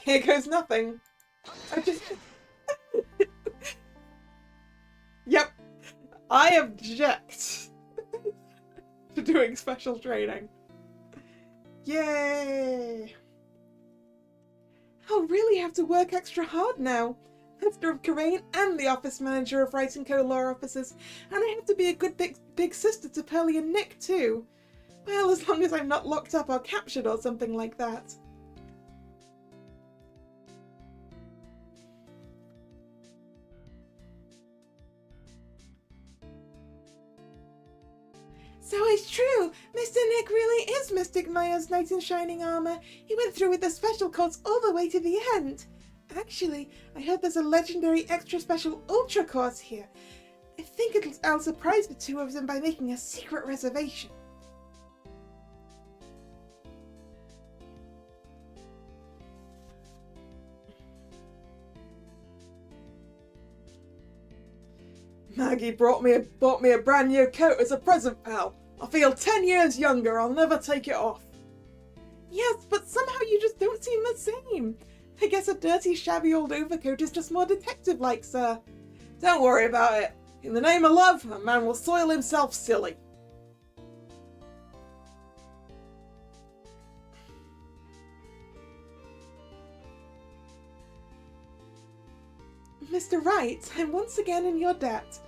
Speaker 1: here goes nothing. Yep, I object to doing special training. Yay! I'll really have to work extra hard now. Master of Karain and the office manager of Wright & Co. Law Offices, and I have to be a good big sister to Pearly and Nick too. Well, as long as I'm not locked up or captured or something like that. So it's true! Mr. Nick really is Mystic Maya's knight in shining armour. He went through with the special course all the way to the end. Actually, I heard there's a legendary extra special ultra course here. I think I'll surprise the 2 of them by making a secret reservation. Maggie bought me a brand new coat as a present, pal. I feel 10 years younger. I'll never take it off. Yes, but somehow you just don't seem the same. I guess a dirty, shabby old overcoat is just more detective-like, sir. Don't worry about it. In the name of love, a man will soil himself silly. Mr. Wright, I'm once again in your debt.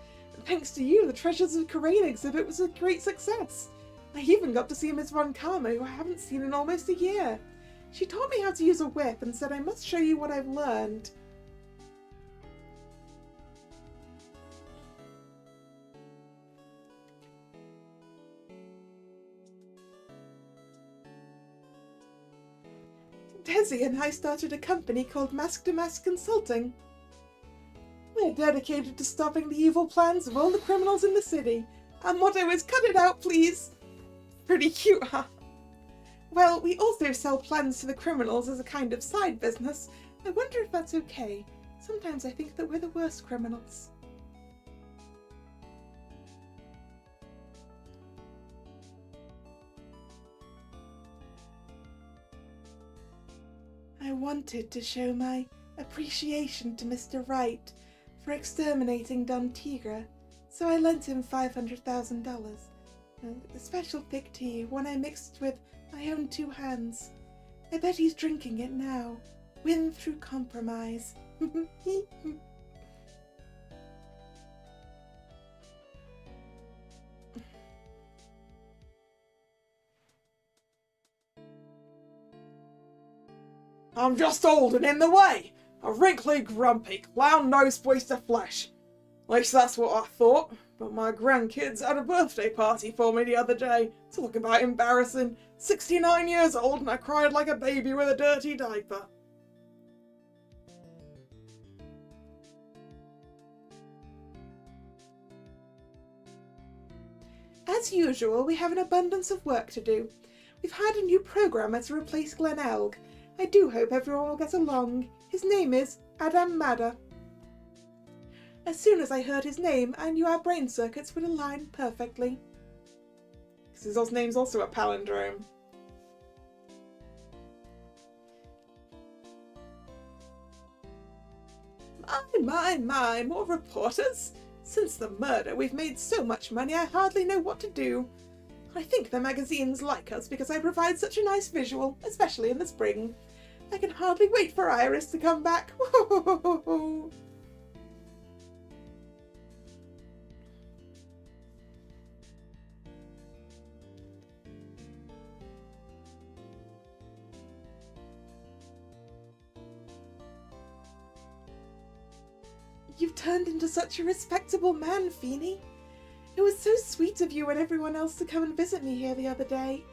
Speaker 1: Thanks to you, the Treasures of Karain exhibit was a great success. I even got to see Miss Von Karma, who I haven't seen in almost a year. She taught me how to use a whip and said I must show you what I've learned. Desi and I started a company called Mask to Mask Consulting. We're dedicated to stopping the evil plans of all the criminals in the city. Our motto is cut it out, please. Pretty cute, huh? Well, we also sell plans to the criminals as a kind of side business. I wonder if that's okay. Sometimes I think that we're the worst criminals. I wanted to show my appreciation to Mr. Wright for exterminating Don Tigra, so I lent him $500,000. A special thick tea, one I mixed with my own 2 hands. I bet he's drinking it now. Win through compromise. I'm just old and in the way. A wrinkly, grumpy, clown-nosed waste of flesh. At least that's what I thought. But my grandkids had a birthday party for me the other day. Talk about embarrassing. 69 years old and I cried like a baby with a dirty diaper. As usual, we have an abundance of work to do. We've hired a new programmer to replace Glenn Elg. I do hope everyone will get along. His name is Adam Madder. As soon as I heard his name, I knew our brain circuits would align perfectly. Because his name's also a palindrome. My, more reporters? Since the murder, we've made so much money I hardly know what to do. I think the magazines like us because I provide such a nice visual, especially in the spring. I can hardly wait for Iris to come back. You've turned into such a respectable man, Feeny. It was so sweet of you and everyone else to come and visit me here the other day.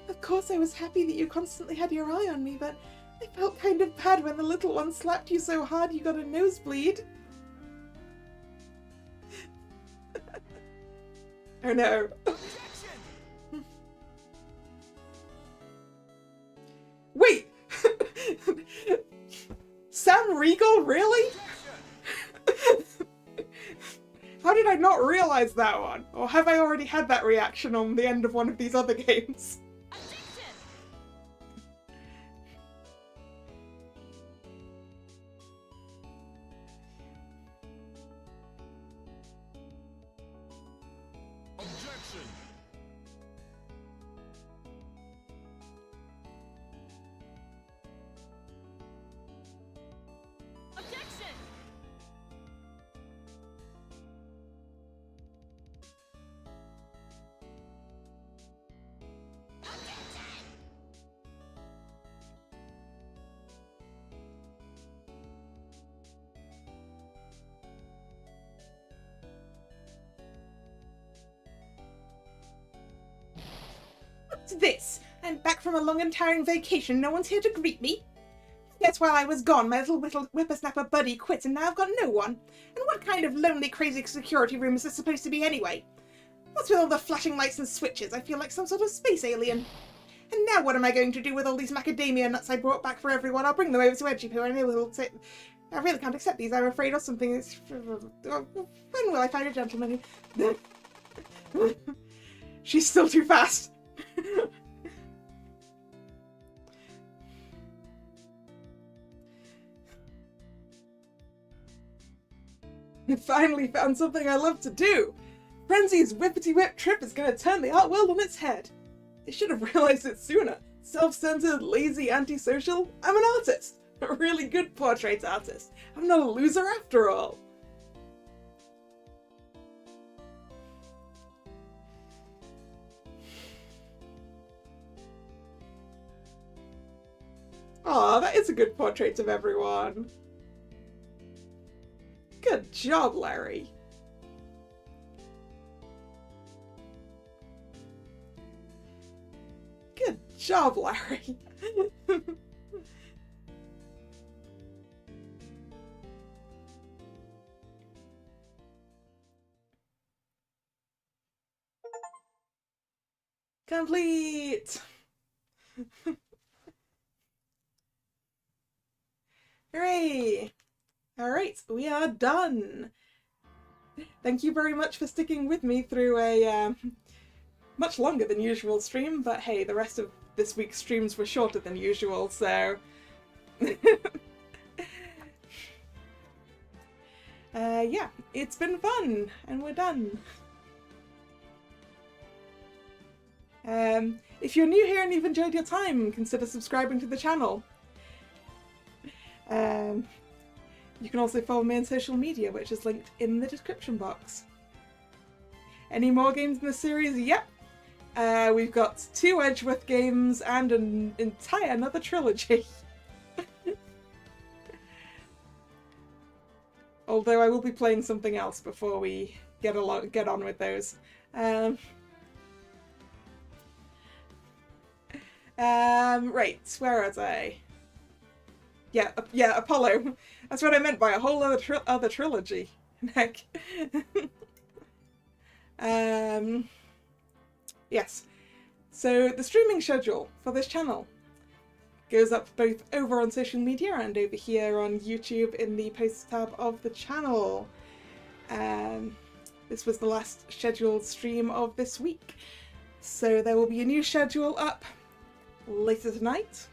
Speaker 1: Of course I was happy that you constantly had your eye on me, but I felt kind of bad when the little one slapped you so hard you got a nosebleed. Oh no. Wait! Sam Riegel, really? How did I not realize that one? Or have I already had that reaction on the end of one of these other games?
Speaker 2: Objection!
Speaker 3: Objection!
Speaker 1: What's this? I'm back from a long and tiring vacation. No one's here to greet me. Guess while I was gone, my little whippersnapper buddy quit and now I've got no one. And what kind of lonely, crazy security room is this supposed to be anyway? What's with all the flashing lights and switches? I feel like some sort of space alien. And now what am I going to do with all these macadamia nuts I brought back for everyone? I'll bring them over to Edgypoo. I really can't accept these, I'm afraid, or something. When will I find a gentleman who... She's still too fast. I finally found something I love to do. Frenzy's whippity-whip trip is going to turn the art world on its head. I should have realized it sooner. Self-centered, lazy, antisocial. I'm an artist. A really good portrait artist. I'm not a loser after all. Aw, that is a good portrait of everyone. Good job, Larry. Good job, Larry. Complete! Hooray! Alright, we are done! Thank you very much for sticking with me through a much longer than usual stream, but hey, the rest of this week's streams were shorter than usual, so... yeah, it's been fun, and we're done. If you're new here and you've enjoyed your time, consider subscribing to the channel. You can also follow me on social media, which is linked in the description box. Any more games in the series? Yep! We've got 2 Edgeworth games and an entire another trilogy. Although I will be playing something else before we get on with those. Right, where was I? Yeah, Apollo. That's what I meant by a whole other trilogy. Heck. Yes. So the streaming schedule for this channel goes up both over on social media and over here on YouTube in the posts tab of the channel. This was the last scheduled stream of this week. So there will be a new schedule up later tonight.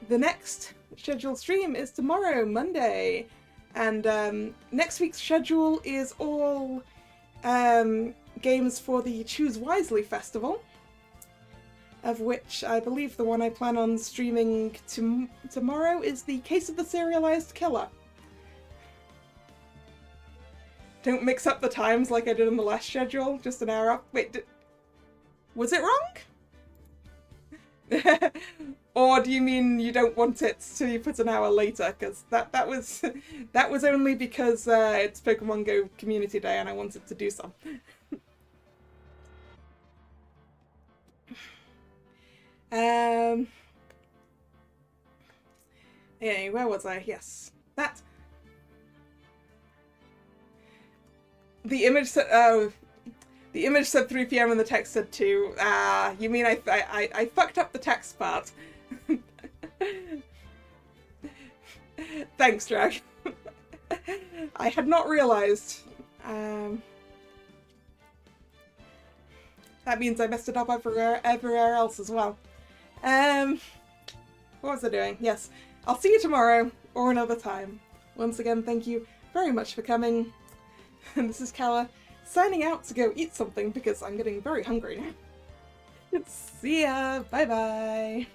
Speaker 1: The next scheduled stream is tomorrow, Monday. And next week's schedule is all games for the Choose Wisely Festival, of which I believe the one I plan on streaming tomorrow is the Case of the Serialized Killer. Don't mix up the times like I did in the last schedule, just an hour up. Wait, was it wrong? Or do you mean you don't want it to be put an hour later? Because that was only because it's Pokemon Go Community Day and I wanted to do some. Anyway, where was I? Yes, that. The image said. Oh. The image said 3 PM and the text said 2. You mean I fucked up the text part. Thanks, Drag. I had not realised. That means I messed it up everywhere else as well. What was I doing? Yes. I'll see you tomorrow, or another time. Once again, thank you very much for coming. And this is Kalla, signing out to go eat something because I'm getting very hungry. See ya! Bye bye!